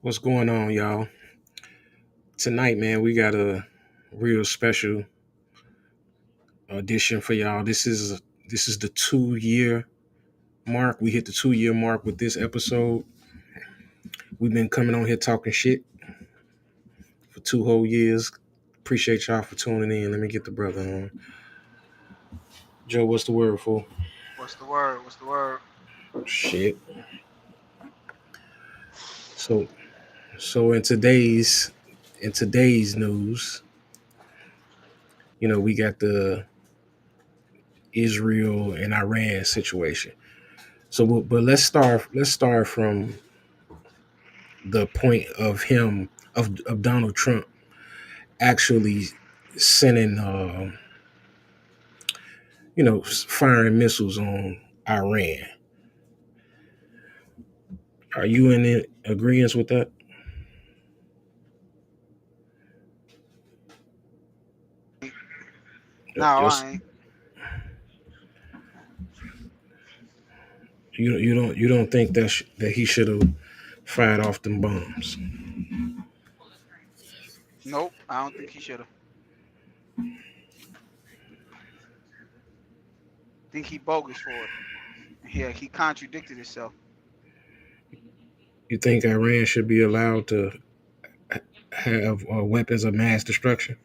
What's going on, y'all? Tonight, man, we got a real special edition for y'all. This is the 2 year mark. We hit the 2 year mark with this episode. We've been coming on here talking shit for 2 whole years. Appreciate y'all for tuning in. Let me get the brother on. Joe, what's the word for? What's the word? What's the word? Shit. So so in today's news, we got the Israel and Iran situation. So, but let's start from the point of Donald Trump actually sending, firing missiles on Iran. Are you in agreement with that? No, Yes. I ain't. You don't think that he should have fired off them bombs? Nope, I don't think he should have. Think he bogus for it. Yeah, he contradicted himself. You think Iran should be allowed to have weapons of mass destruction?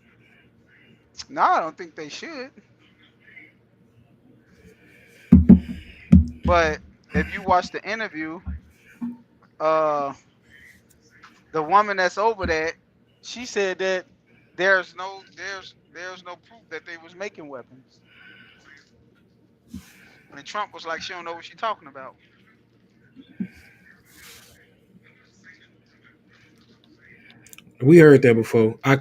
No, I don't think they should. But if you watch the interview, uh, the woman that's over there, she said that there's no proof that they was making weapons. And Trump was like, she don't know what she's talking about. We heard that before. I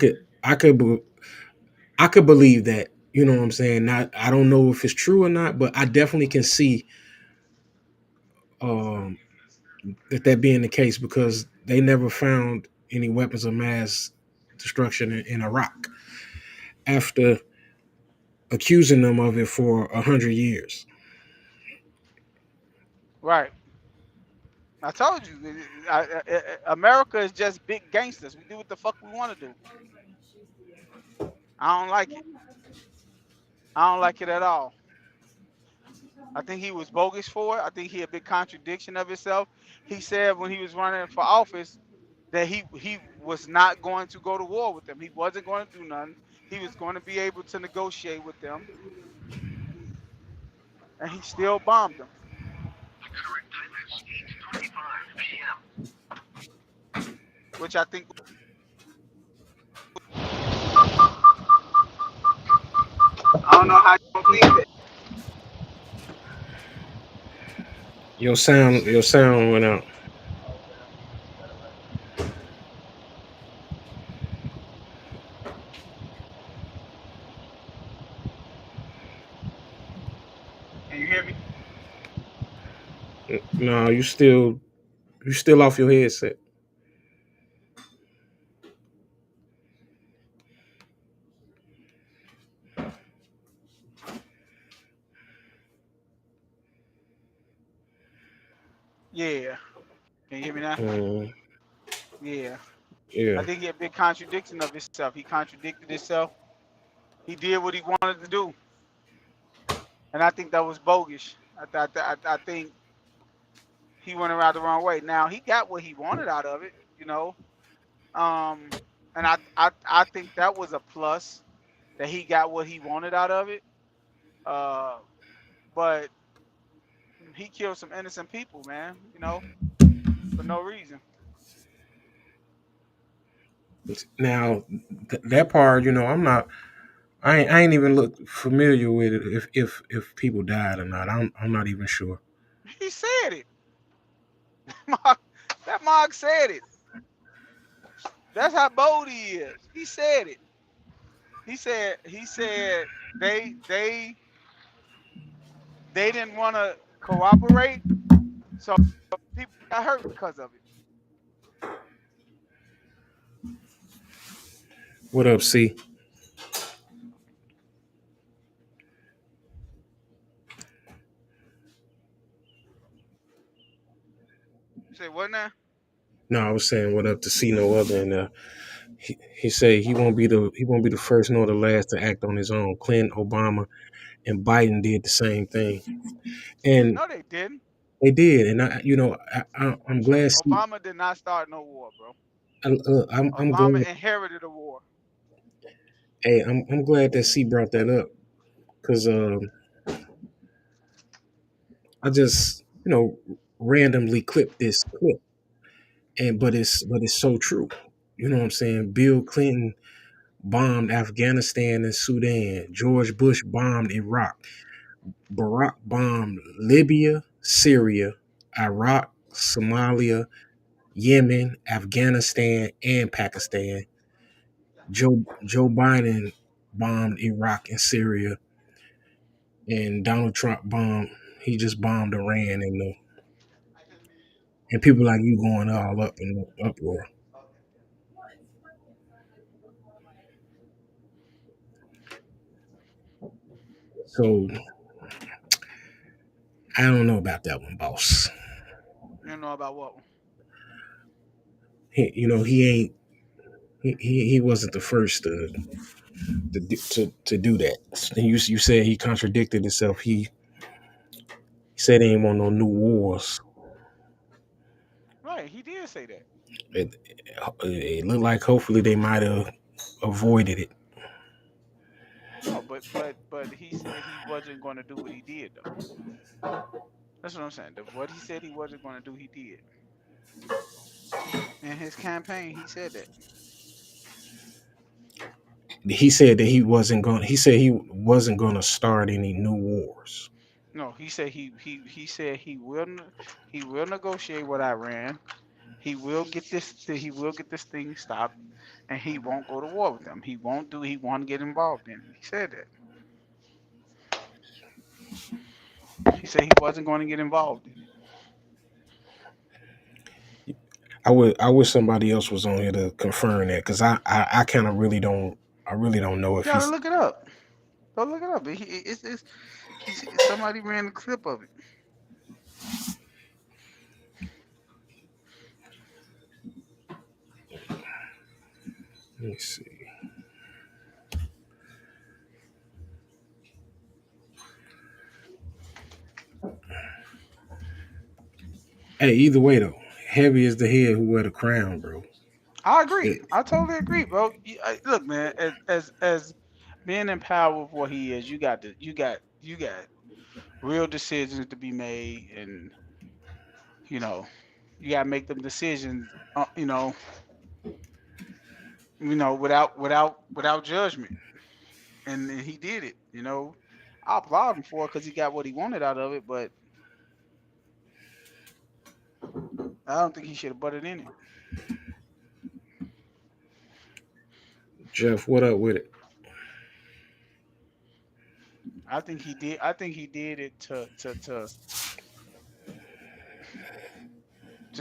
could believe that. You know what I'm saying? Not I don't know if it's true or not, but I definitely can see um, that being the case because they never found any weapons of mass destruction in Iraq after accusing them of it for 100 years. Right. I told you, America is just big gangsters. We do what the fuck we want to do. I don't like it. I don't like it at all. I think he was bogus for it. I think he a big contradiction of himself. He said when he was running for office that he was not going to go to war with them. He wasn't going to do nothing. He was going to be able to negotiate with them, and he still bombed them. Which I think I don't know how you believe that. Your sound went out. Okay, let me get better right quick. Can you hear me? No, you still off your headset. Yeah. Can you hear me now? Um, Yeah. I yeah. think he a big contradiction of himself. He contradicted himself. He did what he wanted to do, and I think that was bogus. I think he went around the wrong way. Now he got what he wanted out of it, um, and I think that was a plus that he got what he wanted out of it. Uh, but he killed some innocent people, man. For no reason. Now that part, I'm not. I ain't even look familiar with it if people died or not. I'm not even sure. He said it. Mark, that Mark said it. That's how bold he is. He said it. He said they didn't want to cooperate, so people got hurt because of it. What up, C? Say what now? No, I was saying what up to see no other, and he said he won't be the first nor the last to act on his own. Clinton, Obama, and Biden did the same thing, and No, they didn't. they did. And I'm glad. Obama did not start no war, bro. I'm Obama glad. inherited a war. Hey, I'm glad that C brought that up because I just randomly clipped this clip, and but it's so true. You know what I'm saying? Bill Clinton bombed Afghanistan and Sudan. George Bush bombed Iraq. Barack bombed Libya, Syria, Iraq, Somalia, Yemen, Afghanistan, and Pakistan. Joe Biden bombed Iraq and Syria, and Donald Trump bombed. He just bombed Iran, and people like you going all up in the uproar. So I don't know about that one, boss. You know about what? He ain't. He wasn't the first to do that. And you said he contradicted himself. He said he ain't want no new wars. Right, he did say that. It, it looked like hopefully they might have avoided it. No, but he said he wasn't going to do what he did though. That's what I'm saying. What he said he wasn't going to do, he did. In his campaign, he said that. He said that he wasn't going. He said he wasn't going to start any new wars. No, he said he said he will negotiate with Iran. He will get this thing stopped, and he won't go to war with them. He won't get involved in it. He said that. He said he wasn't going to get involved in it. I wish somebody else was on here to confirm that because I kind of really don't. I really don't know if You gotta he's. look it up. Go look it up. Somebody ran the clip of it. Let me see. Hey, either way though, heavy is the head who wear the crown, bro. I agree. It, I totally agree, bro. Look, man, as being in power of what he is, you got real decisions to be made, and you know you gotta make them decisions. Without judgment, and he did it. I applaud him for it because he got what he wanted out of it, but I don't think he should have butted in it. Jeff, what up with it? I think he did. I think he did it to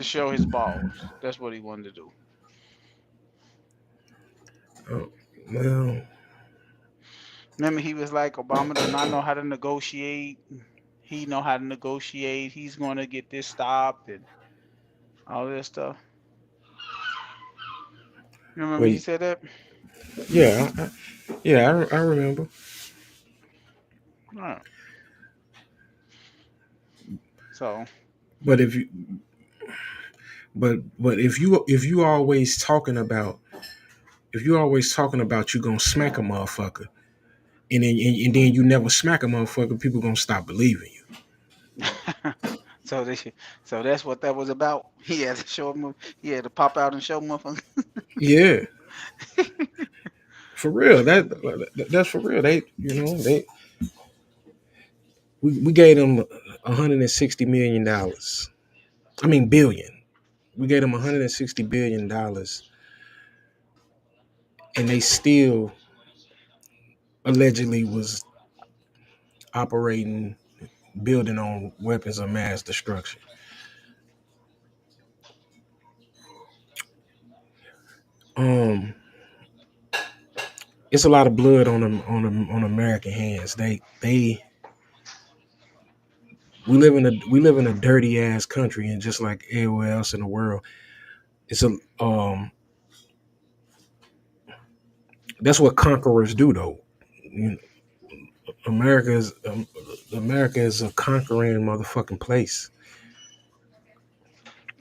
show his balls. That's what he wanted to do. Oh, well, Remember, he was like, Obama does not know how to negotiate. He know how to negotiate. He's going to get this stopped and all this stuff. You remember he wait, said that? yeah, I remember. Right. So But if you always talking about you gonna smack a motherfucker, and then you never smack a motherfucker, people gonna stop believing you. so so that's what that was about. He had to show him. He had to pop out and show motherfucker. Yeah, for real. That's for real. We gave them 160 million dollars. I mean billion. We gave them 160 billion dollars, and they still allegedly was operating, building on weapons of mass destruction. Um, it's a lot of blood on American hands. They we live in a dirty ass country, and just like everywhere else in the world, It's a that's what conquerors do, though. You know, America is America is a conquering motherfucking place.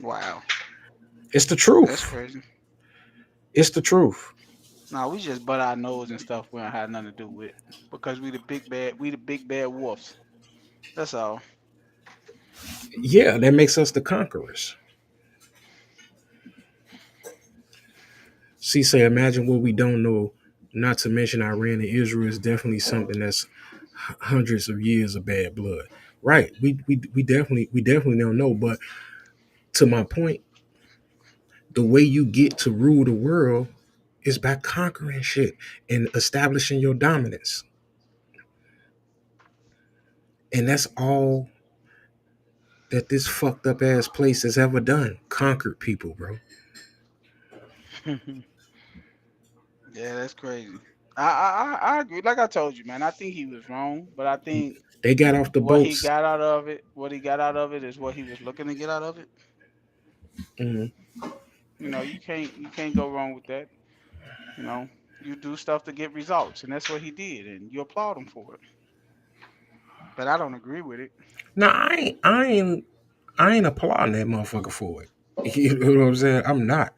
Wow, It's the that's truth. crazy. It's the truth. No, we just butt our nose and stuff we don't have nothing to do with because we the big bad wolves. That's all. Yeah, that makes us the conquerors. See, say, imagine what we don't know. Not to mention Iran and Israel is definitely something that's hundreds of years of bad blood. Right. We definitely don't know. But to my point, the way you get to rule the world is by conquering shit and establishing your dominance. And that's all that this fucked up ass place has ever done. Conquered people, bro. Yeah, that's crazy. I agree. Like I told you, man, I think he was wrong, but I think They got off the boats. what he got out of it is what he was looking to get out of it. Mhm. You know, you can't go wrong with that. You know, you do stuff to get results, and that's what he did, and you applaud him for it. But I don't agree with it. Now I ain't applauding that motherfucker for it. You know what I'm saying? I'm not.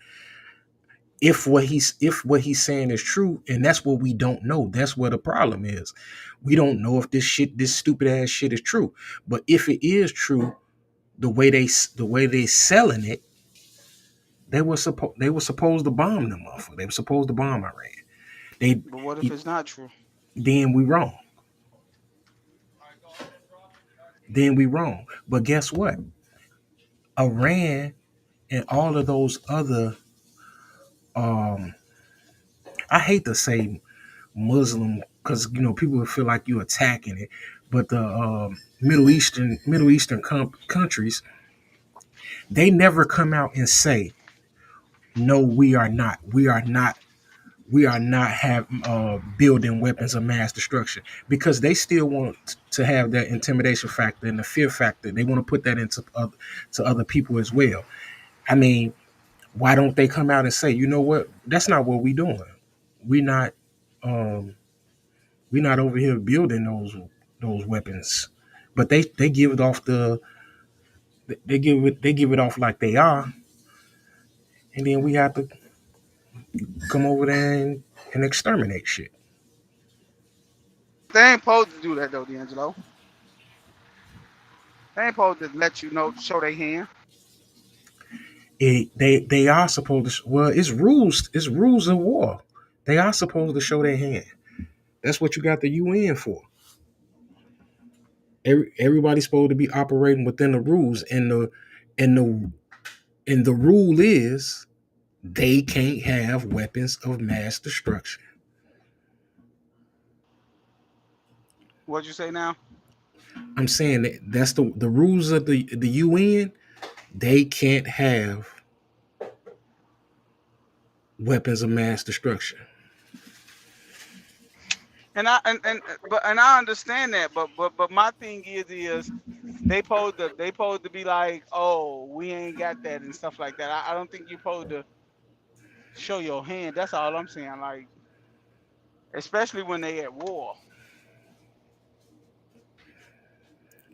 If what he's saying is true, and that's what we don't know. That's where the problem is. We don't know if this stupid ass shit is true. But if it is true, the way they selling it, they were supposed to bomb them motherfucker. They were supposed to bomb Iran. They But what if it's not true? then we wrong. Then we wrong. But guess what? Iran and all of those other um I hate to say Muslim because people would feel like you attacking it, but the Middle Eastern countries, they never come out and say no. We are not have building weapons of mass destruction because they still want to have that intimidation factor and the fear factor. They want to put that into to other people as well. I mean, why don't they come out and say, you know what? That's not what we doing. We not. Um, We're not over here building those weapons, but they give it off they give it off like they are, and then we have to come over there and exterminate shit. They ain't supposed to do that though, D'Angelo. They ain't supposed to let you know, show their hand. They are supposed to. Well, it's rules. It's rules of war. They are supposed to show their hand. That's what you got the UN for. Everybody's supposed to be operating within the rules, and the rule is they can't have weapons of mass destruction. What'd you say now? I'm saying that's the rules of the UN. They can't have weapons of mass destruction. And I understand that, but my thing is they supposed to be like, oh, we ain't got that and stuff like that. I don't think you supposed to show your hand. That's all I'm saying. Like, especially when they at war.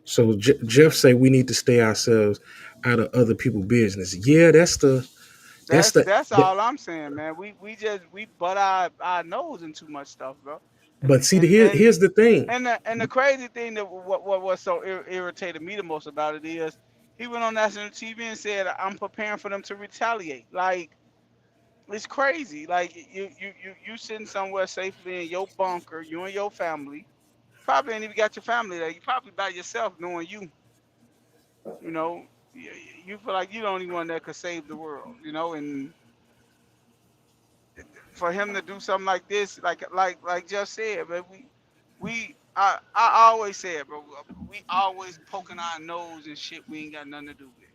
So Jeff say we need to stay ourselves out of other people's business. Yeah, that's the. That's all I'm saying, man. We butt our nose in too much stuff, bro. But see, here's the thing. And the crazy thing that what was so irritated me the most about it is he went on national TV and said I'm preparing for them to retaliate. Like it's crazy. Like you sitting somewhere safely in your bunker, you and your family. Probably ain't even got your family there. You probably by yourself, knowing you. You know, you feel like you the only one that could save the world. You know, and for him to do something like this, like Jeff said, but I always said, bro, we always poking our nose and shit we ain't got nothing to do with.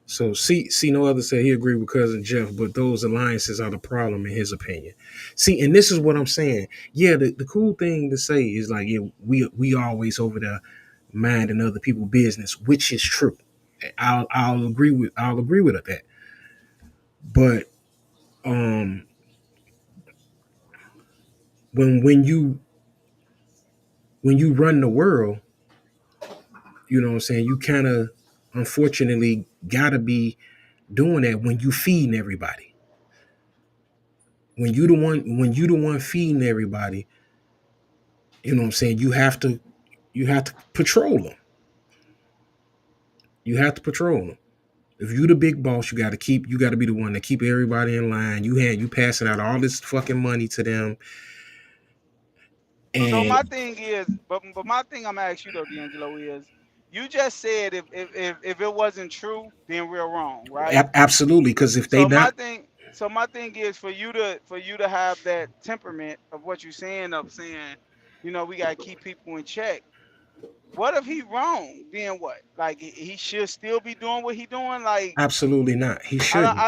So see no other say he agreed with cousin Jeff, but those alliances are the problem in his opinion. See, and this is what I'm saying. Yeah, the cool thing to say is like, yeah, we always over there minding other people's business, which is true. I'll agree with that. But um, when you run the world, you know what I'm saying, you kind of unfortunately gotta be doing that when you feeding everybody. When you the one feeding everybody, you know what I'm saying, you have to patrol them. You have to patrol them. If you the big boss, you got to be the one to keep everybody in line. You passing out all this fucking money to them, So and my thing is, but my thing I'm gonna ask you though, D'Angelo, is you just said if it wasn't true, then we're wrong, right? absolutely, because if they So my not thing, so my thing is for you to have that temperament of what you're saying of saying, we gotta keep people in check. What if he wrong? Then what? Like he should still be doing what he doing. Like absolutely not, he shouldn't.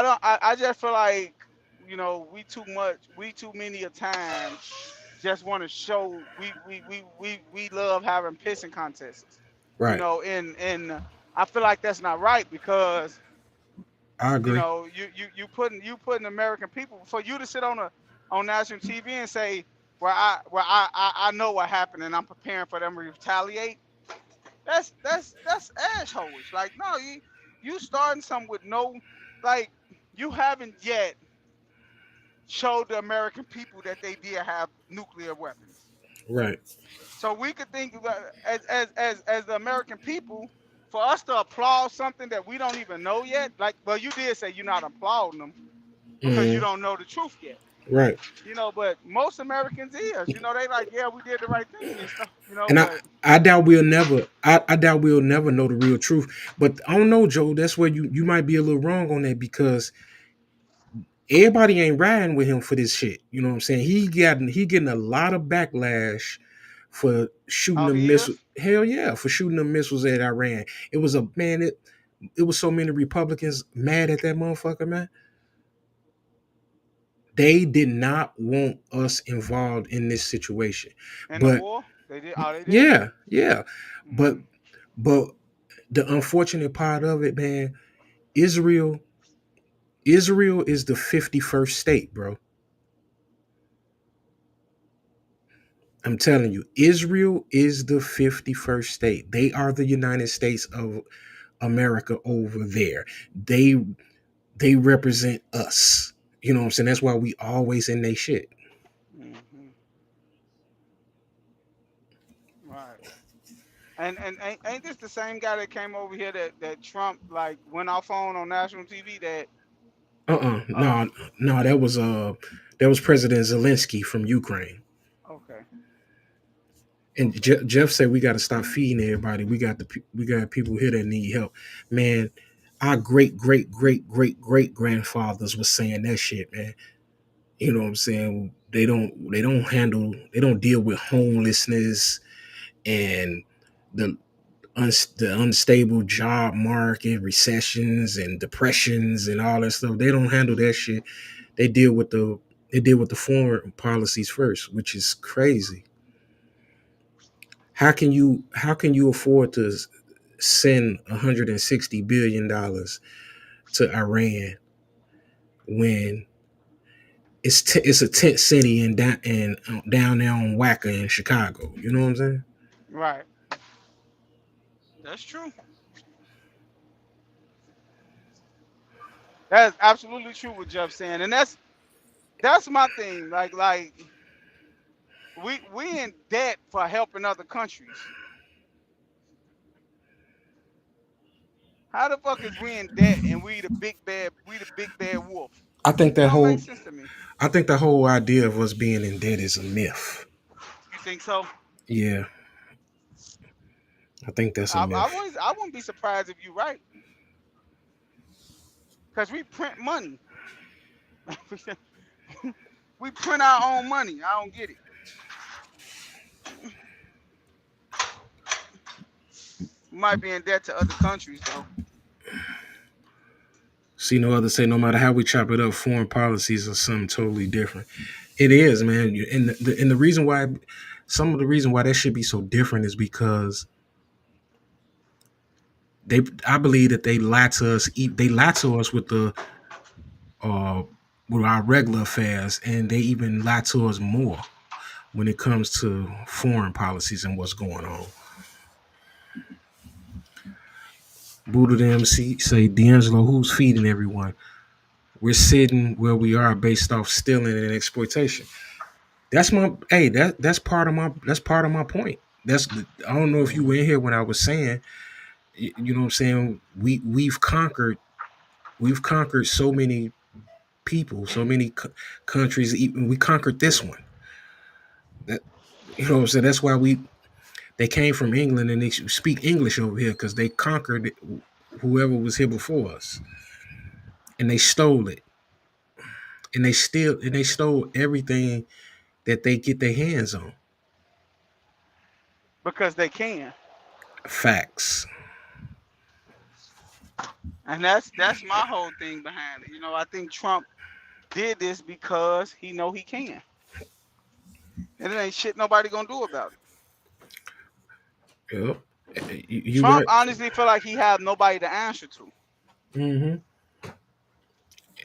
I just feel like we too many a time just want to show we love having pissing contests. Right, And I feel like that's not right because I agree. you putting American people for you to sit on national TV and say, I know what happened and I'm preparing for them to retaliate. That's assholeish. Like no, you starting something with no, like you haven't yet showed the American people that they did have nuclear weapons. Right, So we could think about, as the American people, for us to applaud something that we don't even know yet. Like, well, you did say you're not applauding them because you mm, don't know the truth yet. right. But most Americans is, they like, yeah, we did the right thing and stuff. And But I doubt we'll never I doubt we'll never know the real truth. But I don't know, Joe. That's where you might be a little wrong on that because everybody ain't riding with him for this shit. You know what I'm saying? He getting a lot of backlash for shooting oh, the he missile. is. Hell yeah, for shooting the missiles at Iran. It was a man. It was so many Republicans mad at that motherfucker, man. They did not want us involved in this situation. In the But war, they did. Oh, they did. yeah, yeah. But Hmm. but the unfortunate part of it, man, Israel Israel is the 51st state, bro. I'm telling you, Israel is the 51st state. They are the United States of America over there. They they represent us. You know what I'm saying? That's why we always in they shit. Hmm. Right. And ain't this the same guy that came over here that Trump like went off on national TV that uh No, no, that was President Zelensky from Ukraine. okay. And Jeff said we got to stop feeding everybody. We got people here that need help. Man, our great grandfathers was saying that shit, man. You know what I'm saying? They don't deal with homelessness and the the unstable job market, recessions and depressions and all that stuff. They don't handle that shit. They deal with the foreign policies first, which is crazy. How can you afford to send $160 billion to Iran when it's a tent city down there on Wacker in Chicago? You know what I'm saying? Right. That's true. That's absolutely true what Jeff saying. And that's my thing. Like we in debt for helping other countries. How the fuck is we in debt and we the big bad wolf? I think It that don't make whole sense to me. I think the whole idea of us being in debt is a myth. You think so? Yeah, I think that's a myth. I wouldn't be surprised if you're right. Because we print money. We print our own money. I don't get it. We might be in debt to other countries though. See, no other say no matter how we chop it up, foreign policies are something totally different. It is, man. And the reason why some of the reason why that should be so different is because I believe that they lie to us. They lie to us uh with our regular affairs, and they even lie to us more when it comes to foreign policies and what's going on. Buddha the MC say, D'Angelo, who's feeding everyone? We're sitting where we are based off stealing and exploitation. That's my that's part of my point. I don't know if you were in here when I was saying, you know what I'm saying. We've conquered so many people, so many countries. Even we conquered this one. That you know what I'm saying. That's why they came from England and they speak English over here because they conquered whoever was here before us, and they stole it, and they stole everything that they get their hands on. because they can. Facts. And that's my whole thing behind it. I think Trump did this because he know he can. And it ain't shit nobody gonna do about it. Yep. You Trump right. honestly feel like he have nobody to answer to. Mm-hmm.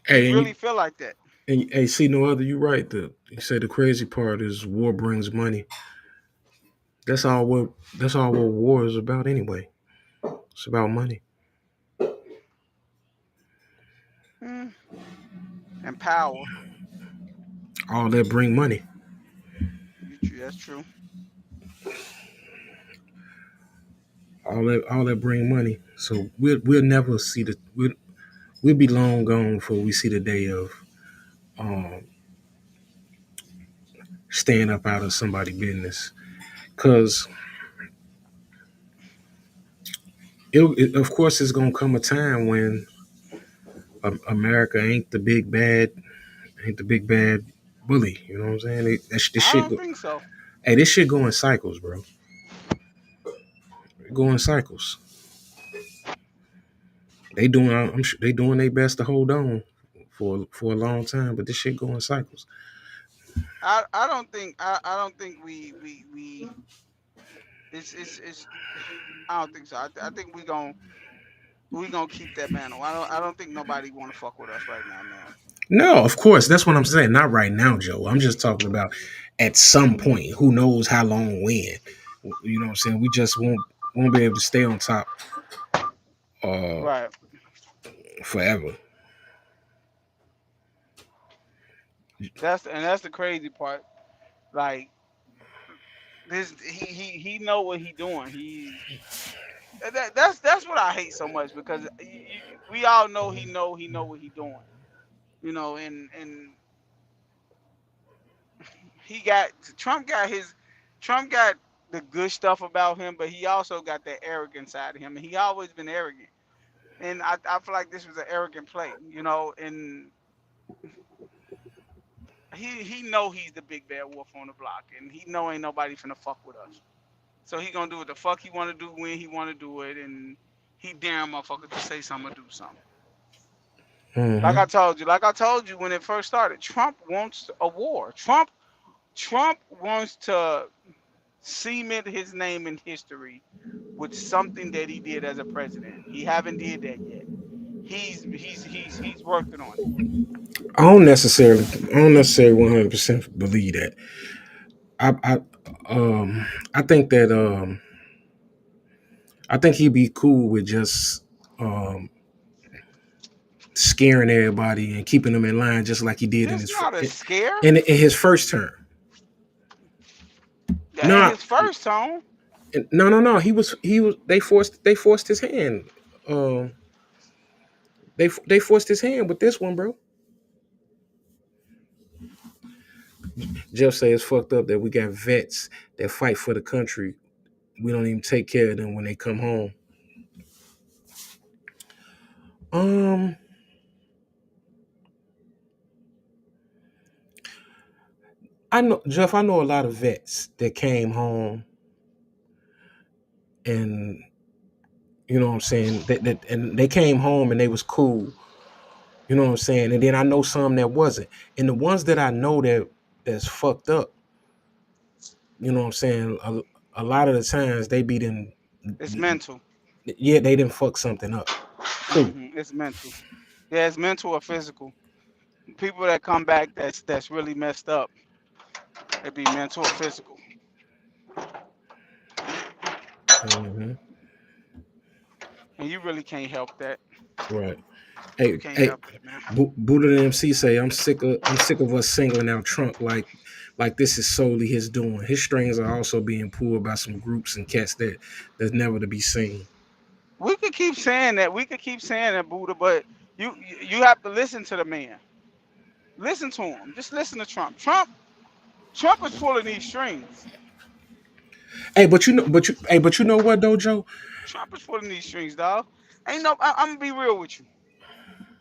He Hey, really feel like that. hey, see no other. You right. You say the crazy part is war brings money. That's all what war is about anyway. It's about money. Mm, and power. All that bring money. That's true. All that bring money. So we'll never see we'll be long gone before we see the day of um staying up out of somebody's business. Cause of course it's gonna come a time when America ain't the big bad bully. You know what I'm saying? This I shit don't go, think so. hey, this shit go in cycles, bro. It go in cycles. I'm sure they doing their best to hold on for a long time, but this shit go in cycles. I don't think we it's I don't think so. I think we gonna keep that mantle. I don't think nobody wanna fuck with us right now, man. No, of course, that's what I'm saying. Not right now, Joe. I'm just talking about at some point. Who knows how long? When? You know what I'm saying? We just won't be able to stay on top uh Right. forever. That's the crazy part. Like this, he know what he doing. That's what I hate so much because we all know he know what he doing. And he got Trump got the good stuff about him, but he also got that arrogant side of him, and he always been arrogant. And I feel like this was an arrogant play, and he know he's the big bad wolf on the block, and he know ain't nobody finna fuck with us. So he gonna do what the fuck he wanna do when he wanna do it, and he damn motherfucker to say something or do something. Hmm. Like I told you when it first started, Trump wants a war. Trump wants to cement his name in history with something that he did as a president. He haven't did that yet. He's working on it. I don't necessarily 100% believe that. I um I think that I think he'd be cool with just um scaring everybody and keeping them in line, just like he did This not a scare. in his first term. Yeah, in No, his first tone. no. He was they forced his hand. Um, they forced his hand with this one, bro. Jeff say it's fucked up that we got vets that fight for the country. We don't even take care of them when they come home. Um, I know Jeff. I know a lot of vets that came home, and you know what I'm saying. And they came home and they was cool. You know what I'm saying. And then I know some that wasn't. And the ones that I know that's fucked up. You know what I'm saying. A lot of the times they be them. It's mental. Yeah, they didn't fuck something up. Who? It's mental. Yeah, it's mental or physical. People that come back that's really messed up, it be mental or physical, Hmm. and you really can't help that. Right. You Hey, can't hey, help that, man. Buddha the MC say I'm sick of us singling out Trump like this is solely his doing. His strings are also being pulled by some groups and cats that's never to be seen. We could keep saying that. We could keep saying that, Buddha, but you have to listen to the man. Listen to him. Just listen to Trump. Trump is pulling these strings. Hey, but you know what though, Joe? Trump is pulling these strings, dog. Ain't no. I'm gonna be real with you.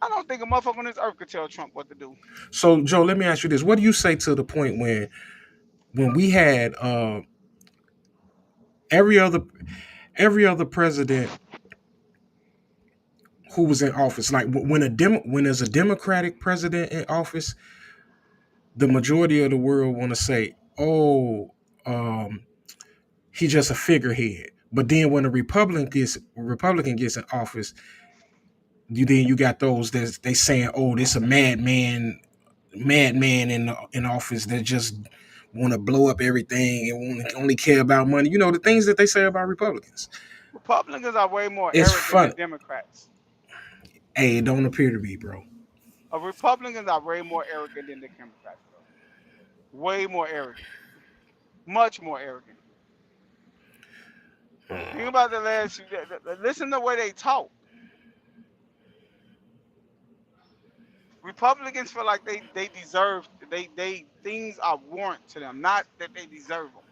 I don't think a motherfucker on this earth could tell Trump what to do. So Joe, let me ask you this: what do you say to the point when we had every other every other president who was in office, like when there's a Democratic president in office, the majority of the world want to say, "Oh, um, he's just a figurehead." But then when a Republican gets in office, you got those that they saying, "Oh, this a madman in office that just want to blow up everything and want to only care about money." You know the things that they say about Republicans. Republicans are way more It's arrogant fun. than Democrats. Hey, it don't appear to be, bro. Republicans are way more arrogant than the Democrats, bro. Way more arrogant. Much more arrogant. Think about the last. Listen to the way they talk. Republicans feel like they deserve they things are warrant to them, not that they deserve them.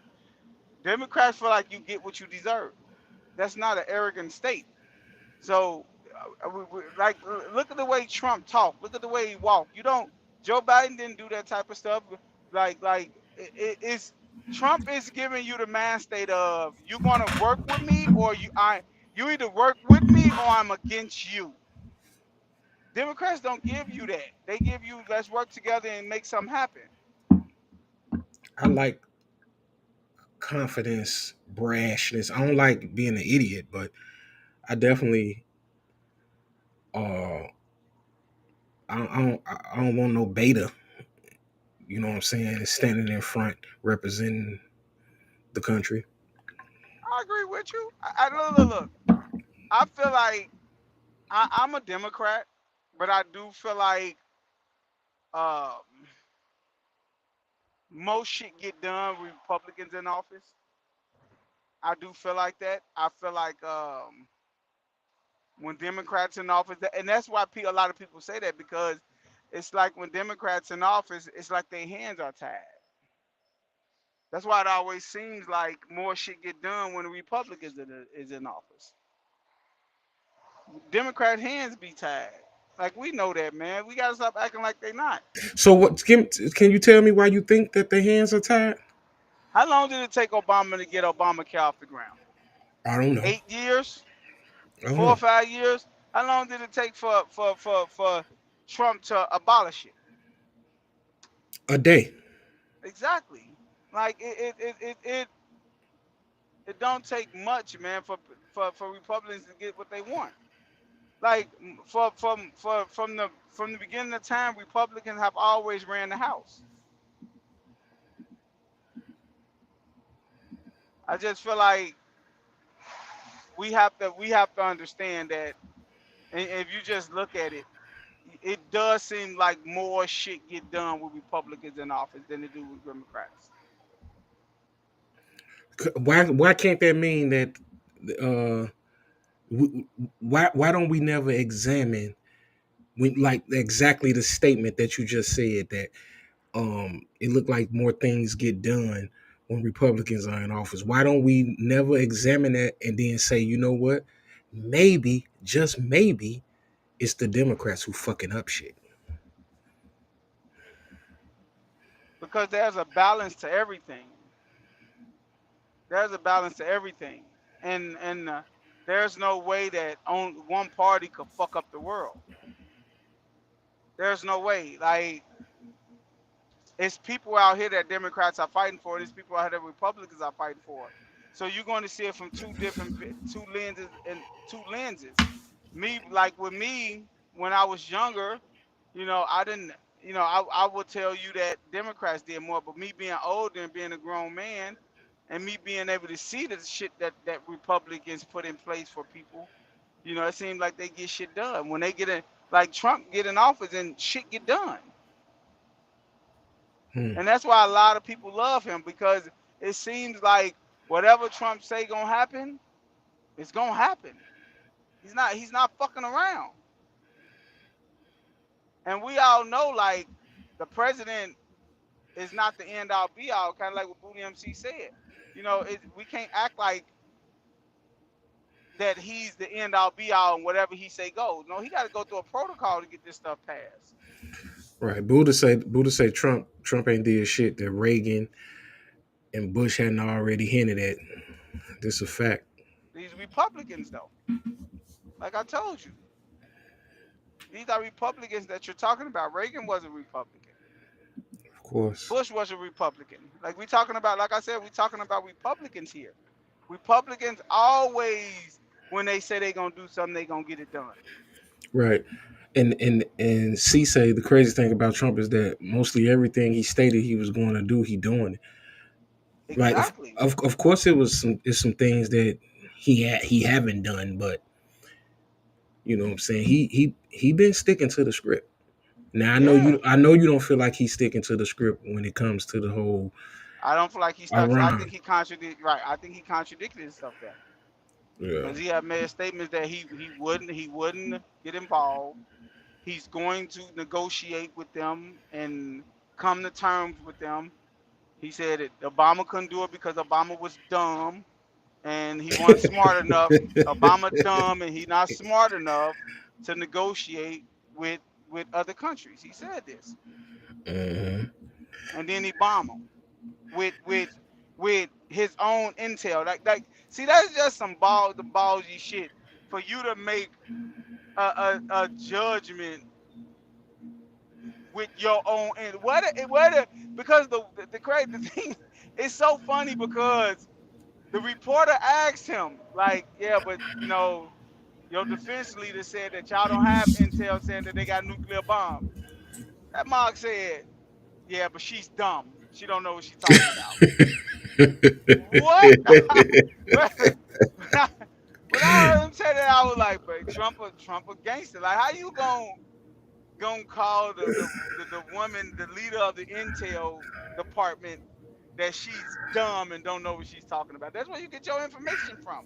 Democrats feel like you get what you deserve. That's not an arrogant state. So, like, look at the way Trump talked. Look at the way he walked. You don't. Joe Biden didn't do that type of stuff. Like it's Trump is giving you the man state of you gonna work with me or you either work with me or I'm against you. Democrats don't give you that. They give you let's work together and make something happen. I like confidence, brashness. I don't like being an idiot, but I definitely uh I don't want no beta. You know what I'm saying? And standing in front representing the country. I agree with you. Look. I feel like I'm a Democrat, but I do feel like um, most shit get done with Republicans in office. I do feel like that. I feel like when Democrats in office, and that's why a lot of people say that because it's like when Democrats in office, it's like their hands are tied. That's why it always seems like more shit get done when the Republicans is in office. Democrat hands be tied. Like we know that, man. We gotta stop acting like they not. So what can you tell me why you think that the hands are tied? How long did it take Obama to get Obamacare off the ground? I don't know. 8 years? I don't Four or know. 5 years? How long did it take for Trump to abolish it? A day. Exactly. Like it don't take much, man, for Republicans to get what they want. Like from the beginning of time, Republicans have always ran the House. I just feel like we have to understand that, and if you just look at it, it does seem like more shit get done with Republicans in office than they do with Democrats. Why can't that mean that uh why don't we never examine when like exactly the statement that you just said that it looked like more things get done when Republicans are in office. Why don't we never examine that and then say, you know what? Maybe, just maybe, it's the Democrats who fucking up shit. Because there's a balance to everything. There's a balance to everything, and there's no way that on one party could fuck up the world. There's no way. Like it's people out here that Democrats are fighting for. There's people out here that Republicans are fighting for. So you're going to see it from two lenses and two lenses. Me, like with me, when I was younger, I didn't, I would tell you that Democrats did more, but me being older and being a grown man, and me being able to see the shit that Republicans put in place for people, it seems like they get shit done when they get in, like Trump get in office and shit get done, Hmm. and that's why a lot of people love him because it seems like whatever Trump say gonna happen, it's gonna happen. He's not fucking around. And we all know like the president is not the end all be all, kind of like what Booty MC said. We can't act like that he's the end all be all and whatever he say goes. No, he got to go through a protocol to get this stuff passed. Right. Buddha say Trump ain't did shit that Reagan and Bush hadn't already hinted at. This a fact. These Republicans, though, like I told you, these are Republicans that you're talking about. Reagan was a Republican. Of course. Bush was a Republican. Like we talking about, like I said, we talking about Republicans here. Republicans always, when they say they gonna do something, they gonna get it done. Right. And C say the crazy thing about Trump is that mostly everything he stated he was going to do, he doing it. Like Exactly. of course it's some things that he haven't done, but you know what I'm saying, he been sticking to the script. Now Yeah. I know you don't feel like he's sticking to the script when it comes to the whole I don't feel like he stuck. I think Iran. he contradicted. Right. I think he contradicted himself there Yeah. because he had made statements that he wouldn't get involved. He's going to negotiate with them and come to terms with them. He said that Obama couldn't do it because Obama was dumb and he wasn't smart enough. Obama dumb and he not smart enough to negotiate with other countries. He said this, Mhm. and then he bombed them with his own intel. See, that's just the ballsy shit for you to make a judgment with your own and because the crazy thing it's so funny because the reporter asked him like, yeah, but your defense leader said that y'all don't have intel saying that they got nuclear bombs. That Mark said, yeah, but she's dumb. She don't know what she's talking about. What? When I heard him say that, I was like, but Trump a gangster. Like, how you gonna call the woman, the leader of the intel department, that she's dumb and don't know what she's talking about? That's where you get your information from.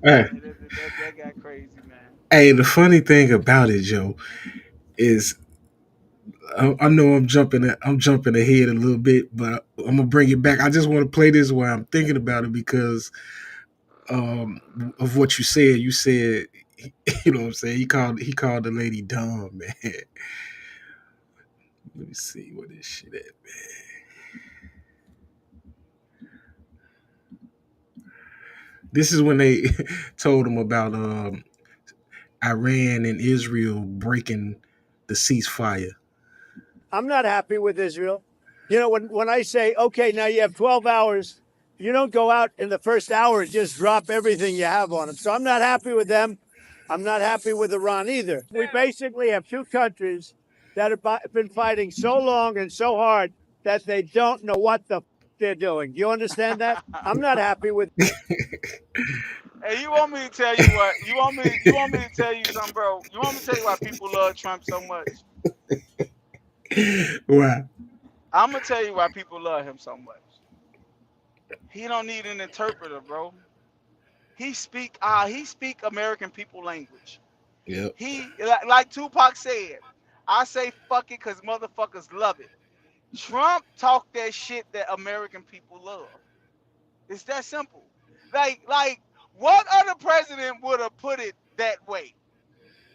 Yeah, Hey, man, that got crazy, man. hey, the funny thing about it, Joe, is I know I'm jumping ahead a little bit, but I'm gonna bring it back. I just want to play this while I'm thinking about it because of what you said. You said, you know what I'm saying. He called the lady dumb, man. Let me see what this shit at. This is when they told him about Iran and Israel breaking the ceasefire. I'm not happy with Israel. When I say, okay, now you have 12 hours, you don't go out in the first hour and just drop everything you have on them. So I'm not happy with them. I'm not happy with Iran either. We basically have two countries that have been fighting so long and so hard that they don't know what the they're doing. Do you understand that? I'm not happy with. Hey, you want me to tell you what? You want me to tell you something, bro? You want me to tell you why people love Trump so much? Why? I'm gonna tell you why people love him so much. He don't need an interpreter, bro. He speak American people language. Yep. He like Tupac said, I say fuck it cause motherfuckers love it. Trump talk that shit that American people love. It's that simple. Like what other president would have put it that way?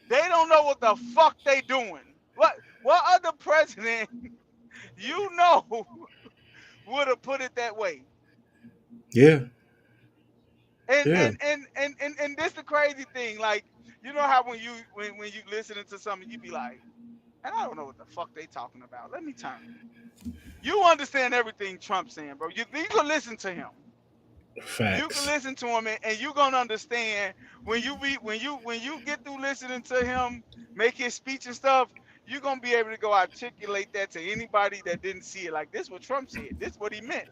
They don't know what the fuck they doing. What other president you know would have put it that way? Yeah. And Yeah. and and and and this the crazy thing. Like, you know how when you listening to something, you be like, and I don't know what the fuck they talking about. Let me turn. You understand everything Trump's saying, bro. You can listen to him. You can Facts. listen to him, and you're gonna understand when you get through listening to him make his speech and stuff. You're gonna be able to go articulate that to anybody that didn't see it. Like this, what Trump said. This what he meant.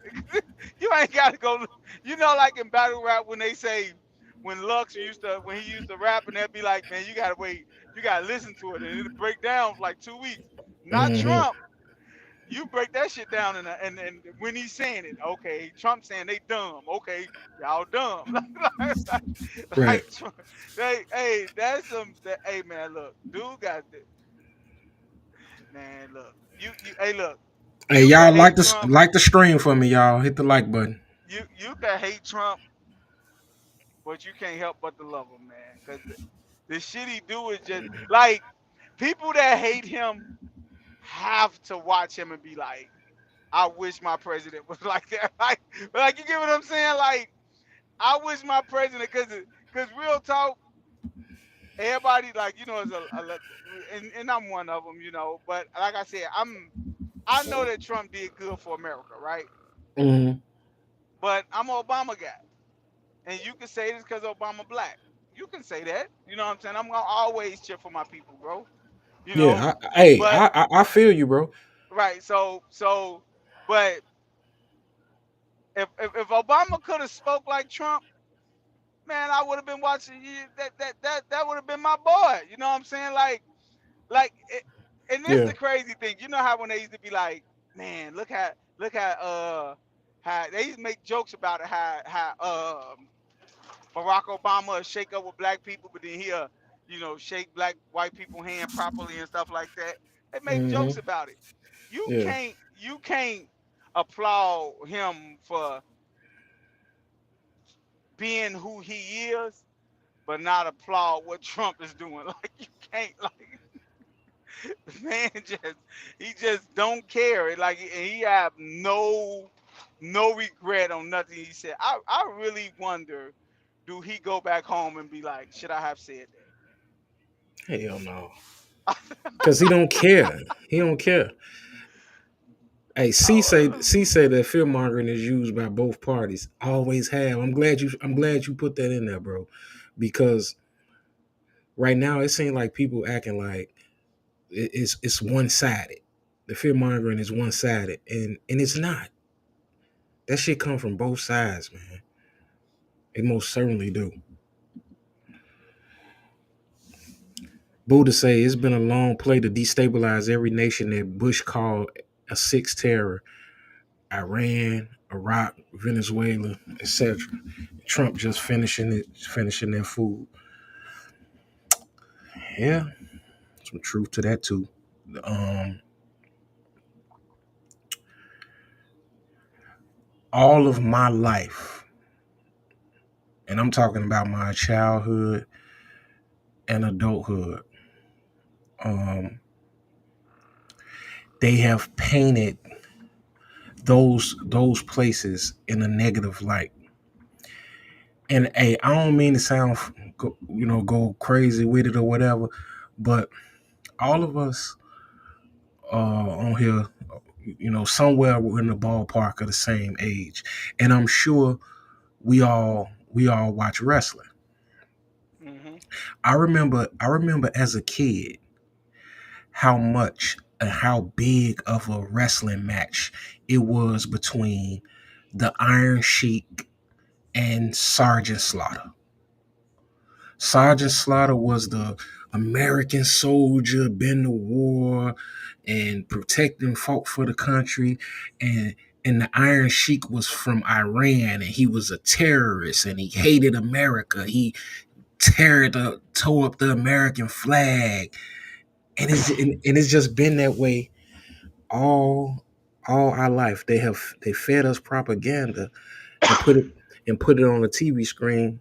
You ain't gotta go. You know, like in battle rap when they say when when he used to rap and they'd be like, man, you gotta wait, you gotta listen to it, and it'll break down for like 2 weeks. Not Hmm. Trump. You break that shit down and when he's saying it, okay, Trump saying they dumb, okay, y'all dumb. Right. Like Trump, hey, that's some hey man, look, dude got this. Man, look, hey look, Hey, you can y'all hate Trump, like the stream for me, y'all. Hit the like button. you can hate Trump, but you can't help but to love him, man, because the shit he do is just like people that hate him have to watch him and be like, I wish my president was like that. Like you get what I'm saying? Like I wish my president, cause real talk, everybody like is and I'm one of them, But like I said, I know that Trump did good for America, right? Hmm. But I'm an Obama guy, and you can say this because Obama black. You can say that, you know what I'm saying? I'm gonna always cheer for my people, bro. You know, Yeah. Hey, but I feel you, bro. right, but if Obama could have spoke like Trump, man, I would have been watching you. That would have been my boy. You know what I'm saying? And this is Yeah. the crazy thing. You know how when they used to be like, man, how they used to make jokes about it, how Barack Obama will shake up with black people, but then he'll shake black white people hand properly and stuff like that. They make Hmm. jokes about it. Yeah. You can't applaud him for being who he is but not applaud what Trump is doing. Like you can't like the man just don't care. Like and he have no regret on nothing he said. I really wonder, do he go back home and be like, should I have said Hell no. that? Cause he don't care. He don't care. Hey, C say that fear mongering is used by both parties. Always have. I'm glad you put that in there, bro. Because right now it seems like people acting like it's one sided. The fear mongering is one sided, and it's not. That shit come from both sides, man. It most certainly do. Buddha say it's been a long play to destabilize every nation that Bush called a sixth terror. Iran, Iraq, Venezuela, etc. Trump just finishing their food. Yeah, some truth to that too. Um, all of my life, and I'm talking about my childhood and adulthood, um, they have painted those places in a negative light. And hey, I don't mean to sound go crazy with it or whatever, but all of us on here, somewhere we're in the ballpark of the same age, and I'm sure we all watch wrestling. Hmm. I remember as a kid how much and how big of a wrestling match it was between the Iron Sheik and Sergeant Slaughter. Sergeant Slaughter was the American soldier, been to war and protecting fought for the country, and the Iron Sheik was from Iran, and he was a terrorist, and he hated America. He tore up the American flag, and it's just been that way all our life. They fed us propaganda and put it on the TV screen,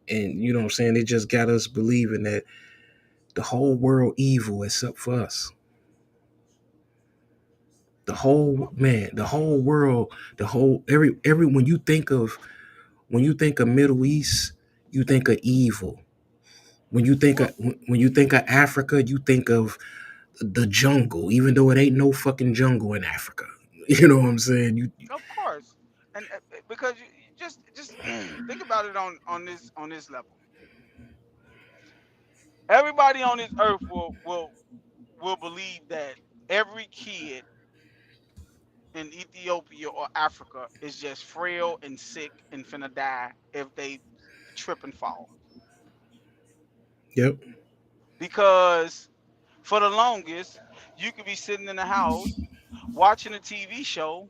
and you know what I'm saying. They just got us believing that the whole world evil except for us. The whole world, the whole every when you think of Middle East, you think of evil. Well, When you think of Africa, you think of the jungle, even though it ain't no fucking jungle in Africa. You know what I'm saying? Of course, and because you just think about it on this level. Everybody on this earth will believe that every kid in Ethiopia or Africa is just frail and sick and finna die if they trip and fall. Yep. Because for the longest, you could be sitting in the house watching a TV show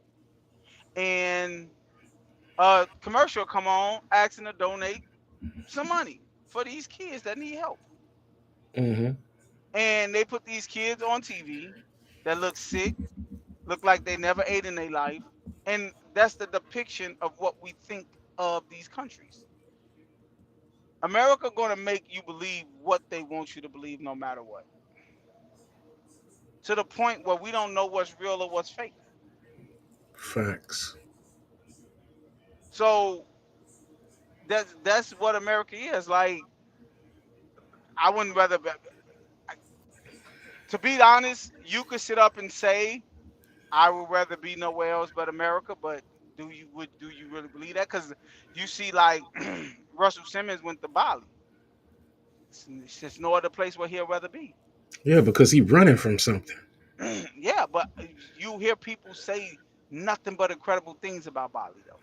and a commercial come on asking to donate some money for these kids that need help. Mm-hmm. And they put these kids on TV that look sick, look like they never ate in their life. And that's the depiction of what we think of these countries. America gonna make you believe what they want you to believe no matter what. To the point where we don't know what's real or what's fake. Facts. So that's what America is. Like I wouldn't rather to be honest, you could sit up and say I would rather be nowhere else but America, but do you really believe that? Because you see, like Russell Simmons went to Bali. It's just no other place where he'll rather be. Yeah, because he running from something. Yeah, but you hear people say nothing but incredible things about Bali, though.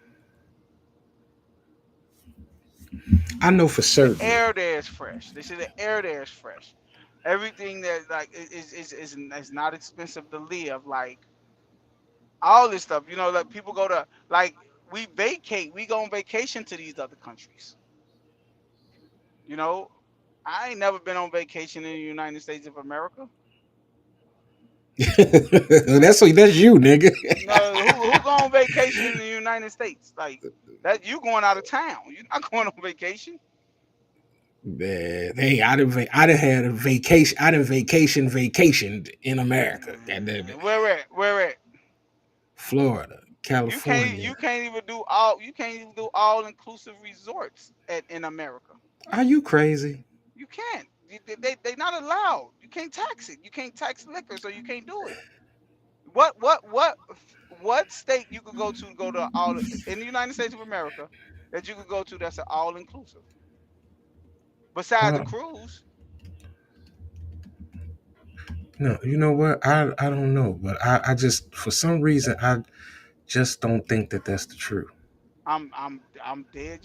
I know for The certain. air there is fresh. They say the air there is fresh. Everything that like is not expensive to live. Like all this stuff, like people go to like we go on vacation to these other countries. You know, I ain't never been on vacation in the United States of America. That's you, nigga. No, who go on vacation in the United States? Like that, you going out of town. You're not going on vacation. Man, hey, I done had a vacation. I done vacationed in America. God damn it. Where at? Florida, You California. can't even do all inclusive resorts in America. Are you crazy? You can't. They not allowed. You can't tax it. You can't tax liquor, so you can't do it. What state you could go to all in the United States of America that you could go to that's an all inclusive besides a Uh, cruise? no, you know what? I don't know, but I just for some reason I just don't think that that's the truth. I'm dead.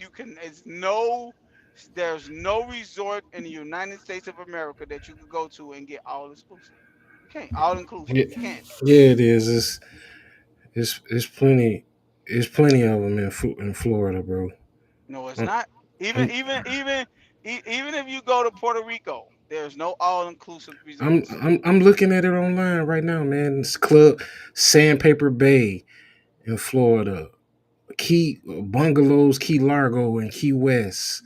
There's no resort in the United States of America that you could go to and get all exclusive. You can't all inclusive. Yeah, You can't. yeah, it is. It's plenty. It's plenty of them in Florida, bro. No, it's I'm, not. Even I'm even even even if you go to Puerto Rico, there's no all inclusive I'm resorts. I'm looking at it online right now, man. It's Club Sandpaper Bay in Florida, Key Bungalows, Key Largo, and Key West.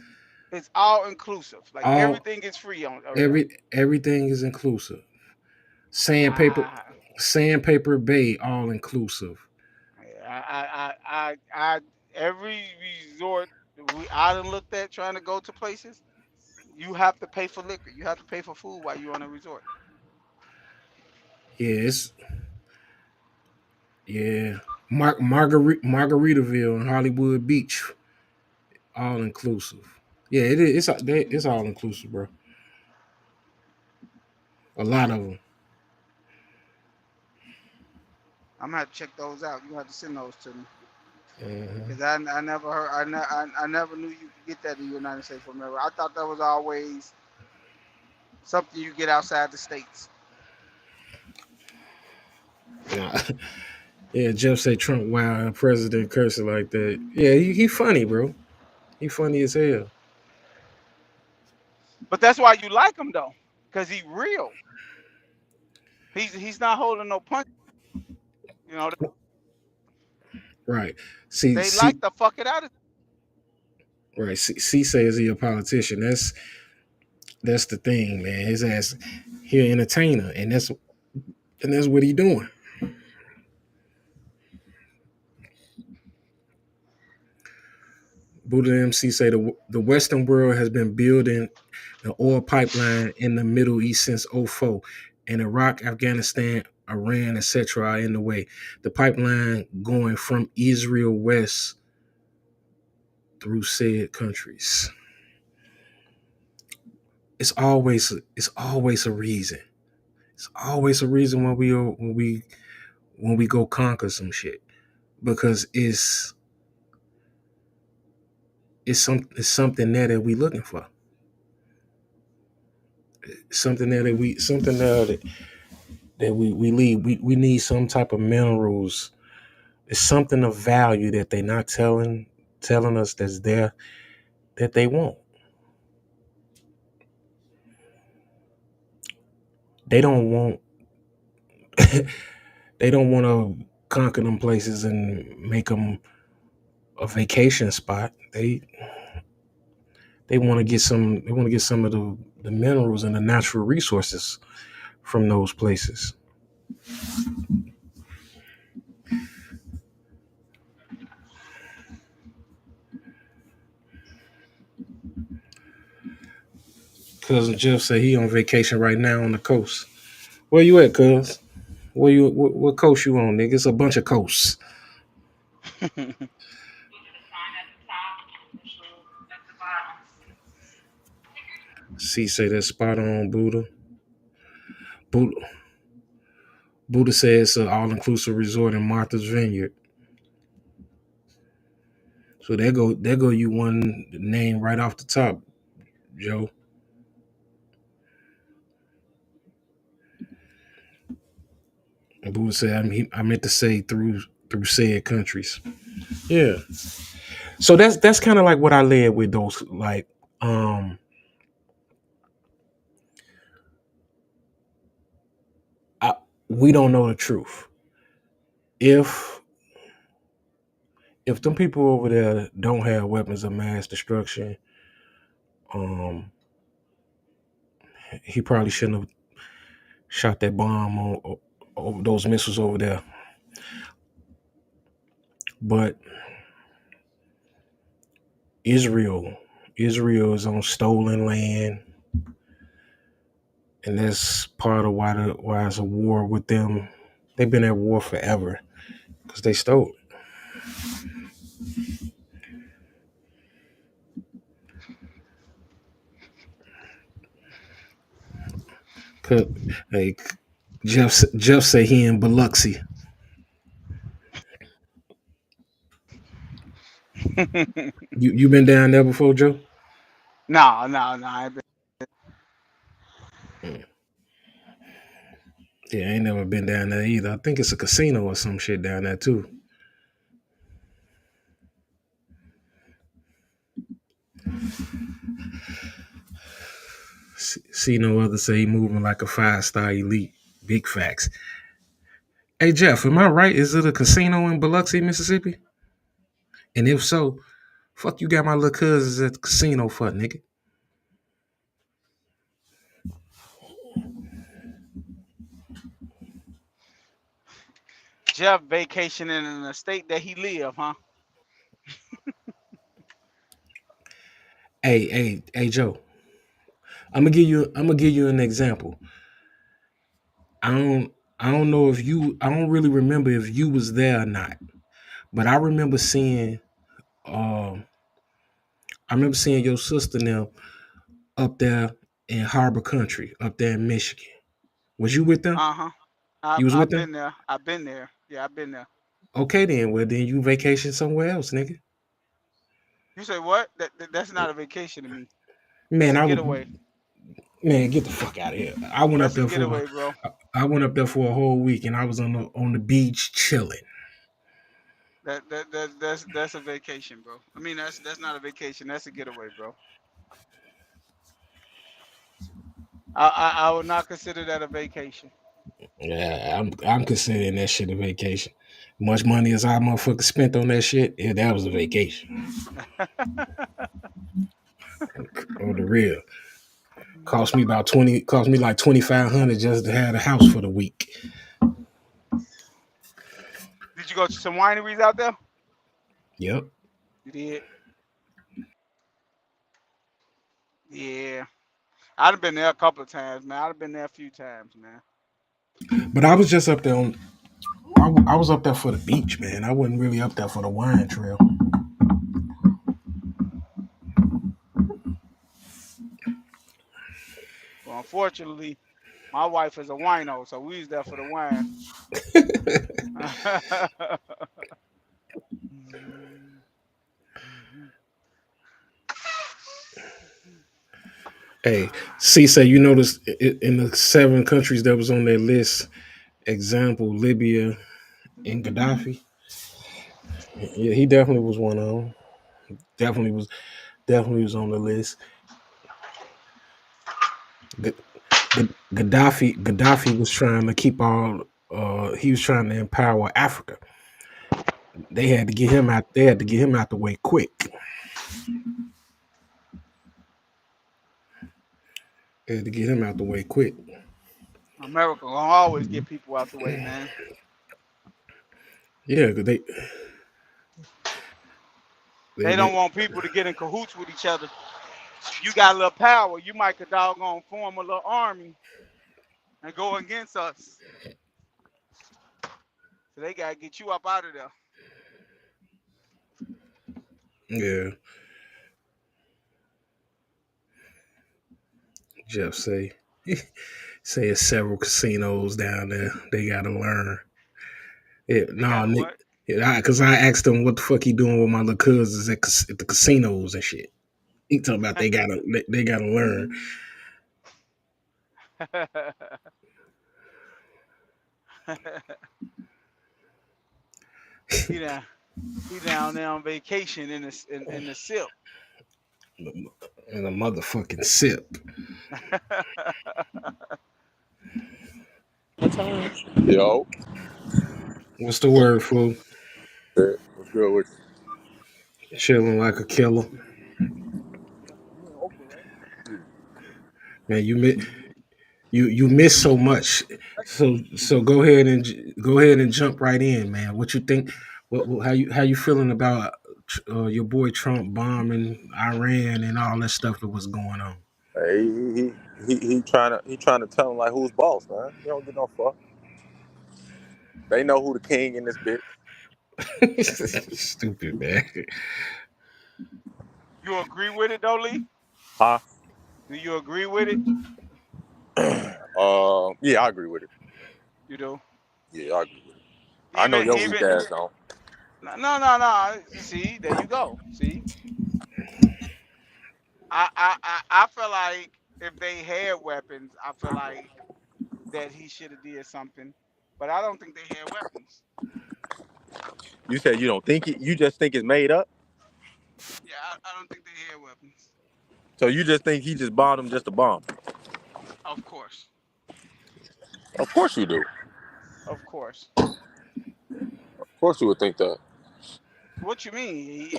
It's all inclusive. Like All everything is free on over there. everything is inclusive. Sandpaper I, Sandpaper Bay, all inclusive. every resort I done looked at trying to go to places, you have to pay for liquor. You have to pay for food while you're on a resort. Yeah, it's yeah. Margaritaville and Hollywood Beach, all inclusive. Yeah, it is. It's all inclusive, bro. A lot of them. I'm gonna have to check those out. You have to send those to me Mhm. because I never heard I never knew you could get that in the United States of America. I thought that was always something you get outside the states. Yeah, yeah. Jeff say Trump, wow, president cursing like that. Yeah, he funny, bro. He funny as hell. But that's why you like him though, because he real. He's not holding no punch. You know Right. See, they like to fuck it out of. right. C says he a politician. That's the thing, man. His ass, he an entertainer, and that's what he doing. Buddha MC say the Western world has been building the oil pipeline in the Middle East since '04, in Iraq, Afghanistan, Iran, etc., are in the way. The pipeline going from Israel west through said countries. It's always a reason. It's always a reason when we go conquer some shit, because it's something there that we looking for. Something there that we need. We need some type of minerals. It's something of value that they not telling us that's there that they want. They don't want they don't want to conquer them places and make them a vacation spot. They want to get some. They want to get some of the minerals and the natural resources from those places. Cousin Jeff said he on vacation right now on the coast. Where you at, cuz? What coast you on, nigga? It's a bunch of coasts. C say that's spot on, Buddha. Buddha, Buddha says it's an all-inclusive resort in Martha's Vineyard. So there go you one name right off the top, Joe. And Buddha said I meant to say through said countries. Yeah. So that's kind of like what I led with those, like, um I, we don't know the truth. If them people over there don't have weapons of mass destruction, um he probably shouldn't have shot that bomb on over those missiles over there. But Israel, Israel is on stolen land, and that's part of why it's a war with them. They've been at war forever because they stole it. Hey, Jeff say he in Biloxi. You been down there before, Joe? No, no, no. Mm. Yeah, I ain't never been down there either. I think it's a casino or some shit down there too. See no other say he moving like a 5-star elite. Big facts. Hey Jeff, am I right? Is it a casino in Biloxi, Mississippi? And if so, fuck you got my little cousins at the casino for, nigga. Jeff vacationing in the state that he live, huh? Hey, Joe. I'm gonna give you an example. I don't I don't know if you I don't really remember if you was there or not, but um I remember seeing your sister now up there in Harbor Country, up there in Michigan. Was you with them? Uh huh. You was with I've them? been there. I've been there. Yeah, I've been there. Okay then. Well then you vacation somewhere else, nigga. You say what? That's not a vacation to me. That's Man, a I would getaway. man, get the fuck out of here. That's a getaway, bro. I went up there for a whole week and I was on the beach chilling. That's a vacation, bro. I mean, that's not a vacation. That's a getaway, bro. I would not consider that a vacation. Yeah, I'm considering that shit a vacation. Much money as I motherfucker spent on that shit, yeah, that was a vacation. On the real. Cost me like 2,500 just to have the house for the week. Did you go to some wineries out there? Yep. You did. Yeah. I'd have been there a couple of times, man. I'd have been there a few times, man. But I was just up there on. I was up there for the beach, man. I wasn't really up there for the wine trail. Well, unfortunately, my wife is a wino, so we was there for the wine. Hey, C say you notice in the 7 countries that was on their list, example Libya and Gaddafi. Yeah, he definitely was one of them. Definitely was definitely was on the list. G- Gaddafi was trying to keep all. He was trying to empower Africa. They had to get him out. They had to get him out the way quick. They had to get him out the way quick. America gonna always get people out the way, man. Yeah, 'cause They don't want people to get in cahoots with each other. You got a little power, you might could doggone form a little army and go against us. So they gotta get you up out of there. yeah. Jeff say it's several casinos down there. They gotta learn. Yeah, They no, got Nick. what? Yeah, because I asked him what the fuck he doing with my little cousins at the casinos and shit. He talking about they gotta learn. he down, he down there on vacation in the SIP. And a motherfucking sip. Yo, What's the word, fool? what's good with Chilling like a killer. Man, you miss so much. So go ahead and jump right in, man. What you think? How you feeling about your boy Trump bombing Iran and all that stuff that was going on? you? He trying to tell him like who's boss, man. He don't get no fuck. They know who the king in this bitch. Stupid, man. You agree with it though, Lee? Huh? Do you agree with it? Yeah, I agree with it. You do. Yeah, I agree with it. I know your weak ass don't. No. See, there you go. See, I feel like if they had weapons, I feel like that he should have did something, but I don't think they had weapons. You said you don't think it. You just think it's made up. Yeah, I don't think they had weapons. So you just think he just bombed him just to bomb. Of course, Of course you do. of course. Of course you would think that. What you mean?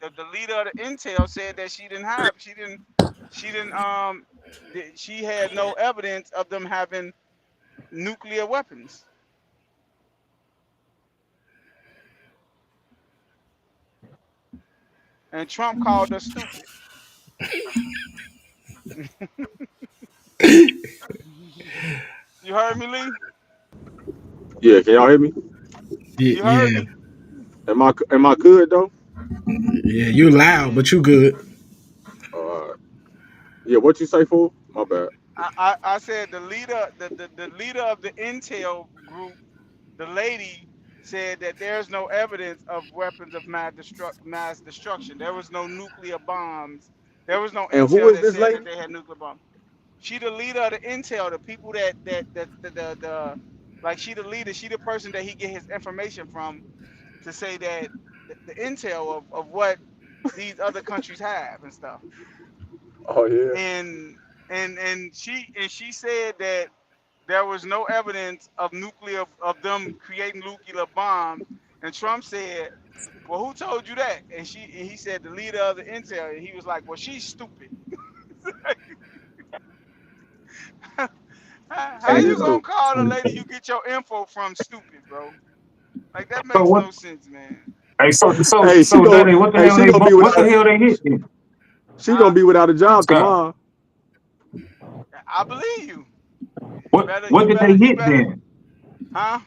The leader of the intel said that she had no evidence of them having nuclear weapons. And Trump called us stupid. You heard me, Lee? Yeah, can y'all hear me? You heard Yeah, me? Am I good though? yeah. You loud, but you good. Uh, yeah. What you say, fool? My bad. I said the leader of the intel group, the lady said that there's no evidence of weapons of mass destruction. There was no nuclear bombs. There was no And who intel is that this said that lady? they had nuclear bombs. She the leader of the intel, the people that the like she the leader, she the person that he get his information from to say that the intel of what these other countries have and stuff. Oh yeah. And she said that there was no evidence of them creating nuclear bombs. And Trump said, "Well, who told you that?" And he said the leader of the intel. And he was like, "Well, she's stupid." How Hey, you this gonna dude. call the lady you get your info from stupid, bro? Like that So makes what? no sense, man. Hey, Hey, she go. Danny, what the Hey, hell she they gonna be what the without. hell they hit? Then? She gonna Huh? be without a job Scott. tomorrow. I believe you. What You did better, they you hit better, then? huh?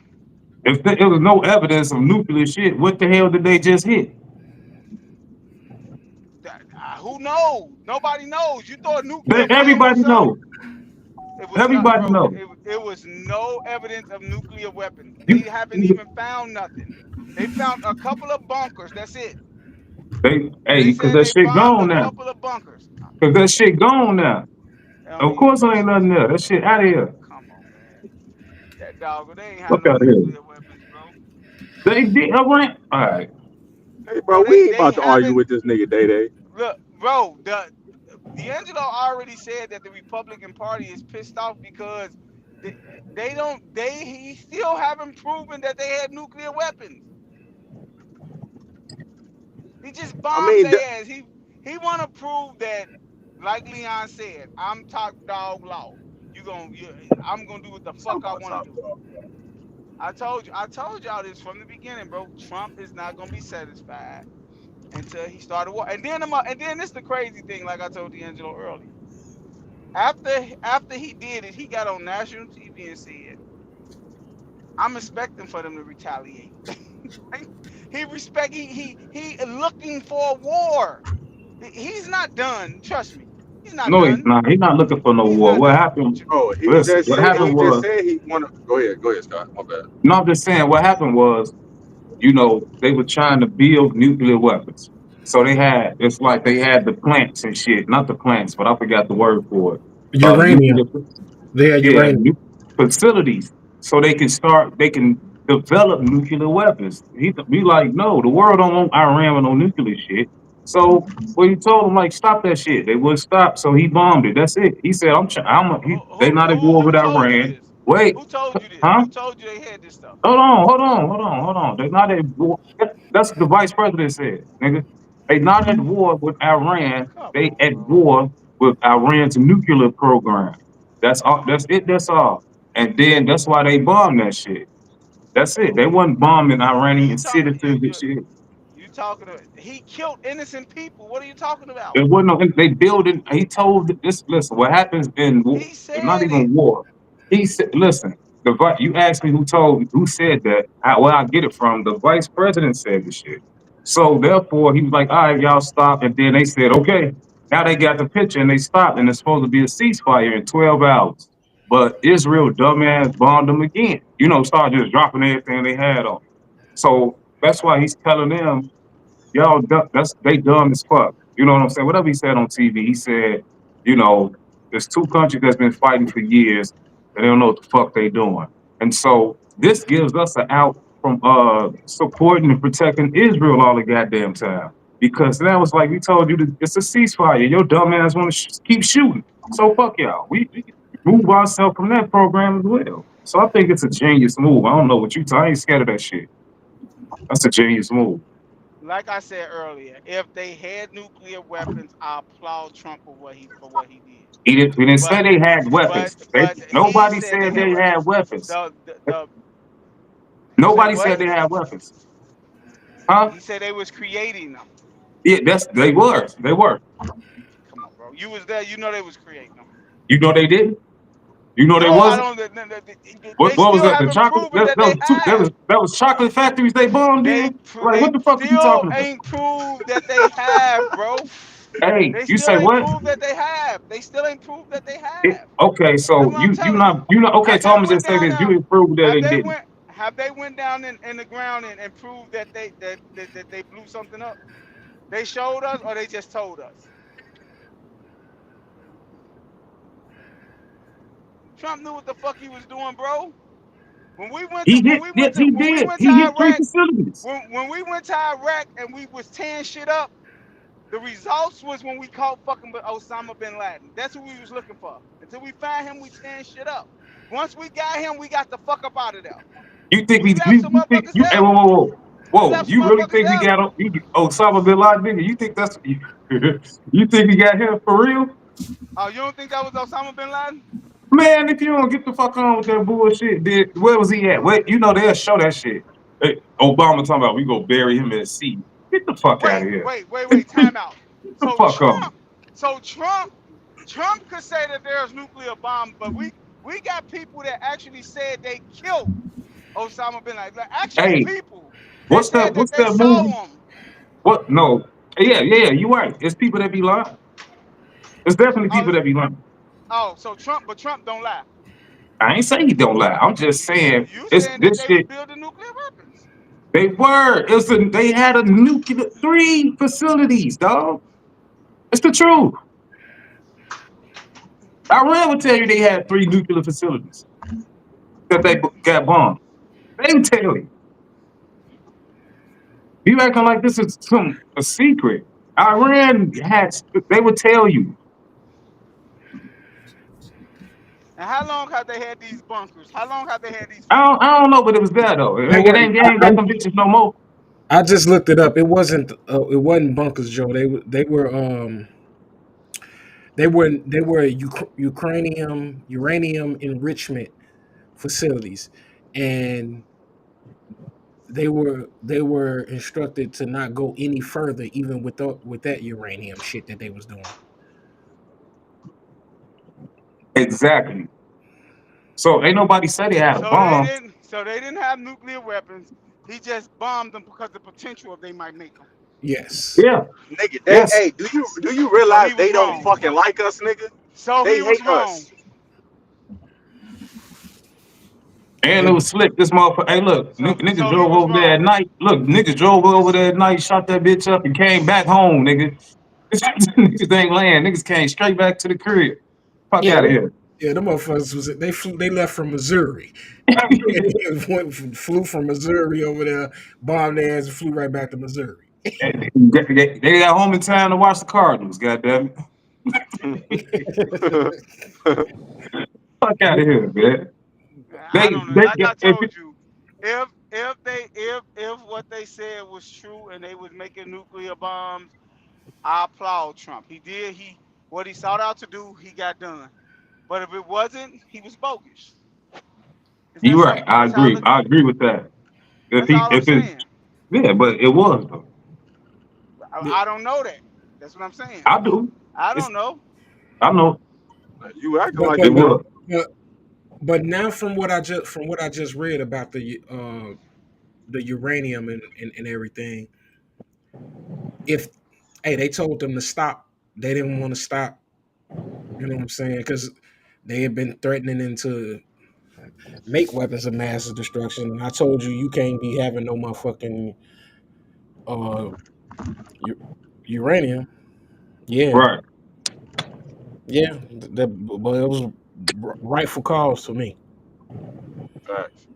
If there was no evidence of nuclear shit, what the hell did they just hit? Who knows? Nobody knows. You thought a nuclear bomb or Everybody something? knows. It was not, Everybody bro. knows. It was no evidence of nuclear weapons. They You, haven't even found nothing. They found a couple of bunkers. That's it. hey, They because said that they shit bombed a gone now. couple of bunkers. Because that shit gone now. They don't Of need course, that there ain't shit. nothing there. That shit out of here. Come on, man. That dog, they ain't have Fuck no out of here. nuclear weapons, bro. They did. I went. All right. Hey, bro, Bro, we ain't they about to argue haven't. with this nigga Day Day. Look, bro. D'Angelo already said that the Republican Party is pissed off because they, they don't. He still haven't proven that they had nuclear weapons. He just I bombed mean, their ass. He want to prove that, like Leon said, I'm top dog law. I'm gonna do what the fuck I want to do. I told y'all this from the beginning, bro. Trump is not gonna be satisfied until he started war. And then this the crazy thing, like I told D'Angelo earlier. After he did it, he got on national TV and said, "I'm expecting for them to retaliate." He looking for a war. He's not done. Trust me. He's not No, he's done. not. He's not looking for no He's war. not What done. happened? bro, Listen, what happened he Trump. just was. said he wanna. Go ahead, Scott. My bad. No, I'm just saying. What happened was, they were trying to build nuclear weapons. So it's like they had the plants and shit. Not the plants, but I forgot the word for it. Uranium. Nuclear, They had yeah, uranium. facilities. So they can develop nuclear weapons. He be like, no, the world don't want Iran with no nuclear shit. So he told them like, stop that shit. They wouldn't stop. So he bombed it. That's it. He said, they not at war Who with told you Iran. this? Wait, Who told you this? huh? Who told you they had this stuff? Hold on. They're not at war. That's what the vice president said, nigga. They not at war with Iran. Come They on, at bro. war with Iran's nuclear program. That's all. That's it. That's all. And then that's why they bombed that shit. That's it. They wasn't bombing You Iranian talk citizens and you shit. you talking to he killed innocent people. What are you talking about? It wasn't. They building. He told this. Listen, what happens in He not said it. even war. He said, "Listen, you asked me who said that. Where I get it from? The vice president said the shit. So therefore, he was like, all right, y'all stop. And then they said, okay. Now they got the picture and they stopped, and it's supposed to be a ceasefire in 12 hours. But Israel, dumbass, bombed them again. Started just dropping everything they had on. So that's why he's telling them y'all, they dumb as fuck. You know what I'm saying? Whatever he said on TV, he said, there's two countries that's been fighting for years, and they don't know what the fuck they doing. And so this gives us an out from supporting and protecting Israel all the goddamn time. Because that was like we told you, it's a ceasefire. Your dumb ass want to keep shooting. So fuck y'all. We move ourselves from that program as well. So I think it's a genius move. I don't know what you. I ain't scared of that shit. That's a genius move. Like I said earlier, if they had nuclear weapons, I applaud Trump for what he did. We didn't say But they had weapons. he Nobody said they said had they had weapons. weapons. The say Nobody what? said they had weapons. Huh? He said they was creating them. Yeah, they were. They were. Come on, bro. You was there. You know they was creating them. You know they didn't. You know they No, I wasn't. don't. They What was still that? The haven't chocolate? proven that they have. That was chocolate factories they bombed in. Like They what the fuck are you still talking about? ain't proved that they have, bro. Hey, They you still say ain't what? proved that they have. They still ain't proved that they have. Okay, That's so what I'm telling you. you not okay. Have So they I'm gonna went just say down this: you there? didn't prove that Have they they didn't. went? Have they went down in the ground and proved that that they blew something up? They showed us, or they just told us. Trump knew what the fuck he was doing, bro. When we went to He did. Yes, he when we did. went to He hit three Iraq, facilities. when we went to Iraq and we was tearing shit up, the results was when we caught fucking Osama bin Laden. That's who we was looking for. Until we found him, we tearing shit up. Once we got him, we got the fuck up out of there. You think We left some you think motherfuckers you? Hey, there. We whoa! left some You really motherfuckers think we there. got Osama bin Laden? Nigga? You think that's you think we got him for real? Oh, you don't think that was Osama bin Laden? Man, if you don't get the fuck on with that bullshit, then where was he at? Wait, they'll show that shit. Hey, Obama talking about we go bury him at sea. Get the fuck out of here. Wait. Time out. Get the So fuck on. Trump, so Trump could say that there's nuclear bomb, but We got people that actually said they killed Osama bin Laden. Like, actual Hey, people that what's said that? that What's they that saw movie? him. What? No. Yeah. You right. It's people that be lying. It's definitely Oh, people that be lying. so Trump don't lie. I ain't saying he don't lie. I'm just saying You it's saying that this they was shit. building nuclear weapons. They were. They had a nuclear 3 facilities, dog. It's the truth. Iran would tell you they had 3 nuclear facilities that they got bombed. They would tell you. You acting like this is a secret. Iran had. They would tell you. And how long have they had these bunkers? How long have they had these I don't. facilities? I don't know, but it was there though. They It were. ain't. They ain't got them bitches no more. I just looked it up. It wasn't. It wasn't bunkers, Joe. They were. They were uranium enrichment facilities, and they were instructed to not go any further, even with that uranium shit that they was doing. Exactly. So ain't nobody said they had a So they bomb. didn't. So they didn't have nuclear weapons. He just bombed them because the potential of they might make them. Yes. Yeah. Nigga, Yes. do you So realize he was they don't wrong. fucking like us, nigga? So he They was hate wrong. us. And it They, was slick. This motherfucker. Hey, look, So niggas so he drove was over there at wrong. night. Look, niggas drove over there at night, shot that bitch up, and came back home, nigga. Niggas ain't land. Niggas came straight back to the crib. Fuck yeah, out of here. yeah. The motherfuckers they left from Missouri. Flew from Missouri over there, bombed their ass, and flew right back to Missouri. They got home in time to watch the Cardinals. Goddamn it. Fuck out of here, man. I don't know. They Like I if told you, if what they said was true and they was making nuclear bombs, I applaud Trump. He what he sought out to do, he got done. But if it wasn't, he was bogus. It's that you right. simple. I That's how I agree. look I at it. agree with that. That's all I'm If it saying. yeah, but it was though. The- I don't know that. That's what I'm saying. I do. I It's don't know. I know You acting but like it but you but know. was. but, but now from what I just read about the uranium and everything, if hey they told them to stop, they didn't want to stop. You know what I'm saying? Because they had been threatening to make weapons of mass destruction. And I told you you can't be having no motherfucking uh u- uranium. Yeah, Right. yeah. But it was rightful cause to me. Facts.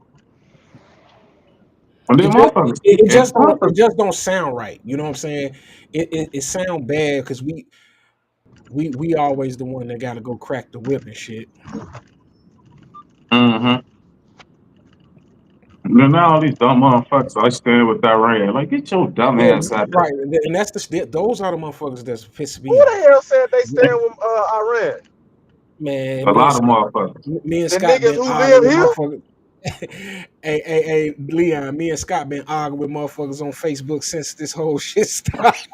And It then just motherfuckers and it motherfuckers. just don't sound right. You know what I'm saying? It sound bad because we always the one that got to go crack the whip and shit. Mm-hmm. Now all these dumb motherfuckers I stand with Iran. Like, get your dumb Yeah, ass out there. right. And that's those are the motherfuckers that's pissing me Who the off. hell said they stand with Iran? A Man, lot of motherfuckers. Me and The Scott niggas been who arguing live with here? motherfuckers. Hey, Leon, me and Scott been arguing with motherfuckers on Facebook since this whole shit started.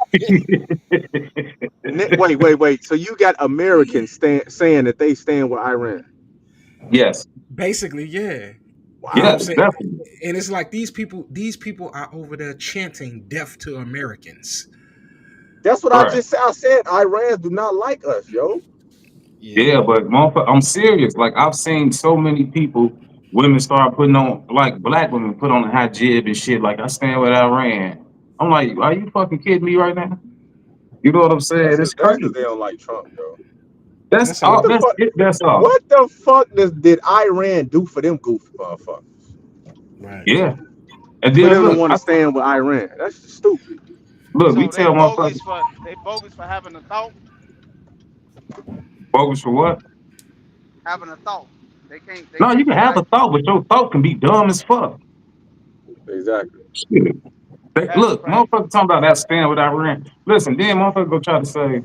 Wait. So you got Americans saying that they stand with Iran? Yes. Basically, yeah. You know what I'm Wow. Yes, saying? definitely. And it's like these people are over there chanting death to Americans. That's what I Right. just said. I said Iran do not like us, yo. Yeah, Yeah. but motherfucker, I'm serious. Like I've seen so many people, women start putting on like black women put on a hijab and shit. Like I stand with Iran. I'm like, are you fucking kidding me right now? You know what I'm saying? It's That's crazy. because they don't like Trump, yo. That's That's a What all. the lot. That's fuck? it. That's all. What the fuck did Iran do for them goofy motherfuckers Right. Yeah. And for then them to look, want to stand with Iran? That's just stupid. we So tell motherfuckers they bogus for having a thought. bogus for what? Having a thought. They No, you can't can be have like a thought, but your thought can be dumb as fuck. Exactly. Shit. that's Look, crazy. motherfucker talking about that stand with Iran. Listen, then motherfucker go try to say,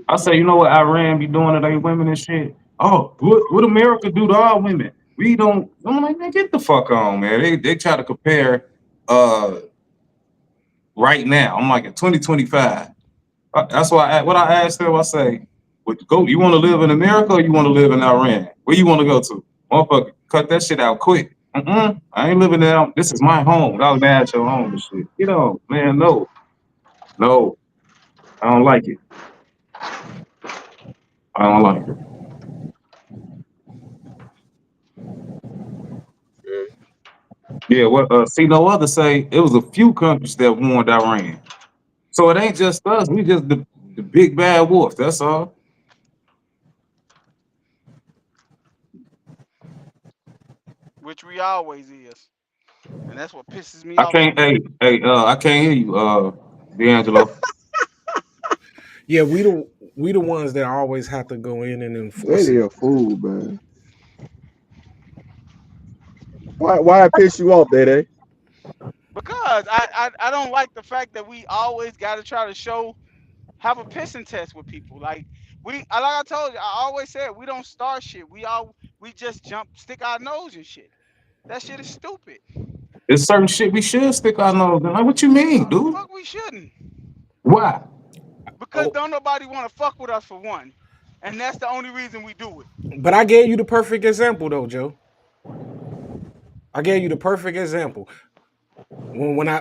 I say, you know what Iran be doing to their women and shit? Oh, what America do to our women? We don't. I'm like, man, get the fuck on, man. They try to compare uh right now. I'm like in 2025. That's why what I asked them, I say, you want to live in America or you want to live in Iran? Where you want to go to? Motherfucker, cut that shit out quick. I ain't living there. This is my home. That was mad at your home and shit. You know, man, no. I don't like it. I don't like it. Yeah, what see no other say it was a few countries that warned Iran. So it ain't just us, we just the big bad wolf, that's all. which we always is, and that's what pisses me I off can't too. I can't hear you, D'Angelo. Yeah, we the ones that always have to go in and enforce Daddy it. a fool, man. Why it piss you off, Daddy? Because I don't like the fact that we always got to try to have a pissing test with people. Like like I told you, I always said we don't start shit. We just stick our nose and shit. That shit is stupid. There's certain shit we should stick our nose in. Like, what you mean, dude? Fuck, we shouldn't. Why? Because Oh, don't nobody want to fuck with us for one, and that's the only reason we do it. but I gave you the perfect example though, Joe. I gave you the perfect example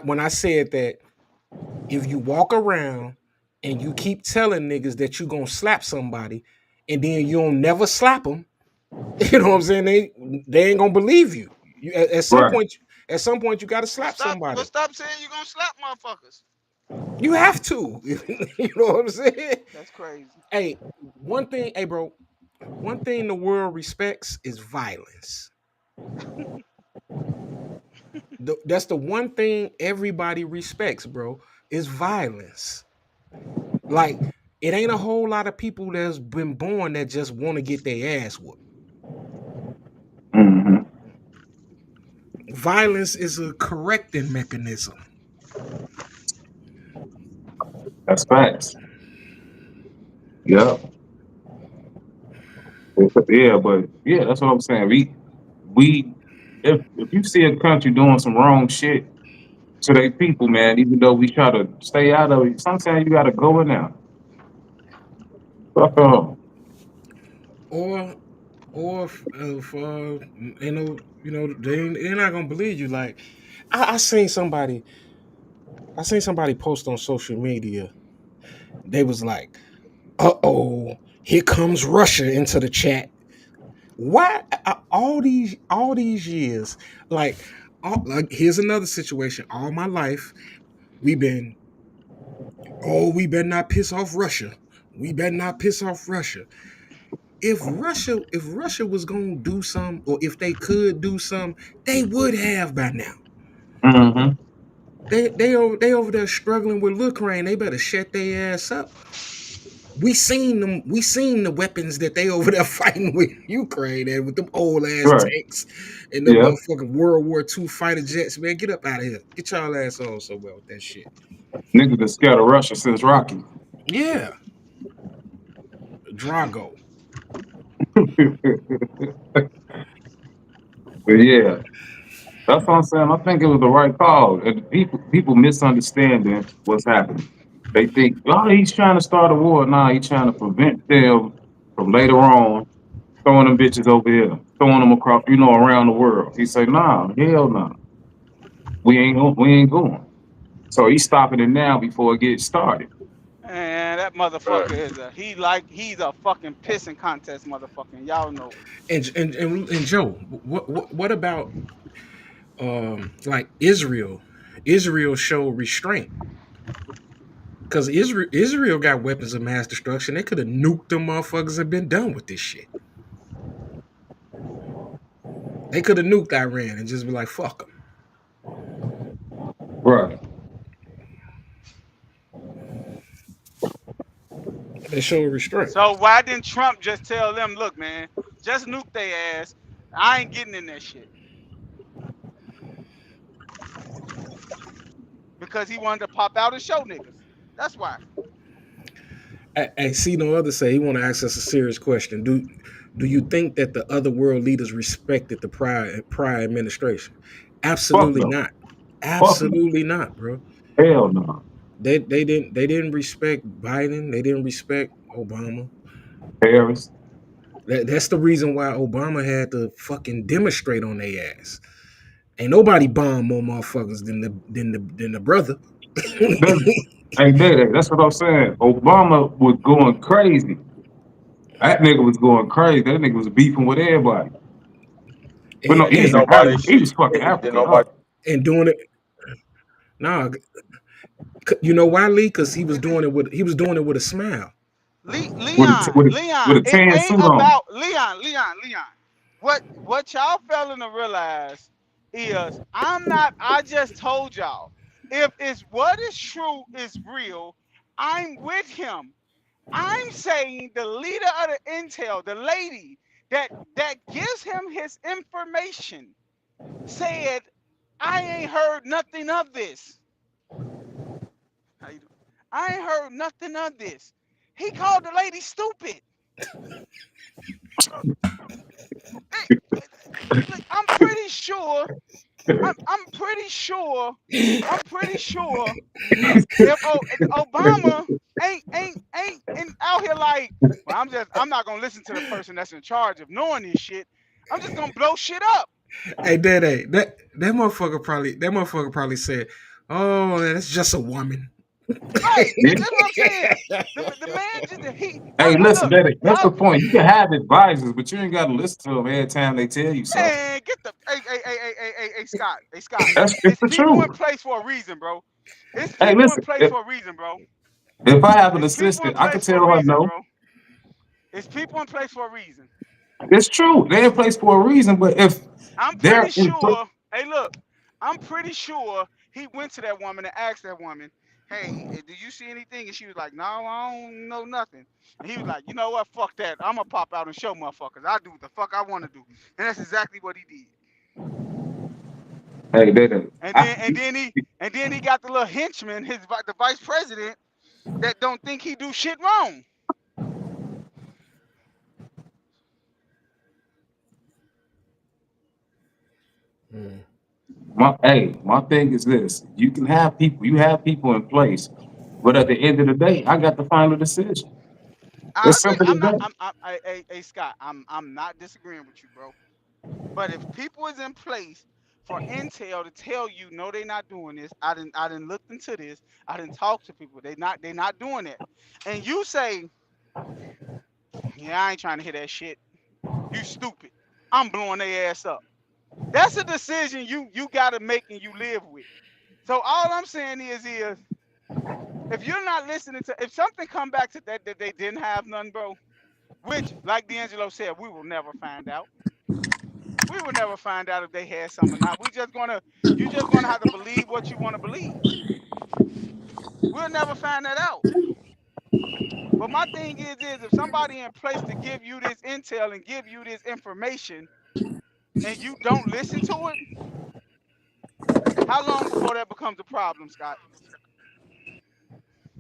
when I said that if you walk around and you keep telling niggas that you gonna slap somebody and then you don't never slap them, you know what I'm saying? They ain't gonna believe you. At some Right. point, you gotta slap But somebody. stop saying you gonna slap motherfuckers. You have to. You know what I'm saying? That's crazy. Hey, hey, bro. One thing the world respects is violence. That's the one thing everybody respects, bro. Is violence. Like it ain't a whole lot of people that's been born that just want to get their ass whooped. hmm Violence is a correcting mechanism. That's facts. Yeah. Yeah, but yeah, that's what I'm saying. We if you see a country doing some wrong shit to their people, man, even though we try to stay out of it, sometimes you gotta go in there. Fuck off. Or if they're not gonna believe you. Like I seen somebody post on social media. They was like, here comes Russia into the chat. Why all these years? Like here's another situation. All my life, we've been, we better not piss off Russia. We better not piss off Russia. If Russia was gonna do something, or if they could do something, they would have by now. hmm They over there struggling with Ukraine. They better shut their ass up. We seen them. We seen the weapons that they over there fighting with Ukraine and with them old ass Right. tanks and them Yeah. motherfucking World War II fighter jets. Man, get up out of here. Get y'all ass on somewhere with that shit. Niggas been scared of Russia since Rocky. Yeah, Drago. But yeah, that's what I'm saying. I think it was the right call. And people misunderstanding what's happening. They think, oh, he's trying to start a war. Nah, he's trying to prevent them from later on throwing them bitches over here, throwing them across, around the world. He say, nah, hell no, we ain't going. So he's stopping it now before it gets started. And that Right. motherfucker he's a fucking pissing contest motherfucker. And y'all know it. And Joe, what about like Israel? Israel showed restraint because Israel got weapons of mass destruction. They could have nuked them motherfuckers and been done with this shit. They could have nuked Iran and just be like, fuck them. Right. They showed restraint. So why didn't Trump just tell them, look, man, just nuke their ass. I ain't getting in that shit. Because he wanted to pop out and show niggas. That's why. I see no other say he want to ask us a serious question. Do you think that the other world leaders respected the prior administration? Fuck Absolutely no. not. Fuck no. Absolutely not, bro. Hell no. They didn't respect Biden. They didn't respect Obama. Harris. That's the reason why Obama had to fucking demonstrate on their ass. Ain't nobody bomb more motherfuckers than the brother. That's, hey, that's what I'm saying. Obama was going crazy. That nigga was going crazy. That nigga was beefing with everybody. But and, no, he was Getting and, in nobody Africa. He was shit. fucking Getting Africa nobody. up. and doing it. Nah, you know why, Lee? Because he was doing it with a smile. With Leon, with a it tan ain't suit on. about Leon. What y'all failing to realize is I just told y'all, if it's what is true is real, I'm with him. I'm saying the leader of the intel, the lady that gives him his information, said, I ain't heard nothing of this. How you doing? I ain't heard nothing of this. He called the lady stupid. Look, I'm pretty sure. I'm pretty sure. I'm pretty sure. If Obama ain't out here like, well, I'm not gonna listen to the person that's in charge of knowing this shit. I'm just gonna blow shit up. Hey, that motherfucker probably said, "Oh, that's just a woman." Right. Yeah. That's what I'm saying. The man just Hey, listen, look, Daddy, that's the y'all, point. You can have advisors, but you ain't got to listen to them every time they tell you something. man, get the hey Scott. Hey Scott. It's It's the people in truth. place for a reason, bro. It's Hey, people in listen, place for a reason, bro. if I have an It's people in assistant, I can place for a tell her reason, no. bro. It's people in place for a reason. It's true. They're in place for a reason, but if I'm they're pretty in place, sure. Hey, look, I'm pretty sure he went to that woman and asked that woman, "Hey, did you see anything?" And she was like, "No, I don't know nothing." And he was like, "You know what? Fuck that. I'm gonna pop out and show motherfuckers. I do what the fuck I want to do." And that's exactly what he did. hey, they, And I, then he got the little henchman, the vice president, that don't think he do shit wrong. Mm. my thing is this: you can have people, you have people in place, but at the end of the day, I got the final decision. I It's agree. simple as I'm not. that. Hey Scott. I'm not disagreeing with you, bro. But if people is in place for intel to tell you no, they're not doing this. I didn't look into this. I didn't talk to people. They not doing that. And you say, yeah, I ain't trying to hear that shit. You stupid. I'm blowing their ass up. That's a decision you gotta make and you live with. So all I'm saying is if you're not listening to if something come back to that they didn't have none, bro, which like D'Angelo said, we will never find out. We will never find out if they had some or not. You just gonna have to believe what you want to believe. We'll never find that out. But my thing is if somebody in place to give you this intel and give you this information and you don't listen to it, how long before that becomes a problem, Scott?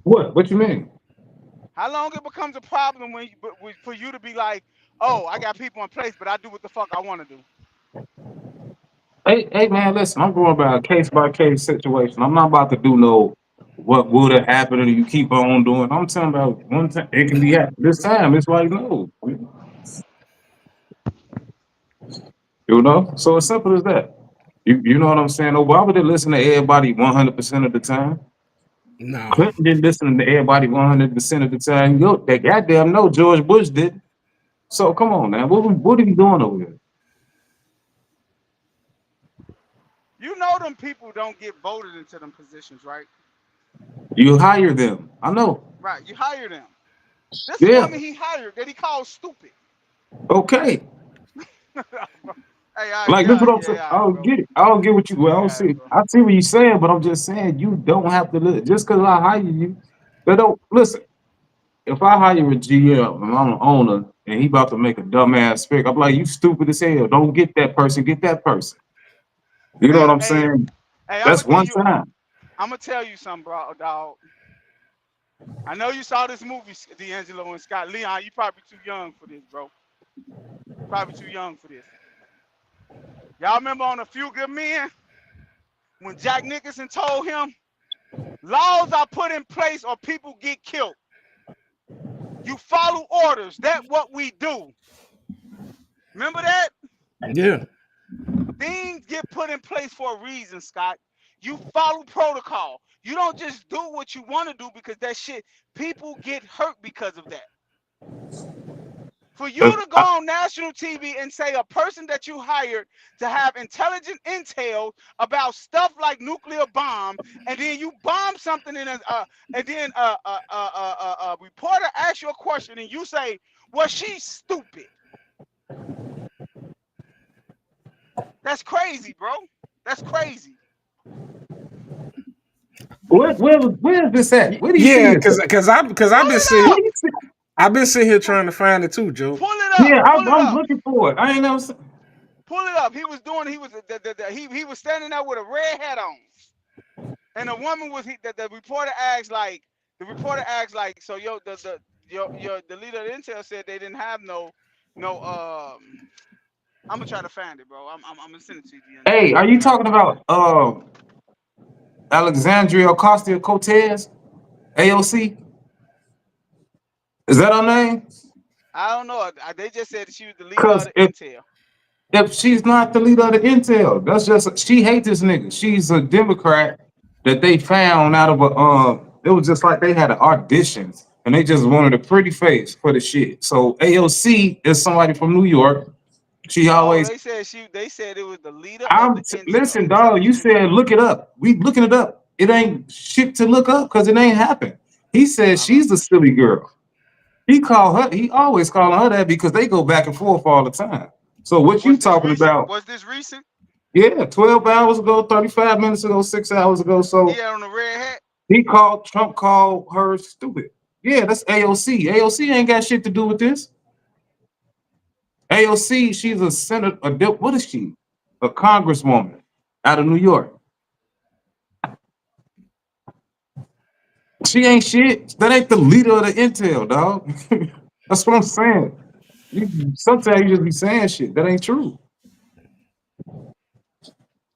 What? What you mean? How long it becomes a problem for you to be like, oh, I got people in place, but I do what the fuck I want to do. Hey, man, listen, I'm going by a case by case situation. I'm not about to do no what would have happened and you keep on doing. I'm talking about one time it can be happening. This time it's like no, you know. So as simple as that. You know what I'm saying? Obama didn't listen to everybody 100% of the time. Nah, Clinton didn't listen to everybody 100% of the time. Yo, they goddamn know George Bush did. So come on, man. What are you doing over here? You know them people don't get voted into them positions, right? You hire them. I know. Right. You hire them. This Yeah. woman he hired that he called stupid. Okay. Hey, all right, Like this yeah, what I'm saying. yeah, I all right, don't bro. get it. I don't get what you. Well, I don't Yeah, all see. right, bro. I see what you're saying, but I'm just saying you don't have to just because I hire you. They don't listen. If I hire a GM and I'm an owner and he about to make a dumbass pick, I'm like, you stupid as hell. Don't get that person. Get that person. You know what Hey, I'm hey, saying? hey, That's one time. I'm gonna tell you something, bro, dog. I know you saw this movie, D'Angelo and Scott Leon. You probably too young for this, bro. Probably too young for this. Y'all remember on A Few Good Men when Jack Nicholson told him, laws are put in place or people get killed. You follow orders. That's what we do. Remember that? Yeah. Things get put in place for a reason, Scott. You follow protocol. You don't just do what you want to do because that shit, people get hurt because of that. For you to go on national TV and say a person that you hired to have intelligent intel about stuff like nuclear bomb, and then you bomb something and then a reporter asks you a question and you say, "Well, she's stupid." That's crazy, bro. That's crazy. Where is this at? Where do you see Yeah, this at? because I've Pull been it sitting Where up. do you see? I've been sitting here trying to find it too, Joe. Pull it up. Yeah, Pull it I'm up. looking for it. I ain't never seen. Pull it up. He was he was standing there with a red hat on, and a woman was the reporter asked like so the leader of the intel said they didn't have no I'm gonna try to find it, bro. I'm gonna send it to you. Hey, are you talking about Alexandria Ocasio-Cortez, AOC? Is that her name? I don't know. They just said that she was the leader of Because the intel. if she's not the leader of the intel, that's just she hates this nigga. She's a Democrat that they found out of a it was just like they had an audition and they just wanted a pretty face for the shit. So AOC is somebody from New York. She No, always they said it was the leader of the intel. listen, dog. You said look it up. We looking it up. It ain't shit to look up because it ain't happened. He said she's the silly girl. He always calling her that because they go back and forth all the time. So what you talking about? Was this recent? Yeah, 12 hours ago, 35 minutes ago, 6 hours ago. So Yeah, on the red hat. Trump called her stupid. Yeah, that's AOC. AOC ain't got shit to do with this. AOC, she's a senator. What is she? A congresswoman out of New York. She ain't shit. That ain't the leader of the intel, dog. That's what I'm saying. Sometimes you just be saying shit. That ain't true.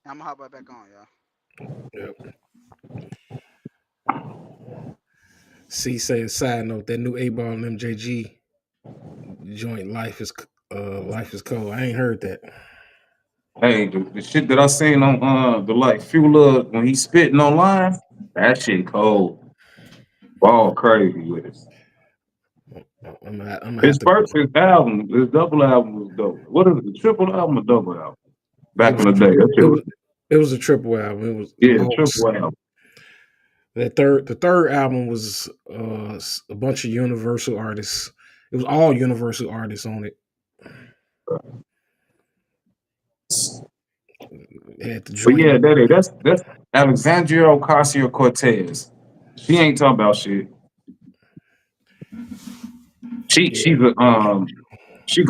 I'm gonna hop right back on, y'all. Yep. C saying side note, that new 8-Ball and MJG joint life is cold. I ain't heard that. Hey, the shit that I seen on the like Fuel when he spitting online, that shit cold. All crazy with it. His album, his double album was dope. What is it? The triple album or double album? Back in the day. It was a triple album. It was triple album. The third album was a bunch of Universal artists. It was all Universal artists on it. But yeah, that's Alexandria Ocasio-Cortez. She ain't talking about shit. She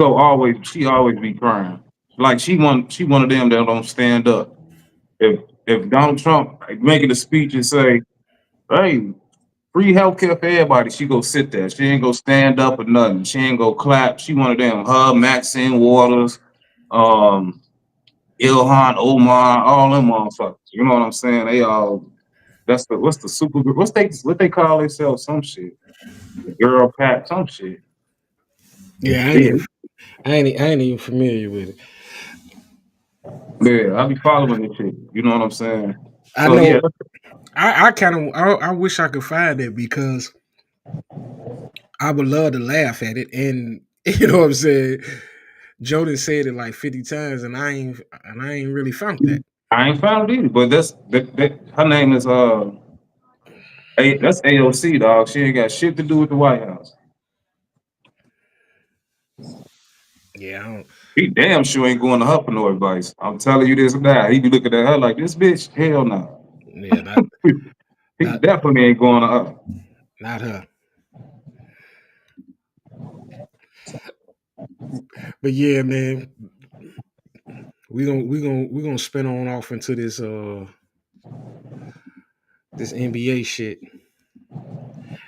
always be crying. Like she one of them that don't stand up. If Donald Trump making a speech and say, "Hey, free healthcare for everybody," she go sit there. She ain't go stand up or nothing. She ain't go clap. She one of them. Her, Maxine Waters, Ilhan Omar, all them motherfuckers. You know what I'm saying? They all. That's what they call themselves? Some shit. Girl Pat, some shit. Yeah, I ain't even familiar with it. Yeah, I be following this shit. You know what I'm saying? I know. Yeah. I wish I could find it because I would love to laugh at it, and you know what I'm saying. Jordan said it like 50 times, and I ain't really found that. I ain't found it either, but that's her name is that's AOC, dog. She ain't got shit to do with the White House. Yeah, he damn sure ain't going to her for no advice. I'm telling you this now. He be looking at her like, this bitch, hell no. Yeah, he definitely ain't going to her. Not her. But yeah, man, we gonna spin on off into this this NBA shit.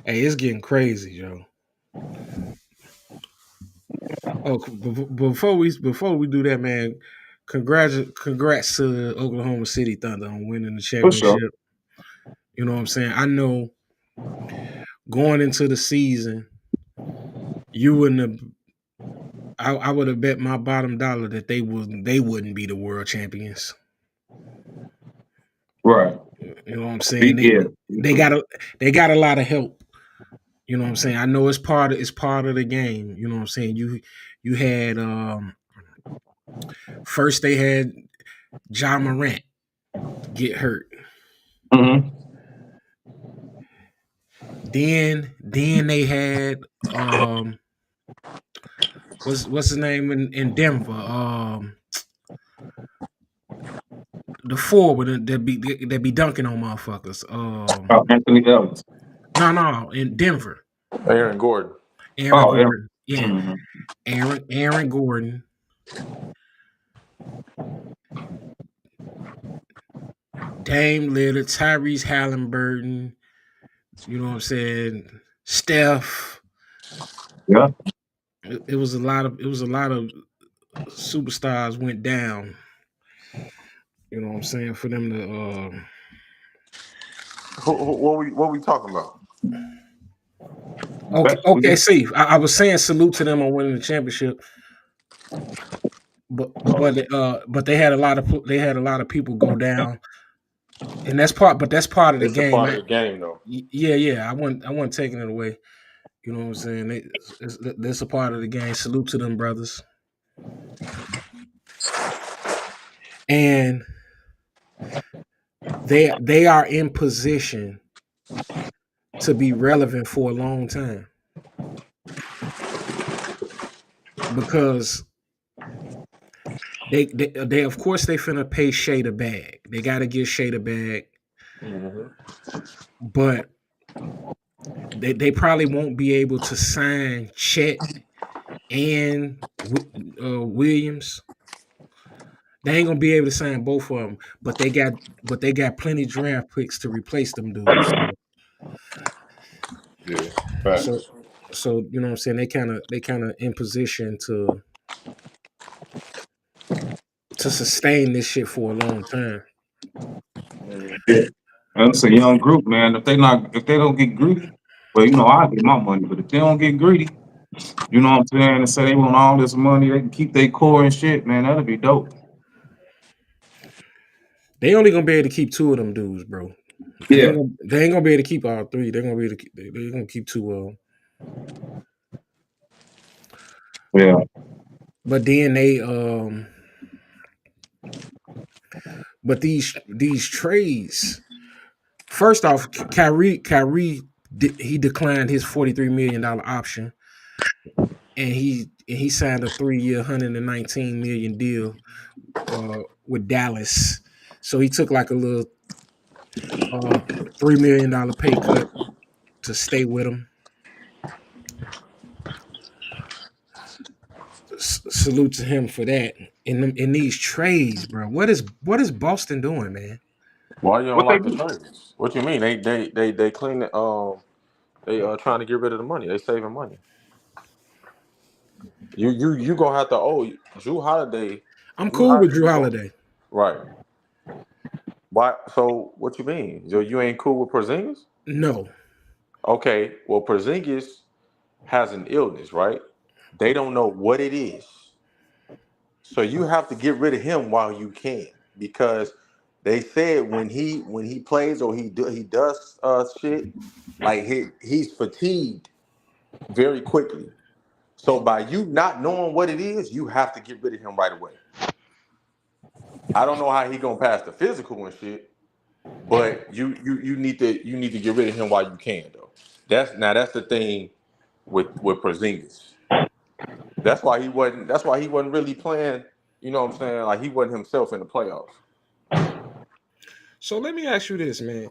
Hey, it's getting crazy, yo. Oh, before we do that, man, congrats to Oklahoma City Thunder on winning the championship. Sure. You know what I'm saying? I know going into the season, you wouldn't have I would have bet my bottom dollar that they wouldn't be the world champions. Right. You know what I'm saying? Yeah. They got a lot of help. You know what I'm saying? I know it's part of the game. You know what I'm saying? You had first they had Ja Morant get hurt. Mm-hmm. Then they had what's his name in Denver? The forward that be dunking on motherfuckers. Anthony Ellis. No, in Denver. Aaron Gordon. Aaron Oh, yeah. Gordon. Yeah. Mm-hmm. Aaron Gordon. Dame Lillard, Tyrese Halliburton, you know what I'm saying? Steph. Yeah. It was a lot of superstars went down. You know what I'm saying? For them to What we talking about? okay, see, I was saying salute to them on winning the championship. But they had a lot of people go down. And that's part of the It's a game. part of the game, though. Yeah. I wasn't taking it away. You know what I'm saying? That's a part of the game. Salute to them brothers. And they are in position to be relevant for a long time. Because they of course they finna pay Shea a bag. They gotta give Shea a bag. Mm-hmm. But they probably won't be able to sign Chet and Williams. They ain't gonna be able to sign both of them, but they got plenty draft picks to replace them dudes. Yeah. So Facts. you know what I'm saying, they kind of in position to sustain this shit for a long time. Yeah. And it's a young group, man. If they don't get greedy, well, I'll get my money. But if they don't get greedy, you know what I'm saying, and say they want all this money, they can keep their core and shit, man. That'll be dope. They only gonna be able to keep two of them dudes, bro. They ain't gonna be able to keep all three. They're gonna be able to they're gonna keep two of them. Yeah. But then they but these trades. First off, Kyrie he declined his $43 million option, and he signed a 3-year, $119 million deal with Dallas. So he took like a little $3 million pay cut to stay with him. Salute to him for that. In these trades, bro. What is Boston doing, man? Why you don't What they like the do? trades? What you mean? They clean it. They trying to get rid of the money. They saving money. You gonna have to owe Drew Holiday. I'm Drew cool with Drew Holiday Holiday. right. Why? So what you mean? So you ain't cool with Porzingis? No. Okay. Well, Porzingis has an illness, right? They don't know what it is. So you have to get rid of him while you can, because they said when he plays or he does shit, like he's fatigued very quickly. So by you not knowing what it is, you have to get rid of him right away. I don't know how he gonna pass the physical and shit, but you need to get rid of him while you can though. That's the thing with Porzingis. That's why he wasn't really playing. You know what I'm saying? Like he wasn't himself in the playoffs. So let me ask you this, man.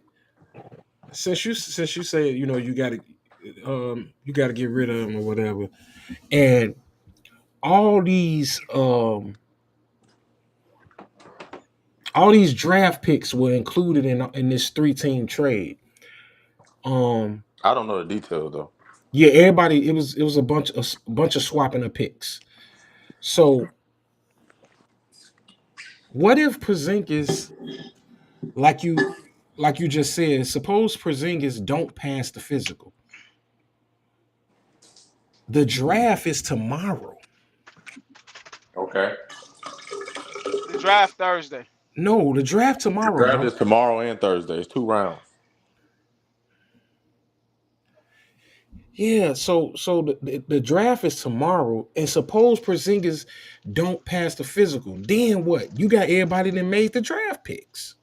Since you say you gotta get rid of him or whatever, and all these draft picks were included in this 3-team trade. I don't know the details though. Yeah, everybody. It was a bunch of swapping of picks. So what if Porzingis, like you just said, suppose Porzingis don't pass the physical? The draft is tomorrow. Okay. The draft Thursday. No, the draft The tomorrow, draft bro. is tomorrow and Thursday. It's 2 rounds. Yeah, so the draft is tomorrow, and suppose Porzingis don't pass the physical, then what? You got everybody that made the draft picks.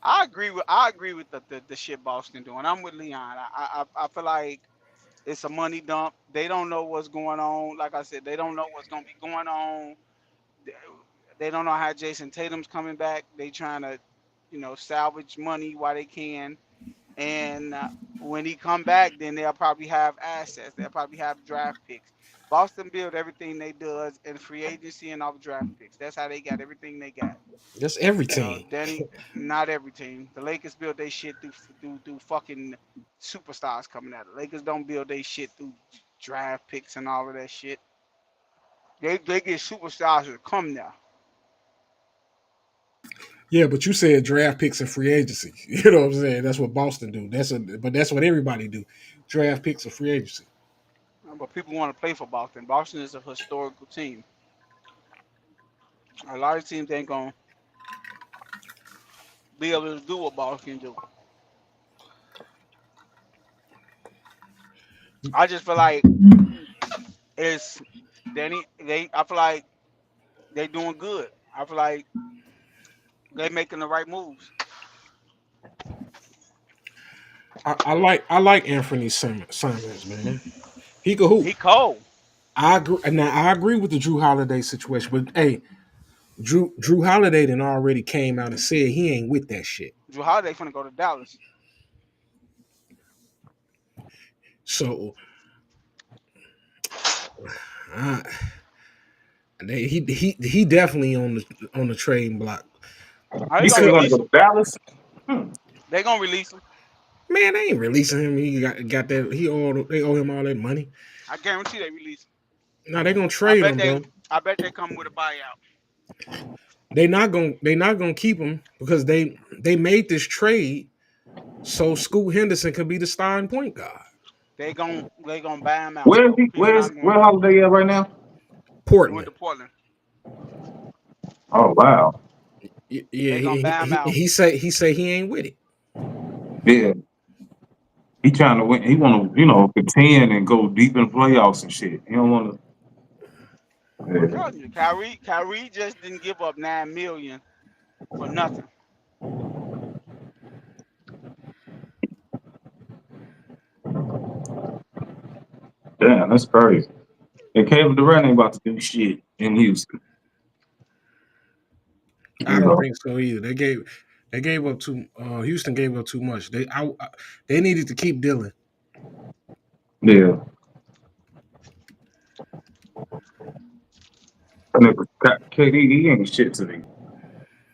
I agree with the shit Boston doing. I'm with Leon. I feel like it's a money dump. They don't know what's going on. Like I said, they don't know what's gonna be going on. They they don't know how Jason Tatum's coming back. They trying to, salvage money while they can. And when he come back, then they'll probably have assets. They'll probably have draft picks. Boston build everything they does in free agency and off draft picks. That's how they got everything they got. That's every team. Danny, not every team. The Lakers build their shit through fucking superstars coming out. The Lakers don't build their shit through draft picks and all of that shit. They get superstars to come now. Yeah, but you said draft picks and free agency. You know what I'm saying? That's what Boston do. But that's what everybody do. Draft picks and free agency. But people want to play for Boston. Boston is a historical team. A lot of teams ain't gonna be able to do what Boston do. I just feel like it's Danny. I feel like they doing good. I feel like they making the right moves. I like Anthony Simons, man. He could hoop. He cold. I agree. Now I agree with the Drew Holiday situation, but hey, Drew Holiday then already came out and said he ain't with that shit. Drew Holiday finna go to Dallas. So he definitely on the trading block. Are You they said gonna you're gonna release go him? to Dallas? They gonna release him. Man, they ain't releasing him. He got that. They owe him all that money. I guarantee they release him. Now they gonna I trade bet him, they. bro. I bet they come with a buyout. They not gonna keep him because they made this trade so Scoot Henderson could be the starting point guard. They gonna buy him out, Where is bro. he? People not gonna. Where Holiday at right now? He went Portland. to Portland. Oh wow. Yeah, They gonna buy him out. he say he ain't with it. Yeah. He trying to win. He want to, contend and go deep in playoffs and shit. He don't want to. I'm telling you, Kyrie just didn't give up $9 million for nothing. Damn, that's crazy. And Kevin Durant ain't about to do shit in Houston. I don't think so either. They gave up too. Houston gave up too much. They needed to keep Dillon. Yeah. That nigga KD, he ain't shit to me.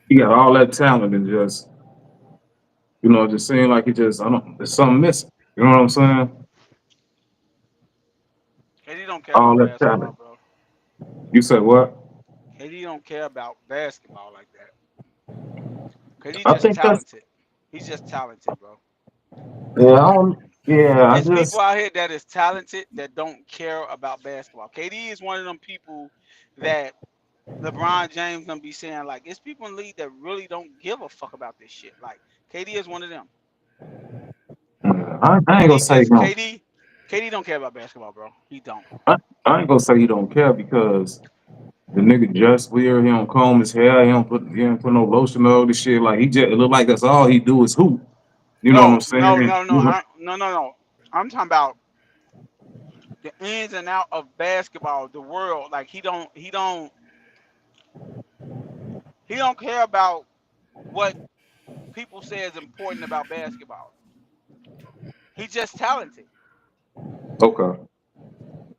He got all that talent and just, just seemed like there's something missing. You know what I'm saying? KD don't care All about that basketball, talent. bro. You said what? KD don't care about basketball like that. KD I just think that's talented. He's just talented, bro. I There's people out here that is talented that don't care about basketball. KD is one of them people that LeBron James gonna be saying, like, it's people in the league that really don't give a fuck about this shit. Like, KD is one of them. I ain't gonna say no. KD don't care about basketball, bro. He don't. I ain't gonna say he don't care because the nigga just weird. He don't comb his hair. He don't put no lotion on this shit. Like it look like that's all he do is hoop. You know what I'm saying? No. I'm talking about the ins and out of basketball, the world. Like he don't care about what people say is important about basketball. He's just talented. Okay.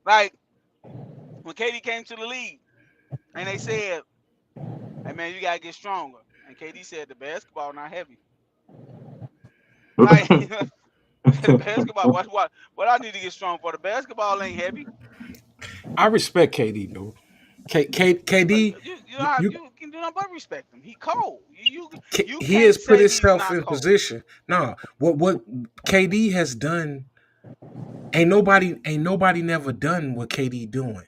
Like when KD came to the league and they said, "Hey man, you gotta get stronger," and KD said, "The basketball not heavy." Like the basketball, what I need to get strong for? The basketball ain't heavy. I respect KD though. KD, You you can do nothing but respect him. He cold. You he can't has put say he's himself not in cold. position. No, what KD has done, ain't nobody never done what KD doing.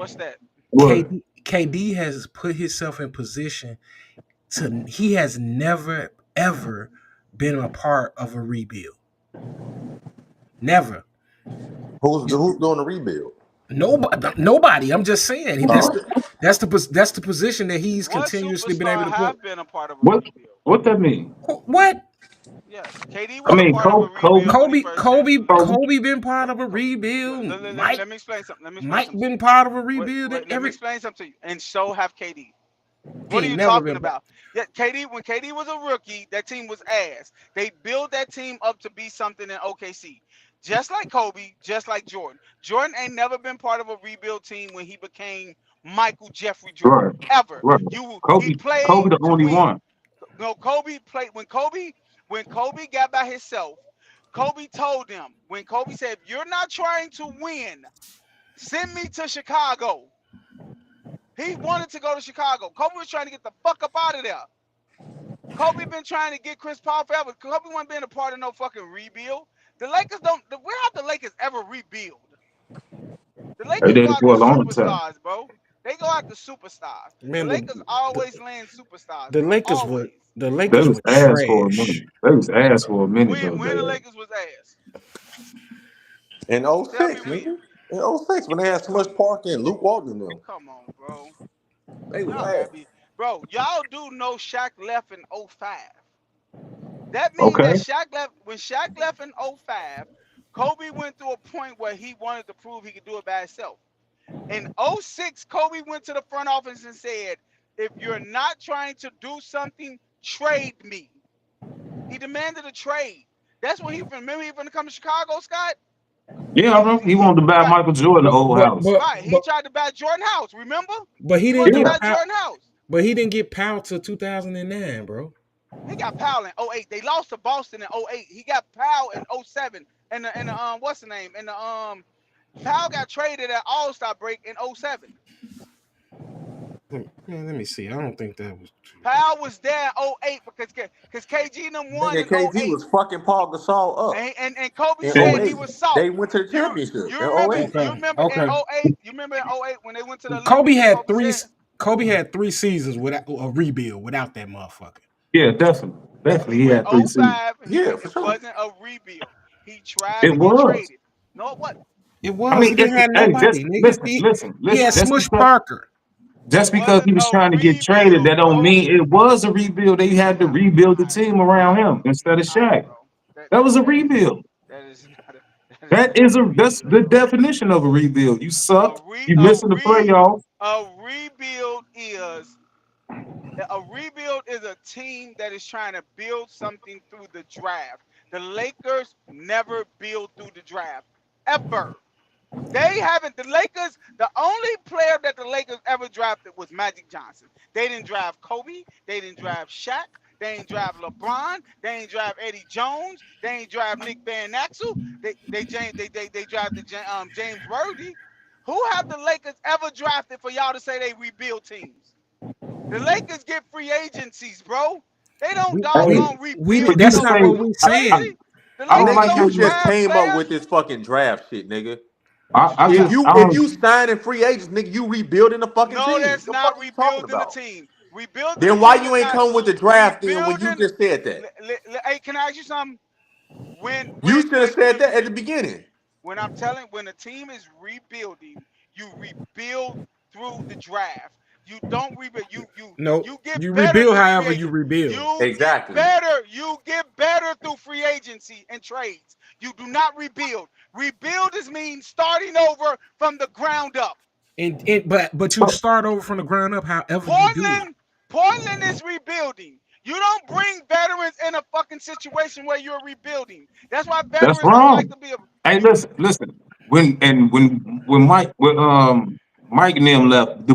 What's that? What? KD has put himself in position to. He has never ever been a part of a rebuild. Never. Who's doing the rebuild? Nobody. I'm just saying that's the position that he's What continuously been able superstar to put. have been a part of a What? rebuild? What that mean? What? Yes, KD I was a mean, part of a rebuild when he first came to the league. Kobe been part of a rebuild. Let me explain something. Let me explain Mike something. been part of a Wait, rebuild. wait, let me explain something to you. And so have KD. What He are ain't you never talking been. about? Yeah, when KD was a rookie, that team was ass. They built that team up to be something in OKC. Just like Kobe, just like Jordan. Jordan ain't never been part of a rebuild team when he became Michael Jeffrey Jordan. Right, Ever. right. He Kobe played the to only win. one. No, Kobe played when Kobe got by himself. Kobe told them when Kobe said, "If you're not trying to win, send me to Chicago." He wanted to go to Chicago. Kobe was trying to get the fuck up out of there. Kobe been trying to get Chris Paul forever. Kobe wasn't being a part of no fucking rebuild. The Lakers don't. Where have the Lakers ever rebuild? The They Lakers did go it after for a long time. superstars, bro. They go after superstars. The Man, Lakers always land superstars, the bro. Lakers were Always. the They Lakers was were ass for a trash. minute. They was ass for a minute though, When the Dad. Lakers was ass. In Tell me 06, when. nigga. In 06, when they had Smush Parker and Luke Walton in them. Come on, bro. They was Y'all ass. gotta be, bro. Y'all do know Shaq left in 05. That means Okay. that Shaq left when Shaq left in 05. Kobe went through a point where he wanted to prove he could do it by himself. In 06, Kobe went to the front office and said, "If you're not trying to do something, trade me." He demanded a trade. That's when remember he to come to Chicago, Scott. Yeah, I remember he wanted to buy Right, Michael Jordan the old But house. but right. He but tried to buy Jordan House. Remember? but he He didn't wanted to get Yeah. buy power. Jordan House. But he didn't get power till 2009, bro. He got Powell in 08. They lost to Boston in 08. He got Powell in 07. And the what's the name? And the Powell got traded at All-Star break in 07. Let me see. I don't think that was true. Powell was there in 08 because KG and them won Nigga, in KG 08. was fucking Paul Gasol up And Kobe in said Yeah. he 08. was soft. They went to the You championship you in remember 08. you Okay. remember in Okay. 08? You remember in 08 when they went to the Kobe Olympics and had Kobe three. said Kobe had 3 seasons without a rebuild without that motherfucker. Yeah, definitely. Definitely he when had 3 seasons. 05 Yeah, for it sure. wasn't a rebuild. He tried It to get was. traded. No, it wasn't. It I was. mean, He didn't have hey, just nobody, nigga. listen, listen, He listen. had Smush Parker. It Just because wasn't he was a trying to get traded, rebuild, that don't bro. mean it was a rebuild. They had to All rebuild the right, team around all right, him instead of all right, Shaq. bro. That was a That rebuild. is not a That's rebuild, the bro. definition of a rebuild. You A sucked. re You a missing the re playoffs. a rebuild is a team that is trying to build something through the draft. The Lakers never build through the draft ever. They haven't. The Lakers, the only player that the Lakers ever drafted was Magic Johnson. They didn't draft Kobe. They didn't draft Shaq. They ain't draft LeBron. They ain't draft Eddie Jones. They ain't draft Nick Van Exel. They drafted James Worthy. Who have the Lakers ever drafted for y'all to say they rebuild teams? The Lakers get free agencies, bro. They don't We Hey, doggone we rebuild. for You you to that's know, not say, what you we I, saying. crazy? The I don't Lakers Nigga, like don't how you just draft came up with players. this fucking draft shit, nigga. What you I If talking just, about? you I if don't, you signing free agents, nigga, you rebuilding the fucking No, team. that's The fuck not are you talking rebuilding the about? team. Rebuilding the Then why team you is ain't not come with the draft then when you rebuilding. just said that? Hey, can I ask you something? When You when should have when said when that at the beginning. when when a team is rebuilding, you rebuild through the draft. You don't rebuild. No, You get you better rebuild through free however you agent. rebuild. You get Exactly. better. You get better through free agency and trades. You do not rebuild. Rebuild is mean starting over from the ground up. But you start over from the ground up however you do it. Portland is rebuilding. You don't bring veterans in a fucking situation where you're rebuilding. That's why that's veterans don't like wrong. to be a Hey, you. listen. When Mike and them left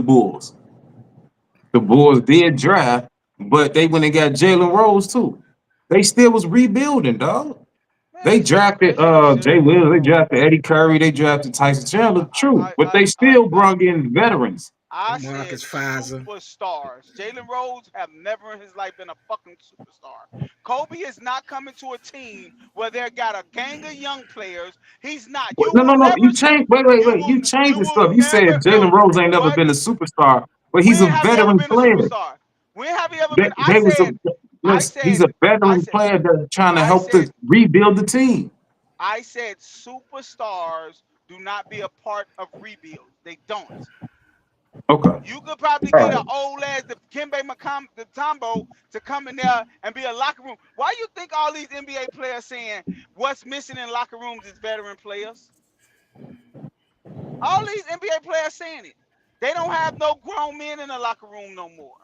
the Bulls did draft, but they went and got Jalen Rose too. They still was rebuilding, dog. Man, They they still drafted should Jay have, Williams, they bro. drafted Eddie Curry, they drafted Tyson Chandler, true, but they I still brung in veterans. I Marcus said Pfizer. superstars. Jalen Rose have never in his life been a fucking superstar. Kobe is not coming to a team where they got a gang of young players. He's not. You No, no, will no. never You see. changed. Wait. You changed You the will stuff. You said never. Jalen Rose ain't never What? been a superstar, but he's When a have he ever veteran been a player. superstar? When have he ever They, been? they was a, I he's a said, I veteran said, player that's trying to I help to said, rebuild the team. I said, superstars do not be a part of rebuilds. They don't. Okay. You could probably All get right. an old ass the Kimbe Mutombo to come in there and be a locker room. Why you think all these NBA players saying what's missing in locker rooms is veteran players? All these NBA players saying it. They don't have no grown men in the locker room no more.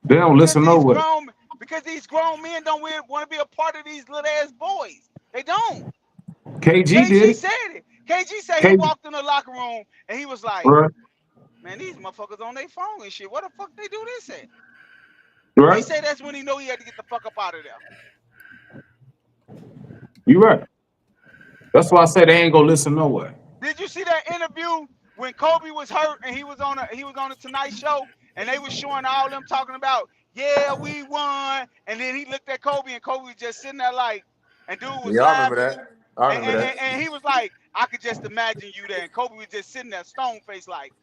They don't Because listen these nowhere. grown men don't want to be a part of these little ass boys. They don't. KG did KG it. said it. KG said he KG, walked in the locker room and he was like, right? man, these motherfuckers on their phone and shit. What the fuck they do this at? He Right? said that's when he knew he had to get the fuck up out of there. You right. That's why I said they ain't gonna listen nowhere. Did you see that interview when Kobe was hurt and he was on the Tonight Show and they was showing all them talking about, yeah, we won, and then he looked at Kobe and Kobe was just sitting there like, and dude was Yeah, I remember laughing, that. I and, remember and, that. and he was like, I could just imagine you there, and Kobe was just sitting there stone faced like,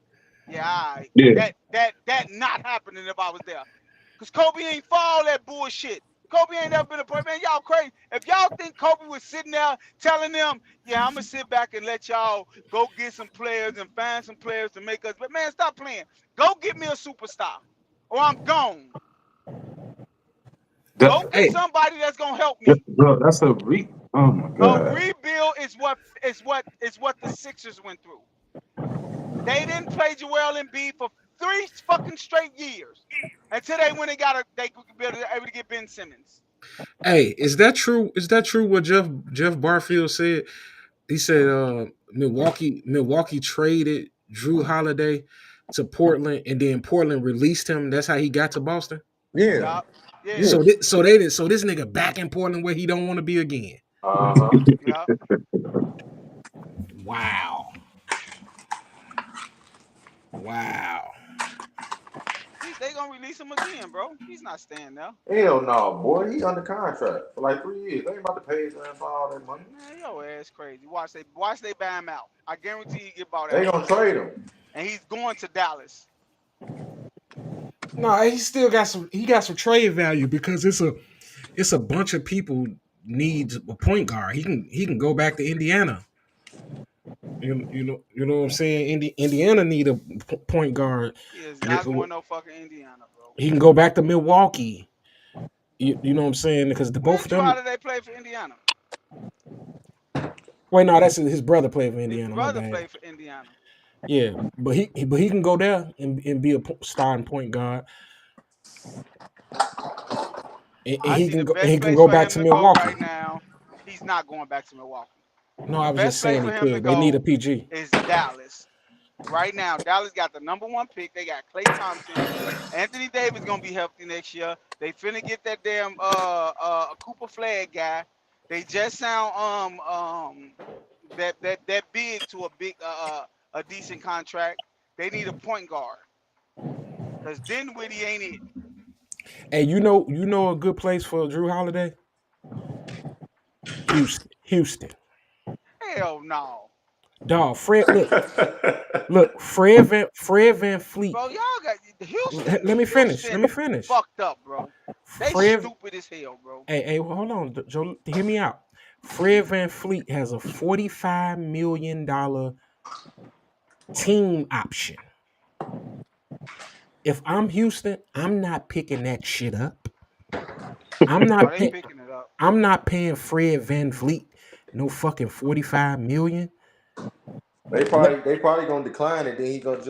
yeah, all right, Yeah. that not happening if I was there. Because Kobe ain't for all that bullshit. Kobe ain't never been a point, man. Y'all crazy. If y'all think Kobe was sitting there telling them, yeah, I'm going to sit back and let y'all go get some players and find some players to make us. But, man, stop playing. Go get me a superstar or I'm gone. That, Go get Hey, somebody that's going to help me. bro, that's a oh my A god. rebuild is what the Sixers went through. They didn't play Joel Embiid for 3 fucking straight years until they went and they could be able to get Ben Simmons. hey, is that true? Is that true what Jeff Barfield said? He said Milwaukee traded Drew Holiday to Portland, and then Portland released him. That's how he got to Boston. Yeah. Yup. Yeah. Yeah. So this nigga back in Portland where he don't want to be again. Uh-huh. Yup. Wow. They gonna release him again, bro. He's not staying there. Hell no, boy. He under contract for like 3 years. They ain't about to pay his ass for all that money. Man, your ass crazy. Watch they buy him out. I guarantee he get bought They out. gonna trade him. And he's going to Dallas. No, he still got some. He got some trade value because it's a bunch of people needs a point guard. He can go back to Indiana. You know what I'm saying. Indiana need a point guard. He is not going no fucking Indiana, bro. He can go back to Milwaukee. You know what I'm saying? Because the both When of Drew them. Holiday play for Indiana? Wait, no, that's his brother played for His Indiana. My brother bad. played for Indiana. Yeah, but he can go there and be a starting point guard, and I he see can the go and best he can place go for back him to to go Milwaukee. right now. He's not going back to Milwaukee. No, I The was just best place saying for he him to could. They need a go PG. is Dallas. Right now, Dallas got the #1 pick. They got Klay Thompson. Anthony Davis gonna be healthy next year. They finna get that damn Cooper Flag guy. They just sound that big to a decent contract. They need a point guard. Cause Dinwiddie ain't it. Hey, you know a good place for Drew Holiday? Houston. Hell no. Dog, Fred Van Fleet. Bro, y'all got Houston. Let me finish. Houston fucked up, bro. They Fred, stupid as hell, bro. hey, well, hold on, Joe. Hear me out. Fred Van Fleet has a $45 million team option. If I'm Houston, I'm not picking that shit up. I'm Oh, not they paying. picking it up. I'm not paying Fred Van Vliet no fucking $45 million. They probably gonna decline it. Then he gonna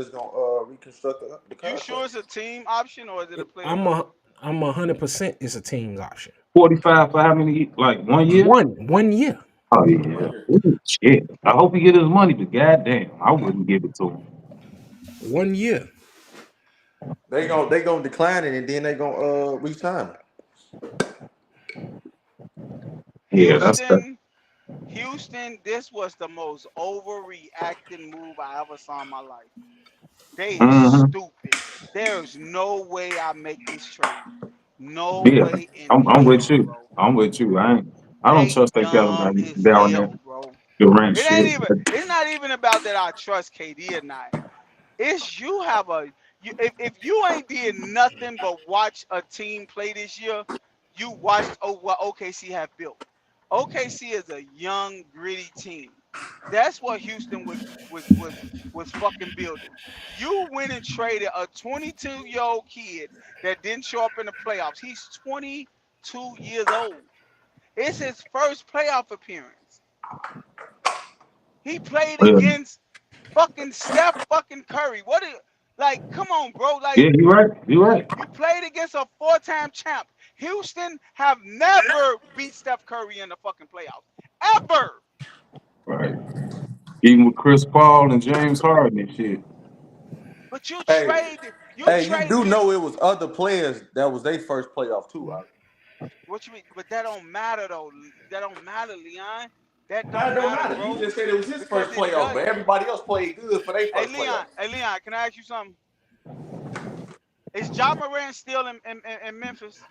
reconstruct the You contract. sure it's a team option or is it a player's I'm option? 100%. It's a team's option. 45 for how many? Like 1 year? One year. Oh yeah. Ooh, shit. I hope he get his money, but goddamn, I wouldn't give it to him. 1 year. They gonna decline it and then they gonna resign him. Yeah, that's that. Houston, this was the most overreacting move I ever saw in my life. They is Mm-hmm. stupid. There's no way I make this trade. No Yeah, way in I'm with hell, you. bro. I'm with you. I don't They trust that dumb Kevin as down there. hell, bro. Durant It ain't shit. even. It's not even about that I trust KD or not. It's you have a. If you ain't did nothing but watch a team play this year, you watched what OKC have built. OKC is a young, gritty team. That's what Houston was fucking building. You went and traded a 22-year-old kid that didn't show up in the playoffs. He's 22 years old. It's his first playoff appearance. He played Yeah, against fucking Steph fucking Curry. What is like? Come on, bro. Like yeah, you right. You right. you played against a four-time champ. Houston have never beat Steph Curry in the fucking playoffs. Ever. Right. Even with Chris Paul and James Harden and shit. But you Hey, trade you hey, you trade do know this. it was other players that was their first playoff too, right? What you mean? But that don't matter though. That don't matter, Leon. That How don't it don't matter, matter? You bro. just said it was his Because first it playoff, does. but everybody else played good for their Hey first Leon, playoff. can I ask you something? Is Ja Morant still in Memphis?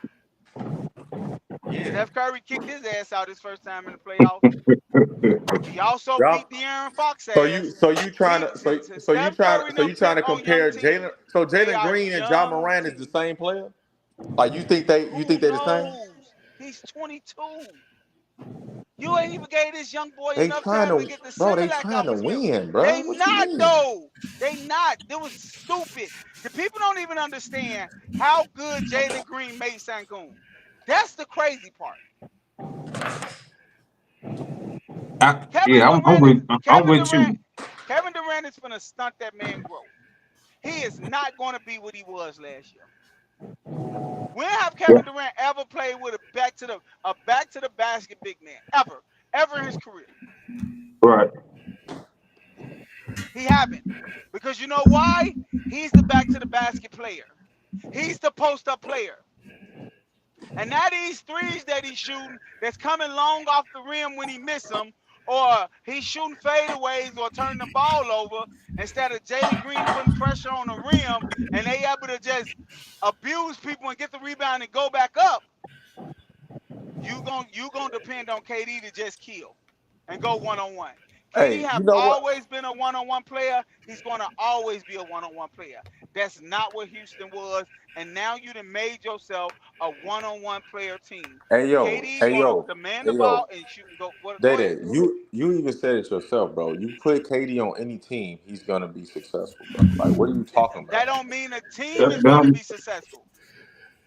Yeah. Steph Curry kicked his ass out his first time in the playoffs. He also Y'all. beat De'Aaron Fox So you ass. so you trying See, to see, see, Steph Curry so them you trying pick to on young compare Jalen teams. so They Jalen are Green and John young Moran is the teams. same player? Like you Who think they the same? knows? He's 22. You ain't even gave this young boy They enough trying time to to get the bro, they Similac trying off to his milk. win, bro. They What you not mean? though. They not. It was stupid. The people don't even understand how good Jalen Green made Sangoon. That's the crazy part. Kevin Yeah, I'm Durant is with I'm Kevin with Durant. you. Kevin Durant is gonna stunt that man growth. He is not gonna be what he was last year. When have Yeah. Kevin Durant ever played with a back to the basket big man? Ever in his career. Right. He haven't. Because you know why? He's the back to the basket player. He's the post up player. And now these threes that he's shooting that's coming long off the rim when he miss them, or he's shooting fadeaways or turning the ball over instead of Jalen Green putting pressure on the rim and they able to just abuse people and get the rebound and go back up. You gonna depend on KD to just kill and go one on one. KD Hey, you have know what? always been a one on one player. He's gonna always be a one on one player. That's not what Houston was, and now you done made yourself a one on one player team. KD Hey gonna yo, demand hey the ball yo, and shoot and go. What? Go ahead. Dede, you even said it yourself, bro. You put KD on any team, he's gonna be successful, bro. Like, what are you talking That about? don't mean a team is That's going to dumb. be successful.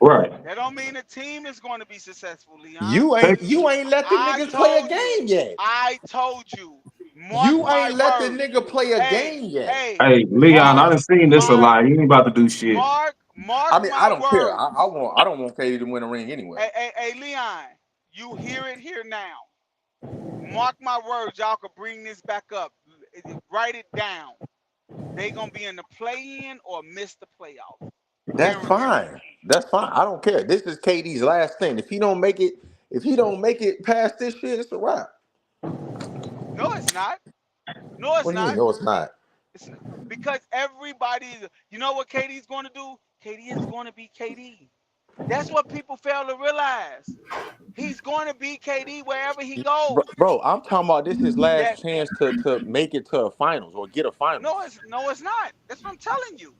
Right. That don't mean a team is going to be successful, Leon. Hey, You ain't let the I niggas play a told you. game yet. I told you. Mark You my ain't let the words. nigga play a Hey, game yet. hey, hey, Leon, I mark done seen this a my lot. He ain't about to do shit. mark I mean, I my don't care. words. I don't want KD to win a ring anyway. Hey, Leon, you hear it here now. Mark my words, y'all could bring this back up. Write it down. They gonna be in the play-in or miss the playoffs. That's Guaranteed. fine. That's fine. I don't care. This is KD's last thing. If he don't make it past this shit, it's a wrap. No, it's not. No, it's What do you mean? not. No, it's not. It's not. Because everybody, you know what KD's going to do? KD is going to be KD. That's what people fail to realize. He's going to be KD wherever he goes. Bro, I'm talking about this is That last chance to make it to a finals or get a finals. no, it's not. That's what I'm telling you.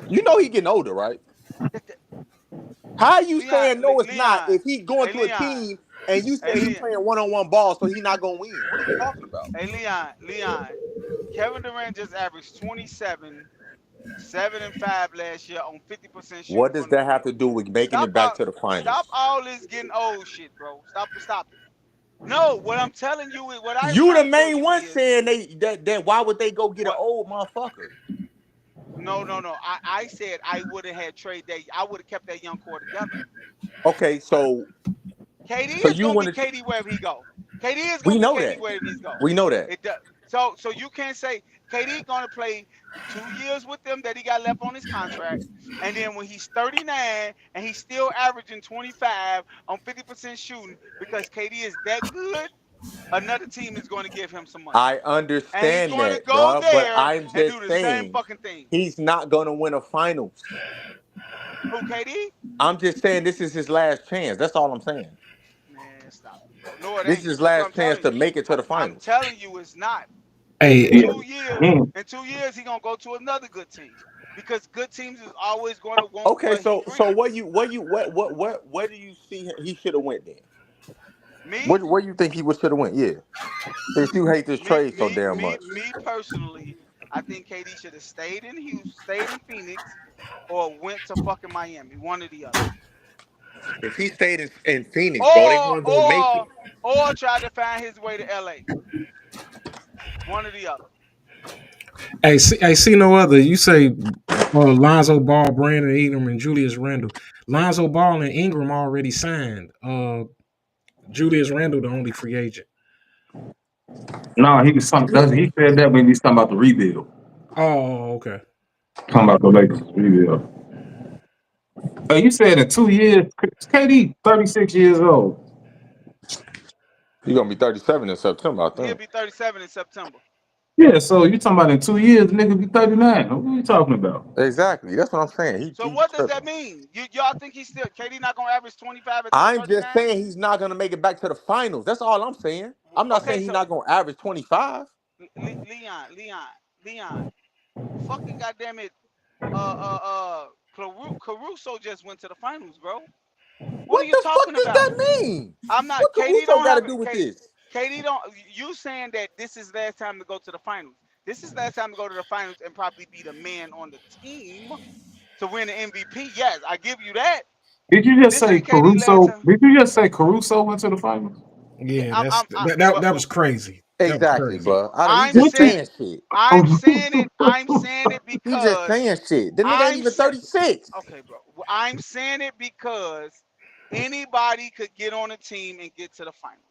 You know he getting older, right? That, that- How you Leon, saying no it's not Leon, if he going hey to a Leon, team and you hey say he Leon, playing one-on-one ball so he not gonna win? What are you talking about? Leon. Kevin Durant just averaged 27, 7 and 5 last year on 50% shooting What does from the that have field. to do with making Stop it back out. to the finals? Stop all this getting old shit, bro. Stop it. No, what I'm telling you is what I'm You the trying to tell main you one is saying that why would they go get an what. old motherfucker? No. I said I would have had trade that. I would have kept that young core together. Okay, KD so is you gonna be want to KD wherever he go. KD is we gonna be know KD that. wherever he go. We know that. It does. So you can't say KD gonna play 2 years with them that he got left on his contract, and then when he's 39 and he's still averaging 25 on 50% shooting because KD is that good. another team is going to give him some money. I And he's understand going to that, go bro. But there I'm and do just the same saying fucking thing. he's not gonna win a finals. Who, KD? I'm just saying this is his last chance. That's all I'm saying. Man, stop it, bro. No, it This is ain't. his That's what last I'm chance telling to you. make it to the I'm finals. telling you, it's not. Hey, In Yeah. 2 years, Mm. in 2 years, he gonna go to another good team because good teams is always going to want Okay, what he so brings. what do you see he should have went then? Me, Where you think he should have went? Yeah, since you hate this me, trade so me, damn me, much. me personally, I think KD should have stayed in Houston, stayed in Phoenix, or went to fucking Miami. One or the other. If he stayed in Phoenix, bro, they Or weren't gonna make or it. or try to find his way to LA. One or the other. see no other. You say Lonzo Ball, Brandon Ingram, and Julius Randle. Lonzo Ball and Ingram already signed. Julius Randle, the only free agent. No, he was talking. He said that when he's talking about the rebuild. Oh, okay. Talking about the Lakers rebuild. Hey, you said in 2 years, KD 36 years old. You're gonna be 37 in September, I He'll think. be 37 in September. Yeah, so you talking about in 2 years, the nigga be 39. What are you talking about? Exactly. That's what I'm saying. So He what does that tripping. mean? Y'all think he's still KD not gonna average 25 at I'm just 39? saying he's not gonna make it back to the finals. That's all I'm saying. I'm not Okay, saying he's so not gonna average 25. Leon, fucking goddamn it, Caruso just went to the finals, bro. What are What you the fuck talking does about? that mean? I'm not. What KD Caruso don't got to have do it. with this? KD don't. You saying that this is last time to go to the finals? This is last time to go to the finals and probably be the man on the team to win the MVP. Yes, I give you that. Did you But just this say ain't KD last Caruso? time. Did you just say Caruso went to the finals? Yeah, Yeah, that's I that was crazy. That was Exactly, crazy. bro. He I'm just What you? saying, saying shit. I'm saying it He just because saying shit. The nigga ain't I'm even saying. 36. Okay, bro. I'm saying it because anybody could get on a team and get to the finals.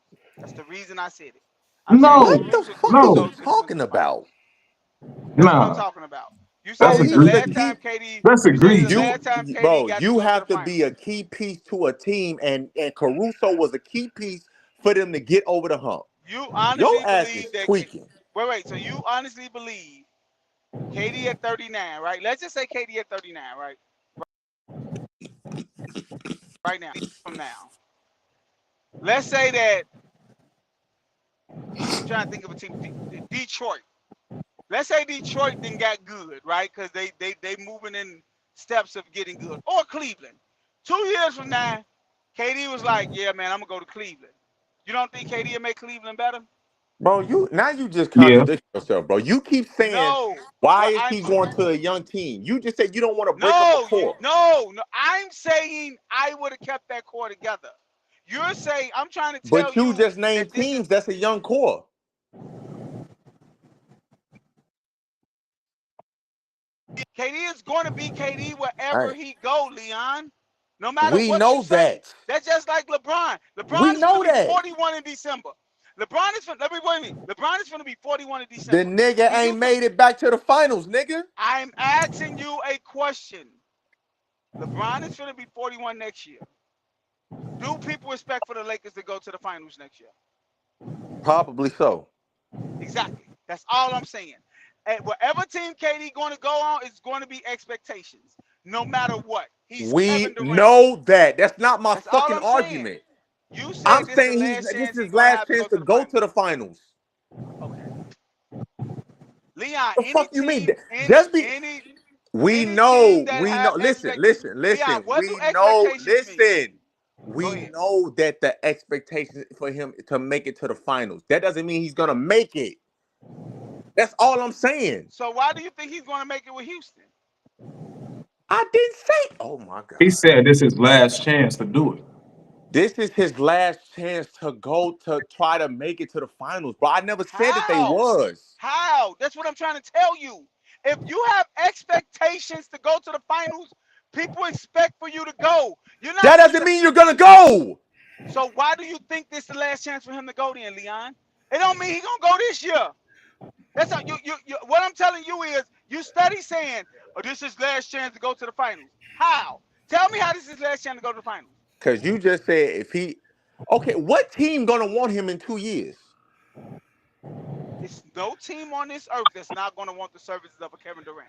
That's the reason I said it. I'm saying What No, the fuck is no, you Caruso just went to talking the finals. about? That's what I'm nah. talking about. You said That's Bro, this the he agree. last time KD. That's You said this the egregious. you last time KD bro, got to you go to the have to be finals. a key piece to a team, and Caruso was a key piece for them to get over the hump. You Your honestly ass is believe that? tweaking. Wait. So you honestly believe KD at 39, right? Let's just say KD at 39, right? Right now, from now. Let's say that I'm trying to think of a team. Detroit. Let's say Detroit then got good, right? Because they moving in steps of getting good. Or Cleveland. 2 years from now, KD was like, yeah, man, I'm gonna go to Cleveland. You don't think KD will make Cleveland better? Bro, you just Yeah. contradict yourself, bro. You keep saying, No. why What is I'm he going to a young team? You just said you don't want to break up a no, core. no. I'm saying I would have kept that core together. You're saying I'm trying to tell But you you just named that this is teams that's a young core. KD is going to be KD All wherever right. he go, Leon. No matter We what you know say. that. That's just like LeBron. We LeBron is going to know be that. 41 in December. LeBron is let me wait a minute. LeBron is going to be 41 in The December. nigga Do you ain't think made it back to the finals, nigga. I'm asking you a question? LeBron is going to be 41 next year. Do people expect for the Lakers to go to the finals next year? Probably so. Exactly. That's all I'm saying. And whatever team KD going to go on is going to be expectations, no matter what. He's We Kevin Durant. know that. That's not my That's all fucking I'm saying. argument. You say I'm this the saying last this chance is he's his going to last have to chance go to to the go to finals. the finals. Okay. Leon, The any fuck you mean? team, any Just be any we any team know, that we know. have Listen, expect listen, Leon, listen. what do We know, expectations mean? listen. Go We ahead. know that the expectation for him to make it to the finals. That doesn't mean he's gonna make it. That's all I'm saying. So why do you think he's going to make it with Houston? I didn't say. Oh my He god. said this is his last chance to do it. This is his last chance to go to try to make it to the finals, bro. I never said that they How? was. How? That's what I'm trying to tell you. If you have expectations to go to the finals, people expect for you to go. You're not. That doesn't mean you're gonna go. So why do you think this is the last chance for him to go then, Leon? It don't mean he gonna go this year. That's how you what I'm telling you is you study saying, oh, this is last chance to go to the finals. How? Tell me how this is last chance to go to the finals. Cause you just said if he Okay, what team gonna want him in 2 years? It's no team on this earth that's not going to want the services of a Kevin Durant.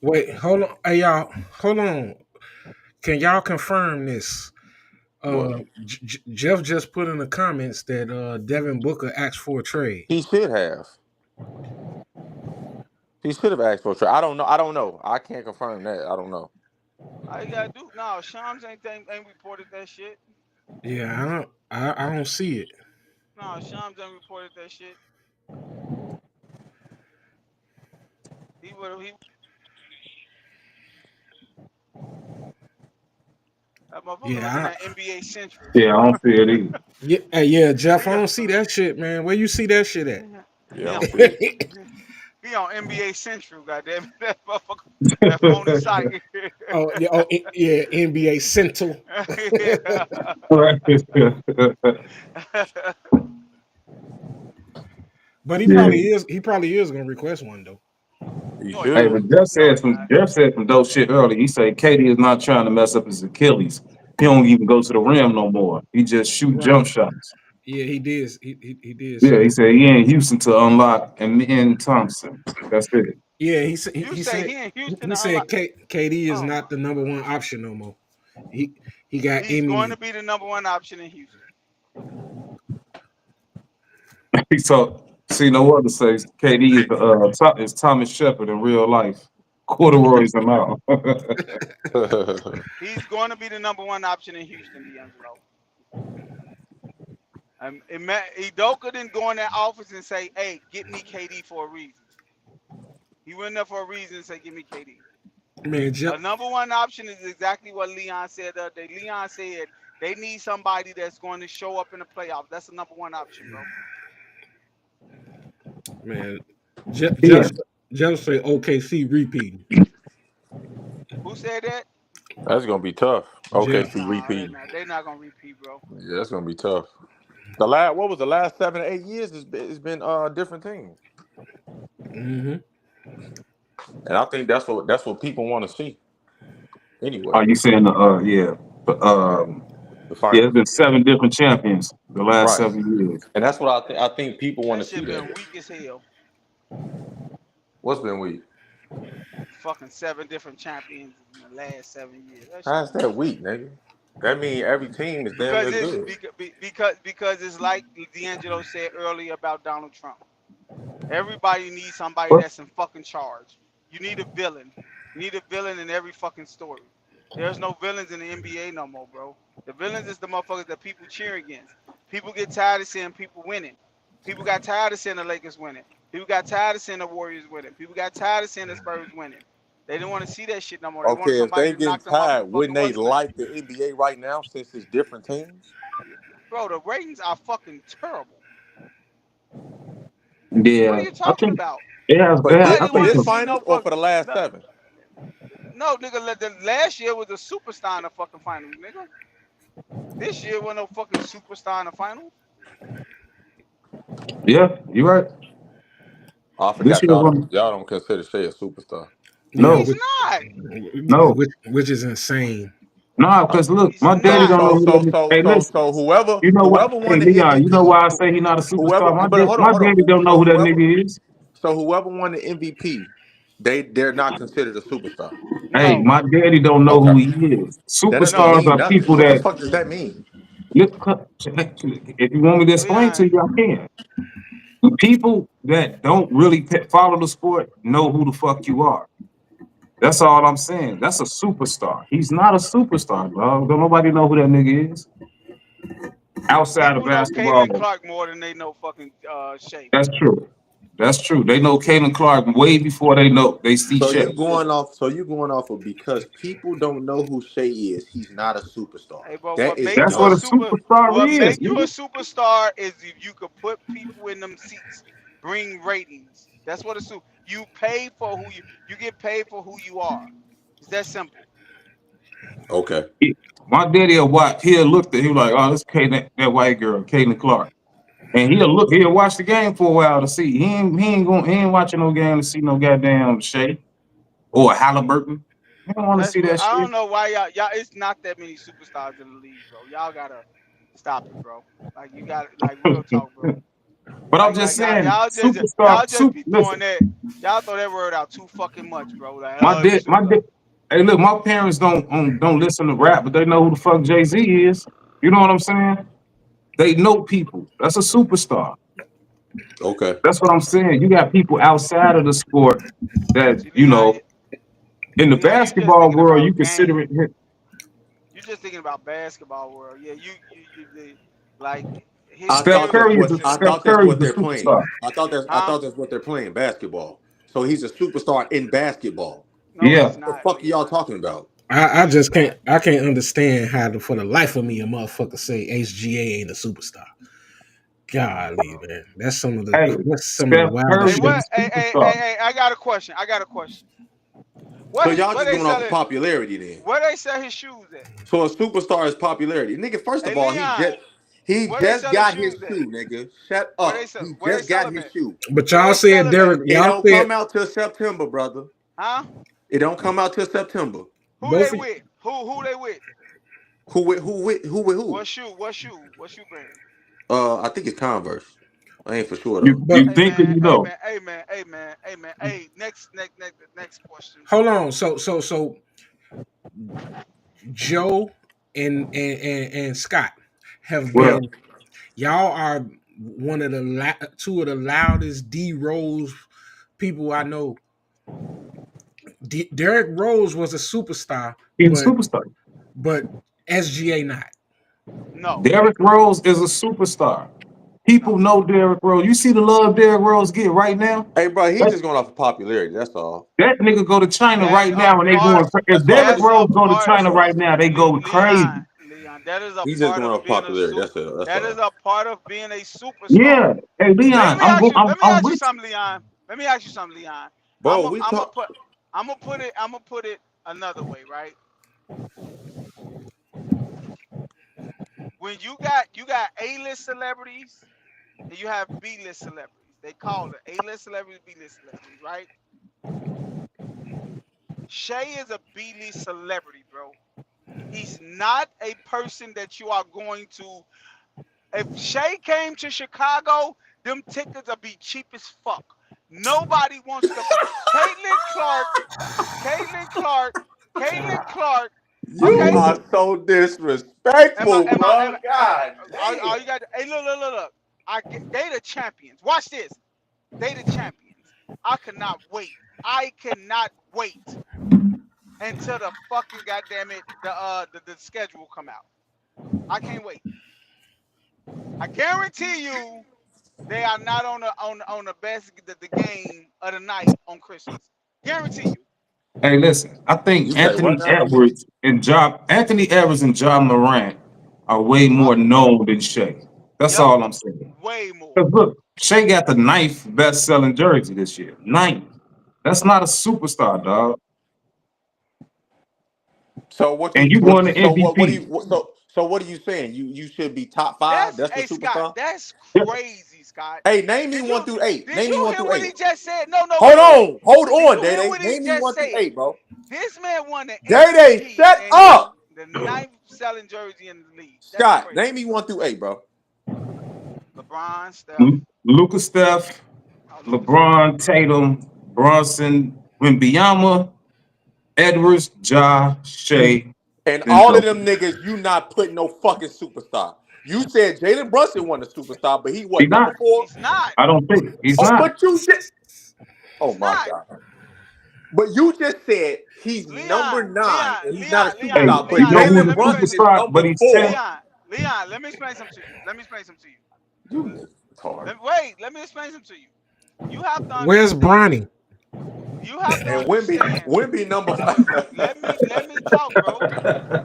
Wait, hold on. Hey, y'all, hold on. Can y'all confirm this? What? Jeff just put in the comments that Devin Booker asked for a trade. He should have. He should have asked for a trade. I don't know. I don't know. I can't confirm that. I don't know. All you gotta do no, Shams ain't reported that shit. Yeah, I don't see it. No, Shams ain't reported that shit. He would he. That motherfucker looking Yeah, at NBA Central. Yeah, I don't see it either. yeah, Jeff. I don't see that shit, man. Where you see that shit at? He Yeah, I on don't see it. he on NBA Central, goddamn that motherfucker. That phony site. Oh yeah, NBA Central. Right. But he Yeah. probably is gonna request one though. He No, Hey, he should. but not. Jeff No, said he some not. Dope shit earlier. He said KD is not trying to mess up his Achilles. He don't even go to the rim no more. He just shoot Right. jump shots. Yeah, he did. He did Yeah, say he that. said he in Houston to unlock and Thompson. That's it. Yeah, he said You say he in Houston he to said unlock. KD is Oh my not the number one god. option no more. He got He's going to Emmy. be the number one option in Houston. He told see no other says KD is Thomas Shepard in real life. Corduroys him out. He's going to be the number one option in Houston, D'Angelo. Udoka didn't go in that office and say, "Hey, get me KD for a reason." He went there for a reason and say, "Give me KD." Man, Jeff. A number one option is exactly what Leon said the other day. Leon said they need somebody that's going to show up in the playoffs. That's the number one option, bro. Man, Yeah. Jeff say OKC repeating. Who said that? That's gonna be tough. Jeff. OKC No, repeating. they're not gonna repeat, bro. Yeah, that's gonna be tough. What was the last 7 to 8 years? It's been different teams, Mm-hmm. and I think that's what people want to see. Anyway, Are you saying yeah. But the yeah, finals, it's been 7 different champions the last right? 7 years. And that's what I think people want That to see shit been that. weak as hell. What's been weak? Fucking 7 different champions in the last 7 years. That shit How's weak. that weak, nigga? That means every team is damn Because near it's good. because it's like D'Angelo said earlier about Donald Trump. Everybody needs somebody What? that's in fucking charge. You need a villain. You need a villain in every fucking story. There's no villains in the NBA no more, bro. The villains is the motherfuckers that people cheer against. People get tired of seeing people winning. People got tired of seeing the Lakers winning. People got tired of seeing the Warriors winning. People got tired of seeing the Spurs winning. They didn't want to see that shit no more. They wanted Okay, if somebody they to getting knock them off the tired, fucking wouldn't they what's the name. like the NBA right now since it's different teams? Bro, the ratings are fucking terrible. Yeah, What are you I talking think about? it has For bad. this I Nobody for think want this to the, see no finals or fuck. for the last No, 7? no, nigga. The last year was a superstar in the fucking finals, nigga. This year was no fucking superstar in the finals. yeah, you're right. I This forgot year one, y'all don't consider Shea a superstar. Yeah, no, He's not. no, which is insane. no, because look, He's my daddy So not. don't know so who so that. so Hey, so listen, so whoever you know what? whoever Hey, won the Leon, you know MVP, why I say he not a whoever superstar? but hold on, My hold on. daddy don't know So who that whoever nigga is. so whoever won the MVP, they're not considered a superstar. Hey, No. my daddy don't know who Okay. he is. That doesn't No. Superstars mean are nothing. people What the that fuck does that mean? look. If you want me to explain to Leon. you, I can. The people that don't really follow the sport know who the fuck you are. That's all I'm saying. That's a superstar. He's not a superstar, bro. Don't nobody know who that nigga is outside of People know basketball. Caitlin Clark more than they know fucking Shea. That's true. That's true. They know Caitlin Clark way before they see So Shea. you going off of because people don't know who Shea is, he's not a superstar. Hey, bro, That is That's what a dumb. superstar what is, make you a nigga. superstar is if you could put people in them seats, bring ratings. That's what a super. You pay for who you get paid for who you are. It's that simple. Okay. My daddy will watch. He'll look at. He was like, "Oh, this Caitlin, that white girl, Caitlin Clark," and he'll watch the game for a while to see. He ain't watching no game to see no goddamn Shea or Halliburton. I don't want to That's see real. that I shit. don't know why y'all. It's not that many superstars in the league, bro. Y'all gotta stop it, bro. Like you got like real talk, bro. But I'm Like just like y'all saying, y'all just superstar, y'all just super. be throwing Listen, that. Y'all throw that word out too fucking much, bro. Like my oh, he's dad, a superstar. Hey, look, my parents don't listen to rap, but they know who the fuck Jay Z is. You know what I'm saying? They know people. That's a superstar. Okay. That's what I'm saying. You got people outside of the sport that See, you know. In the Leon, you just basketball thinking world, you about consider game. it. You just thinking about basketball world. Yeah, like his I Steph thought skills that's Curry is what a decent, I Steph thought that's Curry is what a they're playing. superstar. I huh? thought that's what they're playing basketball. So he's a superstar in basketball. No, Yeah, he's The not, fuck are y'all Leon. talking about? No, I he's just not. can't understand how for the life of me a motherfucker say HGA ain't a superstar. Golly, man, hey, that's some of the Steph wildest Hey, Curry shit. is what? a superstar. Hey, I got a question. I got a question. So y'all What just they going off of selling? popularity then. Where they sell his shoes at? So a superstar is popularity. Nigga, first Hey, of all, Leon, he where they just selling got his shoes at? shoe, nigga. Shut up. He Where they just sell got them his at? shoe. But Where y'all they sell said them at? Derek, It y'all don't said come out till September, brother. Huh? It don't come out till September. Who they both of with? Who they with? Who with who? What shoe brand? I think it's Converse. I ain't for sure though. You but Hey think or man, you hey know? man, hey man, hey man, hey man. Hey, next question. hold on. So Joe and Scott have What up? been y'all are one of the two of the loudest D Rose people I know. Derrick Rose was a superstar, He's a superstar. but SGA not. No, Derrick Rose is a superstar. People no. know Derrick Rose. You see the love Derrick Rose get right now? Hey, bro, he That, just going off of popularity. That's all. that nigga go to China That's right a now and they part. going. If That's all that Derrick is. That's a Rose go to part. China right now, they go Leon, crazy. That is a He's just part going of off being a popularity. super. That's it. That's That is all. a part of being a superstar. Yeah. Hey Leon, Let me I'm ask you with you. something, Leon. Let me ask you something, Leon. Bro, we I'm gonna talk. put, I'm gonna put it another way, right? When you got A-list celebrities and you have B-list celebrities. They call it A-list celebrities, B-list celebrities, right? Shay is a B-list celebrity, bro. He's not a person that you are going to. If Shay came to Chicago, them tickets would be cheap as fuck. Nobody wants to. Caitlin Clark, Caitlin Clark, Caitlin Clark. You Okay, are so disrespectful, bro. God all damn. you got? Hey, look. They the champions. Watch this. They the champions. I cannot wait. I cannot wait until the fucking goddamn it the schedule come out. I can't wait. I guarantee you they are not on the best the game of the night on Christmas. Guarantee you. Hey, listen, I You think say what now? Anthony Edwards and John Morant are way Uh, more known than Shea. That's yep, all I'm saying. way more. Because look, Shea got the ninth best selling jersey this year. Ninth. That's not a superstar, dog. So what And you you what won the you so what do MVP. you so what are you saying? You should be top five. That's That's the hey Scott. superstar. That's Yeah. crazy, Scott. Hey, name me Did one you through eight. did Name me you one hear through what he eight. just said? No, Hold wait. on, hold Did on, you Day hear Day. what he Name me just one through said? eight, bro. This man won the Day Day, MVP shut and he's up. the ninth selling jersey in the league. That's Scott, crazy. name me 1 through 8, bro. LeBron, Steph, Lucas Steph, Lucas Steph. LeBron, Tatum, Bronson, Wimbyama, Edwards, Ja, Shea, And then all of Joker. them niggas, you not putting no fucking superstar. You said Jalen Brunson won the superstar, but he He's what, number not. four? He's not. I don't think he's Oh, not. but you just oh He's my not. god. But you just said he's number Leon, 9 Leon, and he's not a Leon, Leon, Hey, superstar. But you Leon. know who's Let a Jalen me explain Brunson is something. superstar, number but he's 10th. 4. Leon, let me explain something to you. Let me explain something to you. You niggas retarded. Let me explain something to you. You have to Where's understand. Bronny? You have to And understand. Wimby number Let me talk, bro.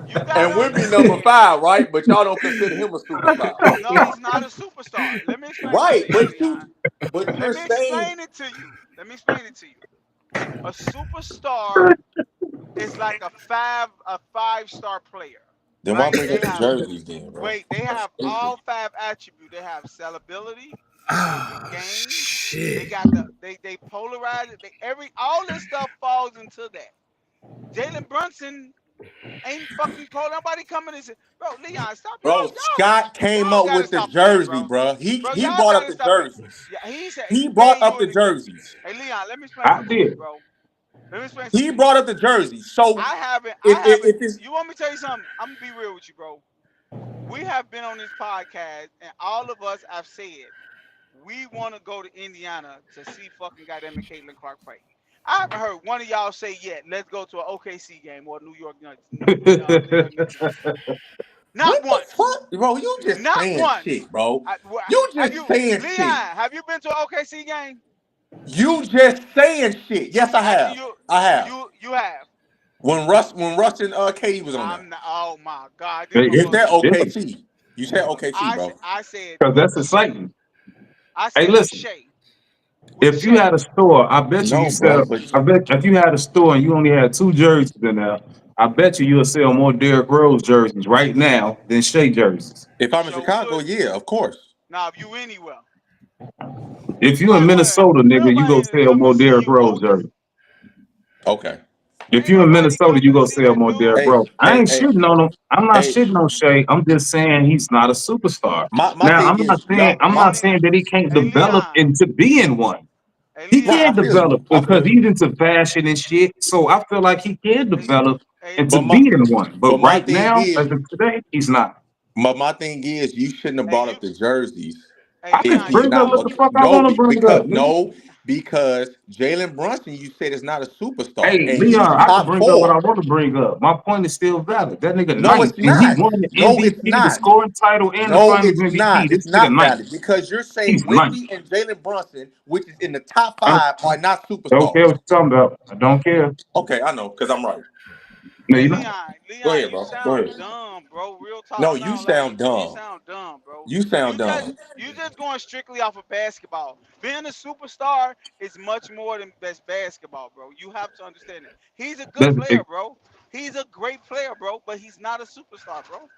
You and gotta Wimby number understand. 5, right? But y'all don't consider him a superstar. No, he's not a superstar. Let me explain something Right, to you, Leon. but Let you're me saying explain it to you. Let me explain it to you. A superstar is like a five-star player, then why right? bring up the jerseys then, bro? They That's have stupid. all five attributes. They have sellability. They can Ah, game. They shit. got they polarize it. All this stuff falls into that. Jalen Brunson ain't fucking called nobody coming and say, bro, Leon, stop Bro, Scott came y'all up gotta with the stop playing, jersey, bro. bro. Bro, He y'all brought up gotta the stop playing. jerseys. Yeah, he said He me brought and up you the in the jerseys. hey Leon, let me explain I something to you, did. bro. Let me explain He something to you. brought up the jerseys. So I haven't if it's you want me to tell you something? I'm gonna be real with you, bro. We have been on this podcast and all of us have said we want to go to Indiana to see fucking goddamn it Caitlin Clark play. I haven't heard one of y'all say yet, let's go to an OKC game or New York Knicks. New York Knicks game. Not what the once. fuck, bro? You just Not saying once. shit, bro. Well, You have just you, saying Leon? shit. Have you been to an OKC game? You just saying shit. Yes, I have. I have. You have. When Russ and KD was on there. I'm not. Oh my God, this Hey, You motherfucker said keep yeah, saying. OKC. You said OKC, bro. I said because that's with Shay. exciting. I Hey, said with listen, Shay. With if you Shay. had a store, I bet you No, sell. bro. But I bet if you had a store and you only had 2 jerseys in there, I bet you'll sell more Derrick Rose jerseys right now than Shea jerseys. if You I'm in sure Chicago, would. yeah, of course. Now if you anywhere. If You you in might want Minnesota, to. nigga, you go Nobody sell come to more see Derrick you, Rose Otis. jerseys. Okay. If Ain't you in nobody Minnesota, you coming to go see sell that more Derrick dude. Hey, Rose. I hey, ain't hey, shitting on him. I'm not hey. shitting on Shea. I'm just saying he's not a superstar. My Now, thing is, y'all, I'm Hey, not saying that he can't hey develop Leon. into being one. Hey He right, Leon. can I feel you. develop I because feel you. he's into fashion and shit. So I feel like he can Hey, develop hey, into But my being one. But but my right thing now, is, as of today, he's not. my thing is, you shouldn't have hey, brought you. up the jerseys Hey I if can Leon. he's You bring up not. what know. the fuck I No, want to bring because up, nigga. no, because Jalen Brunson, you said is not a superstar, Hey, and he's Leon, I can top bring up what I 4. want to bring up. My point is still valid. That nigga No, nice, it's and he not. won the No, it's MVP, the not. scoring title, and the No, Finals it's MVP. not. This It's nigga not nice. valid because you're saying He's nice. Wimby and Jalen Brunson, which is in the top I 5, are not don't care superstars. what you're talking about. I don't care. Okay, I know because I'm right. No, Hey you know. Leon. Go Leon. ahead, You bro. Go sound ahead. dumb, bro. Real talk. No, I'm you not like sound you dumb. sound dumb, bro. You sound You just dumb. you just going strictly off of basketball. Being a superstar is much more than best basketball, bro. You have to understand it. He's a good That's player, it. bro. He's a great player, bro. But he's not a superstar, bro.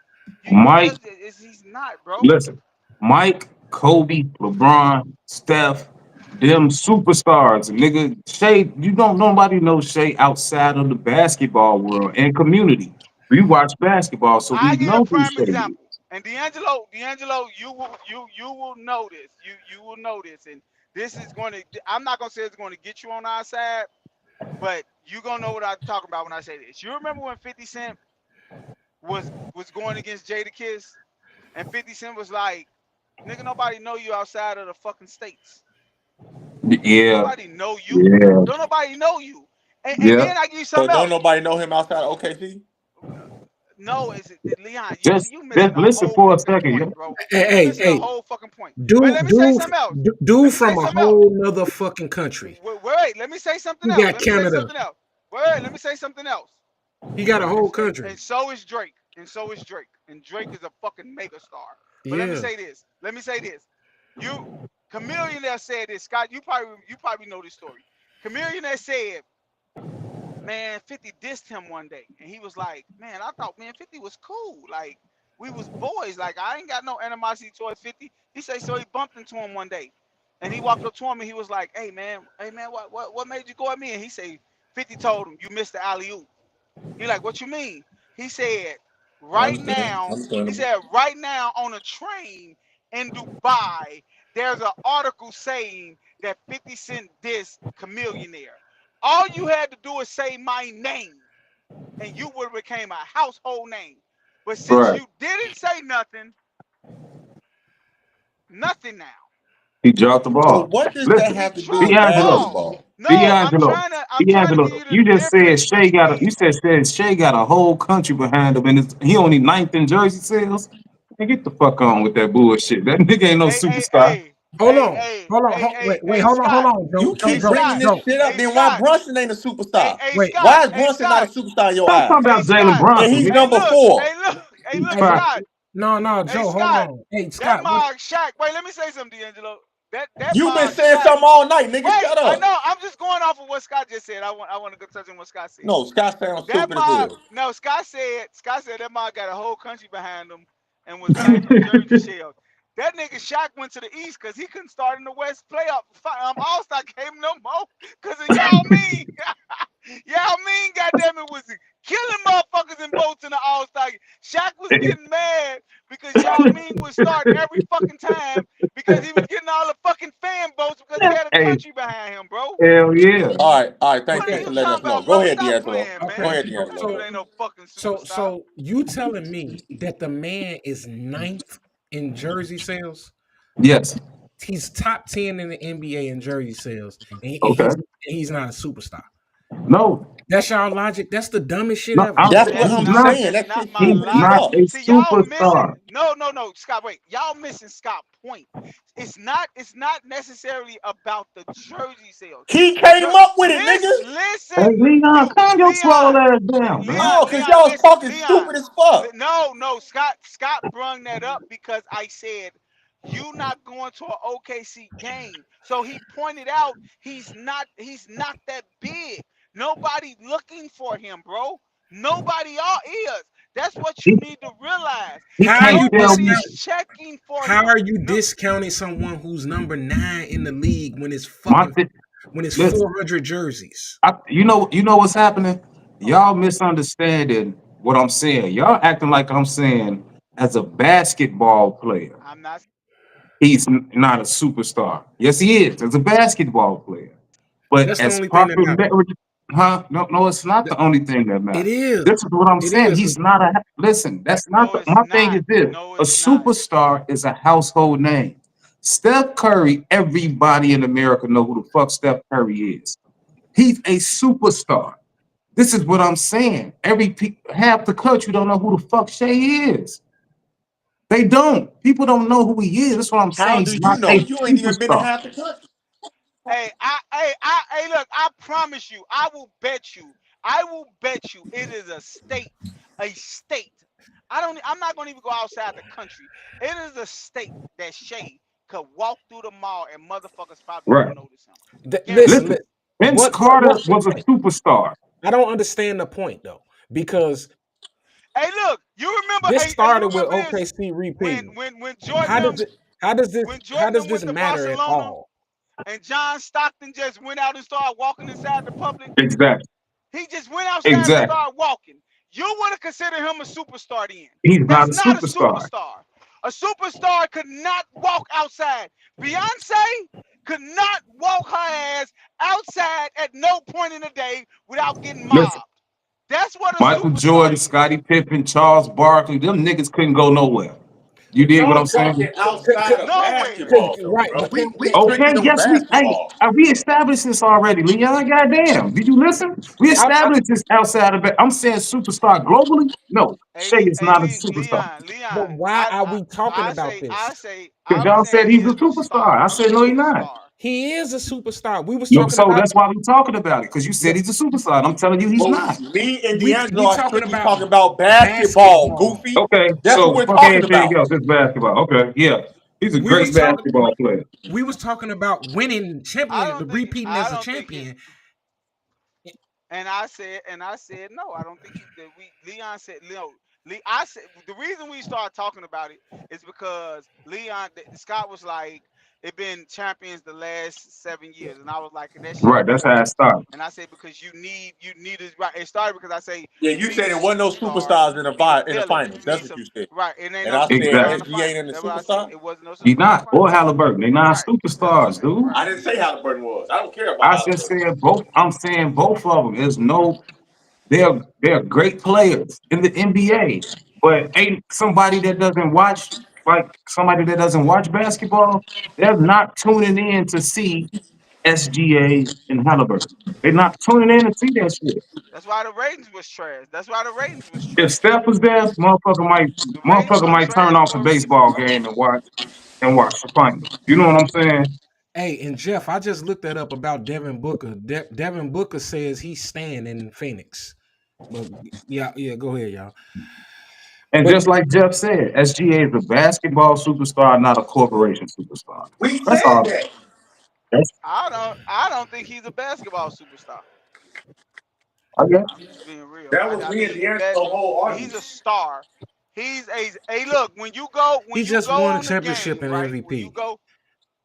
You Mike. just he's not, bro. Listen, Mike, Kobe, LeBron, Steph, them superstars, nigga. Shay, you don't nobody knows Shay outside of the basketball world and community. We watch basketball, so I we give you a know who prime Shay is. example. And D'Angelo, you will know this. You will know this. And this is going to. I'm not gonna say it's going to get you on our side, but you gonna know what I'm talking about when I say this. You remember when 50 Cent was going against Jada Kiss, and 50 Cent was like, "Nigga, nobody know you outside of the fucking states. Don't Yeah, nobody know you. yeah, Don't nobody know you." And yeah. then I give you So something don't else. nobody know him outside of OKC? No, is it Leon? You see, Just, you just missing a listen whole for a fucking second, point, yo. bro. Hey, You hey, missing a hey, whole fucking point. But dude, let me say dude, something else. Let dude me say from a something else. whole nother fucking country. Wait, let me say something He else. got Let me say Canada. something else. Wait, let me say something else. He got a And, whole and, country. and so is Drake. And so is Drake. And Drake is a fucking mega star. But let me Yeah. say this. Let me say this. You Chameleon said this. Scott, you probably know this story. Chameleon said, man, 50 dissed him one day. And he was like, man, I thought, man, 50 was cool. Like, we was boys. Like, I ain't got no animosity towards 50. He said, so he bumped into him one day. And he walked up to him and he was like, hey, man, what made you go at me? And he said, 50 told him, you missed the alley-oop. He like, what you mean? He said, Understandable. right now on a train in Dubai, there's an article saying that 50 Cent dissed Chameleonaire. All you had to do is say my name, and you would have became a household name. But since Right. you didn't say nothing now. He dropped the So ball. what does that Listen, He have to do dropped with the D'Angelo, ball. basketball? No, D'Angelo, I'm trying to give D'Angelo. you the You just said difference what Shay he got a. You did. said Shay got a whole country behind him, and he only ninth in jersey sales. Man, get the fuck on with that bullshit. That nigga ain't no Hey, hey, superstar. hey, Hold hey, on. hey, Hold on. hey, hey, Wait, hey, hold Scott. on, You Joe. Hey, keep bringing Scott. this Joe. shit up, Hey, then why Scott. Brunson ain't a superstar? Hey, Wait, Scott. Why is Hey, Brunson not a Scott. superstar in your Stop eyes? talking Hey, about Jalen Scott. And Brunson, he's nigga. Hey, number look. 4. hey, Right. Scott. no, Hey, Joe, hold Scott. on. Hey, That Scott, what? Mog Shaq. Wait, let me say something, D'Angelo. That You've been Mog saying Shaq. something all night, nigga. Wait, Shut I up. know. I'm just going off of what Scott just said. I want to go touch on what Scott said. No, Scott sounds That stupid as Mog. hell. No, Scott said that Mog got a whole country behind him and was playing through Jersey Shell. That nigga Shaq went to the East because he couldn't start in the West playoff All-Star game no more because of Yao Ming. Yao Ming, goddamn it, was killing motherfuckers in votes in the All-Star game. Shaq was getting mad because Yao Ming was starting every fucking time because he was getting all the fucking fan votes because he had a Hey, country behind him, bro. hell yeah. All right. Thank What you are Okay. you for letting talking us know. about, Go bro? ahead, Stop D'Angelo. playing, man. Go ahead, Okay. That D'Angelo. dude ain't no fucking So superstar. you telling me that the man is ninth in jersey sales? Yes. He's top 10 in the NBA in jersey sales, and Okay. he's not a superstar. No. That's y'all logic. That's the dumbest shit No, ever. That's what That's I'm not saying. That not shit my seems he's pretty not logic. tough. a See, y'all missing. superstar. No, Scott. Wait, y'all missing Scott point. It's not necessarily about the jersey sales. He came up with it, nigga. Hey, Listen, Leon, calm your swallow Leon, ass down, man. No, because Leon, y'all was listen, talking Leon. stupid as fuck. No, Scott brung that up because I said you not going to an OKC game. So he pointed out he's not that big. Nobody looking for him, bro. Nobody all is. That's what you He, need to realize. he How are can't you tell Nobody me. is discounting? checking for How him. are you No, discounting someone who's number 9 in the league when it's My fucking th- when it's listen, 400 jerseys? you know what's happening. Y'all misunderstanding what I'm saying. Y'all acting like I'm saying as a basketball player, I'm not. he's not a superstar. Yes, he is as a basketball player. But That's the as only thing that matters. popularity, huh? No, it's not the only thing that It matters. is. This is what I'm It saying. is. He's not a listen. That's not No, the, it's my thing. not. Is this No, a it's not. superstar is a household name? Steph Curry. Everybody in America know who the fuck Steph Curry is. He's a superstar. This is what I'm saying. Half the country don't know who the fuck Shea is. They don't. People don't know who he is. That's what I'm How saying. do He's you not know? a You ain't even been in superstar. half the country. Hey, look, I promise you, I will bet you it is a state. I'm not gonna even go outside the country. It is a state that Shay could walk through the mall and motherfuckers probably Right. won't notice him. Listen, Listen, Vince Carter what's the was a point? superstar. I don't understand the point though, because Hey, look, you remember? this Hey, you started with remember this OKC when repeating. when How Jordan does them it? How does this? when How Jordan does them this went to matter at Barcelona all? and John Stockton just went out and started walking inside the public? Exactly. He just went outside and Exactly. started walking. You want to consider him a superstar then? He's not That's a not a superstar. superstar. A superstar could not walk outside. Beyonce could not walk her ass outside at no point in the day without getting Listen, mobbed. That's what a Michael superstar Jordan, is. Scottie Pippen, Charles Barkley, them niggas couldn't go nowhere. You But did what y'all I'm saying? talking outside of Nowhere. basketball, though, Right, bro. but We Okay, strictly on yes, basketball. we established this already, Leon. Goddamn. Did you listen? We I, established this outside of it. I'm saying superstar globally. No, Hey, Shea is not a superstar. Leon, but Leon. why are we talking about this? Because I'm y'all said saying he's he a is a superstar. I said no, he's not. superstar. He is a superstar. We was No, talking so about that's why we're talking about it. Because you said no, he's a superstar. And I'm telling you he's Well, not. me and we D'Angelo are talking strictly about talking about basketball, basketball. goofy. Okay, That's what so we're fuck talking anything about. else. It's basketball. Okay, yeah. He's a We great was talking basketball player. we was talking about winning champion, the repeating I as a don't think he. champion. And I said no. I don't think he. That we Leon said no. I said the reason we started talking about it is because Scott was like, it been champions the last 7 years, and I was like, that shit Right, don't that's make how it sense. started. And I said because you need it right. It started because I say Yeah, you you need said a there wasn't no superstar superstars to be in the filling. finals. You That's need what some you said. right. It ain't And no I said superstar in the Exactly. SG ain't finals. in the That's what I said. superstar. It wasn't no He superstar in the not. finals. Or Halliburton. They not Right. That's what I superstars, said. dude. I Right. didn't say Halliburton was. I don't care about I just Halliburton. said both. I'm saying both of them. There's no. They're great players in the NBA, but ain't somebody that doesn't watch like somebody that doesn't watch basketball. They're not tuning in to see SGA and Halliburton. They're not tuning in to see that shit. That's why the ratings was trash. That's why the ratings was If trash. Steph was there, The ratings was motherfucker might turn trash off the for a reason, baseball bro. game and watch the finals. You know what I'm saying? Hey, and Jeff, I just looked that up about Devin Booker. Devin Booker says he's staying in Phoenix. But yeah, go ahead, y'all. And But just like Jeff said, SGA is a basketball superstar, not a corporation superstar. We That's said all. that. That's I don't think he's a basketball superstar. I guess. I'm just being real. That was I me think and he's a bad. D'Angelo's whole He's argument. a star. He's a hey. Look, when you go He just won a on the championship game, and right? When you MVP. go,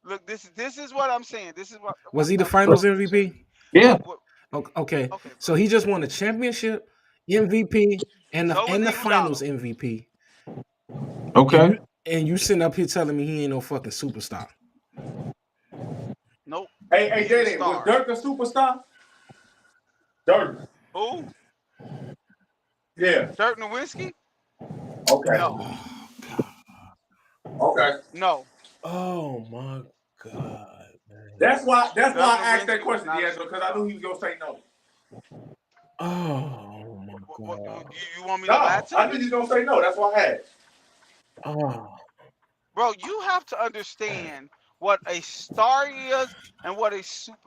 look, this is what I'm saying. This is Was what he the the fuck Finals is the MVP? Yeah. Okay, okay, bro. so he just won the championship, MVP, and So was the Iguodala. Finals MVP. Okay. And you sitting up here telling me he ain't no fucking superstar. Nope. Hey, He's a Jaden, was star. Dirk a superstar? Dirk. Who? Yeah. Dirk Nowitzki? Okay. No. Okay. No. Oh my god, man. That's why Dirk I asked that Nowitzki was question, not a D'Angelo, because I knew superstar. he was gonna say no. Oh my What, god. you want me to lie No, to I knew you? he was gonna say no. That's why I asked. Oh. Bro, you have to understand what a star is and what a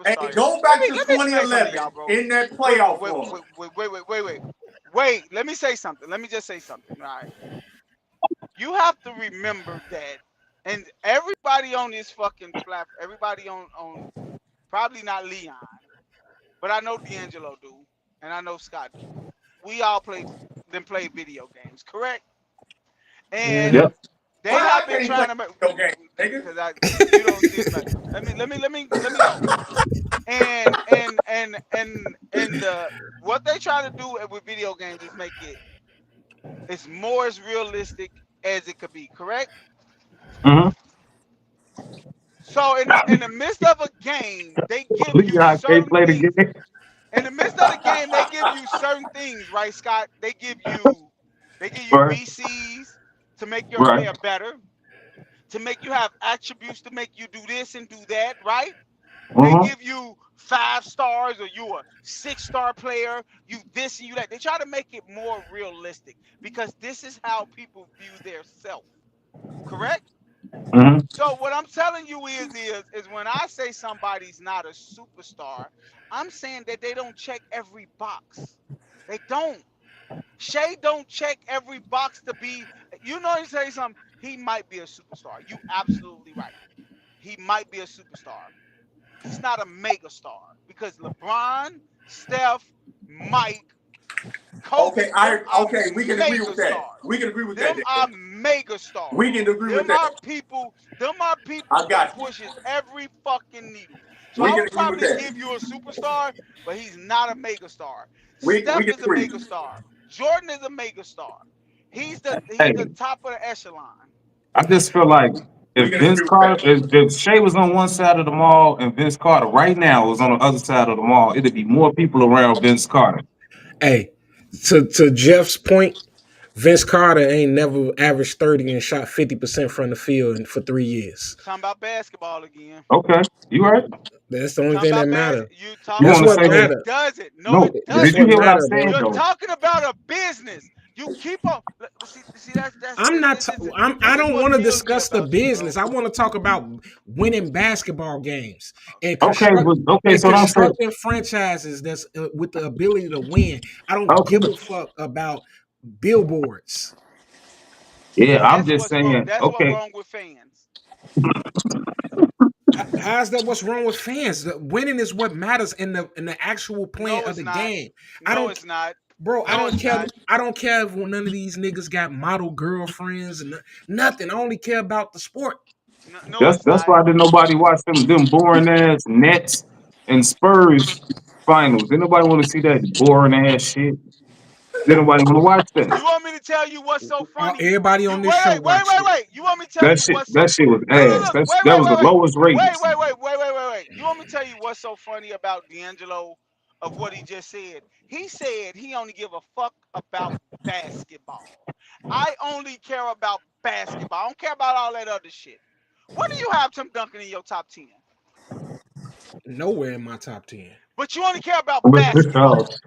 Hey, superstar is. go back to Let me explain something to 2011 y'all, bro. in that Wait, playoff wait, run. wait. Let me say something. Let me just say something. All right. You have to remember that, and everybody on this fucking platform, everybody on probably not Leon, but I know D'Angelo do, and I know Scott do. We all played video games, correct? And Mhm. Yep. they Why have I been can't play trying to make video games, nigga? because you don't see it. Let me go. And what they try to do with video games is make it as more as realistic as it could be, correct? Mm-hmm. So in the midst of a game, they give you Leon can't certain play the things. game. In the midst of the game, they give you certain things, right, Scott? They give you Right. BCs to make your Right. player better, to make you have attributes to make you do this and do that, right? They Uh-huh. give you 5 stars or you a 6-star player, you this and you that. They try to make it more realistic because this is how people view their self. Correct? Mm-hmm. So what I'm telling you is when I say somebody's not a superstar, I'm saying that they don't check every box. They don't. Shea don't check every box to be. You know, he say something. He might be a superstar. You absolutely right. He might be a superstar. He's not a mega star because LeBron, Steph, Mike, Kobe, them are We can agree mega with that. stars. We can agree with that, Them are Dad. mega stars. We can agree with Them are that. people. Them are I people who got you. pushes every fucking needle. So We I can would agree with probably that. give you a superstar, but he's not a mega star. We Steph can is a agree. mega star. Jordan is a mega star. He's Hey, the top of the echelon. I just feel like We if can Vince agree with Carter, that. if Shea was on one side of the mall and Vince Carter right now was on the other side of the mall, it'd be more people around Vince Carter. Hey, to Jeff's point, Vince Carter ain't never averaged 30 and shot 50% from the field for 3 years. Talking about basketball again. Okay, you right. That's the only Talking thing that about matters. You talking You That's about want to what say no, that? it matters. doesn't. No, No. it That's Did you what doesn't. hear what I matters, said bro. You're though? talking about a business. You keep on. See, I'm not. I this is don't what want to kills me discuss the about you, bro. business. I want to talk about winning basketball games and Okay, okay. So what I'm saying. constructing franchises that's with the ability to win. I don't Okay. give a fuck about billboards. Yeah, I'm That's just what's wrong. saying. That's what's Okay, wrong with fans. How's that? What's wrong with fans? Winning is what matters in the actual playing No, of it's the not. game. I No, don't, it's not. bro. I No, don't it's care. not. I don't care if none of these niggas got model girlfriends and nothing. I only care about the sport. No, it's that's not. why did nobody watch them boring ass Nets and Spurs finals. Did nobody want to see that boring ass shit? Did nobody want to watch that? You want me to tell you what's so funny? Everybody You on this show watched it. wait. You want me to tell you what's so That shit funny? was ass. Look. That was the lowest ratings. Wait. You want me to tell you what's so funny about D'Angelo of what he just said? He said he only give a fuck about basketball. I only care about basketball. I don't care about all that other shit. What do you have Tim Duncan in your top 10? Nowhere in my top 10. But you only care about Oh, basketball.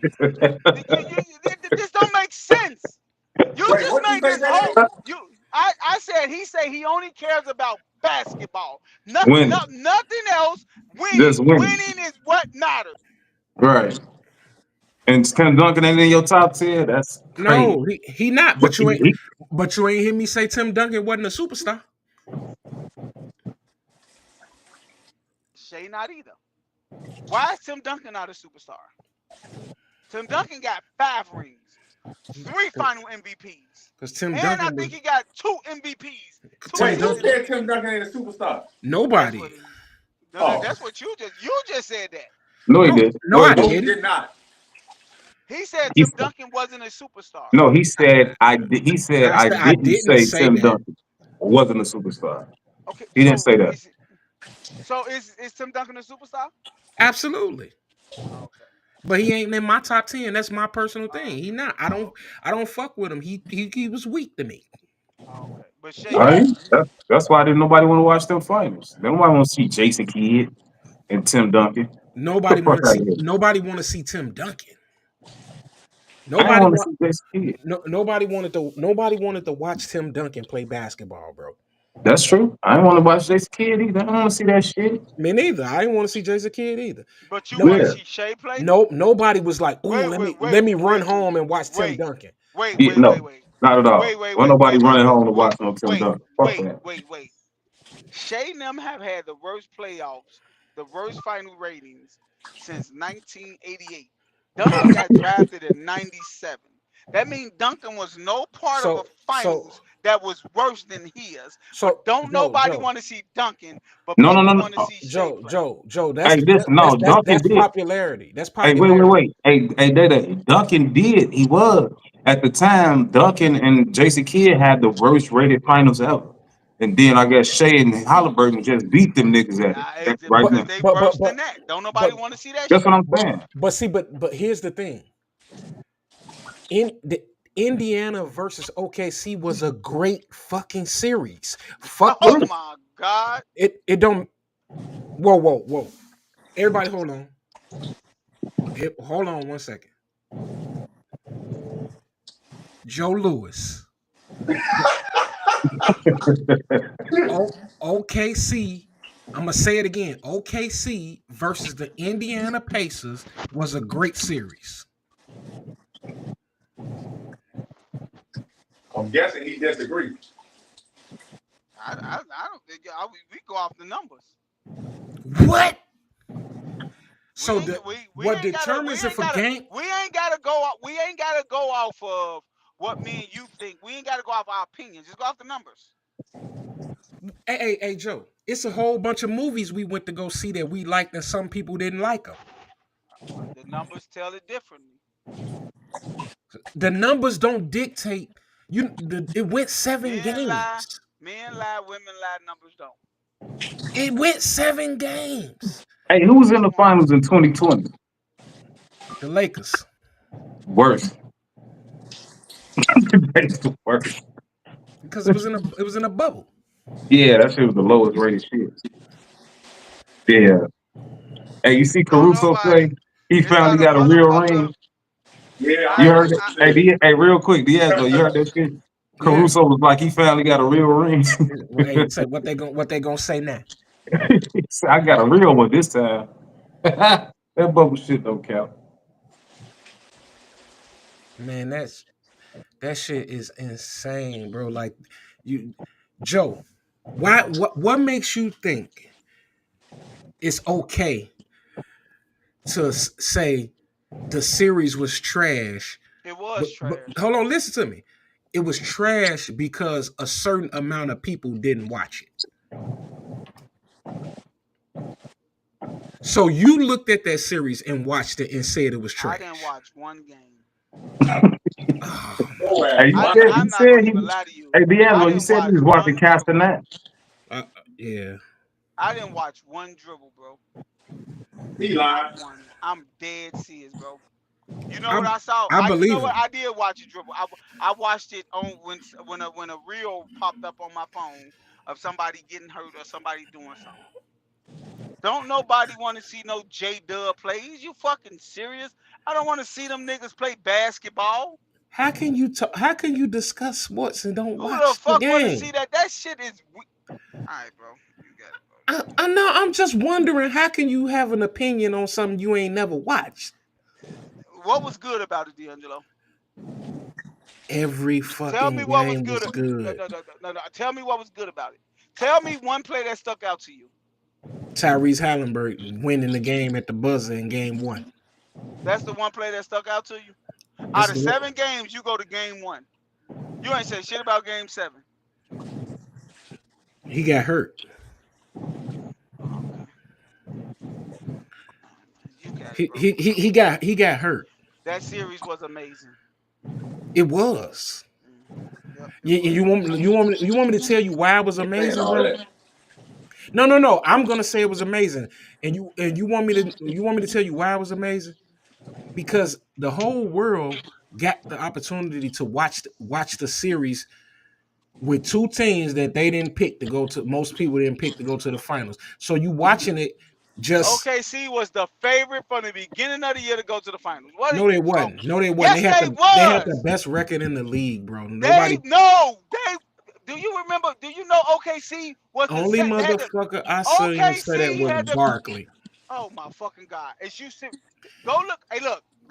This don't make sense. You Wait, just what you made say, this whole Dad? I said he only cares about basketball. winning, Nothing else. just Winning. winning, Winning is what matters. right? And Tim Duncan ain't in your top 10. That's crazy. No, he not. But But you ain't hear me say Tim Duncan wasn't a superstar. Shea not either. Why is Tim Duncan not a superstar? Tim Duncan got 5 rings. 3 final MVPs. Because Tim And I Duncan think was he got 2 MVPs. 2 Tim Wait, who Duncan. seasons said Tim MVP. Duncan ain't a superstar? That's Nobody. what. No, Oh, that's what you just said that. No, he No, did. no, No, he I no, did. he didn't. did not. He said He Tim said, Duncan wasn't a superstar. no, he said I did. He said I I said I didn't didn't say say Tim that. Duncan wasn't a superstar. Okay, He didn't say that. is Tim Duncan a superstar? Absolutely. Okay. But he ain't in my top 10. That's my personal thing. He not. I Oh, don't fuck with him. He was weak to me. okay. But Shay, All right, that's why didn't nobody want to watch them finals. Nobody want to see Jason Kidd and Tim Duncan. Get Nobody the want fuck to out see of here. nobody want to see Tim Duncan. I didn't Nobody want to want see Jason Kidd. nobody wanted to watch Tim Duncan play basketball, bro. That's true. I didn't want to watch Jason Kidd either. I don't want to see that shit. Me neither. I didn't want to see Jason Kidd either. but you No, want to Yeah, see Shay play? nobody was like, "Oh, Wait, let me run home and watch Tim wait, Duncan." wait, yeah, wait, no, wait, wait, not at all. Wasn't nobody running home to watch no Tim Duncan. Fuck that. wait. Shay and them have had the worst playoffs, the worst final ratings since 1988. Duncan got drafted in 97. That means Duncan was no part of a So finals that was worse than his. so Don't Joe, nobody Joe, want to see Duncan, but No, no, people no, want to no. see Shay play. Joe. Hey, listen, no, Duncan That's did. popularity. That's Hey, popularity. wait. Hey, Duncan did. He was. At the time, Duncan and Jason Kidd had the worst rated finals ever. And then I guess Shea and Halliburton just beat them niggas at it right But Because now. they but worse but than but that. Don't nobody but want to see that That's shit. what I'm saying. but here's the thing. In the Indiana versus OKC was a great fucking series. Fuck Oh what my God. it don't. Whoa. Everybody, hold on. Hold on 1 second. Joe Lewis. OKC. I'm gonna say it again. OKC versus the Indiana Pacers was a great series. I'm guessing he disagrees. I don't think we go off the numbers. What? So We ain't, we what ain't gotta determines if a game? we ain't gotta go off of what me and you think. We ain't gotta go off our opinions. Just go off the numbers. Hey, Joe. It's a whole bunch of movies we went to go see that we liked and some people didn't like them. The numbers tell it differently. The numbers don't dictate. It went 7 Men lie, games. women lie, numbers don't. It went 7 games. Hey, who was in the Which one? finals in 2020? The Lakers. Worse. That's the worst. Because it was in a bubble. Yeah, that shit was the lowest rated shit. Yeah. Hey, you see Don't Caruso nobody. say he It's finally not a got a real motherfucker. ring? Yeah, You I, heard it? I, Hey, real quick, D'Angelo, you heard that shit? Yeah. Caruso was like he finally got a real ring. Hey, say what they gonna say now? He said, I got a real one this time. That bubble shit don't count. Man, that shit is insane, bro. Like Joe, what makes you think it's okay to say the series was trash? it was trash. Hold on, listen to me. It was trash because a certain amount of people didn't watch it. So you looked at that series and watched it and said it was trash. I didn't watch one game. Hey, you I'm not gonna even lie to you. Hey, I D'Angelo, you didn't said watch you was watching one dribble. Castanet. Yeah. I didn't watch one dribble, bro. he lied. Not one. I'm dead serious, bro. You know I- what I saw? I believe you know what? him. I did watch a dribble. I watched it on when a reel popped up on my phone of somebody getting hurt or somebody doing something. Don't nobody want to see no J Dub play. Is you fucking serious? I don't want to see them niggas play basketball. How can you discuss sports and don't Who watch the the fuck want to game? see that? That shit is. All right, bro. You got it, bro. I know. I'm just wondering, how can you have an opinion on something you ain't never watched? What was good about it, D'Angelo? Every Tell fucking me what was game was good. good. No. Tell me what was good about it. Tell me one play that stuck out to you. Tyrese Halliburton winning the game at the buzzer in game 1. That's the one play that stuck out to you. Out This of is 7 games, you go to game 1. You ain't say shit about game 7. he got hurt. You got it, He bro. he he, he got he got hurt. That series was amazing. It was. Yep, You, it was. you want me to tell you why it was Quit saying amazing, all bro? that. No. I'm gonna say it was amazing, and you want me to tell you why it was amazing? Because the whole world got the opportunity to watch the series with two teams that they didn't pick to go to. Most people didn't pick to go to the finals. So you watching it just. OKC was the favorite from the beginning of the year to go to the finals. What are No, you they talking? wasn't. No, they wasn't. Yes, they They had the was. best record in the league, bro. They Nobody. no. They. Do you remember? Do you know OKC was the Only set? They had the motherfucker I seen say that OKC was had the. Barkley. Oh my fucking god! As you see, go look. Hey,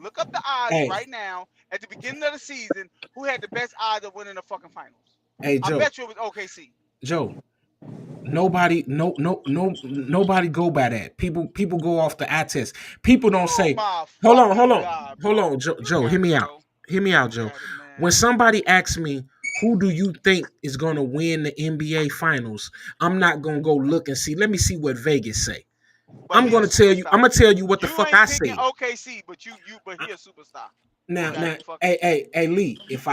look up the odds Hey, right now at the beginning of the season. Who had the best odds of winning the fucking finals? hey, I Joe. bet you it was OKC. Joe. Nobody go by that. People go off the eye test. People don't Oh say, my hold fucking on, god, hold bro! on, Joe. You Joe, got hear it, me out. bro. Hear me out, You Joe. got it, man. When somebody asks me, who do you think is gonna win the NBA finals? I'm not gonna go look and see. Let me see what Vegas say. But I'm he a gonna tell you. superstar. I'm gonna tell you what the You fuck ain't I picking said. OKC, but but he a superstar. Now, Got now, it fucking. hey, Lee. If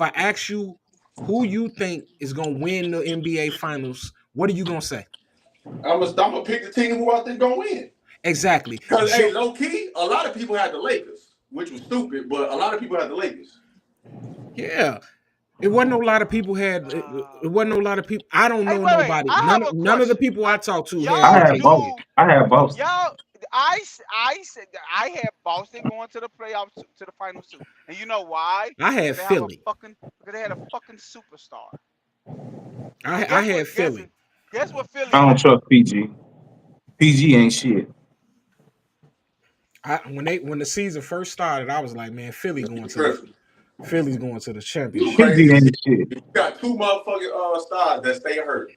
I ask you who you think is gonna win the NBA finals, what are you gonna say? I'm gonna pick the team who I think gonna win. Exactly. Because hey, low key, a lot of people had the Lakers, which was stupid, but a lot of people had the Lakers. Yeah. It wasn't a lot of people had. It wasn't a lot of people. I don't Hey, know wait. nobody. I have a None of the question. people I talked to had I Y'all had both. OKC. knew I had both. y'all. I said that I had Boston going to the playoffs to the finals too, and you know why? I had Philly. Because they had a fucking superstar. I And guess had what? Philly. Guess what Philly I don't had? trust PG. PG ain't shit. When the season first started, I was like, man, Philly's going to the You championship. PG crazy ain't shit. shit. You got two motherfucking stars that stay hurt.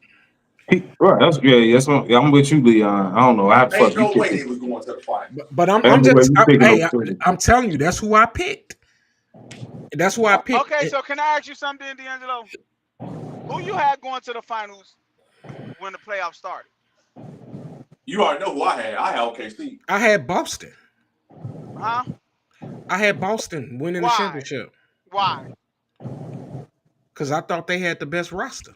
Right, that's good. That's what, I'm with you, Leon. I don't know. I Ain't fuck you no way picking. they was going to the final. But I'm That's the way just you picking hey, up Philly. I'm telling you, that's who I picked. That's who I picked. Okay, so can I ask you something, D'Angelo? Who you had going to the finals when the playoffs started? You already know who I had. I had OKC. I had Boston. Huh? I had Boston winning the Why? championship Why? because I thought they had the best roster.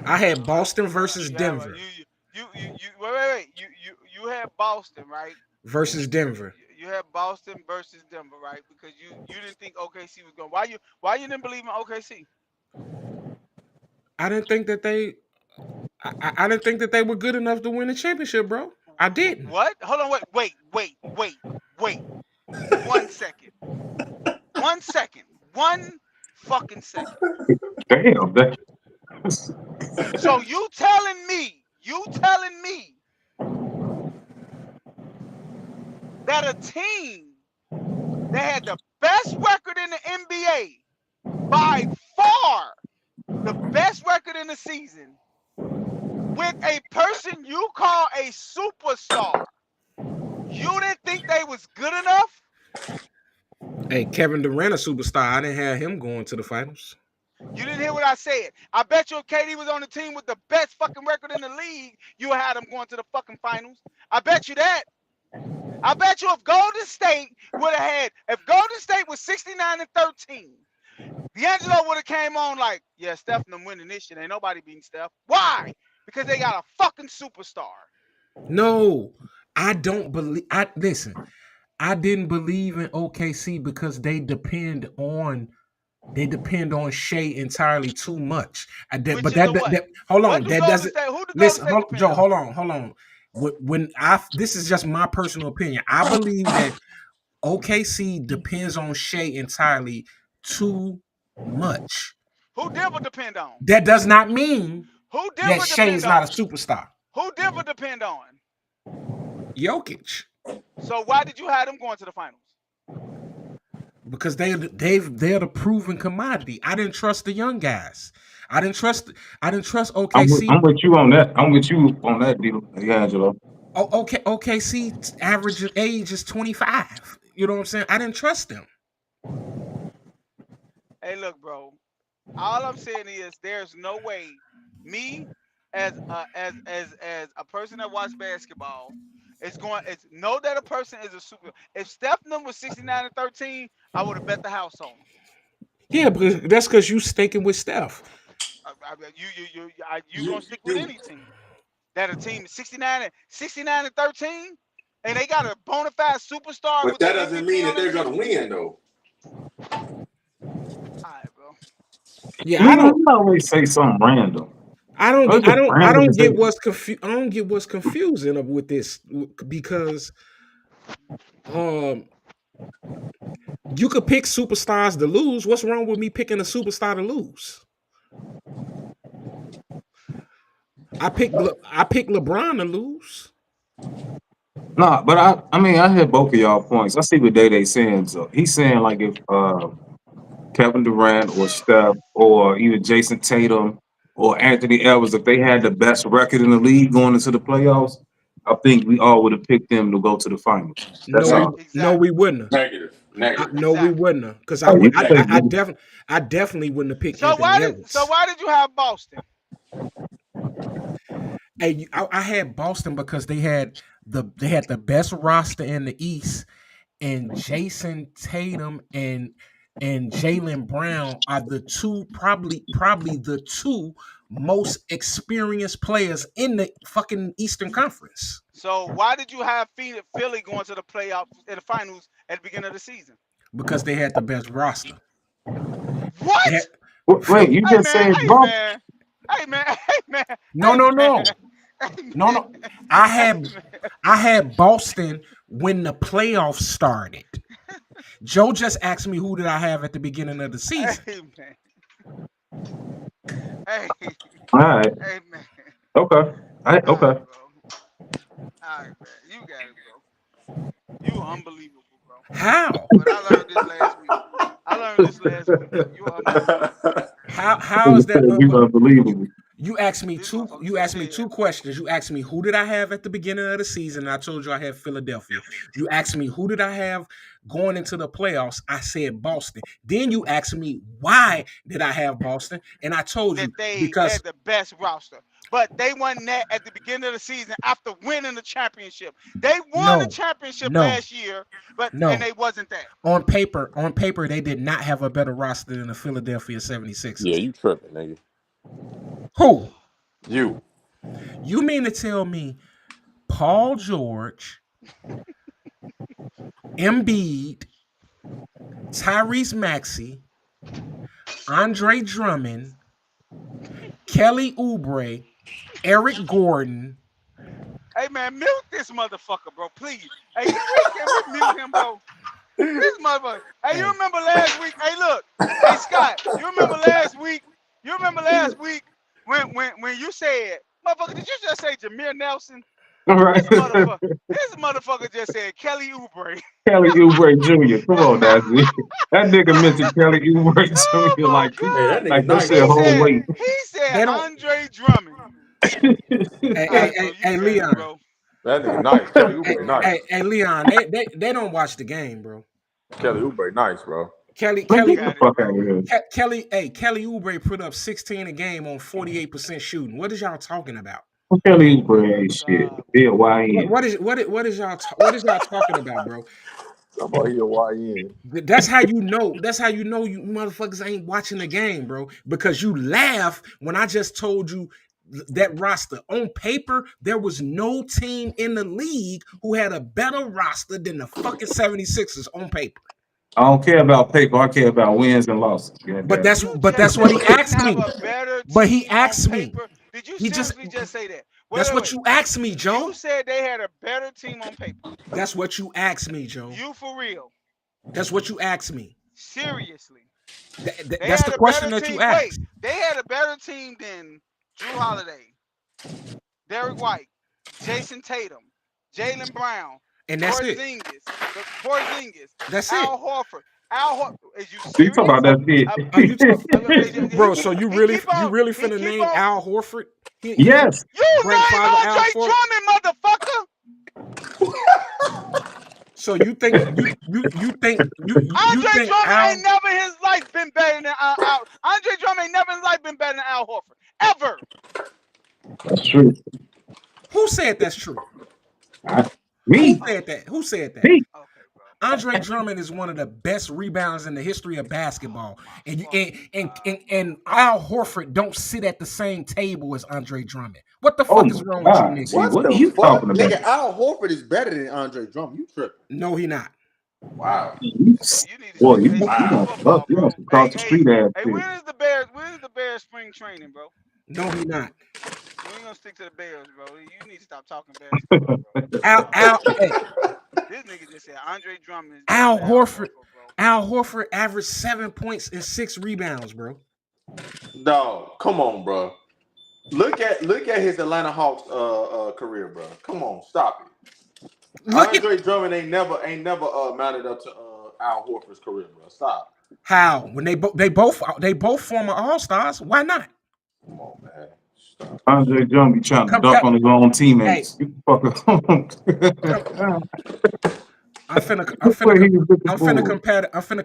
I had Boston versus You Denver wait. You had Boston, right? versus Denver. You had Boston versus Denver, right? Because you didn't think OKC was going. Why you didn't believe in OKC? I didn't think that they. I didn't think that they were good enough to win the championship, bro. I didn't. What? Hold on, wait. 1 second. 1 second. 1 fucking second. Damn. So you telling me that a team that had the best record in the NBA, by far the best record in the season, with a person you call a superstar, you didn't think they was good enough? Hey, Kevin Durant, a superstar. I didn't have him going to the finals. You didn't hear what I said. I bet you if KD was on the team with the best fucking record in the league, you would have had him going to the fucking finals. I bet you that. I bet you if Golden State was 69-13, D'Angelo would have came on like, yeah, Steph and them winning this shit. Ain't nobody beating Steph. Why? Because they got a fucking superstar. No, I don't believe. Listen. I didn't believe in OKC because they depend on Shea entirely too much. Hold on, Who do that Golden doesn't State? Who do Golden listen. State depend Joe, on? hold on. This is just my personal opinion. I believe that OKC depends on Shea entirely too much. Who Denver depend on? That does not mean Who that Denver Shea depend is not on? a superstar. Who Denver depend on? Jokic. So why did you have them going to the finals? Because they're the proven commodity. I didn't trust the young guys. I didn't trust OKC. I'm with you on that. I'm with you on that, D'Angelo. OKC average age is 25. You know what I'm saying? I didn't trust them. Hey, look, bro. All I'm saying is there's no way me as a person that watch basketball it's know that a person is a super. If Steph was 69-13, I would have bet the house on him. Yeah, but that's because you staking with Steph. You gonna stick with any team that a team is 69-13 and they got a bona fide superstar But with the that doesn't MVP mean on that their they're team? gonna win though. All right, bro. Yeah, I You don't. always say something random. I don't. It's Get, I just don't. I random to don't say. get what's I don't get what's confusing with this because you could pick superstars to lose. What's wrong with me picking a superstar to lose? I picked LeBron to lose. Nah, but I mean, I hear both of y'all points. I see what Day saying. So he's saying like if Kevin Durant or Steph or even Jason Tatum or Anthony Edwards, if they had the best record in the league going into the playoffs, I think we all would have picked them to go to the finals. That's No, all. No, we Exactly. wouldn't have. negative. No, we Exactly. wouldn't have. Because Oh, you can say I definitely wouldn't have picked So Anthony Edwards. why did you have Boston? Hey, I had Boston because they had the best roster in the East, and Jason Tatum and Jaylen Brown are the two probably the two most experienced players in the fucking Eastern Conference So why did you have Philly going to the playoffs in the finals at the beginning of the season? because they had the best roster. They had, What? Wait, you Hey just man, said hey Boston. man, hey man, hey man, no, hey no, man, no, hey no, man, no. I hey had man. I had Boston when the playoffs started. Joe just asked me who did I have at the beginning of the season. Hey man. Hey, All right. hey man. Okay. All right, Okay. bro. All right, man. You got it, bro. You unbelievable, bro. How? But I learned this last week. You unbelievable. How is that? You unbelievable. You asked me This two. motherfucker You just asked me said, two questions. You asked me who did I have at the beginning of the season. And I told you I had Philadelphia. You asked me who did I have going into the playoffs. I said Boston. Then you asked me why did I have Boston, and I told that you they because had the best roster. But they won that at the beginning of the season after winning the championship. They won the no, championship no, last year, and no. they wasn't that. On paper, they did not have a better roster than the Philadelphia 76ers. Yeah, you tripping, nigga. Who? You. You mean to tell me Paul George, Embiid, Tyrese Maxey, Andre Drummond, Kelly Oubre, Eric Gordon. Hey man, mute this motherfucker, bro. Please. Hey, can we mute him, bro? This motherfucker. Hey, you remember last week? Hey, look. Hey, Scott. You remember last week? When you said, motherfucker, did you just say Jameer Nelson? All right. This motherfucker just said Kelly Oubre. Kelly Oubre Jr. Come on, Nazzy. That nigga mentioned Kelly Oubre Oh Jr. my Hey, that God. nigga that nice, shit though. whole weight. He said They don't. Andre Drummond. All right, bro. You Hey, got it, Leon. bro. That nigga nice. Kelly You Oubre got it. nice. Hey, Leon. They don't watch the game, bro. Kelly Oubre nice, bro. Kelly Man, You get the got it, fuck out bro. of here. Kelly Oubre put up 16 a game on 48% shooting. What is y'all talking about? Kelly Oubre ain't shit. God, Yeah, why What is y'all talking about, bro? Somebody here YN. That's how you know. That's how you know you motherfuckers ain't watching the game, bro. Because you laugh when I just told you that roster on paper, there was no team in the league who had a better roster than the fucking 76ers on paper. I don't care about paper. I care about wins and losses. But Goddamn. that's you but just that's said what he they didn't asked have me. a better But he team on asked me. paper. Did you He just seriously just say that? that's what Wait. you asked me, Joe. You said they had a better team on paper. That's what you asked me, Joe. You for real? That's what you asked me. Seriously? They That's the had a question better that you team. Wait, asked. they had a better team than Drew Holiday, Derek White, Jason Tatum, Jaylen Brown, And that's it. Porzingis, That's it. Al Horford. Is you You talking serious? about that shit? Are you bro? He So you keep really he finna keep name on. Al Horford? He Yes. You name grandfather Al Andre Horford. Drummond, motherfucker. So you think you think Andre Drummond Al? ain't never in his life been better than Al. Andre Drummond ain't never in his life been better than Al Horford. Ever. That's true. Who said that's true? Me. Who said that? Who said that? Me. Okay, bro. Andre Drummond is one of the best rebounders in the history of basketball, and Al Horford don't sit at the same table as Andre Drummond. What the Oh fuck is my wrong with you, God. nigga? What What are the you fuck? talking about? Nigga, Al Horford is better than Andre Drummond. You tripping. No, he not. Wow. You need to Boy, stick you to you ACC want football, you bro. want some cross the street ass Hey, shit. when is the Bears? When is the Bears spring training, bro? No, he not. We ain't gonna stick to the Bears, bro. You need to stop talking Bears football, bro. Hey, This nigga just said Andre Drummond is Al better than Al Horford. Horford, bro. Al Horford averaged 7 points and 6 rebounds, bro. Dog, come on, bro. Look at his Atlanta Hawks career, bro. Come on, stop it. Look at Andre Drummond ain't never mounted up to Al Horford's career, bro. Stop. how when they both former All Stars. Why not? Come on, man. Stop. Andre Drummond be trying to Come, dunk on his own hey, teammates. You fucker. come. I'm finna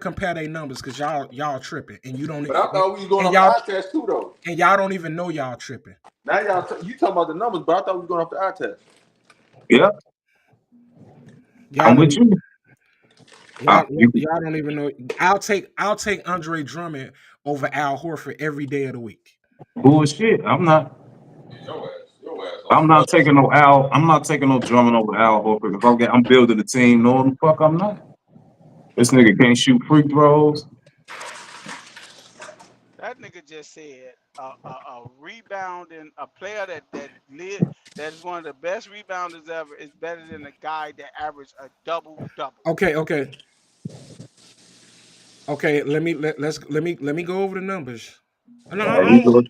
compare their numbers because y'all tripping and you don't But I thought we was going and off the y'all eye test too, though. and y'all don't even know y'all tripping. Now you talking about the numbers, but I thought we was going off the eye test. Yeah, Y'all I'm don't with even, you. You y'all don't even know. I'll take Andre Drummond over Al Horford every day of the week. bullshit. Your ass I'm off. not taking no Al. I'm not taking no Drummond over Al Horford. If I'm building a team, no, the fuck, I'm not. This nigga can't shoot free throws. That nigga just said a rebounding a player that is one of the best rebounders ever is better than a guy that averaged a double. Okay. Let me go over the numbers. No, All right, you go.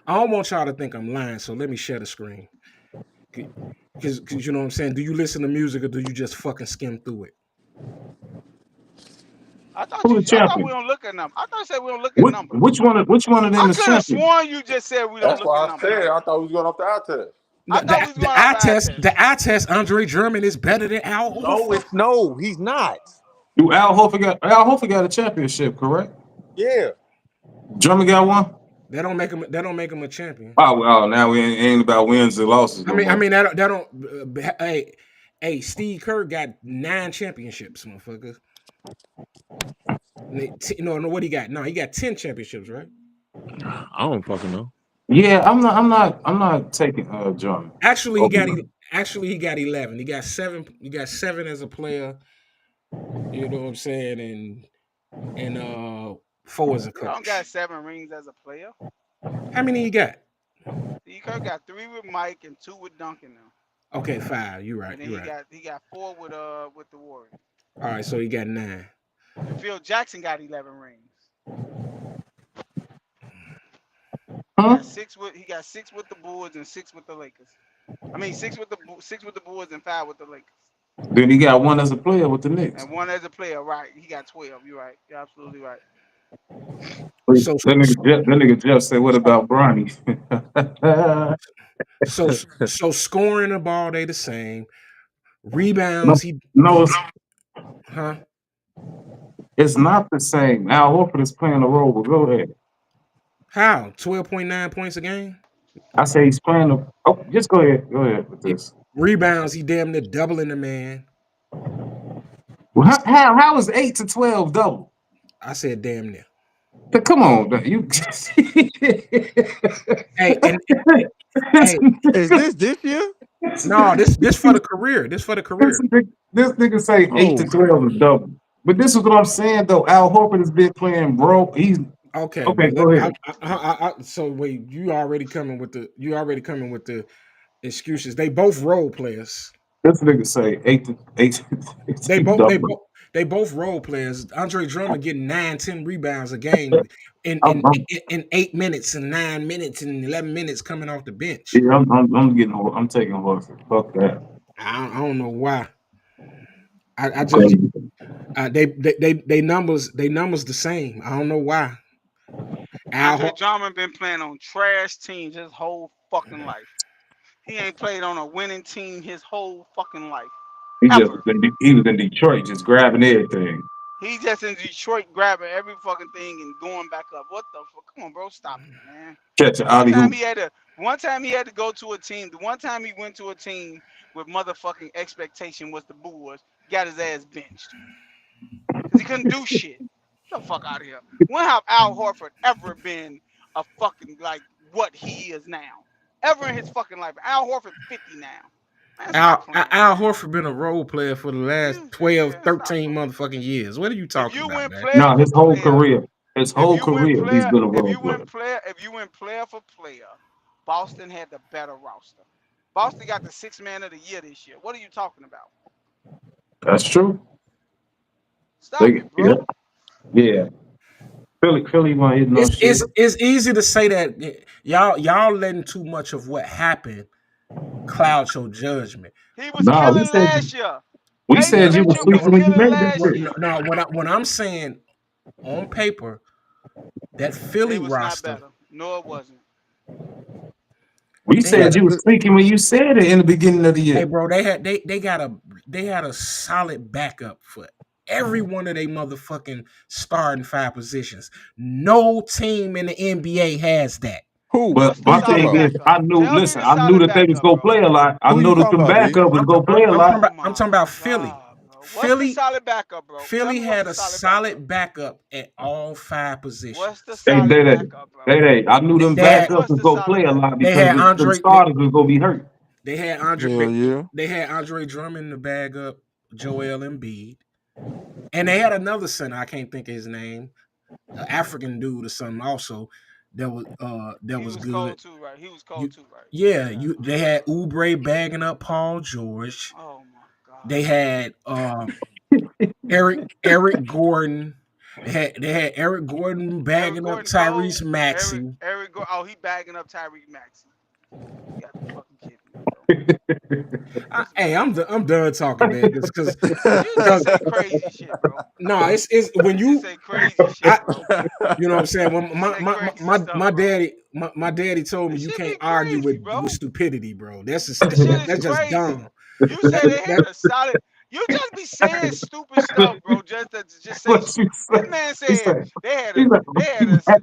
I don't want y'all to think I'm lying, so let me share the screen. Because you know what I'm saying. Do you listen to music or do you just fucking skim through it? I thought Who the we champion? don't look at numbers. I thought you said we don't look at numbers. Which one of them I is could have champion? sworn you just said we don't That's look why at I numbers. said I thought we was going off the eye test. I thought we was going off The eye test. Andre Drummond is better than Al Horford. No, he's not. Do Al Horford got a championship, correct? Yeah. Drummond got one. That don't make him a champion. Oh well, now we ain't about wins and losses no more. I mean that don't. Hey, Steve Kerr got 9 championships, motherfucker. No, what he got? No, he got 10 championships, right? I don't fucking know. Yeah, I'm not taking Drummond. Actually, Okay. he got 11. He got 7. He got 7 as a player. You know what I'm saying? And 4 as a He don't coach. got 7 rings as a player. How many he got? Steve Kerr got 3 with Mike and 2 with Duncan now. Okay, 5. You're right. And then he got 4 with the Warriors. All right, so he got 9. And Phil Jackson got 11 rings. Huh? He got 6 with the Bulls and 6 with the Lakers. I mean 6 with the Bulls and 5 with the Lakers. Then he got 1 as a player with the Knicks. And 1 as a player, right? He got 12. You're right. You're absolutely right. So That nigga Jeff said, "What about Bronny?" so scoring the ball, they the same. Rebounds, it's not the same. Al Horford is playing a role, but go ahead. How? 12.9 points a game? I say he's playing the. Oh, just go ahead. Go ahead with this. Rebounds, he damn near doubling the man. Well, how is 8 to 12 double? I said damn near. But come on, you. Hey, Is this year? no, this for the career. This nigga say 8 to 12 is double. But this is what I'm saying though. Al Horford has been playing broke. He's Okay. go ahead. So wait, you already coming with the excuses. They both role players. This nigga say 8 to 8. They both role players. Andre Drummond getting 9, 10 rebounds a game in 8 minutes and 9 minutes and 11 minutes coming off the bench. Yeah, I'm taking Horford. Fuck that. I don't know why. I just they numbers the same. I don't know why. Andre Drummond been playing on trash teams his whole fucking life. He ain't played on a winning team his whole fucking life. ever. He was in Detroit just grabbing everything. He just in Detroit grabbing every fucking thing and going back up. What the fuck? Come on, bro, stop it, man. Catch an One alley time hoop. he had to. One time he had to go to a team. The one time he went to a team with motherfucking expectation was the Bulls. Got his ass benched because he couldn't do shit. Get the fuck out of here. When have Al Horford ever been a fucking like what he is now? Ever in his fucking life? Al Horford 50 now. Man, stop playing, Al man. Horford been a role player for the last Yeah, 12, stop 13 playing. motherfucking years. What are you If talking you about, went man? player No, for his whole player, career. His if whole you went career, he's player, been a if role you player. went player, if you went player for player, Boston had the better roster. Boston got the 6th man of the year this year. What are you talking about? That's true. Stop it, Yeah. bro. Yeah. Philly wasn't hitting no shit. It's easy to say that y'all letting too much of what happened cloud your judgment. He was No, killing last year. we Peyton said you was Pritchard was sleeping when you killing made this last shit. year. No, when I'm saying on paper, that Philly It was not roster, better. No, it wasn't. We they had said a, you was speaking when you said it in the beginning of the hey year. bro, they had a solid backup for every one of their motherfucking starting 5 positions. No team in the NBA has that. Who? What's But the Who my you talking solid thing about? is, backup? Tell me the I knew solid that they was backup, gonna bro. play a lot. I Who you know that talking the about, D? backup was gonna play a lot. I'm talking My about Philly. God, bro. What's the Philly solid backup, bro? Tell Philly me what's had the a solid backup. solid backup at all 5 What's the positions. Hey, solid backup, bro? I knew them They Tell me had backups what's was the gonna solid play a lot backup. they because had them Andre starters was gonna be hurt. they had Andre Hell yeah. they had Andre Drummond to bag up Joel Embiid. And they had another center, I can't think of his name, an African dude or something also that He was was good. cold too, right? He was You cold too, right? yeah, they had Oubre bagging up Paul George. Oh my God. They had Eric Gordon. They had Eric Gordon Eric bagging up Gordon cold. Tyrese Maxey. Eric Gordon. Oh, he bagging up Tyreek Maxey. You got to fucking kidding me, bro. I'm done talking, man. Because You just say crazy shit, bro. no, it's when You just you say crazy shit, bro. you know what I'm saying. When You say crazy stuff, my bro. daddy told me This you shit be can't argue crazy, bro. with stupidity, bro. This shit is That's just crazy. dumb. You say they had a solid. You just be saying stupid stuff, bro. Just to just say. What you This say? man He said said, they had he a. They had a. said,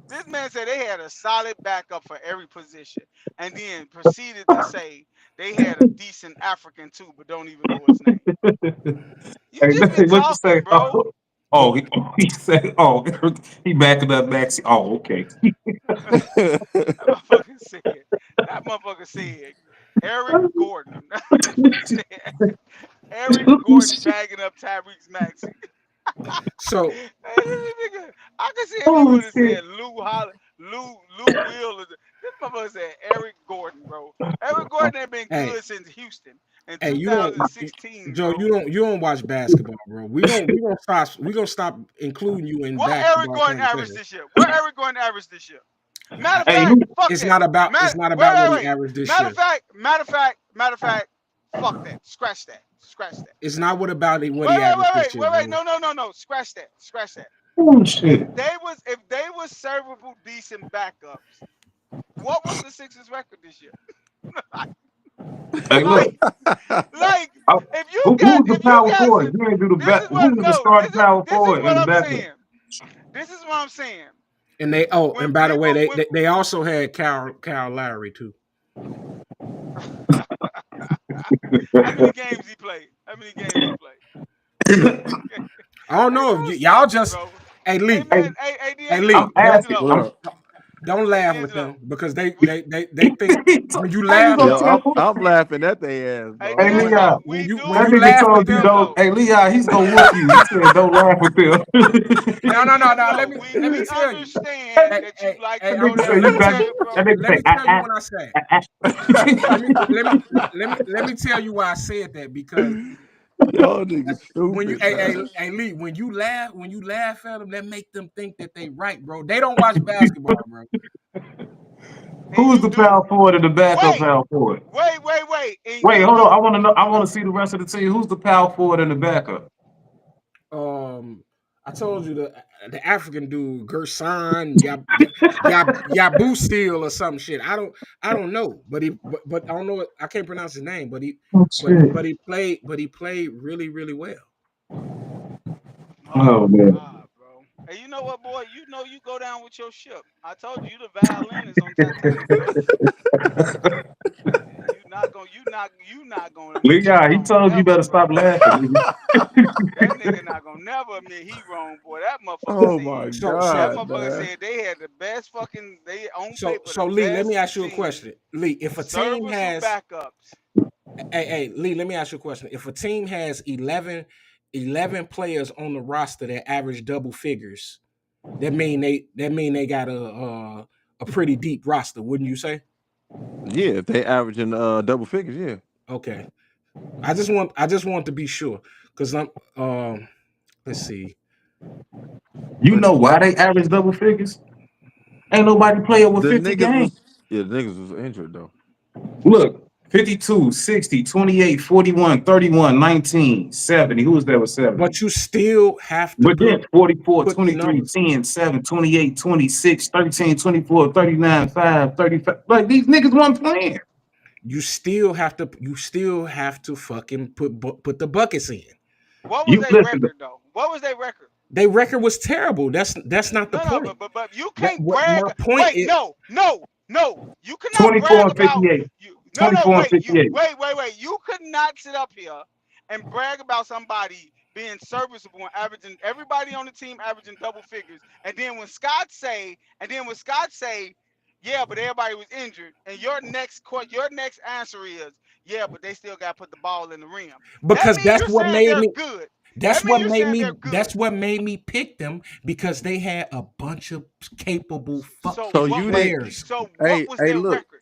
This man said they had a solid backup for every position, and then proceeded to say they had a decent African too, but don't even know his name. You hey, just be what you talking, say? bro. He said, he backing up Maxi. Oh, okay. That motherfucker said. That motherfucker said. Eric Gordon. Eric Gordon bagging up Tyrese Maxey. So Hey, nigga, I can see if he Oh would have shit. said Lou Will. This motherfucker said Eric Gordon, bro. Eric Gordon ain't been hey, good since Houston in hey, you don't 2016, Joe, bro. you don't watch basketball, bro. We gonna stop including you in What Eric basketball Gordon averaged conversation. this year? What Eric Gordon averaged this year? Matter of Hey, fact, fuck It's that. not about what he Wait. averaged this Matter year. of fact, fuck that. Scratch that. It's not what he averaged this year, Wait. bro. No. Scratch that. oh shit. If they were servable, decent backups, what was the Sixers record this year? Hey, look. like I, if who you was the power got forward? You ain't do the this back. is Who what was the no starting power this is forward what in the I'm backup? saying. This is what I'm saying. And When by the way, people when they also had Kyle Lowry too. how many games he played? I don't Hey, know bro, if y'all stop it, just bro. hey Hey Lee, man, hey D'Angelo, Lee, I'm asking. D'Angelo, What up? don't hey laugh with D'Angelo. them because they We think when you How you laugh gonna at Yo, them, tell me? I'm laughing at their ass, hey bro. Hey, I'm when D'Angelo, Leon. laughing. we when That do you nigga laugh with told you them, don't. D'Angelo. Hey, Leon, he's gonna whoop you. He said don't laugh with him. no, Hey let D'Angelo, let me we tell you. understand that you like Hey, to go That nigga down say let you me that back. tell you. road, bro. That nigga Let say me tell you what I said. Let me tell you why I said that because Y'all niggas when you stupid, man. Lee, when you laugh at them, that make them think that they right, bro. They don't watch basketball, bro. And Who's you the do. power forward and the backup Wait, power forward? and Wait, you hold on. I do. want to know. I want to see the rest of the team. Who's the power forward and the backup? I told you the African dude, Gerson, Yabu Steel or some shit. I don't know, but I don't know. I can't pronounce his name, but Oh shit. he played really really well. Oh Oh my man. God, bro. Hey, you know what, boy? You know you go down with your ship. I told you, you the violinist on Titanic, bro. You not gonna admit you Leon, he wrong told you ever, better bro. stop laughing, That nigga not gonna never admit he wrong, boy. Oh my So That so God, motherfucker man. said they had the best fucking they on so paper the so Lee, let me best ask you a team. question. Lee, if a team Serviceable has backups. hey Lee, let me ask you a question. If a team has 11 players on the roster that average double figures, that mean they got a pretty deep roster, wouldn't you say? Yeah, if they averaging double figures, yeah. Okay. I just want to be sure because I'm let's see. You But know why they average double figures? Ain't nobody play over the 50 niggas games. was the niggas was injured though. Look, 52, 60, 28, 41, 31, 19, 70. Who was there with 70? But you still have to But then 44, put the 23, numbers. 10, 7, 28, 26, 13, 24, 39, 5, 35. Like these niggas weren't playing. You still have to fucking put the buckets in. What was You their listen to record though? What was their record? Their record was terrible. That's not the No, point. but you That can't what brag. my point Wait, is. no. You cannot 24 brag and about 58. you. No. 24 and Wait, 58. wait. You could not sit up here and brag about somebody being serviceable and averaging everybody on the team averaging double figures. And then when Scott say, yeah, but everybody was injured, and your next answer is, yeah, but they still got to put the ball in the rim. That Because means that's you're what saying made they're me good. that's That means what you're made saying me they're good. that's what made me pick them because they had a bunch of capable So So what you was didn't players. what was their look, record?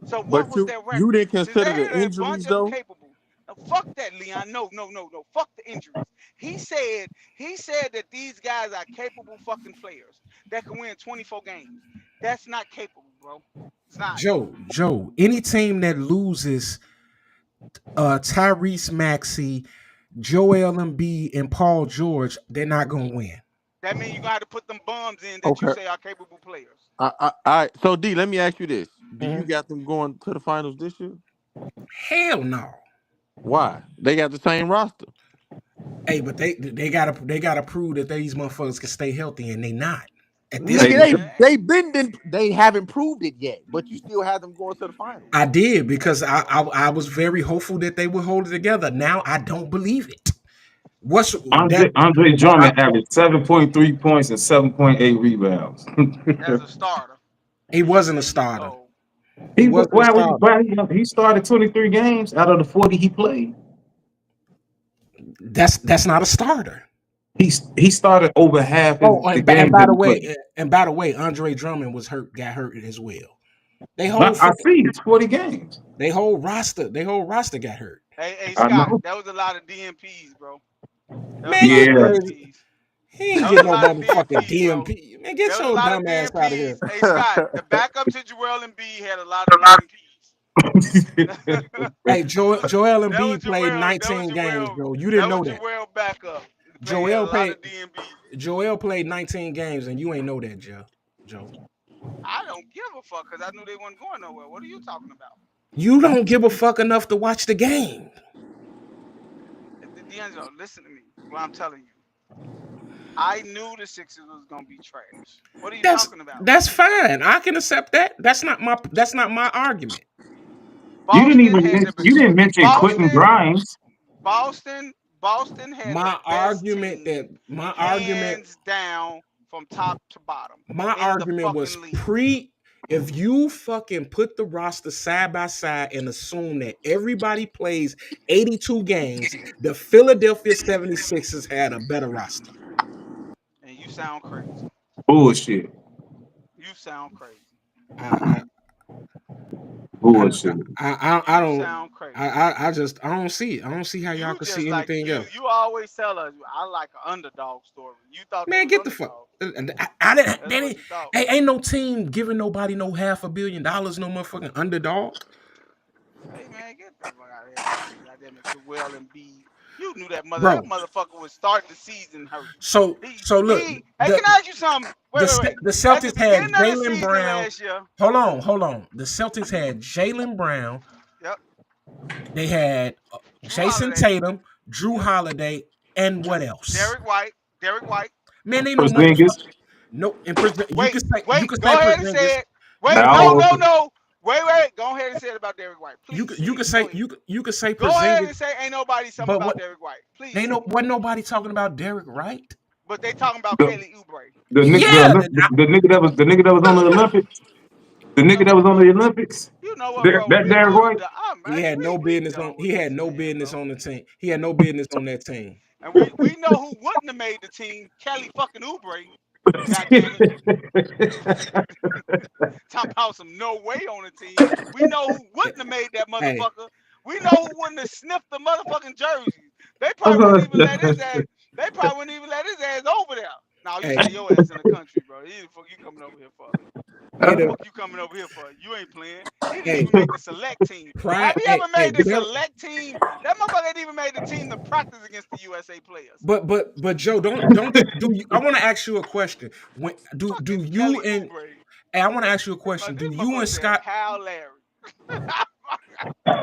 So what but was you their you record? didn't Since they consider the had a bunch injuries of though? capable. Now, fuck that, Leon. No. Fuck the injuries. He said that these guys are capable fucking players that can win 24 games. That's not capable, bro. It's not. Joe, any team that loses Tyrese Maxey, Joel Embiid, and Paul George, they're not gonna win. That means you got to put them bums in that you Okay. say are capable players. So D, let me ask you this. Do you Mhm. got them going to the finals this year? Hell no. Why? They got the same roster. Hey, but they gotta prove that these motherfuckers can stay healthy, and they not at this Hey, Nigga, point. they haven't proved it yet, but you still have them going to the finals. I did because I was very hopeful that they would hold it together. Now I don't believe it. What's that? Andre I, Drummond averaged 7.3 points and 7.8 rebounds. As a starter, he you wasn't a saying he starter. cold? He wasn't a starter. He started 23 games out of the 40 he played. That's not a starter. He started over half Oh, the and games by that the he played. way, Andre Drummond got hurt as well. They whole I fucking see it's 40 games. they whole roster got hurt. Hey, I Scott, know. that was a lot of DMPs, bro. That was a Man, lot you of Yeah. crazy. DMPs. He ain't That was get a no lot of motherfucking DMPs, bro. DMP. Man, get There was a your lot of dumb ass out of here. DMPs. Hey, Scott, the backup to Joel Embiid had a lot of DMPs. Hey, Joel That was Embiid played Joel. That was 19 games, Joel. bro. You didn't That was know that. Joel backup. He had a Joel lot played of DMPs. Joel played 19 games, and you ain't know that, Joe. I don't give a fuck because I knew they weren't going nowhere. What are you talking about? You don't give a fuck enough to watch the game. D'Angelo, listen to me. What I'm telling you. I knew the Sixers was gonna be trash. What are you That's talking about? that's fine. I can accept that. That's not my argument. Boston had the You didn't mention Quentin Boston, Grimes. Boston, Boston had the My best argument team, that my argument hands down, from top to bottom my in the argument was fucking league. if you fucking put the roster side by side and assume that everybody plays 82 games, the Philadelphia 76ers had a better roster. And you sound crazy. Bullshit. You sound crazy. I I Bullshit. I You don't sound crazy. I don't see it. I don't see how y'all You can just see like anything else. you always tell us I like an underdog story. You thought they Man, was get the fuck. underdogs. I didn't. That's They what didn't. you thought. Hey, ain't no team giving nobody no $500 million, no motherfucking underdog. Hey man, get the fuck out of here, man. Goddamn it, Joel Embiid. You knew that bro. motherfucker would start the season hurt. So look, Hey, can I ask you something? Wait. the At the Celtics had beginning of the Jaylen season Brown. last year. Hold on. The Celtics had Jaylen Brown. Yep. They had Jason Holiday. Tatum, Drew Holiday, and what else? Derek White. Man, they know Porzingis. no. And Wait, you can say go ahead and say it. Wait, No. no. Wait. Go ahead and say it about Derek White. Please. you can say you can say Go ahead Porzingis. and say ain't nobody something about Derek White. Please. Wasn't nobody talking about Derek Wright. But they talking about The- Kelly Oubre. The nigga that was on the Olympics. The nigga that was on the Olympics. You know what, Derek White. He had no business on. He had no business on the team. He had no business on that team. And we know who wouldn't have made the team. Kelly fucking Oubre. Goddamn it. Talking about some no way on the team. We know who wouldn't have made that motherfucker. We know who wouldn't have sniffed the motherfucking jerseys. They probably wouldn't even let his ass. They probably wouldn't even let his ass over there. Now you say your ass in the country, bro. What the fuck you coming over here for? What the fuck you coming over here for? You ain't playing. He didn't even make the select team. Have you ever made the select team? That motherfucker ain't even made the team to practice against the USA players. But Joe, don't do you, I want to ask you a question. When do you and hey, I want to ask you a question. Do you and Scott Kyle Larry?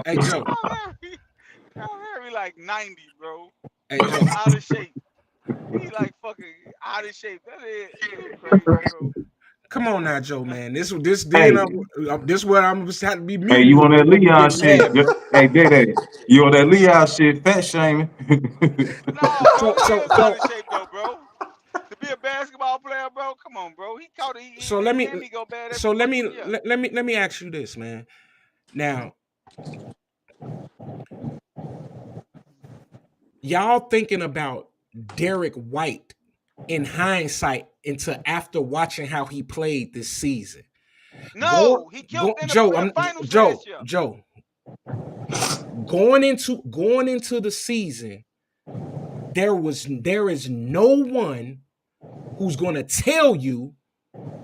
Hey Joe. Kyle Larry like 90, bro. Hey Joe. Out of shape. He like fucking out of shape. That is crazy, bro. Come on now, Joe, man. This what I'm just had to be muted. Hey, you on that Leon shit? Hey, Day, you on that Leon shit? Fat shaming. No, bro, he is out of shape though, bro. To be a basketball player, bro. Come on, bro. He caught it. So let me ask you this, man. Now, y'all thinking about Derek White in hindsight into after watching how he played this season? No, he killed in the finals last year. Joe. Going into the season, there is no one who's going to tell you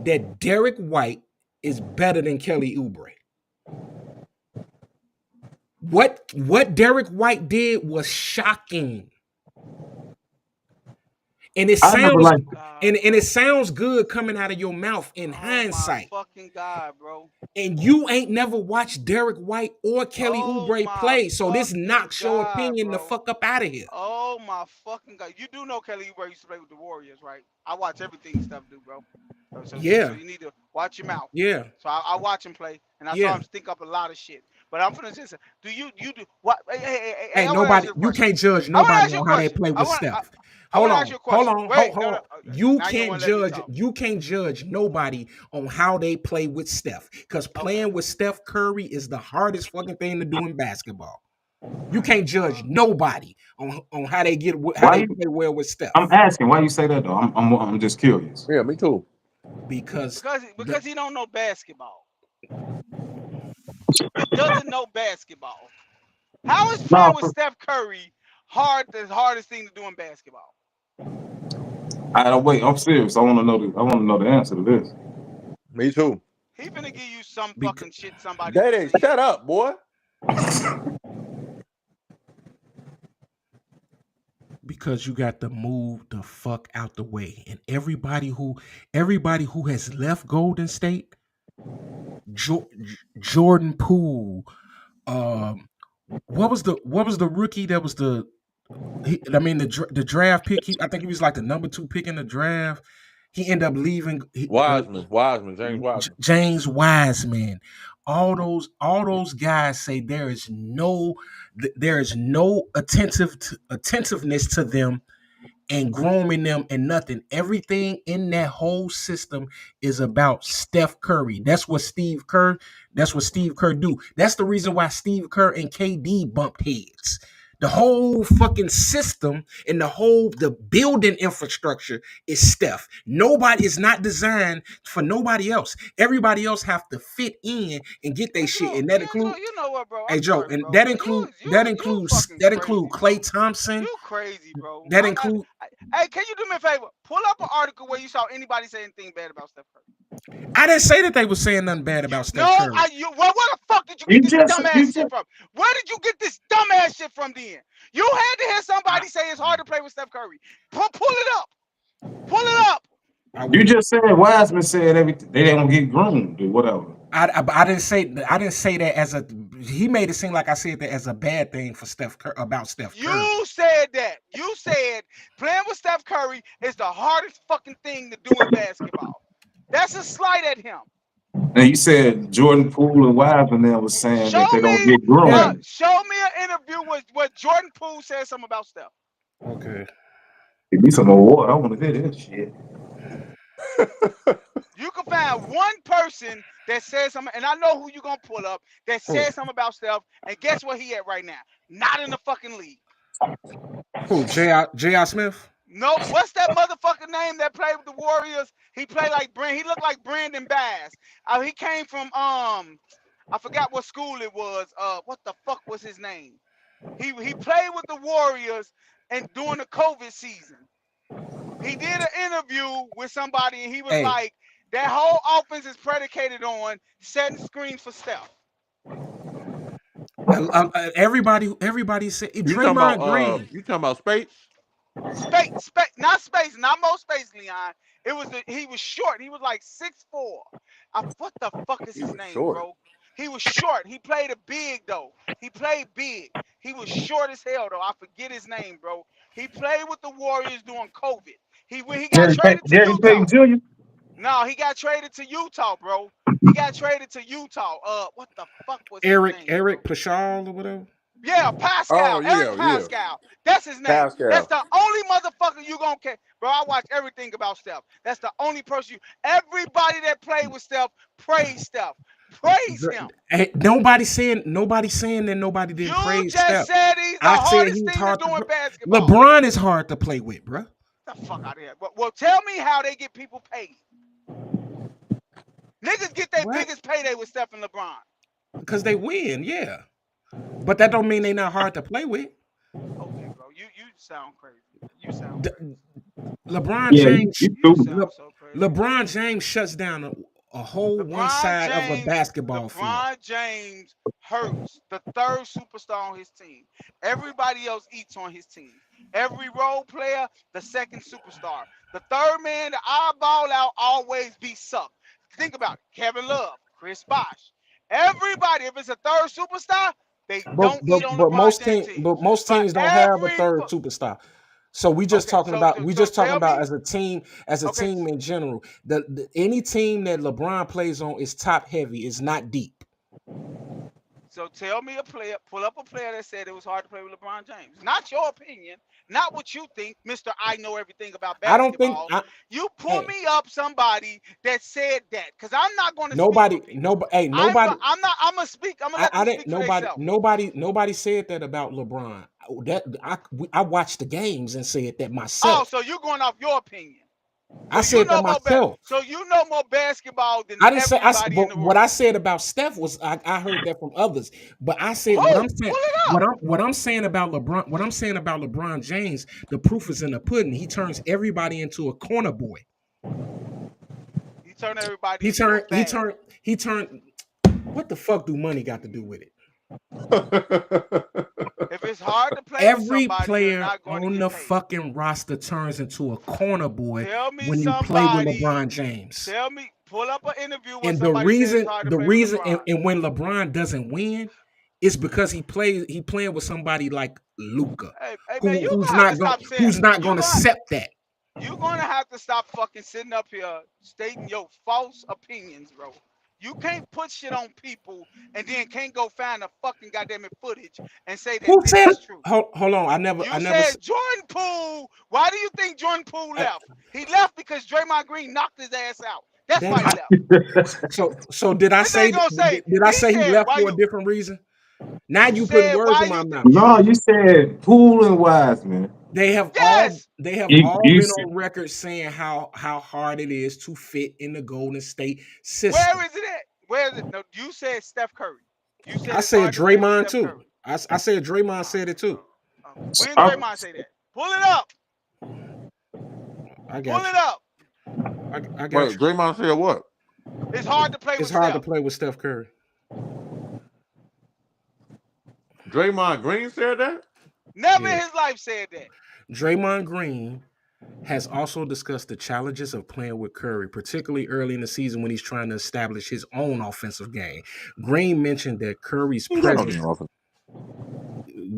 that Derek White is better than Kelly Oubre. What Derek White did was shocking. And it sounds good coming out of your mouth in hindsight. My fucking God, bro. And you ain't never watched Derek White or Kelly Oubre play, so this knocks your opinion the fuck up out of here. Oh my fucking God! You do know Kelly Oubre used to play with the Warriors, right? I watch everything Steph do, bro. So you need to watch your mouth. Yeah. So I watch him play, and I saw him think up a lot of shit. But I'm finna just do you do what? Hey, nobody. You can't judge nobody on how they play with Steph. Hold on. You can't judge nobody on how they play with Steph, because playing with Steph Curry is the hardest fucking thing to do in basketball. You can't judge nobody on how they play well with Steph. I'm asking why you say that though. I'm just curious. Yeah, me too. Because he don't know basketball. He doesn't know basketball. How is playing with Steph Curry the hardest thing to do in basketball? Wait, I'm serious. I want to know the answer to this. Me too. He finna give you some fucking shit somebody. Daddy, shut up, boy. Because you got to move the fuck out the way. And everybody who has left Golden State, Jordan Poole, what was the rookie that was the draft pick? I think he was like the number 2 pick in the draft. He ended up leaving. James Wiseman. All those guys say there is no attentiveness to them and grooming them and nothing. Everything in that whole system is about Steph Curry. That's what Steve Kerr do. That's the reason why Steve Kerr and KD bumped heads. The whole fucking system and the building infrastructure is Steph. Nobody is not designed for nobody else. Everybody else have to fit in and get their shit. And that includes, you know what, bro? Hey Joe, and that includes Klay Thompson. You crazy, bro. That includes. Hey, can you do me a favor? Pull up an article where you saw anybody say anything bad about Steph Curry. I didn't say that they were saying nothing bad about Steph Curry. What the fuck did did you get this You dumbass just shit from? Where did you get this dumbass shit from then? You had to hear somebody say it's hard to play with Steph Curry. Pull it up. Pull it up. you just said Wiseman said everything. They don't get groomed or whatever. I didn't say that as a. He made it seem like I said that as a bad thing for Steph about Steph Curry. You said that. You said playing with Steph Curry is the hardest fucking thing to do in basketball. That's a slight at him. And you said Jordan Poole and Wiseman there was saying Show that they don't me, get groomed. show me an interview where Jordan Poole said something about Steph. Okay. Give me some award. I want to hear this shit. You can find one person that says something, and I know who you're gonna pull up that says something about Steph, and guess where he at right now? Not in the fucking league. Who? J.R. Smith? No, what's that motherfucker name that played with the Warriors? He played like he looked like Brandon Bass. He came from I forgot what school it was. What the fuck was his name? He played with the Warriors and during the COVID season. He did an interview with somebody and he was like, that whole offense is predicated on setting screens for Steph. Everybody said You talking Draymond about Green. you talking about Spates? Not space, Leon. It was he was short. He was like 6'4". What the fuck is his name, short. bro? He was short. He played a big though. He played big. He was short as hell though. I forget his name, bro. He played with the Warriors during COVID. He got traded to Utah. Payton Jr.? No, he got traded to Utah, bro. He got traded to Utah. What the fuck was his name? Eric Paschal or whatever. Yeah, Pascal. Oh, yeah, Eric Pascal. That's his name. Pascal. That's the only motherfucker you gonna care. Bro, I watch everything about Steph. That's the only person everybody that played with Steph praise Steph. Praise him. Hey, nobody saying that nobody didn't praise You Steph. just said he's the hardest thing to do in basketball. LeBron is hard to play with, bro. Get the fuck out of here. Well, tell me how they get people paid. Niggas get their biggest payday with Steph and LeBron. Because they win, yeah. But that don't mean they not hard to play with. Okay, bro. You sound crazy. You sound crazy. LeBron James. LeBron James shuts down a whole one side of a basketball field. LeBron James hurts the third superstar on his team. Everybody else eats on his team. Every role player, the second superstar. The third man, the eyeball out, always be sucked. Think about it. Kevin Love, Chris Bosh. Everybody, if it's a third superstar, they don't eat on LeBron James team. But most teams don't have a third superstar. So we just talking about as a team in general. Any team that LeBron plays on is top heavy. It's not deep. So tell me pull up a player that said it was hard to play with LeBron James. Not your opinion, not what you think, Mr. I know everything about basketball. I don't think you pull me up somebody that said that, because I'm not going to nobody. I'm gonna speak. I'm gonna let them speak for themselves. Nobody said that about LeBron. I watched the games and said that myself. Oh, so you're going off your opinion. I said that myself. So you know more basketball than I didn't say. everybody in the world. What I said about Steph was I heard that from others. But I said what I'm saying about LeBron. What I'm saying about LeBron James. The proof is in the pudding. He turns everybody into a corner boy. He turned everybody. He turned. What the fuck do money got to do with it? If it's hard to play, every player on the fucking roster turns into a corner boy when you play with LeBron James. Tell me, pull up an interview with and somebody. The reason, and when LeBron doesn't win, it's because he playing with somebody like Luka, who's not going to accept that. You're gonna have to stop fucking sitting up here stating your false opinions, bro. You can't put shit on people and then can't go find a fucking goddamn footage and say that this is true. Hold on, I never said Jordan Poole. Why do you think Jordan Poole left? He left because Draymond Green knocked his ass out. That's why he left. So did I say he left for a different reason? Now you put words in my mouth. No, you said Poole and Wiseman. They have all been on record saying how hard it is to fit in the Golden State system. Where is it at? Where is it? No, you said Steph Curry. I said Draymond too. I said Draymond said it too. When Draymond say that? Pull it up. I got Pull it up. I got Draymond said what? It's hard to play with Steph. It's hard to play with Steph Curry. Draymond Green said that? Never Yeah. in his life said that. Draymond Green has also discussed the challenges of playing with Curry, particularly early in the season when he's trying to establish his own offensive game. Green mentioned that Curry's He got no presence. damn offense.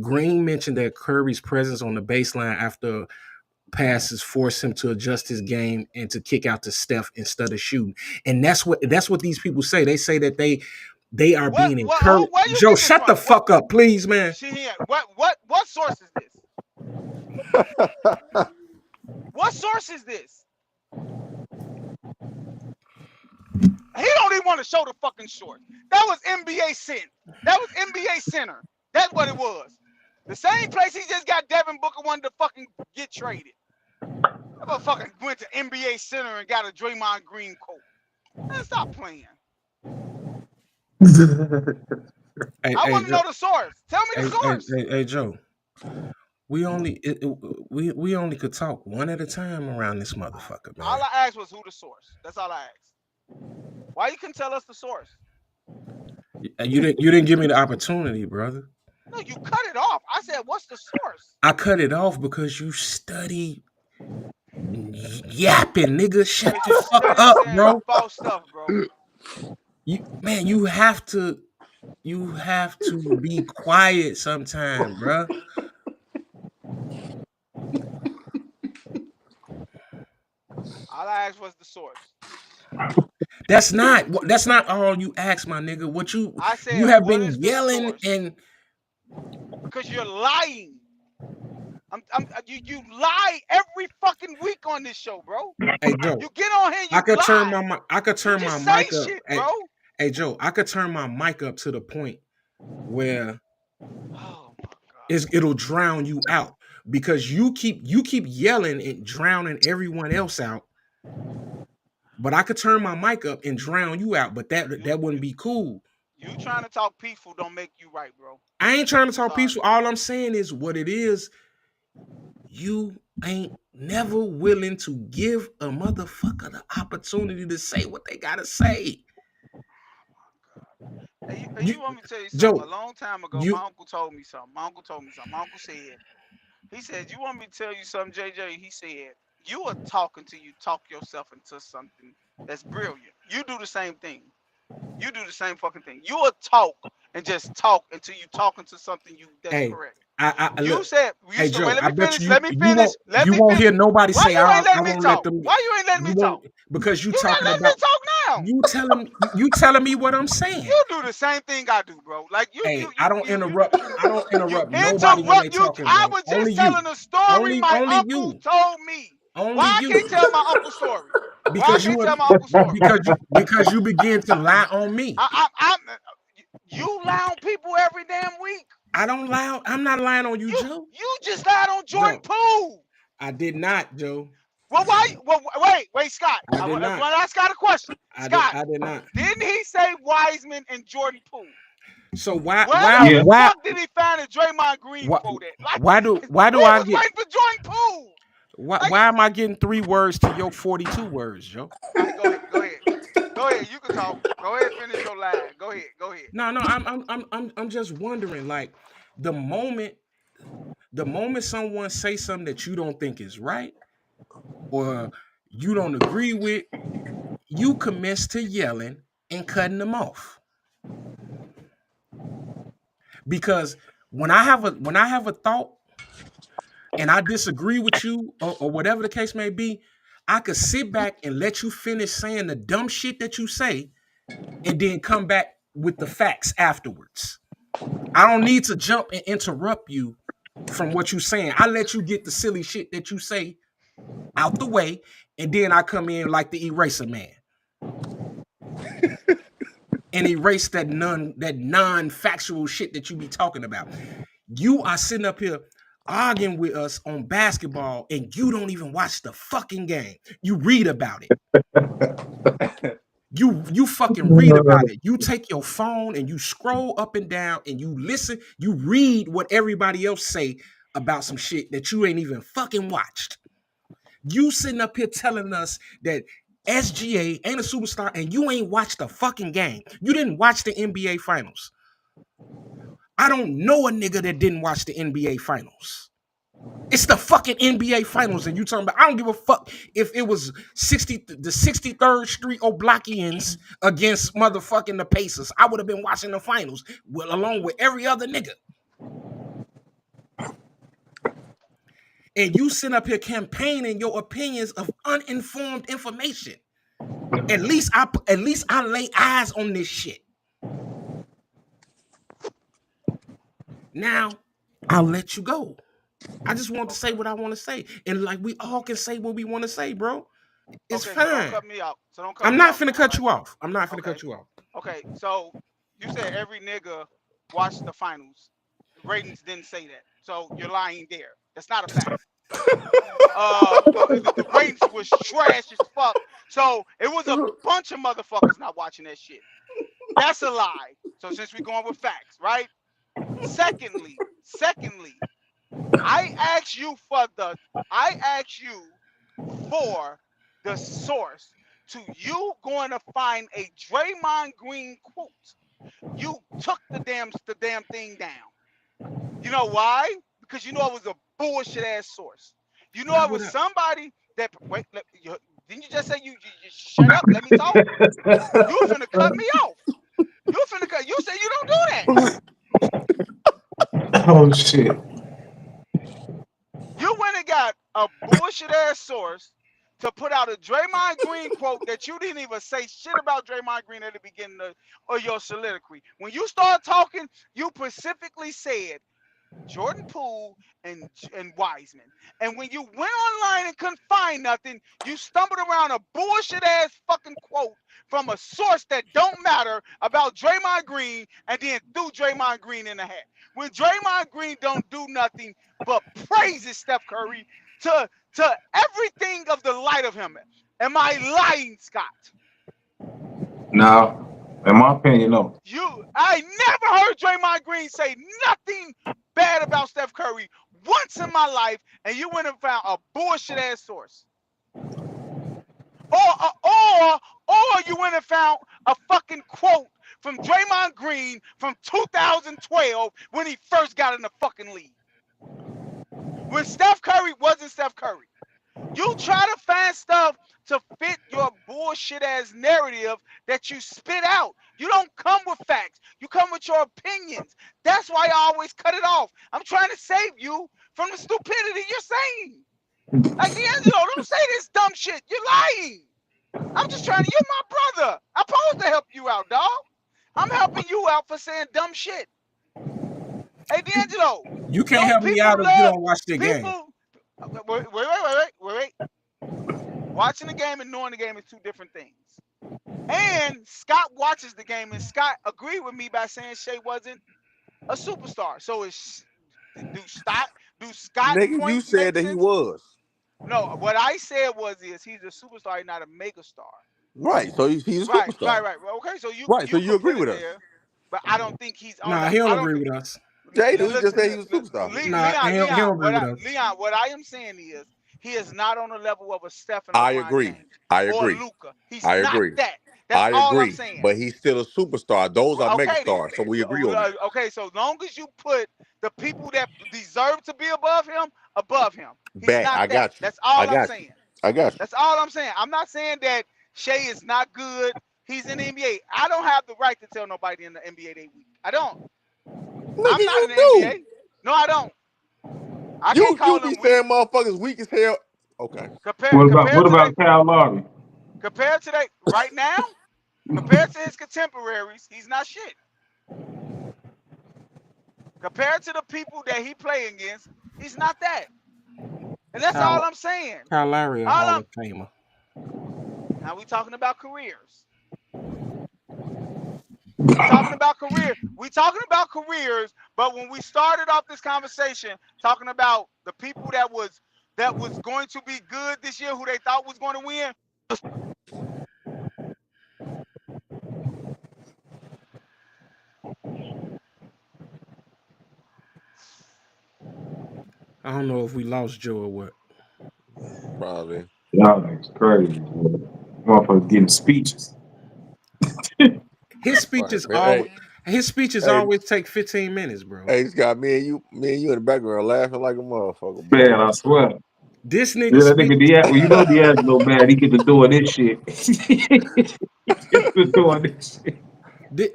Green mentioned that Curry's presence on the baseline after passes force him to adjust his game and to kick out to Steph instead of shooting. And that's what these people say. They say that they are being encouraged. Where you Joe, get this shut the from? fuck up, please, man. What source is this? What source is this? He don't even want to show the fucking short. That was NBA Center. That was NBA Center. That's what it was. The same place he just got Devin Booker wanted to fucking get traded. That motherfucker went to NBA Center and got a Draymond Green coat. Man, stop playing. Hey, I want to Joe, know the source. Tell me the source. hey, Joe. We only could talk one at a time around this motherfucker, man. All I asked was who the source. That's all I asked. Why you couldn't tell us the source? You didn't give me the opportunity, brother. No, you cut it off. I said, what's the source? I cut it off because you study yapping, nigga. Shut the fuck up, bro. False stuff, bro. You have to be quiet sometime, bro. All I asked was the source. That's not all you asked, my nigga. What you I said, you have what been is the yelling source? and because you're lying. You lie every fucking week on this show, bro. Hey Joe, You get on here, you I could lie. turn my mic up. Shit, bro. Hey Joe, I could turn my mic up to the point where Oh my God. it'll drown you out because you keep yelling and drowning everyone else out. But I could turn my mic up and drown you out, but that wouldn't be cool. You trying to talk peaceful don't make you right, bro. I ain't trying to talk Sorry. peaceful. All I'm saying is what it is. You ain't never willing to give a motherfucker the opportunity to say what they gotta say. Hey, you want me to tell you something? Joe, a long time ago, my uncle told me something. My uncle said, you want me to tell you something, JJ? He said, you are talking till you talk yourself into something that's brilliant. You do the same thing. You do the same fucking thing. You will talk and just talk until you talk into something that's correct. Look, said, hey Joe, wait, I bet you let me finish. You won't hear nobody say I won't let talk? them. Why you ain't letting me talk? Because you talking about me talk now. You telling me what I'm saying. You do the same thing I do, bro. Like you. Hey, I don't interrupt nobody when they talking. I was just telling a story my uncle told me. Why I can't tell my uncle's story? Because you begin to lie on me. You lie on people every damn week. I don't lie. I'm not lying on you, Joe. You just lied on Jordan Poole. I did not, Joe. Well, why? Well, wait, Scott. I want to ask Scott a question. Scott, I did not. Didn't he say Wiseman and Jordan Poole? So why the fuck did he find a Draymond Green quote at? Like, why do I get waiting for Jordan Poole? Why am I getting 3 words to your 42 words, Joe? Right, go ahead. You can talk. Go ahead, finish your line. Go ahead. No, I'm just wondering, like, the moment someone say something that you don't think is right or you don't agree with, you commence to yelling and cutting them off. Because when I have a thought and I disagree with you or whatever the case may be, I could sit back and let you finish saying the dumb shit that you say and then come back with the facts afterwards. I don't need to jump and interrupt you from what you're saying. I let you get the silly shit that you say out the way, and then I come in like the eraser man and erase that non-factual shit that you be talking about. You are sitting up here arguing with us on basketball, and you don't even watch the fucking game. You read about it. You fucking read about it. You take your phone and you scroll up and down and you listen. You read what everybody else say about some shit that you ain't even fucking watched. You sitting up here telling us that SGA ain't a superstar and you ain't watched the fucking game. You didn't watch the NBA finals. I don't know a nigga that didn't watch the NBA Finals. It's the fucking NBA Finals, and you talking about, I don't give a fuck if it was the 63rd Street Oblakians against motherfucking the Pacers. I would have been watching the finals along with every other nigga. And you sit up here campaigning your opinions of uninformed information. At least I lay eyes on this shit. Now I'll let you go. I just want to say what I want to say, and like we all can say what we want to say, bro. It's Okay, fine. so don't cut me out. So don't cut I'm me not off finna now, cut right? you off. I'm not finna Okay. cut you off. Okay, so you said every nigga watched the finals. The ratings didn't say that. So you're lying there. That's not a fact. The ratings was trash as fuck. So it was a bunch of motherfuckers not watching that shit. That's a lie. So since we're going with facts, right? Secondly, I asked you for the source to you going to find a Draymond Green quote. You took the damn thing down. You know why? Because you know it was a bullshit ass source. You know it was somebody that didn't you just say you shut up? Let me talk. You finna cut me off. You say you don't do that. Oh shit. You went and got a bullshit ass source to put out a Draymond Green quote that you didn't even say shit about Draymond Green at the beginning of your soliloquy. When you start talking, you specifically said Jordan Poole and Wiseman. And when you went online and couldn't find nothing, you stumbled around a bullshit ass fucking quote from a source that don't matter about Draymond Green and then threw Draymond Green in the hat. When Draymond Green don't do nothing but praises Steph Curry to everything of the light of him. Am I lying, Scott? No. In my opinion, no. I never heard Draymond Green say nothing bad about Steph Curry once in my life, and you went and found a bullshit ass source. Or you went and found a fucking quote from Draymond Green from 2012 when he first got in the fucking league. When Steph Curry wasn't Steph Curry. You try to find stuff to fit your bullshit ass narrative that you spit out. You don't come with facts. You come with your opinions. That's why I always cut it off. I'm trying to save you from the stupidity you're saying. Like D'Angelo, don't say this dumb shit. You're lying. I'm just trying to, you're my brother. I'm supposed to help you out, dog. I'm helping you out for saying dumb shit. Hey, D'Angelo. You can't help me out if you don't watch the game. Wait. Watching the game and knowing the game is two different things. And Scott watches the game, and Scott agreed with me by saying Shea wasn't a superstar. So do Scott Nigga, you said that he was. No, what I said is he's a superstar, he's not a megastar. Right, so he's a superstar. Right. Okay, so you agree with us. there, but I don't think he's on. Nah, he don't agree with us. Jay, he just said he was a superstar. Leon, what I am saying is he is not on the level of a Steph and I LeBron agree. James I or agree. Luka. He's I not agree. that. That's all I'm saying. But he's still a superstar. Those are Okay, megastars, so we agree on that. Okay, so long as you put the people that deserve to be above him, he's Bet, not I that. got you. That's all I I'm got you. saying. I got you. That's all I'm saying. I'm not saying that Shea is not good. He's in the NBA. I don't have the right to tell nobody in the NBA they weak. I don't. Nigga, I'm not you in the do. NBA. No, I don't. I You can't call be them saying weak. motherfuckers weak as hell. Okay. What about Kyle Lowry? Compared to that right now, compared to his contemporaries, he's not shit. Compared to the people that he play against, he's not that. And that's all I'm saying. Kyle Lowry, a Hall of Famer. Now we talking about careers. We talking about careers, but when we started off this conversation talking about the people that was going to be good this year, who they thought was going to win. I don't know if we lost Joe or what. Probably. That's crazy. Motherfucker getting speeches. His speeches always. His speeches Hey, always take 15 minutes, bro. hey, Scott, me and you in the background laughing like a motherfucker, Man, boy. I swear. This Yeah, nigga that nigga speech, Diaz, well, you know D'Angelo, man, he get to doing this shit. He get to doing this shit.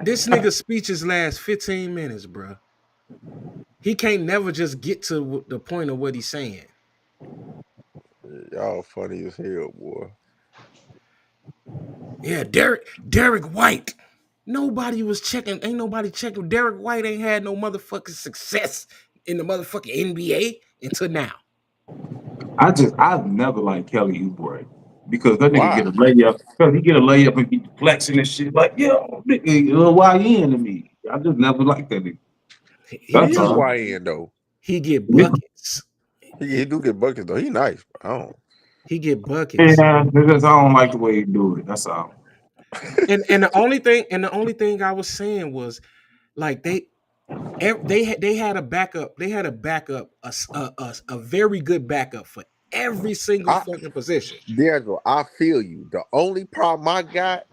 this nigga speeches last 15 minutes, bro. He can't never just get to the point of what he's saying. Y'all funny as hell, boy. Yeah, Derek White. Nobody was checking. Ain't nobody checking. Derek White ain't had no motherfucking success in the motherfucking NBA until now. I've never liked Kelly Oubre because that nigga Why? get a layup. Because he get a layup and be flexing and shit. Like, yo, nigga, why you into me? I just never liked that nigga. He He That's is he, all. YN though. he get Yeah, buckets. He do get buckets though. He nice. But I don't. He get buckets. it's just, I don't like the way he do it. That's all. And the only thing I was saying was like they had a backup. They had a backup, a very good backup for every single I fucking position. D'Angelo, I feel you. The only problem I got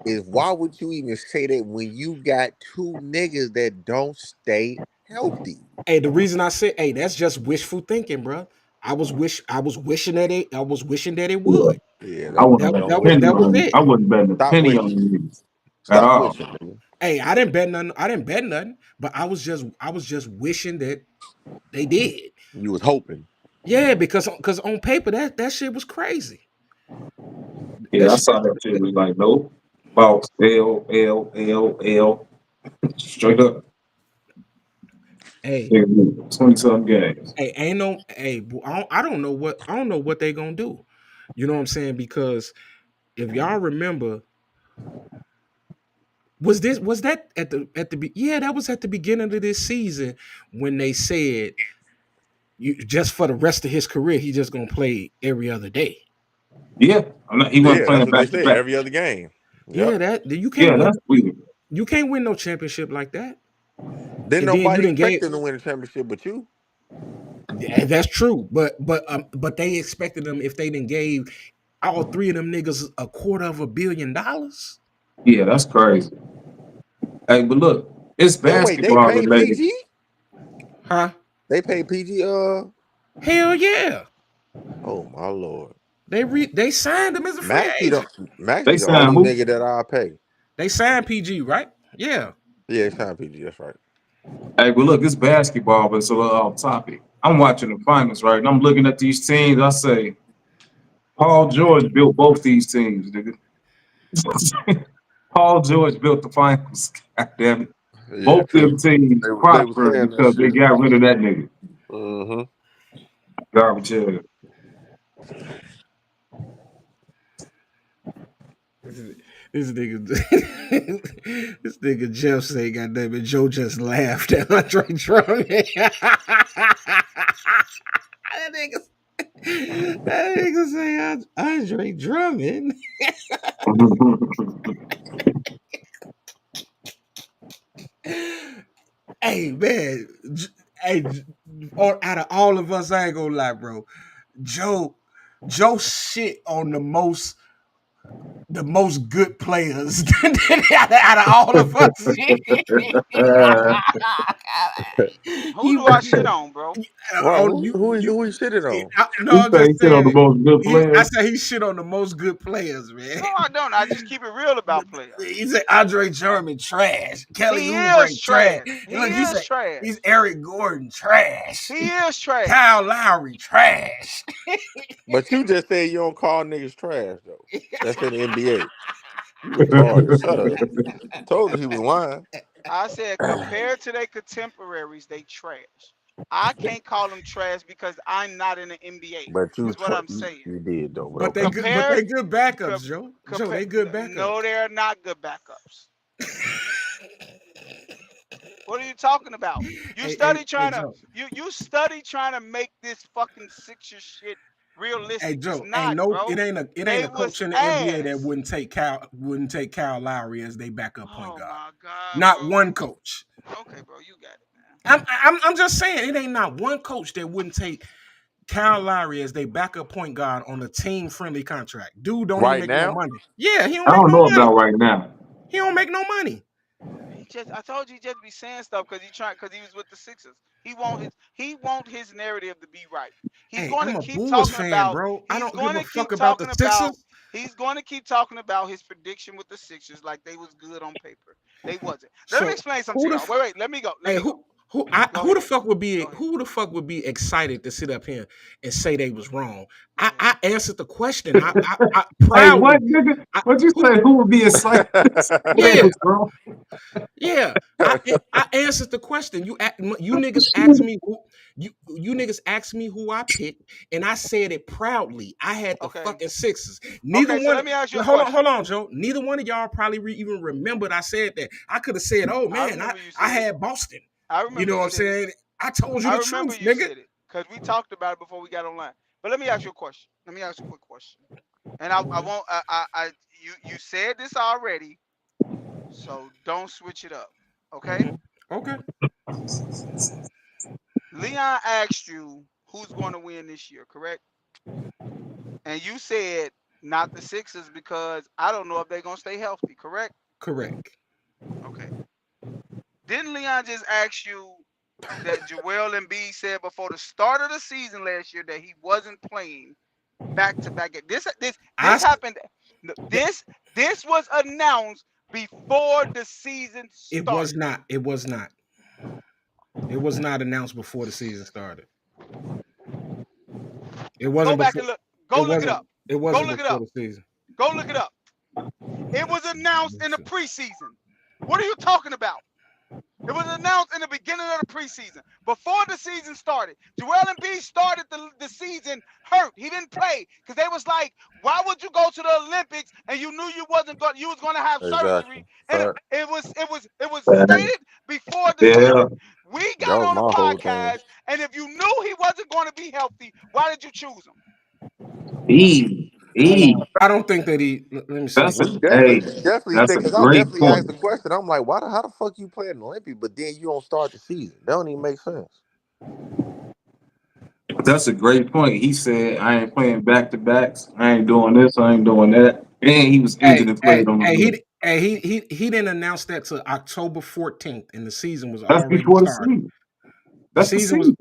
is why would you even say that when you got two niggas that don't stay healthy? Hey, the reason I said, hey, that's just wishful thinking, bro. I was wishing that it Yeah. would. Yeah, I that wouldn't That bet don't a that was work, penny that bro. was on. it. I wouldn't bet a Stop penny on wishing. these at Stop all. wishing, nigga. Hey, I didn't bet nothing. I didn't bet nothing, but I was just wishing that they did. You was hoping. Yeah, because on paper that shit was crazy. Yeah, That I shit, saw that shit. Was like, nope. Box L. Straight up. hey, 20 something games. hey, ain't no, hey, I don't know what they gonna do. You know what I'm saying? Because if y'all remember, was that yeah, that was at the beginning of this season when they said you just for the rest of his career he just gonna play every other day. Yeah. He wasn't Yeah, that's playing what they back to say back. every other game. Yeah, Yep. that you can't Yeah, win. that's weird. You can't win no championship like that. Then And then you nobody didn't expect game. them to win a championship but you. Yeah, that's true, but they expected them if they didn't gave all three of them niggas $250 million. Yeah, that's crazy. Hey, but look, it's And wait, they basketball paid related. PG? Huh? They paid PG, Hell yeah. oh my lord. They signed him as a free agent. They Maxie the signed only who? nigga that I pay. They signed PG, right? Yeah. Yeah, they signed PG, that's right. Hey, but look, it's basketball, but it's a little off topic. I'm watching the finals, right? And I'm looking at these teams. I say, Paul George built both these teams, nigga. Paul George built the finals. God damn it. Yeah, Both them true. teams They were prospered saying that because they shit. got rid of that nigga. Mm-hmm. Garbage head. This nigga, this nigga Jeff say, "Goddamn it, Joe just laughed at Andre Drummond." That nigga say Andre Drummond. Hey man, hey, or out of all of us, I ain't gonna lie, bro. Joe, Joe shit on the most good players out of all of us. Who he do I shit on, bro? Wow, on you you who he shitted on? no, You I'm say just he shit on the saying most good I players? said he shit on the most good players, man. No, I don't. I just keep it real about players. He said Andre Sherman trash, Kelly He is Oubre trash. trash. And He look, he is said trash. he's Eric Gordon trash, He is trash. Kyle Lowry trash. But you just said you don't call niggas trash though. That's in the NBA. You retarded. Shut up. Told you he was lying. I said compared to their contemporaries, they trash. I can't call them trash because I'm not in the NBA. But Is what I'm saying. you did though, but But they okay. good. But Compared, they good backups, co- Joe. Joe, compare. they good No, backups. they're not good backups. What are you talking about? You study Hey, trying to Joe. you study trying to make this fucking Sixer shit Hey, realistic. It's Joe. Ain't not, no. bro. It ain't They a coach was in the NBA that ass. wouldn't take Kyle Lowry as they backup point Oh guard. my god, Not bro. one coach. Okay, bro, you got it, man. I'm just saying it ain't not one coach that wouldn't take Kyle Lowry as they backup point guard on a team friendly contract. Dude don't even Right make no now? money. Yeah, he don't I make don't no know money. about right now. He don't make no money. I told you he just be saying stuff because he was with the Sixers. He want his narrative to be right. He's Hey, going to I'm a keep Bulls talking fan, about. bro. I He's don't give going a to fuck keep about the talking about. Sixers. He's going to keep talking about his prediction with the Sixers like they was good on paper. They wasn't. Let me So explain something who to the y'all. Wait. Let me go. Let hey me go. Go who the ahead. fuck would be Go ahead. excited to sit up here and say they was wrong? Go ahead. I answered the question. I Hey, what proudly. nigga? I, What you who say? Who would be excited? They yeah, was wrong. yeah. I answered the question. You niggas asked me who you niggas asked me who I picked, and I said it proudly. I had the Okay. fucking Sixers. Neither Okay. So one. let me ask you a Hold question. on, Joe. Neither one of y'all probably even remembered I said that. I could have said, "Oh I man, remember you I said it. had Boston." I You remember know you what I'm said it. saying? I told you I the remember truth, you nigga. said it because we talked about it before we got online. But let me ask you a question. Let me ask you a quick question. And I Mhm, won't. You said this already, so don't switch it up. Okay. mhm. Okay, Leon asked you who's going to win this year, correct? And you said not the Sixers because I don't know if they're gonna stay healthy, correct? correct. Okay. Didn't Leon just ask you that Joel Embiid said before the start of the season last year that he wasn't playing back to back? I This s- happened. This was announced before the season it was started. not. It was not. It was not announced before the season started. It Go wasn't back before. and look. Go It look it wasn't. up. It Go wasn't look it before up. the season. Go look it up. It was announced in the preseason. What are you talking about? It was announced in the beginning of the preseason, before the season started. Joel Embiid started the season hurt. He didn't play because they was like, "Why would you go to the Olympics and you knew you was going to have Exactly. surgery?" And Fair. it was Man, stated before the yeah, season. We That got was on the my whole thing. podcast, and if you knew he wasn't going to be healthy, why did you choose him? E, E. I don't think that he. Let me see. That's a We definitely, hey. we definitely That's said a because I great definitely asked point. the question. I'm like, why? How the fuck you play in the Olympics, but then you don't start the season? That don't even make sense. That's a great point. He said, "I ain't playing back to backs. I ain't doing this. I ain't doing that." And he was injured and played on the limit. He didn't announce that till October 14th, and the season was That's already before the started. season. The That's the season was season.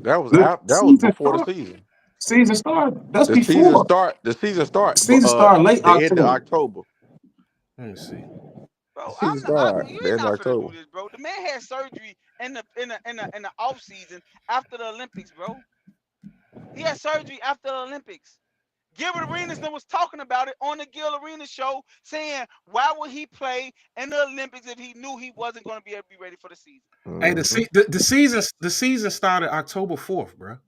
That was The that was season before the start. season. Season started. That's The season before. start. The season start. Season started late The end of October. October. let me see. The Bro, season start you the ain't end of not finna do October. this, bro. The man had surgery in the off season after the Olympics, bro. He had surgery after the Olympics. Gilbert Arenas was talking about it on the Gil Arenas show, saying why would he play in the Olympics if he knew he wasn't going to be able to be ready for the season? Hey, Mhm. the season started October 4th, bro.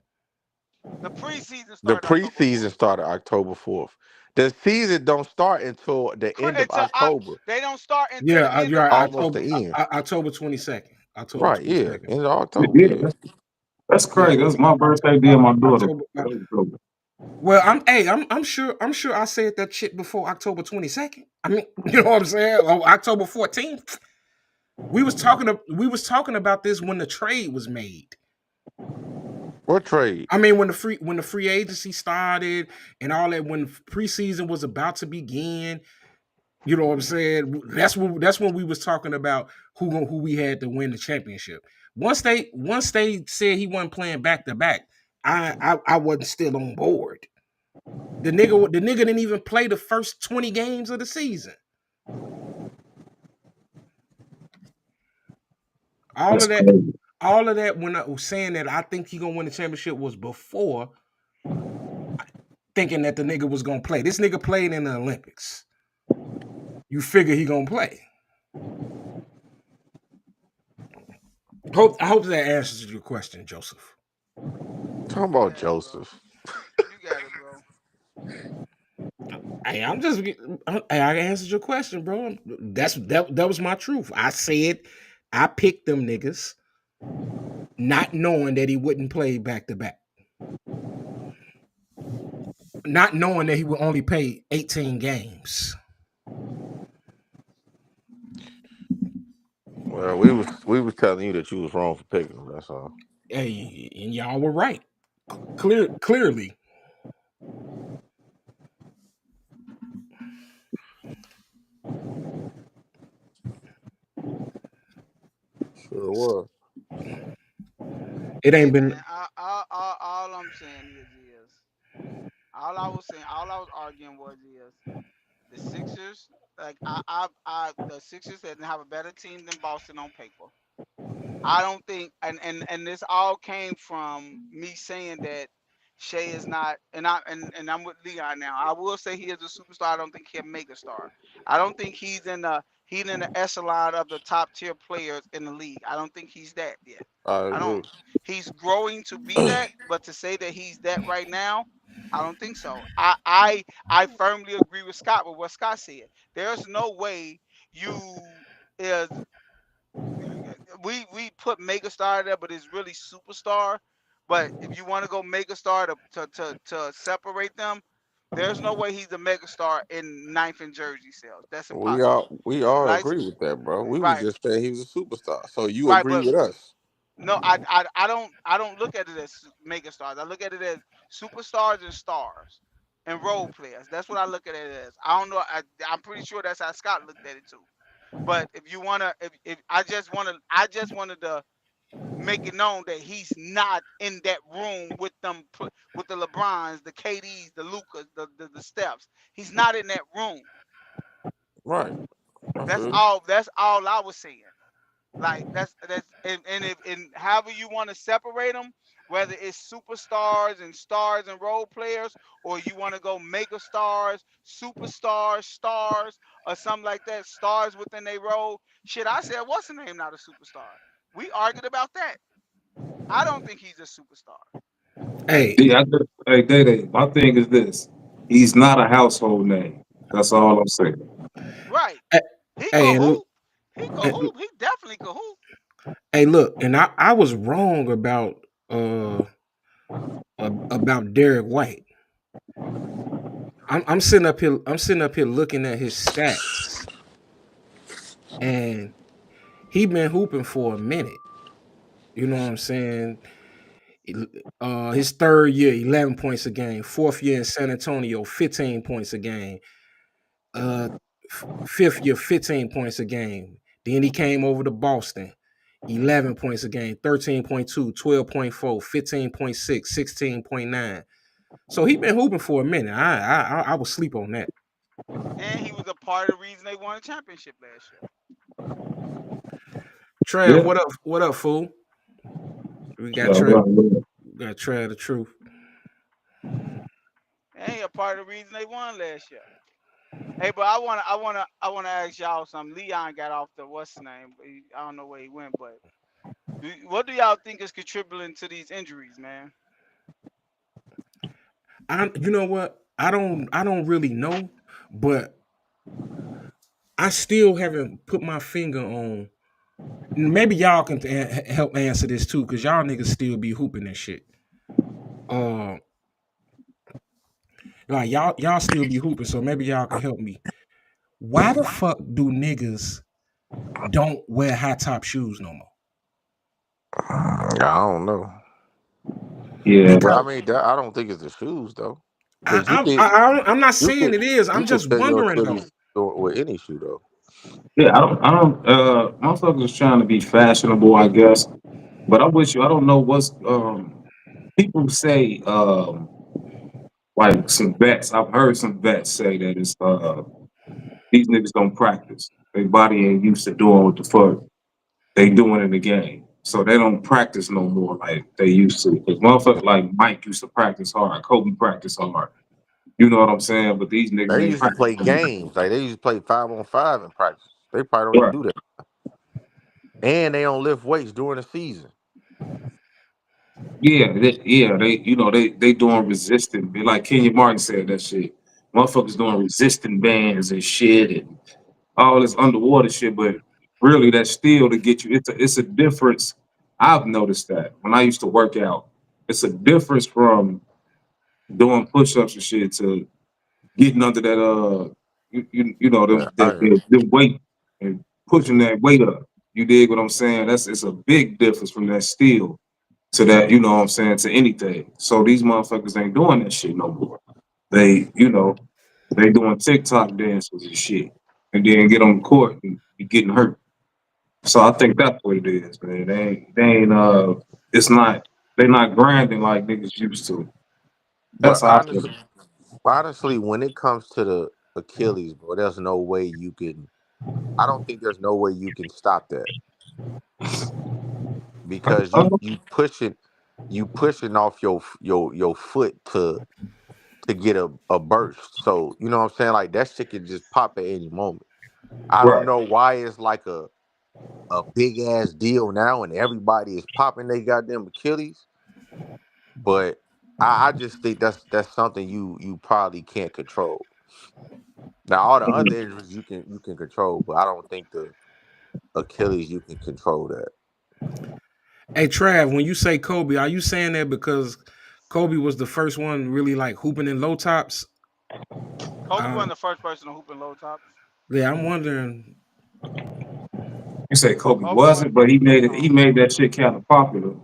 The preseason The started October preseason 4th. started October 4th. The season don't start until the end of Until October, they don't start until Yeah, the end you're of right. almost October. the end. October 22nd. October Right? Yeah, 22nd. end of October. Yeah, Yeah. that's Yeah, crazy. That's my birthday day and my daughter. October. Well, I'm sure I said that shit before October 22nd. I mean, you know what I'm saying? Oh, October 14th. We was talking about this when the trade was made. What trade? I mean, when the free agency started and all that, when preseason was about to begin, you know what I'm saying? That's when we was talking about who we had to win the championship. Once they said he wasn't playing back to back, I wasn't still on board. The nigga didn't even play the first 20 games of the season. All That's of that, crazy. all of that when I was saying that I think he gonna win the championship was before thinking that the nigga was gonna play. This nigga played in the Olympics. You figure he gonna play. I hope that answers your question, Joseph. Talking You about got it, bro. Joseph. You got it, bro. Hey, I answered your question, bro. That was my truth. I said I picked them niggas, not knowing that he wouldn't play back to back, not knowing that he would only play 18 games. Well, we was telling you that you was wrong for picking him. That's all. Hey, and y'all were right. Clearly. Sure was. It Hey ain't been. man, all I'm saying is all I was arguing is the Sixers. Like the Sixers didn't have a better team than Boston on paper. I don't think, and this all came from me saying that Shea is not, and I'm with Leon now. I will say he is a superstar. I don't think he's a mega star. I don't think he's in the echelon of the top tier players in the league. I don't think he's that yet. I I don't. agree. He's growing to be that, but to say that he's that right now, I don't think so. I firmly agree with Scott with what Scott said. There's no way you is we put megastar there, but it's really superstar. But if you want to go megastar to separate them, there's no way he's a megastar in ninth and jersey sales. That's impossible. We all Right? agree with that, bro. We was Right. just saying he was a superstar. So you Right. agree But with us. no, I don't look at it as megastars. I look at it as superstars and stars and role players. That's what I look at it as. I don't know. I'm pretty sure that's how Scott looked at it too. But if you wanna, if I just wanted to make it known that he's not in that room with them, with the LeBrons, the KDs, the Lucas, the Steps. He's not in that room. Right. I That's feel you. all. That's all I was saying. Like and if and however you want to separate them, whether it's superstars and stars and role players, or you want to go mega stars, superstars, stars, or something like that, stars within a role. Shit, I said, what's the name? Not a superstar. We argued about that. I don't think he's a superstar. Hey, Yeah, hey, Day, my thing is this: he's not a household name. That's all I'm saying. Right? hey, He hey, could and, hoop. He could and hoop. He definitely could hoop. hey, look, and I was wrong uh about Derek White. I'm sitting up here. I'm sitting up here looking at his stats, and he been hooping for a minute. You know what I'm saying? His third year, 11 points a game. Fourth year in San Antonio, 15 points a game. Uh, fifth year, 15 points a game. Then he came over to Boston, 11 points a game, 13.2, 12.4, 15.6, 16.9. So he been hooping for a minute. I was sleep on that. And he was a part of the reason they won a championship last year. Trav, Yeah. what up? What up, fool? We got Uh, Trav. well, We got Trav the truth. And he a part of the reason they won last year. Hey, but I wanna ask y'all something. Leon got off the what's his name? I don't know where he went, but what do y'all think is contributing to these injuries, man? You know what? I don't really know, but I still haven't put my finger on. Maybe y'all can help answer this too, because y'all niggas still be hooping and shit. Uh, like y'all still be hooping, so maybe y'all can help me. Why the fuck do niggas don't wear high top shoes no more? I don't know. yeah, But I Because mean, I don't think it's the shoes though, because you could I'm not you saying could it is. you I'm could just tell your wondering though. Achilles with any shoe though. yeah. Motherfuckers trying to be fashionable, I guess. But I'm with you. I don't know what's people say like some vets. I've heard some vets say that it's these niggas don't practice. Their body ain't used to doing what the fuck they doing in the game. So they don't practice no more like they used to. Because motherfuckers like Mike used to practice hard, Kobe practice hard. You know what I'm saying? But these niggas They ain't used to play practicing. games like they used to play 5-on-5 in practice. They probably don't even Right. do that, and they don't lift weights during the season. They doing resistant. Like Kenya Martin said that shit. Motherfuckers doing resistant bands and shit and all this underwater shit, but really that's still to get you. It's a difference. I've noticed that when I used to work out, it's a difference from doing push-ups and shit to getting under that you know Yeah, the weight and pushing that weight up. You dig what I'm saying? It's a big difference from that steel to that, you know what I'm saying, to anything. So these motherfuckers ain't doing that shit no more. They doing TikTok dances and shit. And then get on court and be getting hurt. So I think that's what it is, man. They ain't it's not they not grinding like niggas used to. But That's how I feel. honestly, when it comes to the Achilles, bro, there's no way you can. I don't think there's no way you can stop that because Uh, you pushing off your foot to get a burst. So you know what I'm saying? Like that shit can just pop at any moment. I don't right. know why it's like a big ass deal now and everybody is popping they goddamn Achilles, but I just think that's something you probably can't control. Now all the other injuries you can control, but I don't think the Achilles you can control that. Hey Trav, when you say Kobe, are you saying that because Kobe was the first one really like hooping in low tops? Kobe Uh, wasn't the first person to hoop in low tops. yeah, I'm wondering. You say Kobe Kobe went. wasn't, but he made it. He No, made that shit kind of popular.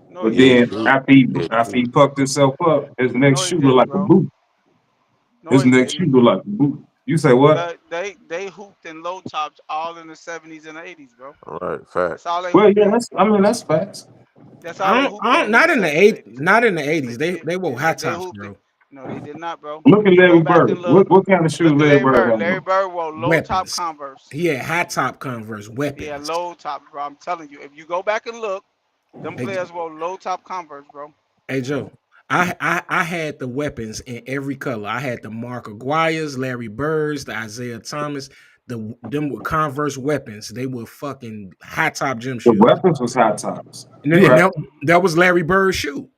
no, But he Yeah, then didn't, he bro. after he did. fucked himself up, his next No, he shoe looked didn't, like a bro. boot. No, His he next shoe didn't. looked like a boot. You say what? They hooped in low tops all in the 70s and 80s, bro. All right, fact. That's all they Well, hooped yeah, in. that's facts. That's all they hooped I don't, in the not in the 70s and eight, 80s. not in the Yes, they '80s. They did. they wore high They tops, hooped it. bro. No, they did not, bro. Look at You go Larry back Bird. and look. What kind of shoes Look at Larry Larry Bird Bird. had Larry on? Bird wore low top Weapons. Converse. He had high top Converse Yeah, weapons. low top, bro. I'm telling you, if you go back and look, them Hey, players wore low top Converse, bro. hey Joe, I had the weapons in every color. I had the Mark Aguirre's, Larry Birds, the Isaiah Thomas. Them were Converse weapons. They were fucking high top gym The shoes. weapons was high tops. And, You and right. that was Larry Bird's shoe.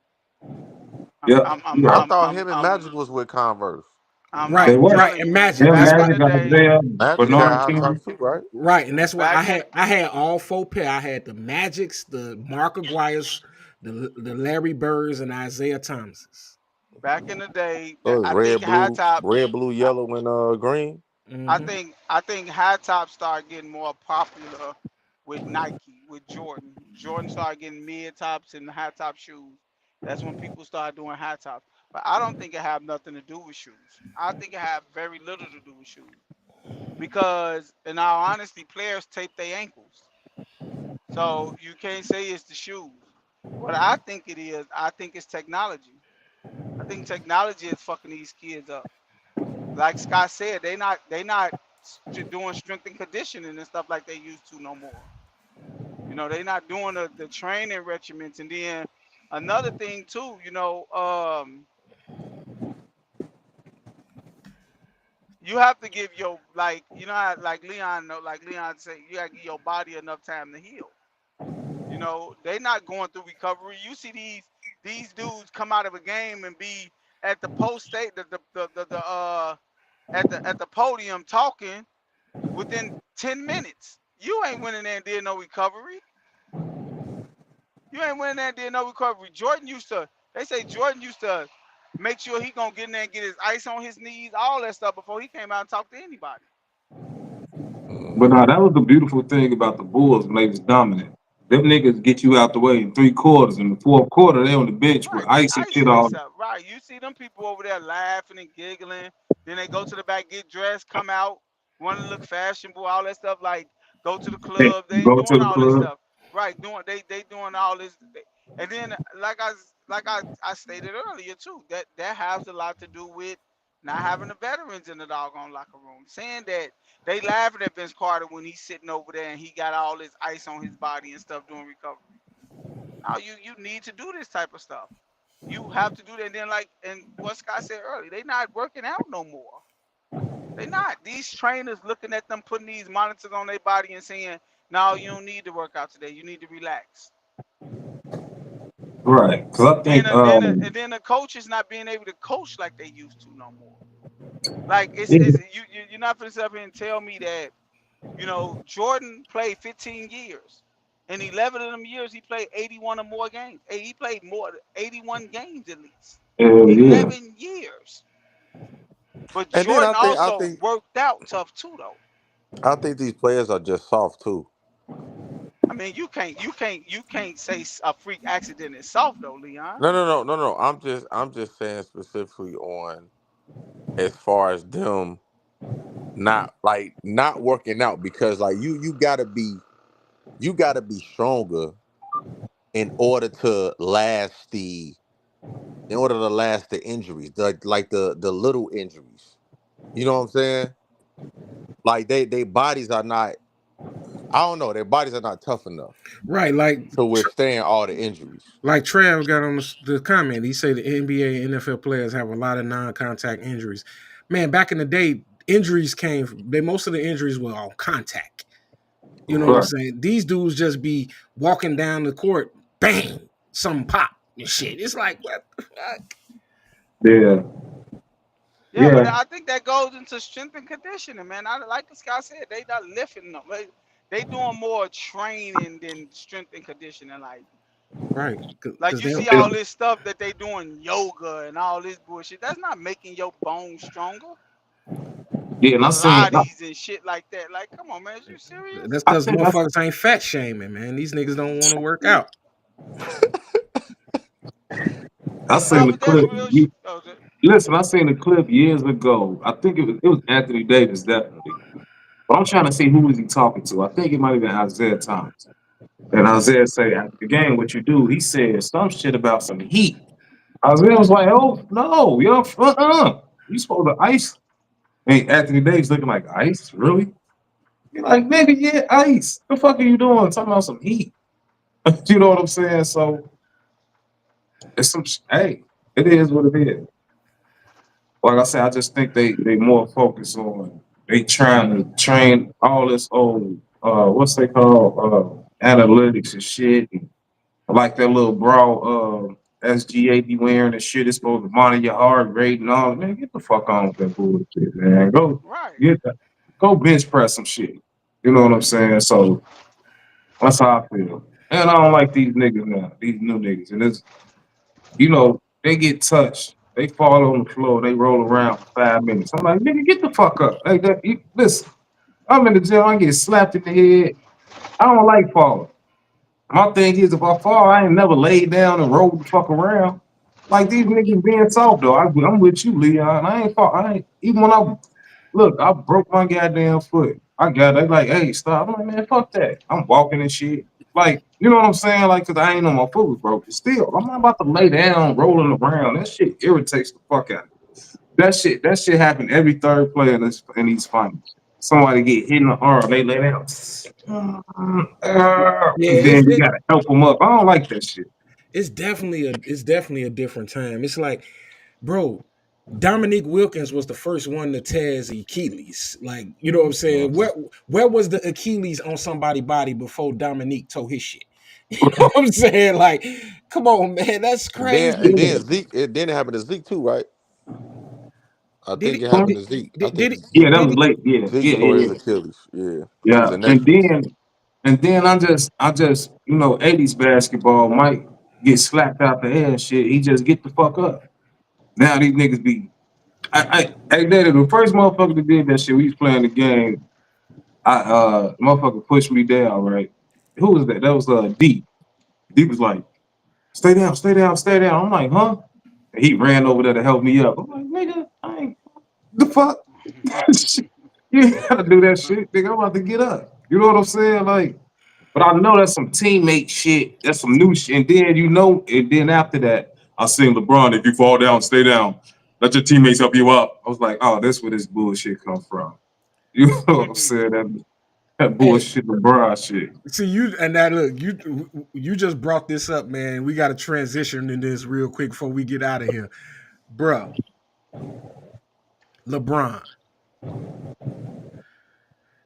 I'm Yeah, I'm I'm you I right. I'm thought I'm him and I'm Magic was with Converse. Right, They I'm were. right. telling And you, Magic. Them That's back why. in Magic the got day, Isaiah, Magic had Bernard high King. top too, right? Right, and that's why back in I had all four pair. I had the Magics, the Mark Aguirre's, the Larry Birds, and Isaiah Thomas's. back in the day, So it's I think high top. red, blue, I, yellow, and green. Hmm. I think high top started getting more popular with Nike, with Jordan. Jordan started getting mid tops and high top shoes. That's when people started doing high tops. But I don't think it have nothing to do with shoes. I think it have very little to do with shoes because, in all honesty, players tape their ankles, so you can't say it's the shoes. What I think it is, I think it's technology. I think technology is fucking these kids up. Like Scott said, they not doing strength and conditioning and stuff like they used to no more. You know, they not doing the training regiments. And then another thing too, you have to give your like you know how, like Leon say you gotta give your body enough time to heal. You know, they not going through recovery. You see these dudes come out of a game and be at the post state the at the podium talking within 10 minutes. You ain't winning there and did no recovery. You ain't winning there and did no recovery. They say Jordan used to make sure he gonna get in there and get his ice on his knees, all that stuff before he came out and talked to anybody. But now that was the beautiful thing about the Bulls when they was dominant. Them niggas get you out the way in 3 quarters. In the fourth quarter, they on the bench with Right, they ice and shit icing all. themselves. Right, you see them people over there laughing and giggling. Then they go to the back, get dressed, come out, want to look fashionable, all that stuff. Like go to the Hey, club. They you ain't go to doing the all this club. stuff. Right, they doing all this. And then I stated earlier too, that has a lot to do with not having the veterans in the doggone locker room. Saying that they laughing at Vince Carter when he's sitting over there and he got all this ice on his body and stuff doing recovery. Now you need to do this type of stuff. You have to do that. And then and what Scott said earlier, they not working out no more. They not. These trainers looking at them putting these monitors on their body and saying, "No, you don't need to work out today. You need to relax." Right. Because I think And then the coaches not being able to coach like they used to no more. Like yeah, you're not gonna sit up here and tell me that Jordan played 15 years. In 11 of them years, he played 81 or more games. He played more 81 games at least. yeah. 11 years. But And then Jordan also worked out tough too, though. I think these players are just soft too. I mean, you can't say a freak accident is soft though, Leon. No. I'm just saying specifically on as far as them not working out because like you gotta be you got to be stronger in order to last the injuries, like the little injuries. You know what I'm saying? Like they bodies are not. I don't know. Their bodies are not tough enough Right, to withstand all the injuries. like Trav got on the comment. He said the NBA and NFL players have a lot of non-contact injuries. Man, back in the day, injuries came. Most of the injuries were on contact. You know what I'm Right. saying? These dudes just be walking down the court, bang, some pop and shit. It's like what the fuck? Yeah. Yeah, but Yeah. I think that goes into strength and conditioning, man. I like this guy said, they not lifting them. They doing more training than strength and conditioning. Right? Like Because you they see Yeah. all this stuff that they doing yoga and all this bullshit. That's not making your bones stronger. Yeah. And Pilates and shit like that. Like, come on, man, is you serious? that's I because think I, motherfuckers ain't fat shaming, man. These niggas don't want to work out. I Nah, seen the but that's clip. real shit. You, Oh, listen, I seen the clip years ago. I think it was Anthony Davis, definitely. But I'm trying to see who was he talking to. I think it might have been Isaiah Thomas. And Isaiah say, after the game, what you do? He said some shit about some heat. Isaiah was like, oh, no, yo, you supposed to ice. And Anthony Davis looking like, ice? Really? He like, nigga, yeah, ice. The fuck are you doing? Talking about some heat. You know what I'm saying? So, it's hey, it is what it is. Like I said, I just think they more focus on they trying to train all this old what's they call analytics and shit. And like that little bra SGA be wearing and shit. It's supposed to monitor your heart rate and all. Man, get the fuck on with that bullshit, man. right. Go bench press some shit. You know what I'm saying? So that's how I feel. And I don't like these niggas now, these new niggas. And it's they get touched. They fall on the floor. They roll around for 5 minutes. I'm like, nigga, get the fuck up. Hey, listen, I'm in the gym. I get slapped in the head. I don't like falling. My thing is, if I fall, I ain't never laid down and rolled the fuck around. Like these niggas being soft though. I'm with you, Leon. I ain't fall. I ain't even when I broke my goddamn foot. I got they like, hey, stop. I'm like, man, fuck that. I'm walking and shit. Like, you know what I'm saying? Like, cause I ain't know my foot was broken. Still, I'm not about to lay down rolling around. That shit irritates the fuck out of me. That shit happened every third play in these finals. Somebody get hit in the arm, they lay down. Yeah, And then you gotta help them up. I don't like that shit. it's definitely a different time. It's like, bro, Dominique Wilkins was the first one to tear his Achilles. Like, you know what I'm saying? Mhm. Where was the Achilles on somebody's body before Dominique tore his shit? You know what I'm saying? Like, come on, man, that's And then crazy. and then Zeke, it happened to Zeke too, right? I Did think it? it Yeah, happened to Zeke. I think Did, that did was it? late. Yeah, Zeke yeah, tore yeah, his yeah. Achilles. Yeah, it was Yeah. the next one. And then I just 80s basketball might get slapped out the air and shit. He just get the fuck up. Now these niggas be hey daddy, the first motherfucker that did that shit, we was playing the game. Motherfucker pushed me down, right? Who was that? That was D. D was like, stay down, stay down, stay down. I'm like, huh? And he ran over there to help me up. I'm like, nigga, I ain't the fuck. You ain't gotta do that shit, nigga. I'm about to get up. You know what I'm saying? Like, but I know that's some teammate shit. That's some new shit. And then after that, I seen LeBron, if you fall down, stay down. Let your teammates help you up. I was like, oh, that's where this bullshit come from. You know what I'm saying? That Hey, bullshit LeBron shit. see you and that look, you just brought this up, man. We got to transition in this real quick before we get out of here, bro. LeBron,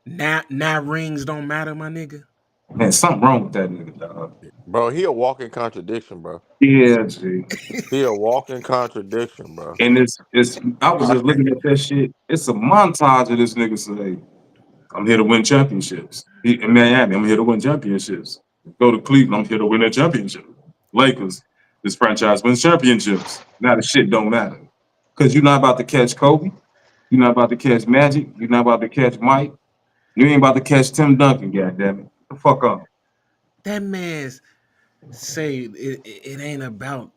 now rings don't matter, my nigga. Man, something wrong with that nigga, dog. Bro, he a walking contradiction, bro. Yeah, G. He a walking contradiction, bro. And it's I was just looking at that shit. It's a montage of this nigga say, I'm here to win championships. In Miami, I'm here to win championships. Go to Cleveland, I'm here to win a championship. Lakers, this franchise wins championships. Now the shit don't matter. Because you're not about to catch Kobe. You're not about to catch Magic. You're not about to catch Mike. You ain't about to catch Tim Duncan, goddammit. The fuck up. That man's say it ain't about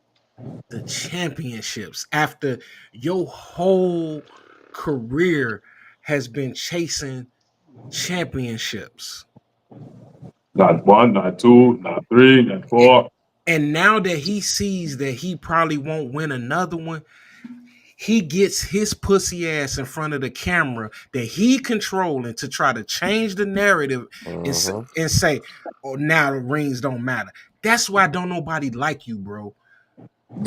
the championships after your whole career has been chasing championships. Not one, not two, not three, not And, four. and now that he sees that he probably won't win another one, he gets his pussy ass in front of the camera that he controlling to try to change the narrative Mm-hmm. and say, "Oh, now the rings don't matter." That's why don't nobody like you, bro.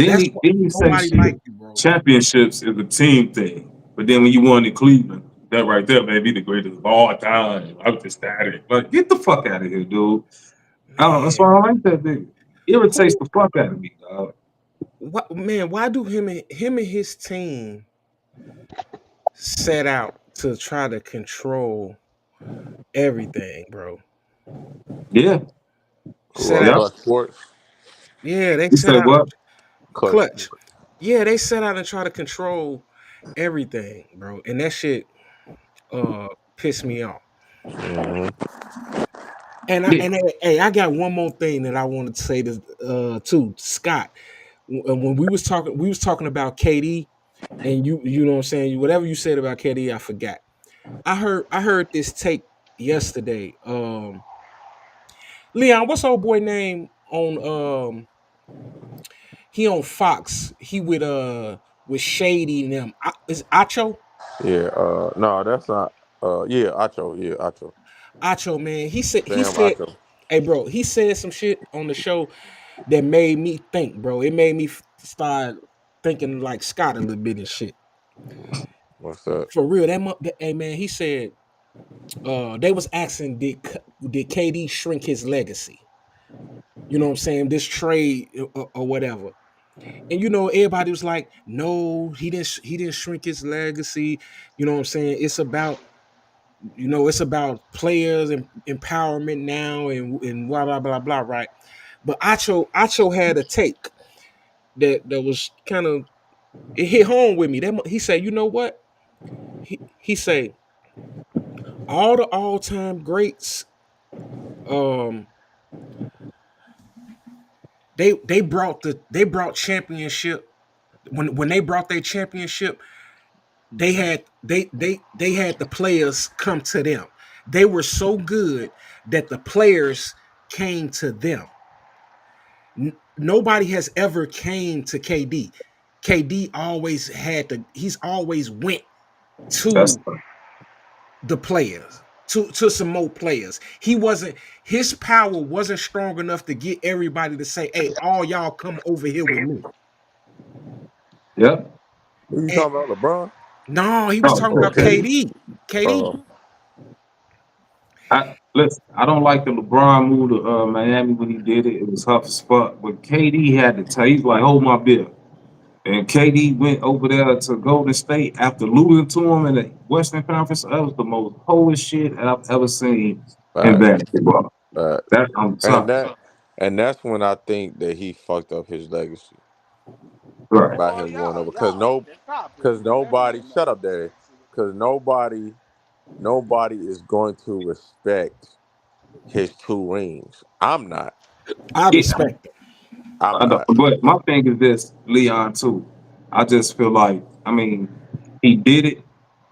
That's why Then he say nobody shit. like you, bro. Championships is a team thing. But then when you won in Cleveland, that right there may be the greatest of all time. I was ecstatic. Like, get the fuck out of here, dude. That's Man, why I like that nigga. Irritates who? the fuck out of me, dog. What man? Why do him and his team set out to try to control everything, bro? Yeah. Set Well, out. Yep. Clutch Sports, Yeah, they You set say out what? Clutch clutch. Sports. Yeah, they set out and try to control everything, bro. And that shit uh pissed me off. Mm-hmm. Yeah. Hey, I got one more thing that I wanted to say to Scott. When we was talking about KD, and you know what I'm saying, whatever you said about KD, I forgot. I heard this take yesterday. Leon, what's old boy name on he on Fox. He with Shady and them. Is Acho? Yeah. No, that's not. Yeah, Acho. Yeah, Acho. Acho, man. He Bam, said, Acho. hey bro, he said some shit on the show that made me think, bro. It made me start thinking like Scott a little bit and shit. What's that? For real, hey man, he said they was asking did KD shrink his legacy? You know what I'm saying? This trade or whatever. And everybody was like, no, he didn't shrink his legacy. You know what I'm saying? It's about players and empowerment now and blah blah blah blah, right? But Acho had a take that was kind of, it hit home with me. He said, you know what? He said all the all-time greats, um, they brought championship. When they brought their championship, they had the players come to them. They were so good that the players came to them. Nobody has ever came to KD. KD always he's always went That's to the players, to some more players. His power wasn't strong enough to get everybody to say, hey, all y'all come over here with me. yep. Who you And talking about, LeBron? no, he was Oh, talking about okay. KD. KD. Oh, Listen, I don't like the LeBron move to Miami when he did it. It was tough as fuck. But KD had to tell, he's like, hold my beer. And KD went over there to Golden State after losing to him in the Western Conference. That was the most holiest shit I've ever seen in facts, basketball. facts. That I'm And tough. that's when I think that he fucked up his legacy Right. by Oh, him going y'all, over because y'all, stop it, because man. That ain't nobody got shut nothing up to do with there legacy. because nobody is going to respect his two rings. I'm not. I Yeah. respect him. I'm I know. not. But my thing is this, Leon, too. I just feel like, I mean, he did it.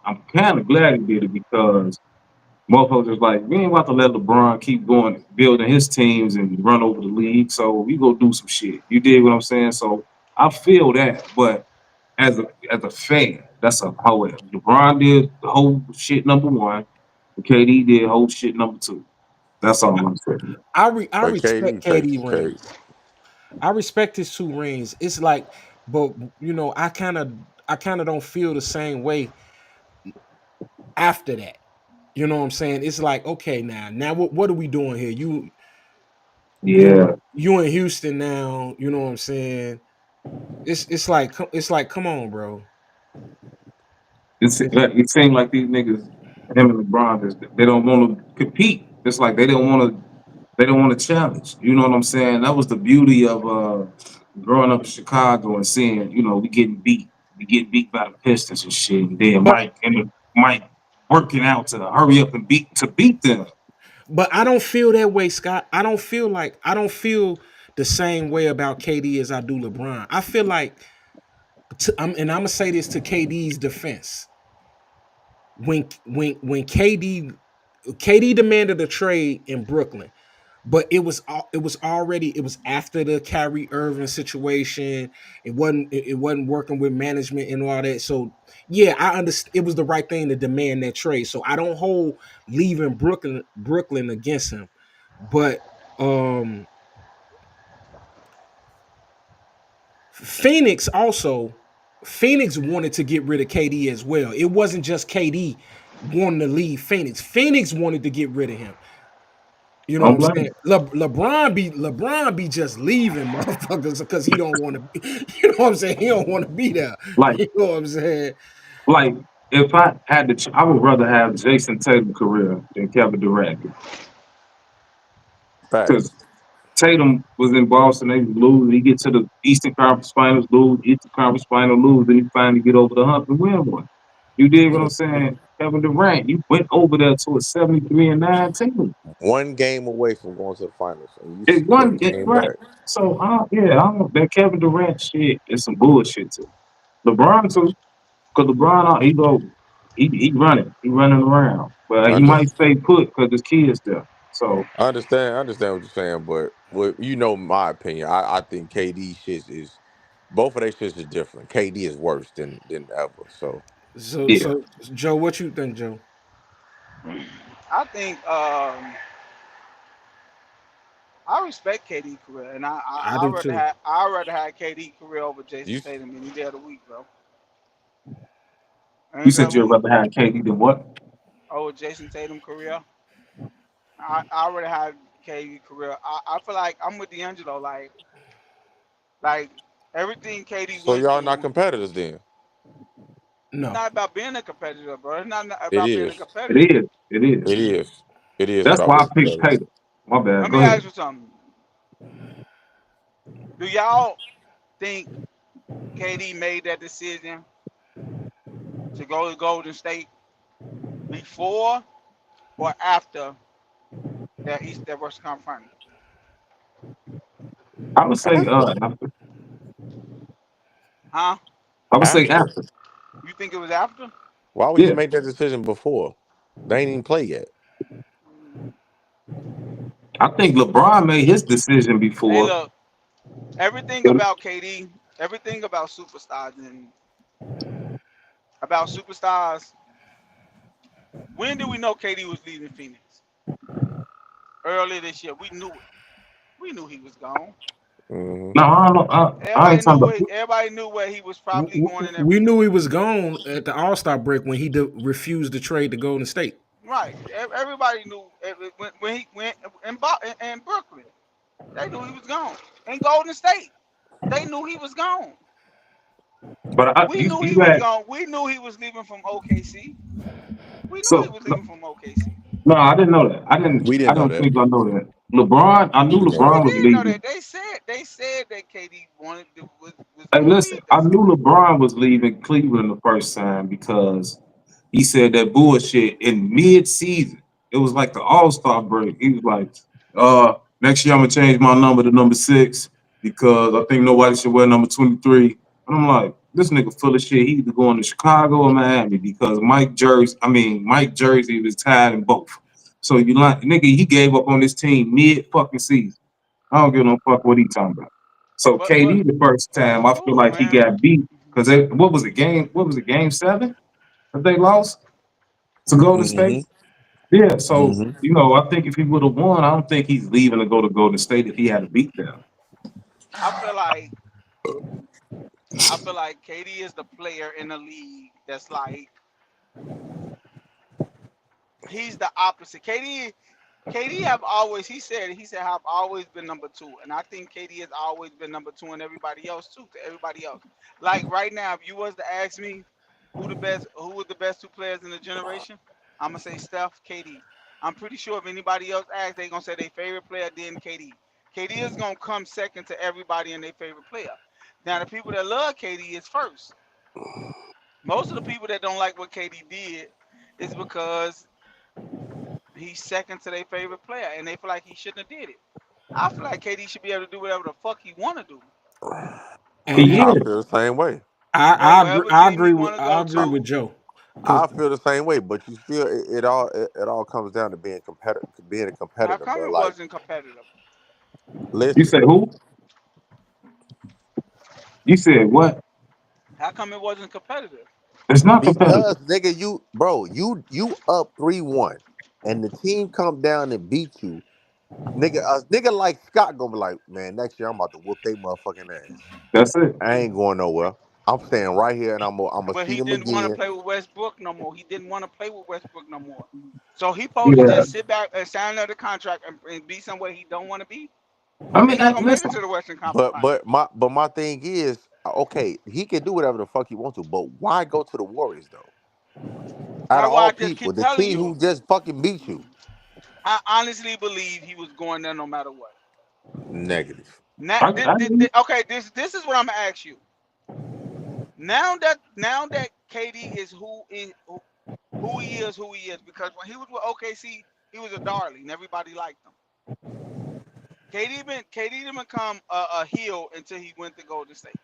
I'm kind of glad he did it because motherfuckers is like, we ain't about to let LeBron keep going, building his teams and run over the league. So we go do some shit. You dig what I'm saying? So I feel that, but as a fan, that's a however. LeBron did the whole shit number one, and KD did whole shit number two. That's all I'm saying. I But respect KD takes KD the cake. rings. I respect his two rings. It's like, but I kind of don't feel the same way after that. You know what I'm saying? It's like, okay, now what are we doing here? You Yeah. you in Houston now. You know what I'm saying? It's like, come on, bro. It seems like these niggas, him and LeBron, they don't want to compete. It's like they don't want to challenge. You know what I'm saying? That was the beauty of growing up in Chicago and seeing, we getting beat by the Pistons and shit. And then But Mike working out to hurry up and beat them. but I don't feel that way, Scott. I don't feel the same way about KD as I do LeBron. I feel like, and I'm gonna say this to KD's defense. When KD demanded a trade in Brooklyn, but it was after the Kyrie Irving situation. It wasn't working with management and all that. So yeah, I understand it was the right thing to demand that trade. So I don't hold leaving Brooklyn against him, but um Phoenix also Phoenix wanted to get rid of KD as well. It wasn't just KD wanting to leave Phoenix. Phoenix wanted to get rid of him. You know what Don't I'm blame saying? him. LeBron be just leaving motherfuckers because he don't want to. You know what I'm saying? He don't want to be there. Like, You know what I'm saying? like if I had to, I would rather have Jason Tatum career than Kevin Durant because Facts. Tatum was in Boston, they lose. He get to the Eastern Conference Finals, lose. Eastern Conference Final, lose. Then he finally get over the hump and win one. You did what I'm saying? Kevin Durant, you went over there to a 73-9 team. One game away from going to the finals, and you It still won, came right? back. So, yeah, I don't, that Kevin Durant shit is some bullshit too. LeBron too, because LeBron, he running around, but he Under, might stay put because his kids there. So, I understand what you're saying, but my opinion. I think KD shit is both of their shits is different. KD is worse than ever. So So yeah, so Joe, what you think, Joe? I think I respect KD career, and I do too. I rather have KD career over Jason you Tatum any day of the week, bro. you Ain't said that you'd we rather have KD than what? over Jason Tatum career? I already have KD career. I feel like I'm with D'Angelo. Like everything KD so went y'all not through. competitors then. It's No. not about being a competitor, bro. It's not It about being a is. competitor. It is, it is. It is. It is That's about why I being picked competitors. Tatum. My bad. Let Go me ask ahead. you something. Do y'all think KD made that decision to go to Golden State before or after that Western Conference I would say After. after. Final? Huh? I would say After. after. You think it was after? Why would he Yeah, make that decision before? They ain't even play yet. I think LeBron made his decision Hey, before. look, everything about KD, everything about superstars and about superstars. When did we know KD was leaving Phoenix? Earlier this year. We knew it. We knew he was gone. Hmm. No, I don't know. I ain't talking about. Everybody knew where he was probably going and We everything. knew he was gone at the All Star break when he refused to trade to Golden State. Right. Everybody knew when he went in Brooklyn. They knew he was gone. In Golden State, they knew he was gone. But We you knew he you was had gone. We knew he was leaving from OKC. We knew he so was no, leaving from OKC. no, I didn't know that. I didn't. We I didn't know don't that. think I know that. LeBron, I knew We didn't know Yeah, we LeBron that. was did know that. leaving. They said that KD was Hey, gonna listen, leave I this knew year. LeBron was leaving Cleveland the first time because he said that bullshit in mid-season. It was like the All-Star break. He was like, next year I'm gonna change my number to number 6 because I think nobody should wear number 23. And I'm like, this nigga full of shit. He either going to Chicago or Miami because Mike Jersey was tied in both. So you like nigga, he gave up on this team mid fucking season. I don't give no fuck what he talking about. So But KD the first that's time I feel cool, like he man. got beat because what was it game 7 that they lost to Golden State? Hmm. Yeah, so Hmm. I think if he would have won, I don't think he's leaving to go to Golden State if he had to beat them. I feel like KD is the player in the league that's like he's the opposite. KD have always he said have always been number two, and I think KD has always been number two, and everybody else too. To everybody else, like right now, if you was to ask me who were the best two players in the generation, I'm gonna say Steph, KD. I'm pretty sure if anybody else asks, they gonna say their favorite player, then KD. KD is gonna come second to everybody in their favorite player. Now the people that love KD is first. Most of the people that don't like what KD did is because he's second to their favorite player, and they feel like he shouldn't have did it. I feel like KD should be able to do whatever the fuck he want to do And He I is. feel the same way. on I agree. wherever team he want to I go agree to. with Joe. Cause I feel the same way, but you still it all comes down to being a How competitor, come bro. it Like, wasn't competitive? You listen, said who? You said what? How come it wasn't competitive? It's not because competitive. nigga, you up 3-1, and the team come down and beat you, nigga. A nigga like Scott gonna be like, man, next year I'm about to whoop they motherfucking ass. That's it. I ain't going nowhere. I'm staying right here, and I'm gonna But see he them didn't want to again. play with Westbrook no more. He didn't want to play with Westbrook no more. So he supposed to Yeah. just sit back and sign another contract and be somewhere he don't want to be. I They're mean, not gonna make it listen. to the Western Conference But Finals. my thing is, okay, he can do whatever the fuck he wants to, but why go to the Warriors though? Out That's of why all I just people, keep the telling team you. who just fucking beat you. I honestly believe he was going there no matter what. Negative. Now, I mean, okay, this is what I'm gonna ask you. Now that KD is who he is, because when he was with OKC, he was a darling. And everybody liked him. KD didn't become a heel until he went to Golden State.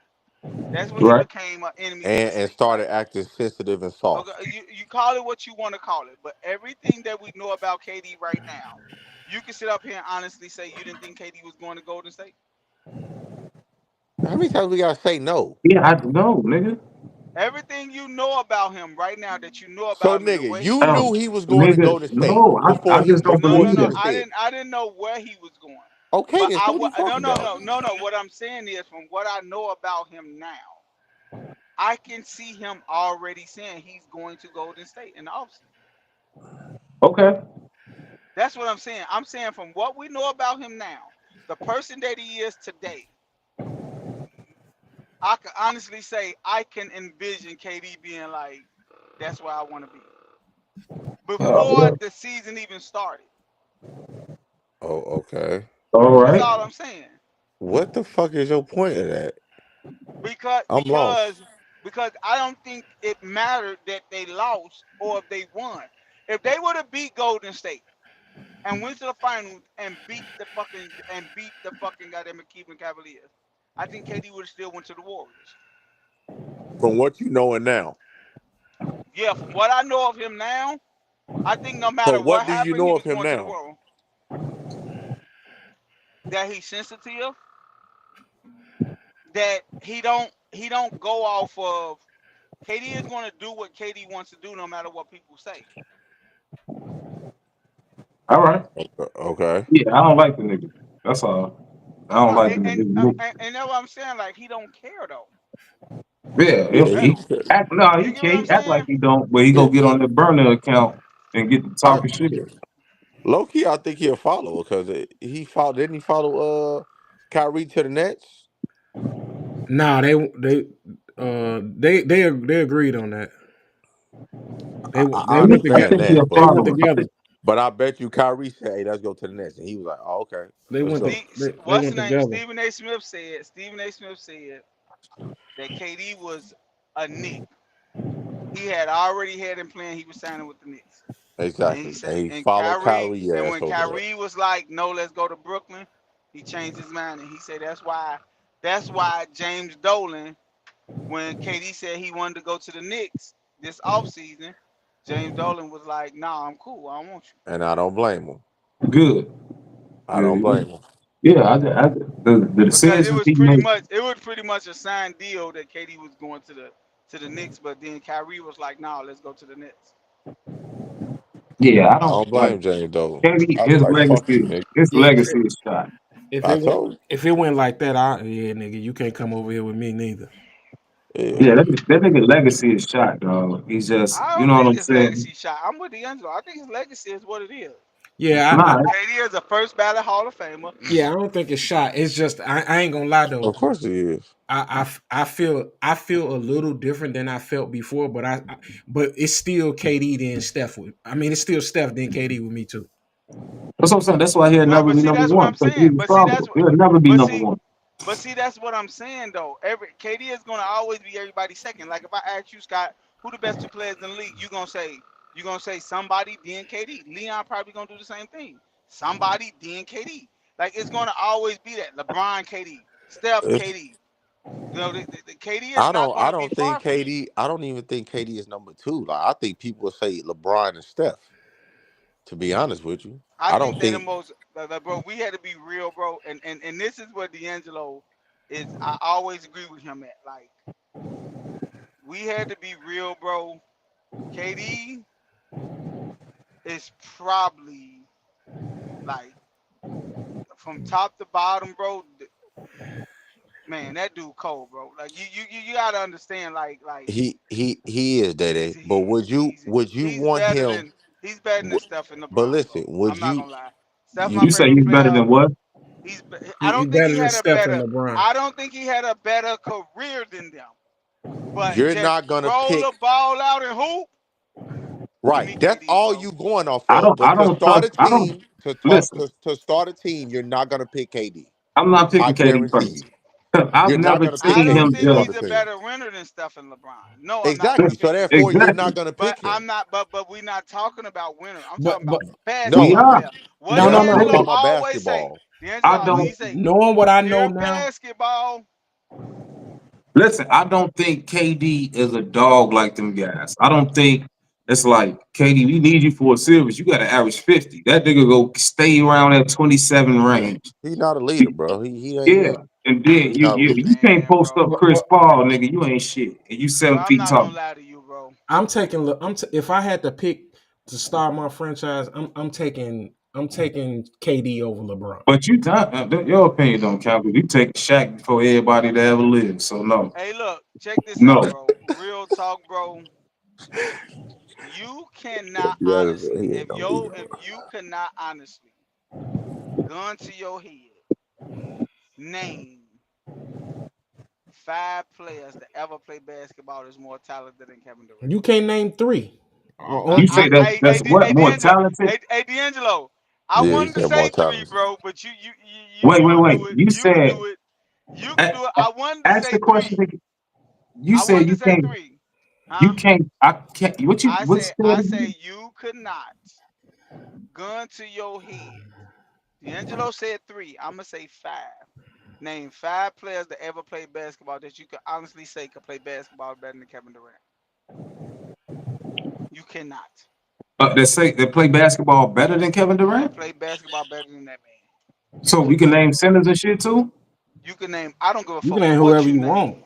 That's when he right. became an enemy to the And state, right? started acting sensitive and soft. Okay, you call it what you want to call it, but everything that we know about KD right now, you can sit up here and honestly say you didn't think KD was going to Golden State. How many times we gotta say no? Yeah, I know, nigga. Everything you know about him right now, that you know So about him, the nigga, way you he, Oh, knew he was going to nigga. Golden State No, I just don't no, before no, believe you no. that. even said it. I didn't know where he was going, Okay, but then so what are you no, talking no, about? no, no, no. What I'm saying is, from what I know about him now, I can see him already saying he's going to Golden State in the offseason. Okay. That's what I'm saying. I'm saying from what we know about him now, the person that he is today, I can honestly say I can envision KD being like, that's where I want to be. Before Yeah. the season even started. Oh, okay. All That's right. all I'm saying. What the fuck is your point of that? Because I'm lost. because because I don't think it mattered that they lost or if they won. If they would have beat Golden State and went to the finals and beat the fucking goddamn Cleveland Cavaliers, I think KD would have still went to the Warriors. From what you know and now. Yeah, from what I know of him now, I think no So matter what what do you happened, he know of was him going to the now? world. That he's sensitive, that he don't go off of KD is going to do what KD wants to do no matter what people say. All right. Okay. Yeah, I don't like the nigga. That's all. I don't No, like the nigga. and that's what I'm saying. Like he don't care though. Yeah, Yeah, if Eh, he act no, You he get what can't. I'm He act like saying? he don't, but he go yeah. get on the burner account and get to I talking shit. low key, I think he'll follow because he followed. Didn't he follow Kyrie to the Nets? nah, they agreed on that. They I I went understand together. think that, he'll They but went follow. together. I bet you Kyrie said, "Hey, let's go to the Nets," and he was like, "Oh, okay, They for went to sure." they What's went the name? together. Stephen A. Smith said that KD was a Knick. He had already had him playing. He was signing with the Knicks. And he Exactly, said, and he and followed Kyrie, Kyrie and ass when over there. Kyrie was like, "No, let's go to Brooklyn," he changed his mind, and he said that's why James Dolan, when KD said he wanted to go to the Knicks this offseason, James Dolan was like, "Nah, I'm cool. I don't want And I don't blame him. Good. I don't blame him. Yeah, the you," because decisions he made. it was pretty much a signed deal that KD was going to the Knicks, but then Kyrie was like, "Nah, let's go to the Nets." Yeah, I I don't don't like blame James Dolan. Kenny. I be His like, "Fuck you, legacy, nigga." his Yeah, legacy is shot. I told you. if it went like that, yeah, nigga, you can't come over here with me neither. Yeah. Yeah, that nigga legacy is shot, dog. He's just, I you don't know what think I'm his saying? legacy shot. I'm with D'Angelo. I think his legacy is what it is. Yeah, Nah, KD is a first ballot Hall of Famer. I don't think it's shot. It's just I ain't gonna lie Of though. course he is. I feel a little different than I felt before, but but it's still KD then Steph with. I mean, it's still Steph then KD with me too. that's what I'm saying. That's why he'll But never but be see number that's what one I'm because he's saying. But see that's responsible. what He'll never be but number see one. but see that's what I'm saying though. Every KD is gonna always be everybody's second. Like if I ask you, Scott, who the best two players in the league, you gonna say somebody then KD. Leon probably gonna do the same thing. Somebody then KD. Like it's gonna always be that LeBron KD, Steph It's KD. KD is not going I to be don't think far from it. KD. I don't even think KD is number two. Like I think people will say LeBron and Steph. To be honest with you, I I don't think they the think most, bro. We had to be real, bro. And this is what D'Angelo is. I always agree with him at. Like, we had to be real, bro. KD is probably like from top to bottom, bro. Man, that dude cold, bro. Like you gotta understand, like he is he's Day. But he's would you he's want better him? than he's better than w- Steph and But LeBron, listen, bro. would I'm not you gonna lie. Steph my You you say favorite he's better player. than what? I don't He think he better than had a Steph and better. LeBron. I don't think he had a better career than them. But you're just not gonna roll pick the ball out and hoop. Give me right? That's KD, all bro. you going off I of. don't. But I to don't start trust. a I don't team, listen. to start a team, you're not gonna pick KD. I'm not I picking KD guarantee first. you, 'Cause I've you're not never gonna pick I seen don't him KD to think start gel. a he's a team. better winner than Steph and LeBron. No, I'm not gonna Exactly. So pick him. therefore, you're not Exactly. gonna But pick I'm him. not. But we're not talking about winner. I'm talking But about We No, basketball are. player. What no, But no, I'm no. we're D'Angelo talking saying about always say. basketball. I D'Angelo, don't he say Knowing what I know pure now, basketball. listen. I don't think KD is a dog like them guys. I don't think it's like KD. We need you for a series. You got to average 50. That nigga go stay around that 27 range. He's not a leader, bro. He ain't Yeah, it. and then He's not a leader. you can't Man, post up bro. Chris Paul, nigga. You ain't shit, and you Bro, 7 I'm feet not gonna tall. lie to you, bro. I'm taking. If I had to pick to start my franchise, I'm taking KD over LeBron. But you not your opinion don't count. 'Cause you take Shaq before everybody that ever lived. So no, Hey, look, check this no. out, bro. Real talk, bro. You cannot Yeah, honestly, he ain't no leader, if bro. you cannot honestly, gun to your head, name 5 players that ever play basketball that's more talented than Kevin Durant. You can't name three. You say that's what more D'Angelo, talented. D'Angelo. I Yeah, he wanted to said more say three, talented. bro, but Wait, you wait, would wait. do it. You You could said do it. You could a- do it. a- I wanted to ask say the question three. again. You I said wanted to you say can't. three. You Huh? can't. I can't. What you said I again? say you could not. Gun to your head. D'Angelo said three. I'm gonna say 5. Name 5 players that ever played basketball that you could honestly say could play basketball better than Kevin Durant. You cannot. They say they play basketball better than Kevin That Durant. play basketball better than that man. So You we can name cannot. centers and shit too. You can name. I don't give a You can fuck name what whoever you you name. want.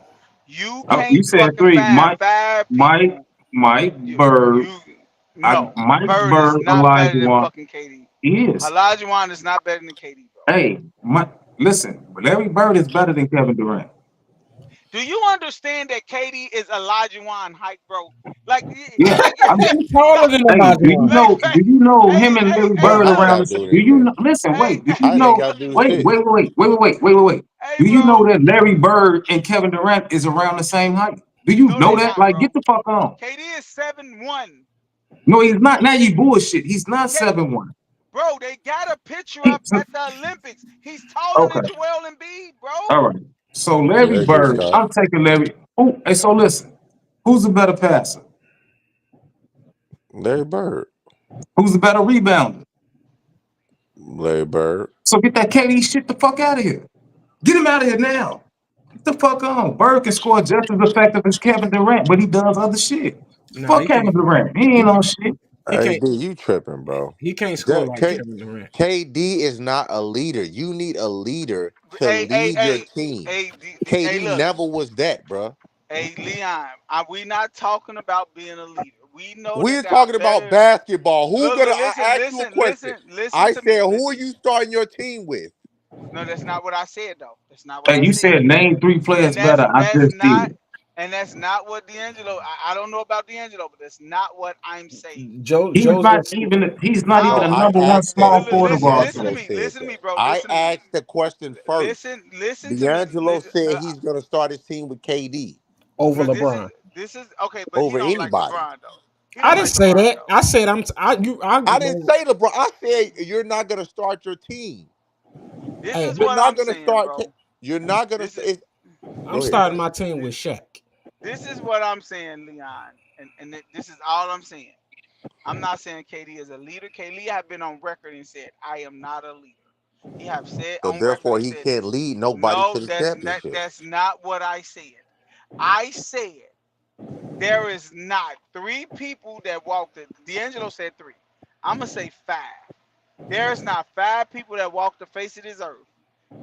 You You can't said fucking three. find 5 people. Mike You Bird. you no. Mike Bird is Bird, not Elijah better than Wan. fucking KD. He is. Elijah Wan is not better than KD, bro. Hey, listen. Larry Bird is better than Kevin Durant. Do you understand that KD is Elijah Wan height, bro? Like, Yeah. I'm He taller than Hey, Elijah Wan. do you know hey, him and hey, Larry hey, How Bird that look, around got the to do same? with Do you anything? know, listen, hey, wait, do you How that ain't know, got to do with wait, shit. wait, wait, wait, wait, wait, wait, wait, wait. hey, Do you know bro. that Larry Bird and Kevin Durant is around the same height? Do you No, know they that? not, Like, get bro. the fuck on. KD is 7'1". No, he's not. Now you bullshit. He's not K, 7'1". bro, they got a picture up So, at the Olympics. He's taller than okay, Joel Embiid, all bro. right. So Yeah, Larry that's good, Bird, Scott. I'm taking Larry. Oh, hey, so listen, who's the better passer? Larry Bird. Who's the better rebounder? Larry Bird. So get that KD shit the fuck out of here. Get him out of here now. Get the fuck on. Bird can score just as effective as Kevin Durant, but he does other shit. Nah, Fuck he Kevin can't. Durant. He ain't He on shit. he Hey, can't. D, you tripping, bro. He can't score That, like K, Kevin Durant. KD is not a leader. You need a leader to Hey, hey, lead your hey, team. hey, hey, KD look, never was that, bro. hey, Leon. We not talking about being a leader. We know that We're there are talking about better. basketball. Who Look, gonna? listen, I asked you a listen, question. listen, listen I to said, me. who are Listen. you starting your team with? No, that's not what I said though. That's not what Hey, I you said. said name 3 players And better. I that's just not did. what D'Angelo. I don't know about D'Angelo, but that's not what I'm saying. Joseph. He's not even Huh? No, a I number one asked that. small forward of all Listen to D'Angelo time. me. said Listen to that. me, bro. I Listen to me. asked the question first. Listen to me. D'Angelo said he's gonna start his team with KD Over No, LeBron. this is okay, but he over don't like anybody. LeBron though. He I don't didn't like say LeBron that. though. I said I I didn't go. say LeBron. I said you're not gonna start your team. This Hey, is You're what not I'm gonna saying, start. bro. You're not gonna. This is I'm Go ahead. starting my team with Shaq. this is what I'm saying, Leon, and this is all I'm saying. I'm not saying KD is a leader. KD have been on record and said I am not a leader. He have said So on record. therefore, He he said, can't lead nobody "No, to the championship. that's not what I said. I said there is not 3 people that walked it. D'Angelo said 3. I'm gonna say 5. There's not 5 people that walk the face of this earth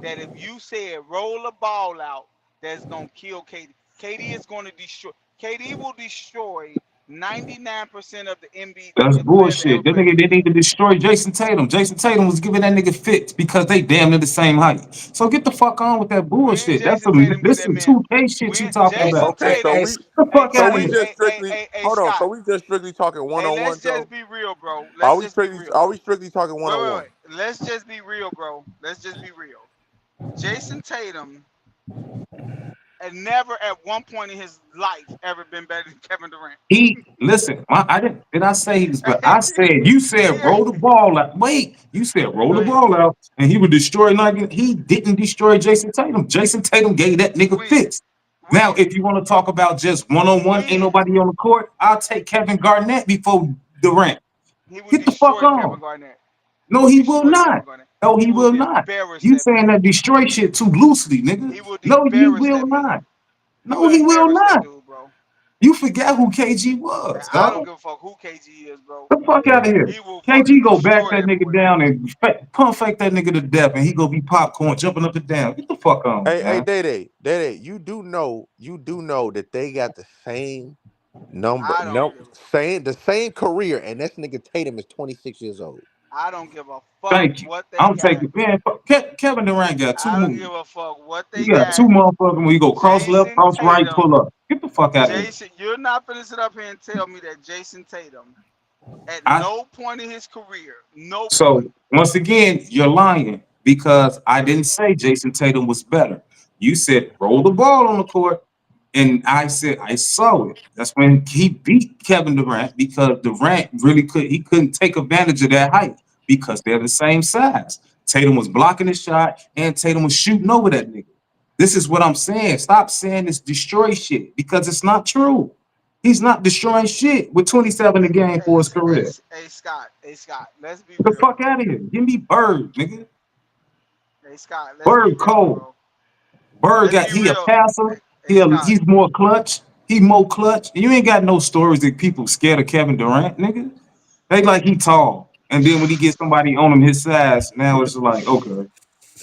that if you said roll a ball out, that's gonna kill KD. KD is gonna destroy. KD will destroy 99% of the That's players that ever bullshit. That played the nigga game. didn't even destroy Jason Tatum. Jason Tatum was giving that nigga fits because they damn near the same height. So get the fuck on with that When bullshit. That's Jason some Tatum get this that some man, 2K shit you when talking Jason about. Okay, so Tatum, we Get the hey, fuck so out of we here. just strictly hey, hold on. So Scott, we just strictly talking one hey, on let's one, just Joe. be real, bro. Are Let's we just be strictly real. are we strictly talking one on one? Let's just be real, bro. Let's just be real. Jason Tatum had never at one point in his life ever been better than Kevin Durant. I did I say he was, but I said you said Yeah, roll the ball out. Wait, you said roll go the ahead. ball out and he would destroy Nike. He didn't destroy Jason Tatum. Jason Tatum gave that nigga When, fits. Now, when, if you want to talk about just one on one, ain't when nobody on the court, I'll take Kevin Garnett before Durant. he would Get the fuck destroy Kevin on. Garnett. He No, will he will destroy Kevin not. Garnett. No, He he will will not. embarrass You that saying man. that destroy shit too loosely, nigga. He will No, he embarrass will that man. not. He No, will he will embarrass that not. dude, bro. You forgot who KG Man, was, I don't dog. give a fuck who KG is, bro. The fuck out of here. He will KG fucking go back destroy that nigga everyone. down and pump fake that nigga to death, and he go be popcorn jumping up and down. Get the fuck on, Hey, man. Day, you do know that they got the same number, I don't no, give. the same career, and this nigga Tatum is 26 years old. I don't give a fuck Thank you. what they I'm got. taking man. Kevin Durant got 2 I don't moves. give a fuck what He they got got. 2 motherfuckers when you go cross left, Jason cross right, Tatum. pull up. Get the fuck out of here. Jason, you're not gonna sit up here and tell me that Jason Tatum, at I no point in his career, no point. So once again, you're lying because I didn't say Jason Tatum was better. You said roll the ball on the court, and I said I saw it. That's when he beat Kevin Durant because Durant he couldn't take advantage of that height because they're the same size. Tatum was blocking the shot and Tatum was shooting over that nigga. This is what I'm saying. Stop saying this destroy shit because it's not true. He's not destroying shit with 27 a game for his career. Hey Scott, let's be Get the real, fuck bro. out of here. Give me Bird, nigga. Hey Scott, let's be Bird real, cold. bro. Bird Let's got be he a real. passer. Hey Scott, He's more clutch. He more clutch. You ain't got no stories that people scared of Kevin Durant, nigga. They like he tall. And then when he gets somebody on him his size, now it's like, okay,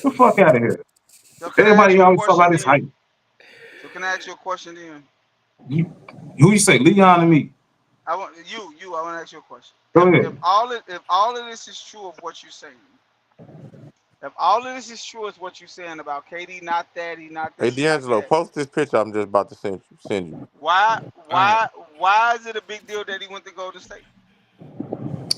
the fuck out of here. so can I ask Everybody you a always talk question about his then? height. So can I ask you a question then? You, who you say, Leon and me? I want you. I want to ask you a question. Go If ahead. all of this is true of what you're saying, if all of this is true as what you're saying about KD, not that he not Hey, this, he not D'Angelo, that. post this picture I'm just about to send you. Why All right. why why is it a big deal that he went to Golden State?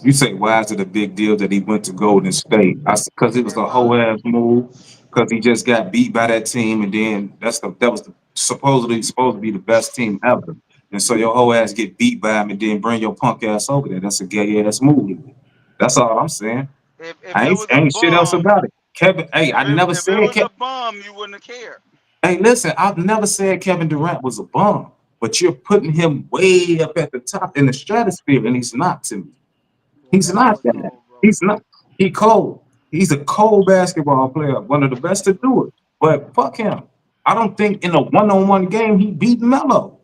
You say, why is it a big deal that he went to Golden State? Because it was a whole Uh-huh. ass move. Because he just got beat by that team, and then that was supposedly supposed to be the best team ever. And so your whole ass get beat by him, and then bring your punk ass over there. That's a gay ass move. To me. That's all I'm saying. If I it ain't, was a ain't shit else bum, about it. Kevin, hey, I never if it said was a Kevin. bum, you wouldn't have cared. Hey, listen, I've never said Kevin Durant was a bum, but you're putting him way up at the top in the stratosphere, and he's not to me. Boy, He's that not boy that. cold, bro. He's not. He cold. He's a cold basketball player, one of the best to do it. But fuck him. I don't think in a one-on-one game he beat Melo.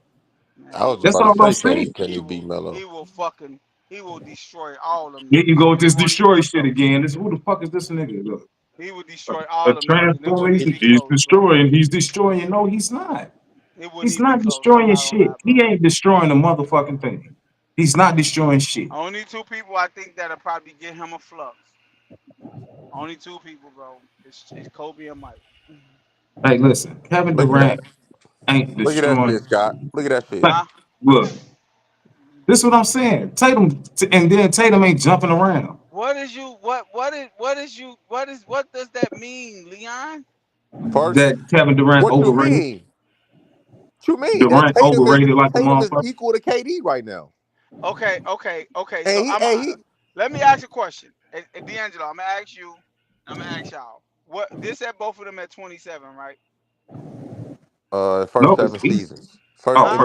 Man, I he was will That's about to all I'm say, destroy. saying. can He he beat will. Melo? He will destroy all them Here you niggas. go with It this won't even destroy be shit close. again. This who the fuck is this nigga? Look, He will destroy a all them niggas, and it wouldn't even transformation. be He's close, bro. destroying. He's destroying. No, he's not. It wouldn't He's even be not close. I'm destroying not gonna shit. lie, He bro. ain't destroying a motherfucking thing. He's not destroying shit. Only 2 people I think that'll probably get him a flux. Only 2 people, bro. It's Kobe and Mike. Hey, listen, Kevin Look at that. Durant ain't Look at that destroying. shit, Scott. Look at that shit. Like, Huh? look, this is what I'm saying. Tatum, and then Tatum ain't jumping around. What does that mean, Leon? First, That Kevin Durant what you overrated. mean? What you mean? That Durant overrated like a Tatum is motherfucker. equal to KD right now. Okay. And So he let me ask you a question. D'Angelo, I'm gonna ask you. I'm gonna ask y'all. What this at both of them at 27, right? first No, 7 seasons. Huh?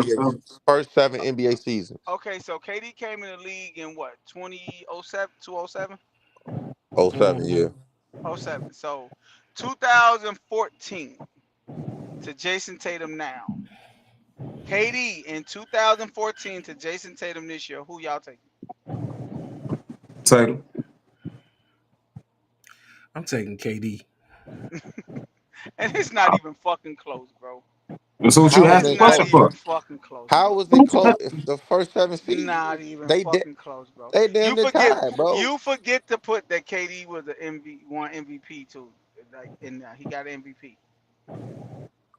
First 7 NBA seasons. Okay, so KD came in the league in what, 2007, 207? Oh seven, Mm-hmm. yeah. '07. So 2014 to Jason Tatum now. KD in 2014 to Jason Tatum this year. Who y'all taking? Tatum. I'm taking KD. And it's not even fucking close, bro. That's what you How is It's asked the it not question close? even for. fucking close, How bro. was it close? If the first 7 seeds, Not even they did, fucking close, bro. they damn You near forget, tied, bro. you forget to put that KD was the one MVP too. Like in there, he got an MVP.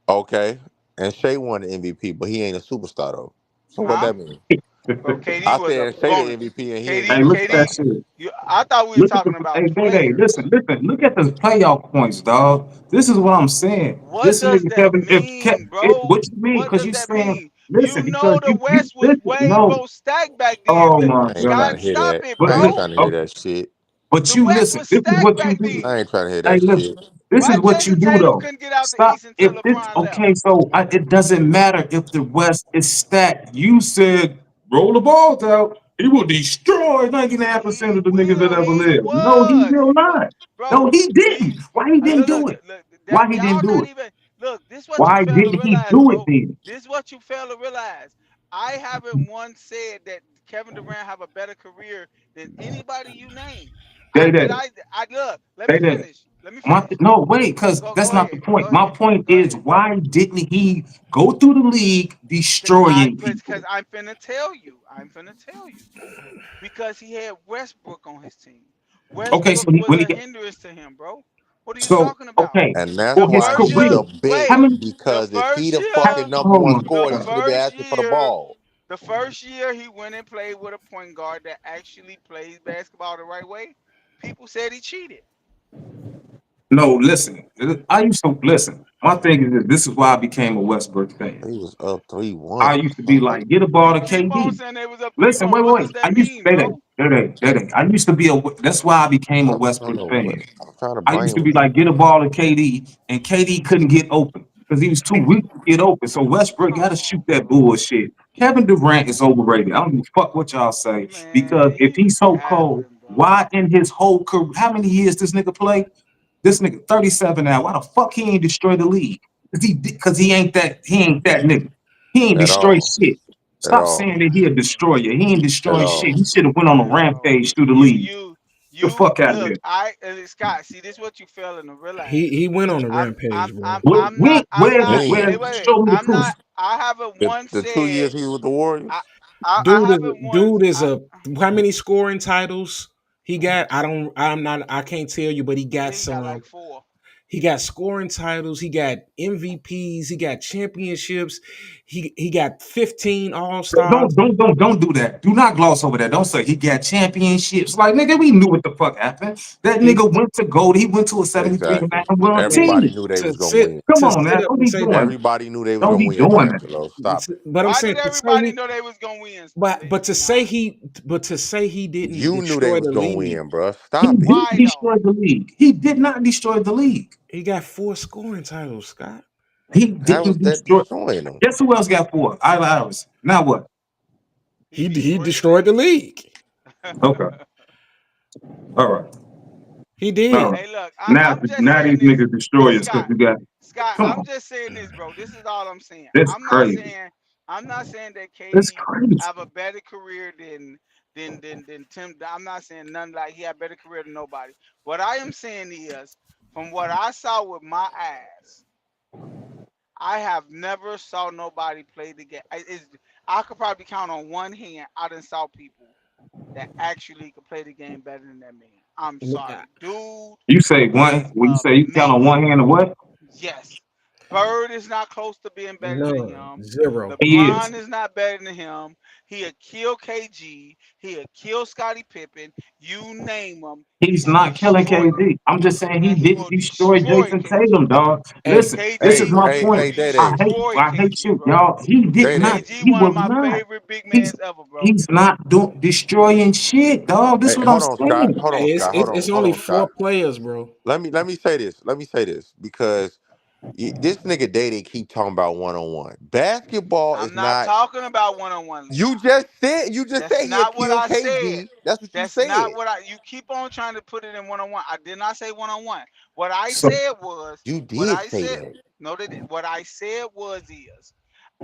Okay, and Shea won the MVP, but he ain't a superstar though. So what Huh? that mean? Bro, KD I was a said Shea the bonus. MVP and he ain't a Hey, KD, look at that superstar. KD. shit. I thought we were Look at the talking about hey Day Day. players. Listen. Look at the playoff points, dog. This is what I'm saying. What This does nigga that Kevin, if mean, bro? what you mean? What Because does you that saying mean? You listen because know the you West was listen. way No. more stacked back then. Oh my I ain't trying god. to Scott, hear stop that. it, But I ain't bro. trying to hear that shit. but The you West listen. was This is stacked what you back do. I then. ain't trying to hear Hey, that listen. shit. This is Why what you Jason do Tatum though. couldn't get out the Stop. East If until this LeBron left? okay, so it doesn't matter if the West is stacked. You said roll the balls out. He will destroy 99% He of the niggas that will. ever He lived. No, he was. will He was. not. No, Bro, he he didn't. Why he didn't look, do look, it? look, Why that he didn't y'all do not it? even look, this what you Why fail to didn't he realize, do it bro. then? This is what you fail to realize. I haven't once said that Kevin Durant have a better career than anybody you name. Day Day. I look, let me Day Day. finish. Let me finish. No, wait, because Go that's not the ahead. point. Go My ahead. point Go is, ahead. why didn't he go through the league destroying Because people? I'm finna tell you. I'm finna tell you. Because he had Westbrook on his team. Okay, Westbrook so was when he a got hindrance to him, bro. What are you so talking about? okay And that's The for his why first he year, career, the how bench, wait, many? the because if he first the year, fucking number Oh one my the scorer, he god! should have been first asking for the year, ball. the first year he went and played with a point guard that actually plays basketball the right way. People said he cheated. No, listen. I used to listen. My thing is this is why I became a Westbrook fan. He was up 3-1. I used to be like, get a ball You to keep on KD. saying they was up Listen, 3-1. wait, What wait. does I that used to mean, say that. bro? I used to be a. That's why I became a I don't Westbrook know what fan. I'm trying to I used to brain. be like, get a ball to KD, and KD couldn't get open because he was too weak to get open. So Westbrook got to Come shoot on, that bro. bullshit. Kevin Durant is overrated. I don't give a fuck what y'all say because Man, if he he's be so cold, capping, bro. why in his whole career, how many years this nigga play? This nigga 37 now. Why the fuck he ain't destroy the league? Because he ain't that nigga. He ain't At destroy all. shit. At Stop all. saying that he a destroyer. He ain't At destroying shit. all. He should have went on a Man, bro. rampage through the You league. you The you fuck out of look, here. Scott, see this what you failing to He realize. he went on a I'm rampage, I'm bro. I'm I'm not I'm Where's not it? Dang. Where? wait, Show me the I'm proof. not I haven't once The 2 years said he was with the Warriors. I I Dude is haven't once dude is I a how many scoring titles he got? I can't tell you, but he I got think he got some. like four. He got scoring titles. He got MVPs. He got championships. He got 15 All Don't Stars. don't don't don't do that. Do not gloss over that. Don't say he got championships. Like nigga, we knew what the fuck happened. That He nigga went to gold. He went to a 73 man Exactly. run Everybody team. knew they to was gonna sit win. Come to on sit now. up Don't and be say that. doing that. Everybody knew they was Don't gonna be win, doing that. D'Angelo. Stop it. But I'm Why saying did to say everybody he, know they was gonna win, but to say Dion? he, but to say he didn't You knew they destroy was the gonna league. win, bro. He Stop it. did Why though? destroy the league. He did not destroy the league. He got 4 scoring titles, Scott. He How was didn't that destroy. destroying them? Guess who else got four? Allen Iverson. Now what? He He destroyed the destroyed the league. league. Okay. All right. He All did. right. Hey, look, Now I'm just now these saying this, niggas destroyers because Scott. we got. Scott, Come I'm on. just saying this, bro. This is all I'm saying. That's crazy. I'm not saying that That's KD crazy. have a better career than Tim. I'm not saying none like he had better career than nobody. What I am saying is, from what I saw with my eyes, I have never saw nobody play the game. I could probably count on one hand. I done saw people that actually could play the game better than that man. I'm sorry, dude You say one is when you say you count on one amazing. hand of what? Yes. Bird is not close to being better than None. him. Zero. He is. LeBron is not better than him. He'll kill KG. He'll kill Scottie Pippen. You name him, He's he's a not killing destroyer. KD. I'm just saying he Man, he didn't will destroy destroy Jason Tatum, KG. dog. Hey, Listen, this is hey, KG my will point. Day Day. destroy I hate KG, you, bro. y'all. He did Day Day. not. KG He one of was my not. favorite big He's mans ever, bro. he's not doing destroying shit, dog. This Hey, is what I'm hold on, Scott. saying. Hold hey, on, Scott. it's Hold on, it's hold only on, Scott. four players, bro. Let me say this. Let me say this because This nigga Day keep talking about 1-on-1. Basketball is I'm not not. talking about one-on-one, Leon. You just That's said he'll not what kill I said. KG. That's what you That's not said. what you keep on trying to put it in one-on-one. I did not say one-on-one. What I So said was, You what did I say said, that. no, what I said is,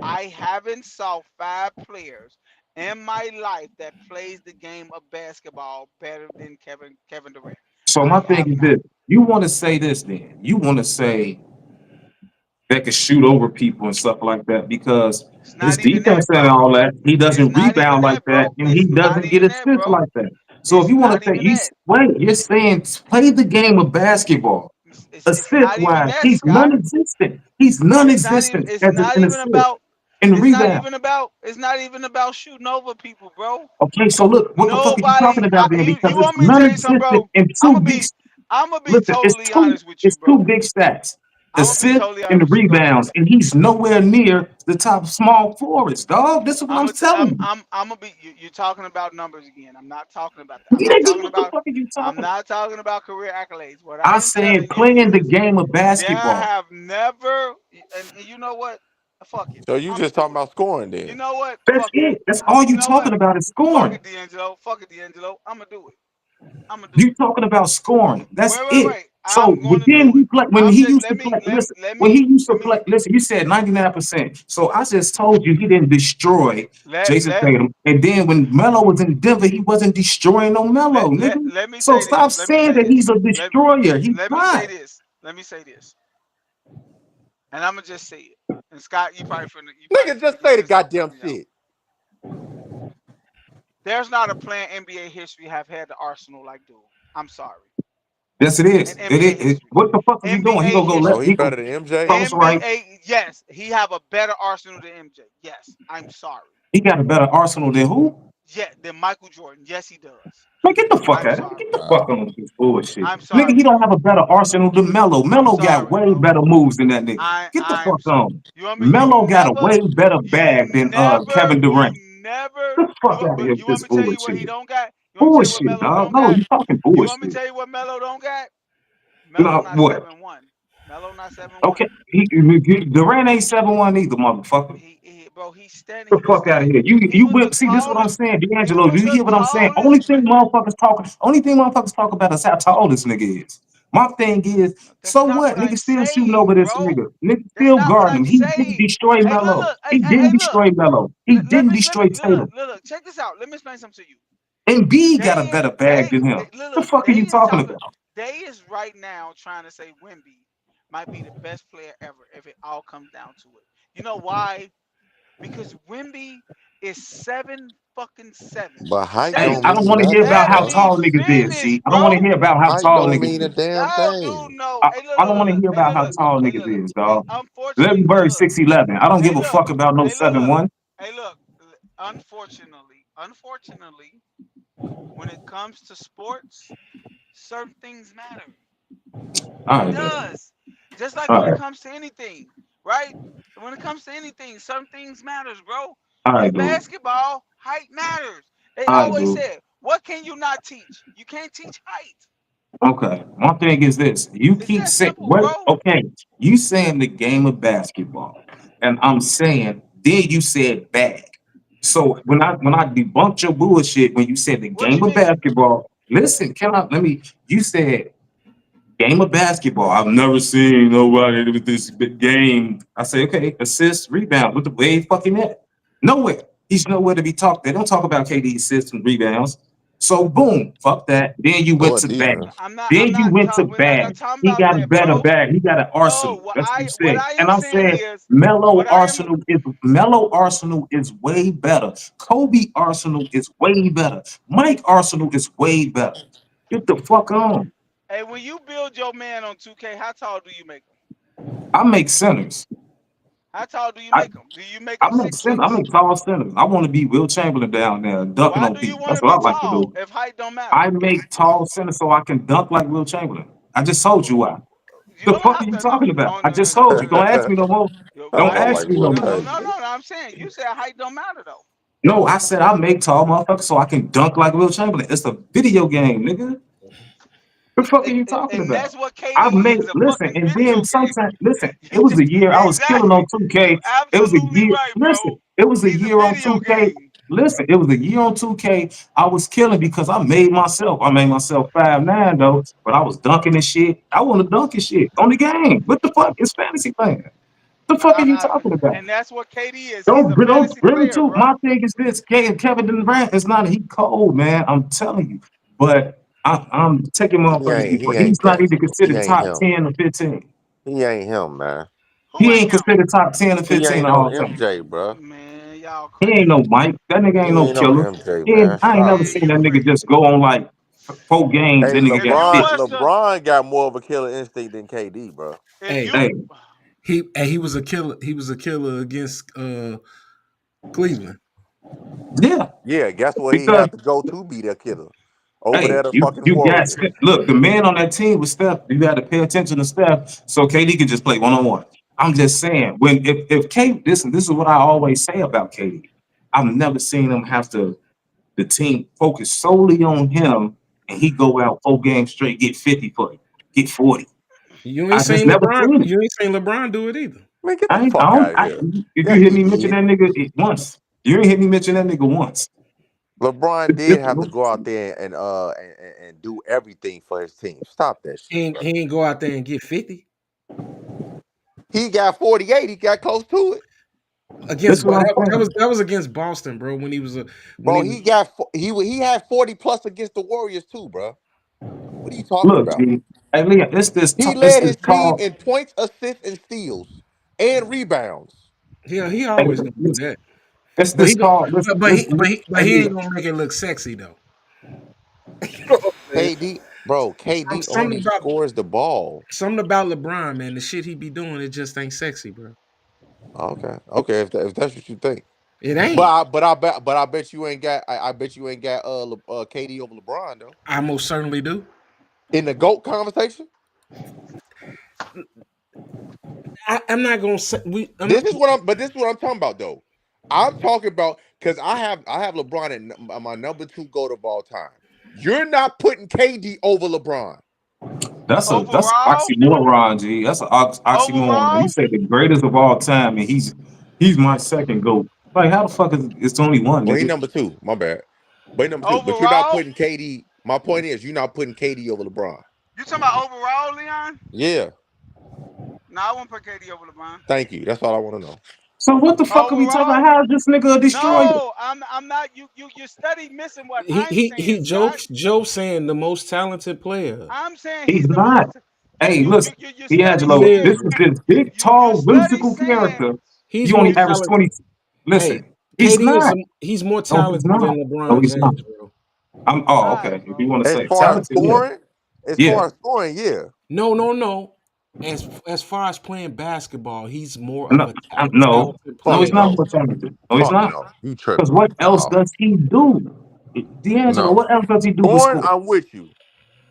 I haven't saw 5 players in my life that plays the game of basketball better than Kevin Durant. so I my thing have is not. this. You want to say this then. You want to say they can shoot over people and stuff like that because It's his not even defense that, and bro. all that, he It's doesn't not even rebound like that, that, bro. and he It's not doesn't get even that, assists bro. like that. So if It's you want to not say even that. wait, you're saying play the game of basketball. It's Assist not even wise, that, he's Scott. non-existent. He's It's not even. non-existent It's as not an even assist about. and It's not rebound. even about. It's not even about shooting over people, bro. Okay, so look, what the fuck are you Nobody. talking about then? You Because it's want me to tell you something, non-existent bro? in I'm two gonna big. be. I'm gonna be Listen, totally honest with you, it's two bro. big stats: I'm gonna be assists totally and honest with you, bro. rebounds, and he's nowhere near the top small forwards, dog. This is what I'm telling you. I'm gonna be. You're talking about numbers again. I'm not talking about that. I'm not Nigga, talking what the about. fuck are you I'm talking about? not talking about career accolades. What I I am said telling you playing the is, game of there basketball. have never. And you know what? Fuck it. So you I'm gonna just talking do it. about scoring You then. know what? That's Fuck it. it. That's all You you know what? talking about is Fuck scoring. it, D'Angelo. Fuck it, D'Angelo. I'm gonna do it. I'm gonna do You it. talking about scoring. That's it. Wait. So I'm gonna then do it. he play when I'm he just used to play. Listen, let when me he used to let me play. Listen, you said 99%. So I just told you he didn't destroy Jason let Tatum. And then when Melo was in Denver, he wasn't destroying no Melo, nigga. let me So say stop this. Let me saying say that this. he's a Let destroyer. He's let me say not. this. Let me say this. And I'm gonna just say it. And Scott, you probably Nigga, finna just get say the pissed off at goddamn me now. shit. There's not a player in NBA history have had the arsenal like Dude. I'm sorry. Yes, it In is. NBA history. What the fuck are you doing? He NBA gonna go Oh, left. history. he He gonna better than MJ? post right. NBA, yes, he have a better arsenal than MJ. Yes, I'm sorry. He got a better arsenal than who? Yeah, than Michael Jordan. Yes, he does. Man, get the fuck I'm out of here. sorry. Get the fuck on with this bullshit. I'm Nigga, sorry, he don't bro. have a better arsenal than Melo. I'm Melo got sorry, way bro. better moves than that nigga. Get the I'm fuck sorry. on. You want me? Melo got a way better bag than Kevin Durant. Get the fuck out of here with You want this me to tell you what bullshit. he don't got? You want me to tell you what Bullshit, Melo dog. don't No, got? you talking You want me to bullshit. tell you what Melo don't got? Melo No, not what? 7-1. Melo not 7-1. Okay, Durant ain't 7-1 either, motherfucker. Bro, he's standing. The He was fuck out of standing. here. He was the See, this is what I'm tallest. saying, He D'Angelo. Do was you the hear what I'm saying? tallest. Only thing motherfuckers talk about is how tall this nigga is. My thing is, That's so not what? what I'm Nigga still shooting over saying, this bro. nigga. Nigga That's still not what guarding I'm him. He didn't saying. destroy Hey, Melo. hey, He hey, didn't look. destroy Melo. He didn't destroy Tatum. Look. Check this out. Let me explain something to you. And B got a better bag than him. The fuck are They you is talking talking. about? They is right now trying to say Wimby might be the best player ever if it all comes down to it. You know why? Because Wimby is 7 fucking 7. But height Hey, don't I don't mean want to hear nothing, about how Let bro. me tall niggas is, finish, G. I don't want to bro. hear about how Height tall don't niggas mean a is. damn No, dude, thing. no. I, Hey, I don't want to hear Hey, about how tall Hey, niggas is, Hey, dog. Larry unfortunately, Bird 6'11". I don't give Hey, a look. fuck about no Hey, 7'1". Hey, look. Unfortunately, when it comes to sports, certain things matter. All It right, man. does. Just like All when it right, comes to anything, right? When it comes to anything, certain things matters, bro. all In right, dude. basketball, height matters. They All right, always dude. said, "What can you not teach? You can't teach height." Okay. My thing is this: you It's keep that saying simple, what? bro. Okay, you saying the game of basketball, and I'm saying then you said bag. So when I debunked your bullshit when you said the What game you of mean? basketball, listen, can I let me? You said game of basketball. I've never seen nobody with this big game. I say, okay, assist, rebound. What the way fucking at? Nowhere. He's nowhere to be talked. They don't talk about KD assists and rebounds. So boom, fuck that. Then you went Or to bag. defense. Then you went to We're not bag. talking He about got a that, better bro. bag. He got an No, arsenal. That's what you what said. I And am I'm saying saying is, Melo what I am Arsenal is way better. Kobe Arsenal is way better. Mike Arsenal is way better. Get the fuck on. Hey, when you build your man on 2K, how tall do you make him? I make centers. How tall do you I, make him? Do you make I him make six center. I six? make tall centers. I want to be Will Chamberlain down there dunking Why on do you people. want That's to what be I like to tall do. if height don't matter? I make tall centers so I can dunk like Will Chamberlain. I just told you why. You The don't fuck are have you to. No, talking about? oh I no no just no told you. no Don't no. ask me no more. But Don't I Dunk didn't. ask like me no Will more. No. Chamberlain. I'm saying you said height don't matter though. No, I said I make tall motherfuckers so I can dunk like Will Chamberlain. It's a video game, nigga. The fuck are you talking And about? that's what KD I've made is, a listen, fucking and video then game. sometimes listen. It was a year I was killing on Exactly. 2K. You It was a absolutely year. right, Listen, bro. it was a He's a year on video 2K. game. Listen, it was a year on 2K. I was killing because I made myself. I made myself 5'9" though, but I was dunking and shit. I want to dunk and shit on the game. What the fuck is fantasy playing? The fuck are you talking about? And that's what KD is. He's Don't a don't fantasy bring player, to bro. my thing is this. Kevin Durant is not he cold, man. I'm telling you. But I'm taking motherfuckers. But He he's ain't not that. even He considered ain't top him. 10 or 15. He ain't him, man. Who He ain't ain't him? considered top 10 or He 15 ain't of no all time. MJ, bro. Man, y'all He ain't crazy. no Mike. That nigga He ain't no ain't no killer. MJ, man. I ain't Stop. never Man, seen you that nigga crazy. just go on like 4 games. Hey, That nigga If got you 50. was to, LeBron got more of a killer instinct than KD, bro. if Hey, you, Hey, he was a killer. He was a killer against Cleveland. yeah. Yeah, guess what? He Because had to go to be that killer over hey, there, the you fucking you got Warriors. look, the man on that team was Steph. You got to pay attention to Steph, so KD can just play one-on-one. I'm just saying, when if K this is what I always say about KD. I've never seen him have the team focus solely on him, and he go out 4 games straight, get 50 for you, get 40. You ain't I just seen never LeBron. seen it. You ain't seen LeBron do it either. Man, get the I ain't, fuck out of I, here. if you Yes, hear he me mention did. that nigga once, you ain't hear me mention that nigga once. LeBron It's did have to different. go out there and do everything for his team. Stop that shit, bro. He ain't go out there and get 50 He got 48. He got close to it, That's against. what I'm saying. That was against Boston, bro. When bro. he was. He had 40 plus against the Warriors too, bro. What are you talking Look, about? G, hey, Leah, He it's led this his team tall. in points, assists, and steals, and rebounds. Yeah, he Hey, always gonna do that. it's But this he go- tall. but Hey, he Leah, ain't gonna make it look sexy though. You know what I'm saying? KD Something only about scores the ball. LeBron, man. The shit he be doing, it just ain't sexy, bro. Okay, if that's what you think. It ain't. But I bet you ain't got I bet you ain't got KD over LeBron though. I most certainly do. In the GOAT conversation, I'm not gonna say this is what I'm talking about though. I'm talking about because I have LeBron at my number 2 GOAT of all time. You're not putting KD over LeBron. that's an overall, oxymoron, G. That's an oxymoron. You overall, say the greatest of all time, and he's my second goat. Like, how the fuck is it's only one, Well, he nigga? number 2. My bad. But he number 2. But you're not overall, putting KD. My point is, you're not putting KD over LeBron. you talking about overall, Leon? Yeah. No, I won't put KD over LeBron. Thank you. That's all I want to know. So what the fuck are we talking Overall, about? How is this nigga a destroyer? no, I'm not. You study missing what I'm saying, he Scott. Joe saying the most talented player. I'm saying He's he's the not. most. Hey, listen, You study He D'Angelo, saying this is. is this big, you tall, study whimsical saying character. He's You more only you average talented. 20. Hey, Listen, he's KD not. he's more No, he's talented not. than No, LeBron he's not. James, bro. Oh, all okay. right, If you bro. want to As say far as talented, yeah. scoring, Yeah. yeah. No. As far as playing basketball, he's more of No, a no, talented no, Fuck he's player. not no. more talented. No, he's Fuck not. no. You Because tripping. what else No. does he do? D'Angelo, No. what else does he do but Scoring, score? I'm with you.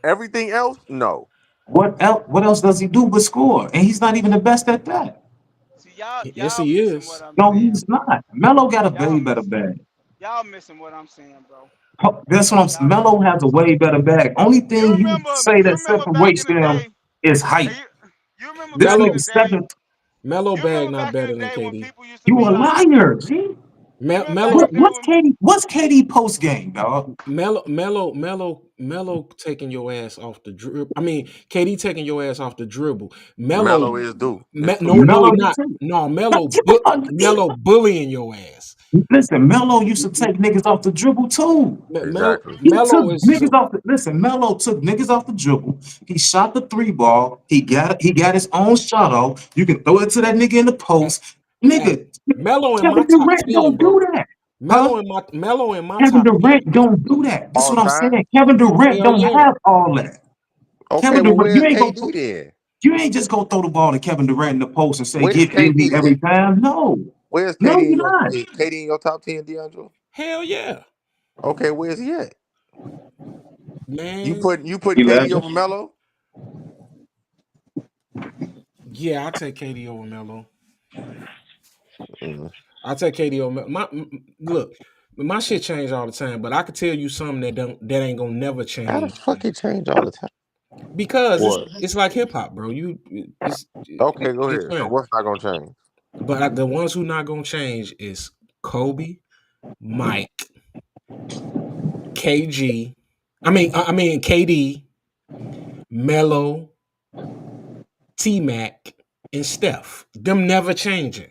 Everything else, no. What else does he do but score? And he's not even the best at that. See, Yes, y'all he missing what is. I'm No, saying, he's bro. not. Melo got a Y'all way better missing. bag. Y'all missing what I'm saying, bro. That's what I'm saying. Y'all Melo missing what has I'm a saying. way better bag. Only thing you say You that remember back separates in the them day. is And height. you remember This back in nigga the day. stepping. Melo You bag remember not back in better the than day when KD. people used to You be a like, liar, G. you remember back in Melo the day when What's KD post game, dog? Melo taking your ass off the dribble. I mean, KD taking your ass off the dribble. Melo, Melo is due. It's for no, he Melo not. used to No, get the fuck. Melo bullying your ass. Listen, Melo used to take niggas off the dribble too. exactly. He took Melo is niggas off the listen. Melo took niggas off the dribble. He shot the 3 ball. He got his own shot off. You can throw it to that nigga in the post. hey, Nigga, Melo in my Kevin top Durant 10, don't bro. do that. Huh? Melo in my Kevin top 10. Durant don't do that. This is All what I'm time. saying. Kevin Durant Hell don't yeah. have all that. Okay, Kevin well, Durant, where's KD then? you ain't just gonna throw the ball to Kevin Durant in the post and say Where's get busy KD? every time. No, Where's no, KD in you're your not. is KD in your top 10, D'Angelo? Hell yeah. Okay, where's he at? Man. You putting KD 11. over Melo? Yeah, I'll take KD over Melo. Mm. I'll take KD over look, my shit change all the time, but I could tell you something that ain't gonna never How the change. fuck it change all the time? because What? it's like hip hop, bro. Okay, go It's ahead. So fun. what's not gonna change? But the ones who not gonna change is Kobe, Mike, KG. I mean KD, Melo, T Mac, and Steph. Them never changing.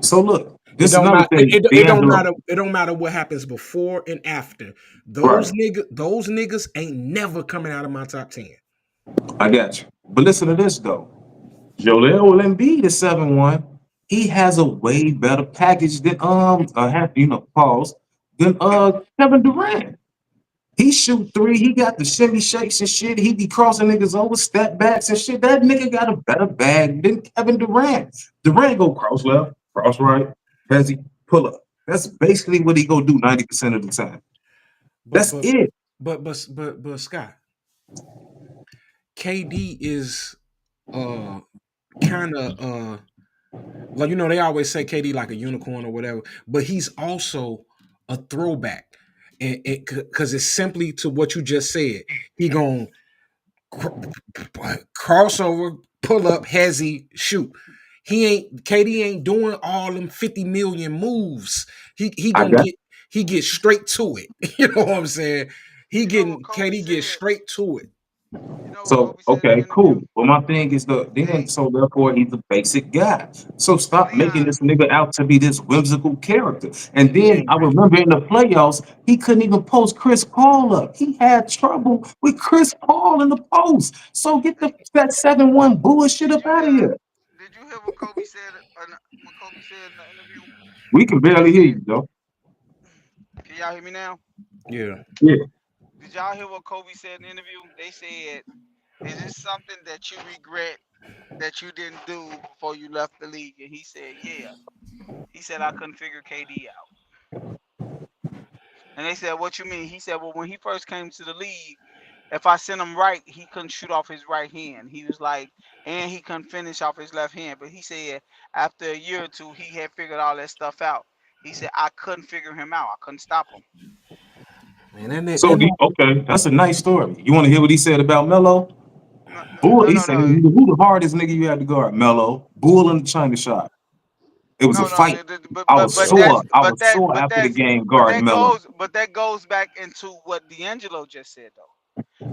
So look, It this is don't another matter. thing. It don't D'Angelo. matter. It don't matter what happens before and after. Right. Those niggas ain't never coming out of my top 10. I got you. But listen to this though. Joel Embiid is 7-1. He has a way better package than pause than Kevin Durant. He shoot three. He got the shimmy shakes and shit. He be crossing niggas over, step backs and shit. That nigga got a better bag than Kevin Durant. Durant go cross left, cross right, hezzy, pull up. That's basically what he go do 90% of the time. But That's but it. but Scott, KD is kind of like they always say KD like a unicorn or whatever, but he's also a throwback, and because it's simply to what you just said. He gonna crossover, pull up, hezzy, shoot. KD ain't doing all them 50 million moves. He I gonna got get straight to it. You know what I'm saying? You know what Kobe KD get said? straight to it. You know what so Kobe said in the okay, interview? cool. But my thing is then Hey, so therefore he's a basic guy. So stop making Leon, this nigga out to be this whimsical character. And He then ain't I remember in the playoffs, he couldn't even post Chris Paul up. He had trouble with Chris Paul in the post. So get that 7-1 bullshit did up you out of hear? here. Did you hear what Kobe said? What Kobe said in the interview? We can He barely hear said, you, though. "Can y'all hear me now? Yeah. Yeah. Did y'all hear what Kobe said in the interview? They said, is this something that you regret that you didn't do before you left the league?" And he said, "Yeah." He said, "I couldn't figure KD out." And they said, "What you mean?" He said, "Well, when he first came to the league, if I sent him right, he couldn't shoot off his right hand." He was like, and he couldn't finish off his left hand. But he said after a year or two, he had figured all that stuff out. He said, "I couldn't figure him out. I couldn't stop him." Man, So, okay, that's a nice story. You want to hear what he said about Melo? No, Bull, no, he no, said, no, who the hardest nigga you had to guard? Melo. Bull in the China shop. It was a no, no. fight. But I but was but sore. that's I but was that sore but after the that's game guarding Melo. but that goes back into what D'Angelo just said though.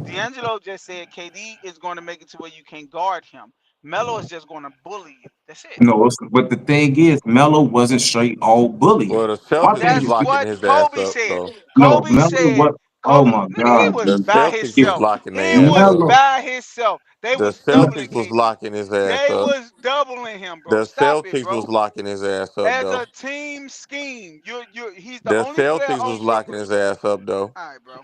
D'Angelo just said KD is going to make it to where you can't guard him. Melo is just going to bully you. That's it. No, but the thing is, Melo wasn't straight all bully. Well, the My Celtics thing was That's is, locking what his ass Kobe up, said. so no, Kobe Melo said, what? Oh Kobe, my nigga, he God, was the dude. by Celtics was If himself. locking He their ass was up. Melo, by himself. They The was doubling Celtics was KD. locking his ass They up. was doubling him, bro. The Stop it, Celtics bro. was locking his ass up, As though. a team scheme, he's the The only player Celtics was on your. locking his ass up, though. All right, bro.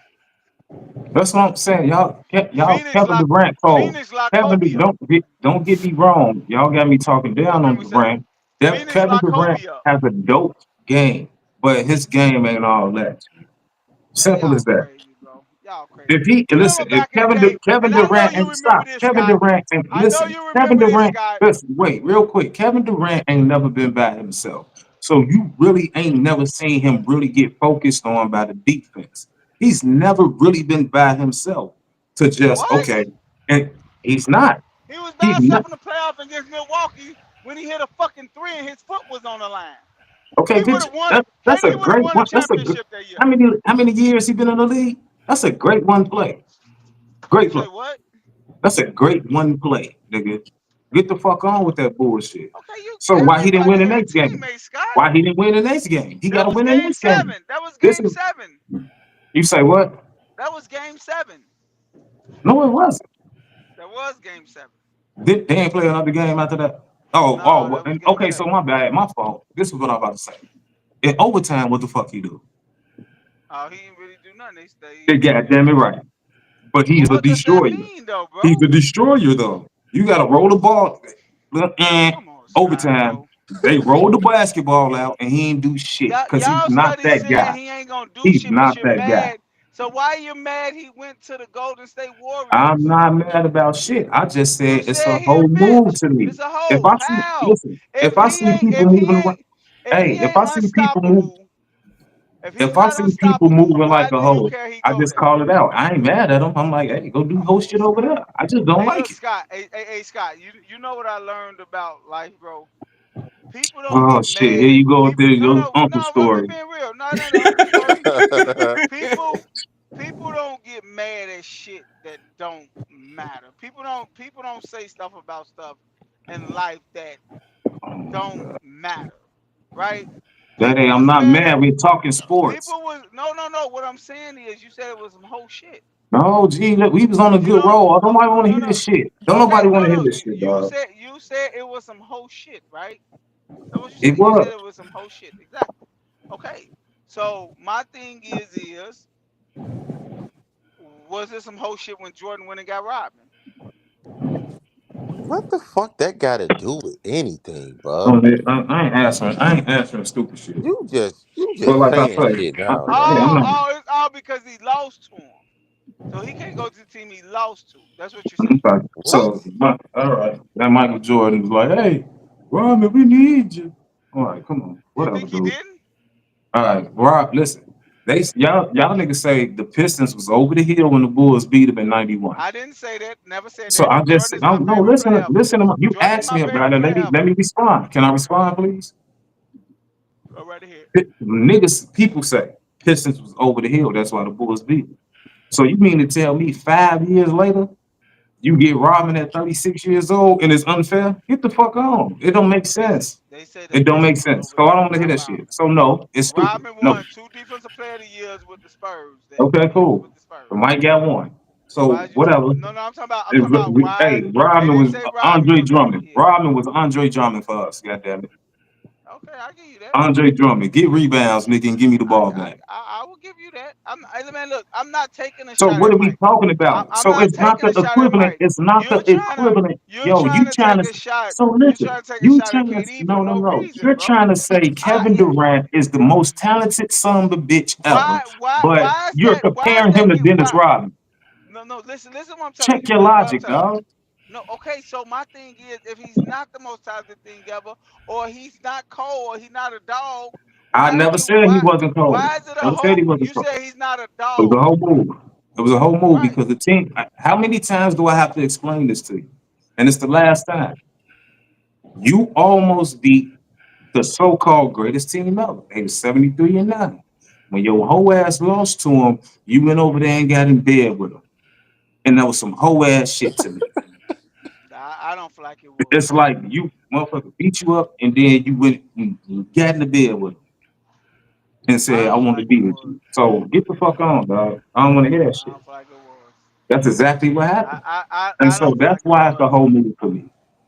that's what I'm saying. Y'all, Phoenix Kevin lock Durant cold. Phoenix lock Kevin, Kobe up. don't get me wrong. Y'all got me talking What down on Memory say? Durant. That Phoenix Kevin lock Durant Kobe up. has a dope game, but his game ain't all that. Man, Simple as y'all that. crazy, bro. Y'all crazy. If he You remember listen, if back in the day, Kevin and I know Durant you and remember stop, this, Kevin Scott. Durant and I know listen, you Kevin remember this, Durant. Scott. Listen, wait, real quick. Kevin Durant ain't never been by himself, so you really ain't never seen him really get focused on by the defense. He's never really been by himself to just What? okay, and he's not. He was by He's not himself in the playoff against Milwaukee when he hit a fucking three and his foot was on the line. okay. He would have won it. That's a KD would have great won a one. That's a good. championship that year. How many years he been in the league? That's a great one play. You Great play. say what? That's a great one play, nigga. Get the fuck on with that bullshit. Okay, you So why he didn't everybody win the ain't a next game? teammate, Scott. Why he didn't win the next game? He got That to was win the game next game. seven. That was This game is seven. you say what? That was game seven. No, it wasn't. That was game seven. They ain't play another game after that. No, that was and game okay. So seven. my bad, my fault. This is what I'm about to say. In overtime, what the fuck he do? Oh, he didn't really do nothing. They goddamn it right. But But he's a what does that destroyer. mean, though, bro? He's a destroyer, though. You got to roll the ball. Come on, Scott, Overtime. bro. They rolled the basketball out, and he ain't do shit because he's Y'all not study that saying guy. he ain't gonna do He's shit, but not you're that guy. mad. So why you mad he went to the Golden State I'm Warriors? not mad about shit. I just You said it's a said he a whole move bitch. to me. It's a If hoe. I see, How? listen, if I see people If he moving around, ain't if hey, he if ain't I see people move, unstoppable, If he's If I not see people unstoppable, moving why like a do you hoe, care he I go just there? call it out. I ain't mad at him. I'm like, hey, go do whole shit over there. I just don't Hey, like look, it. Scott. Hey, Scott. You know what I learned about life, bro? People don't Oh get shit, mad here at you go with people. No, your no, uncle no. I'm just story. being real. No, no, no. Uncle story. People don't get mad at shit that don't matter. People don't say stuff about stuff in life that don't matter, right? That People ain't, I'm was not mad at mad. We're talking sports. people was no. What I'm saying is, you said it was some whole shit. No, gee, look, we was on a You good know, roll. Don't nobody want to no, hear no. this shit. Don't Okay, nobody want no, to hear no. this shit, dog. You said it was some whole shit, right? That's what you It said. You said was. it was some whole shit. Exactly. Okay. So my thing is, was there some whole shit when Jordan went and got Rodman? What the fuck that got to do with anything, bro? I ain't answering. I ain't answering stupid shit. You But just like I saying say, shit now, yeah, I'm man. not. It's all because he lost to him. So he can't go to the team he lost to. That's what you're I'm saying. sorry. What? So, all right. That Michael Jordan was like, hey, Rodman, we need you. All right, come on. You Whatever, think he dude. didn't? All right, Rob, listen. Y'all niggas say the Pistons was over the hill when the Bulls beat them in '91. I didn't say that. Never said So that. I'm just Jordan is my I'm no favorite player listen, ever. listen to you Jordan is asked my me about favorite it. player Let ever. me respond. Can I respond, please? Go right ahead. Niggas, people say Pistons was over the hill. That's why the Bulls beat them. So you mean to tell me 5 years later you get Robin at 36 years old and it's unfair? Get the fuck on. It don't make sense. They said the It don't make Pistons was sense. over So the I don't hill, want to hear not that Rodman. shit. So no, it's stupid. Rodman No. won 2 defensive player of the years with the Spurs. Okay, cool. With the Spurs. Mike got one. Why So is you talking? whatever. No, I'm talking about why Hey, they Rodman didn't was say Rodman Andre was over the Drummond. hill. Rodman was Andre Drummond for us. Goddamn it. Okay, I give you that. Andre Drummond. Get rebounds, nigga, and give me the ball back. I will give you that. Hey, man, look, I'm not taking a So shot what at are we Mike. talking about? I'm So not it's not taking the a shot at equivalent. Mike. It's not the equivalent. You're Yo, trying you to trying take to. a shot. So You're listen, trying to take a you shot at trying to. KD for No, no, no no. reason, You're bro. trying to say Kevin Durant is the most talented son of a bitch ever, but Why is you're that? Why is comparing him that? to Dennis Why? Rodman. No. Listen what I'm telling Check you. your What I'm logic, telling you. dog. No, okay. So my thing is, if he's not the most talented thing ever, or he's not cold, or he's not a dog, I never said he wasn't cold. why is it a Never said he whole? wasn't You cold. say he's not a It was dog, a whole move. It was a whole move right? because the team. How many times do I have to explain this to you? And it's the last time. You almost beat the so-called greatest team ever. They was 73-9. When your whole ass lost to him, you went over there and got in bed with him. And that was some whole ass shit to me. I don't feel like it was. It's like you motherfucker beat you up and then you went and got in the bed with him and I said, I don't feel want to like it be with was. you. So get the fuck on, dog. I don't want to hear that I shit. don't feel like it was. That's exactly what happened. And I so don't feel that's like it why it's the was. whole movie for me.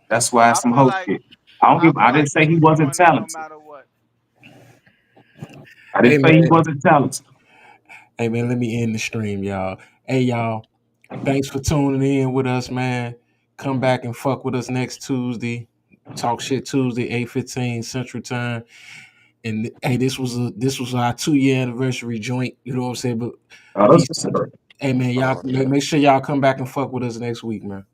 That's why it's I some feel whole like shit. I feel I didn't like say he he was wasn't doing it no talented. matter what. I Hey didn't say he man, wasn't talented. hey man, let me end the stream, y'all. Hey y'all, thanks for tuning in with us, man. Come back and fuck with us next Tuesday. Talk shit Tuesday, 8:15 Central Time. And hey, this was our 2-year anniversary joint. You know what I'm saying? But Oh, peace. that's absurd. Hey man, y'all Oh, yeah. make sure y'all come back and fuck with us next week, man.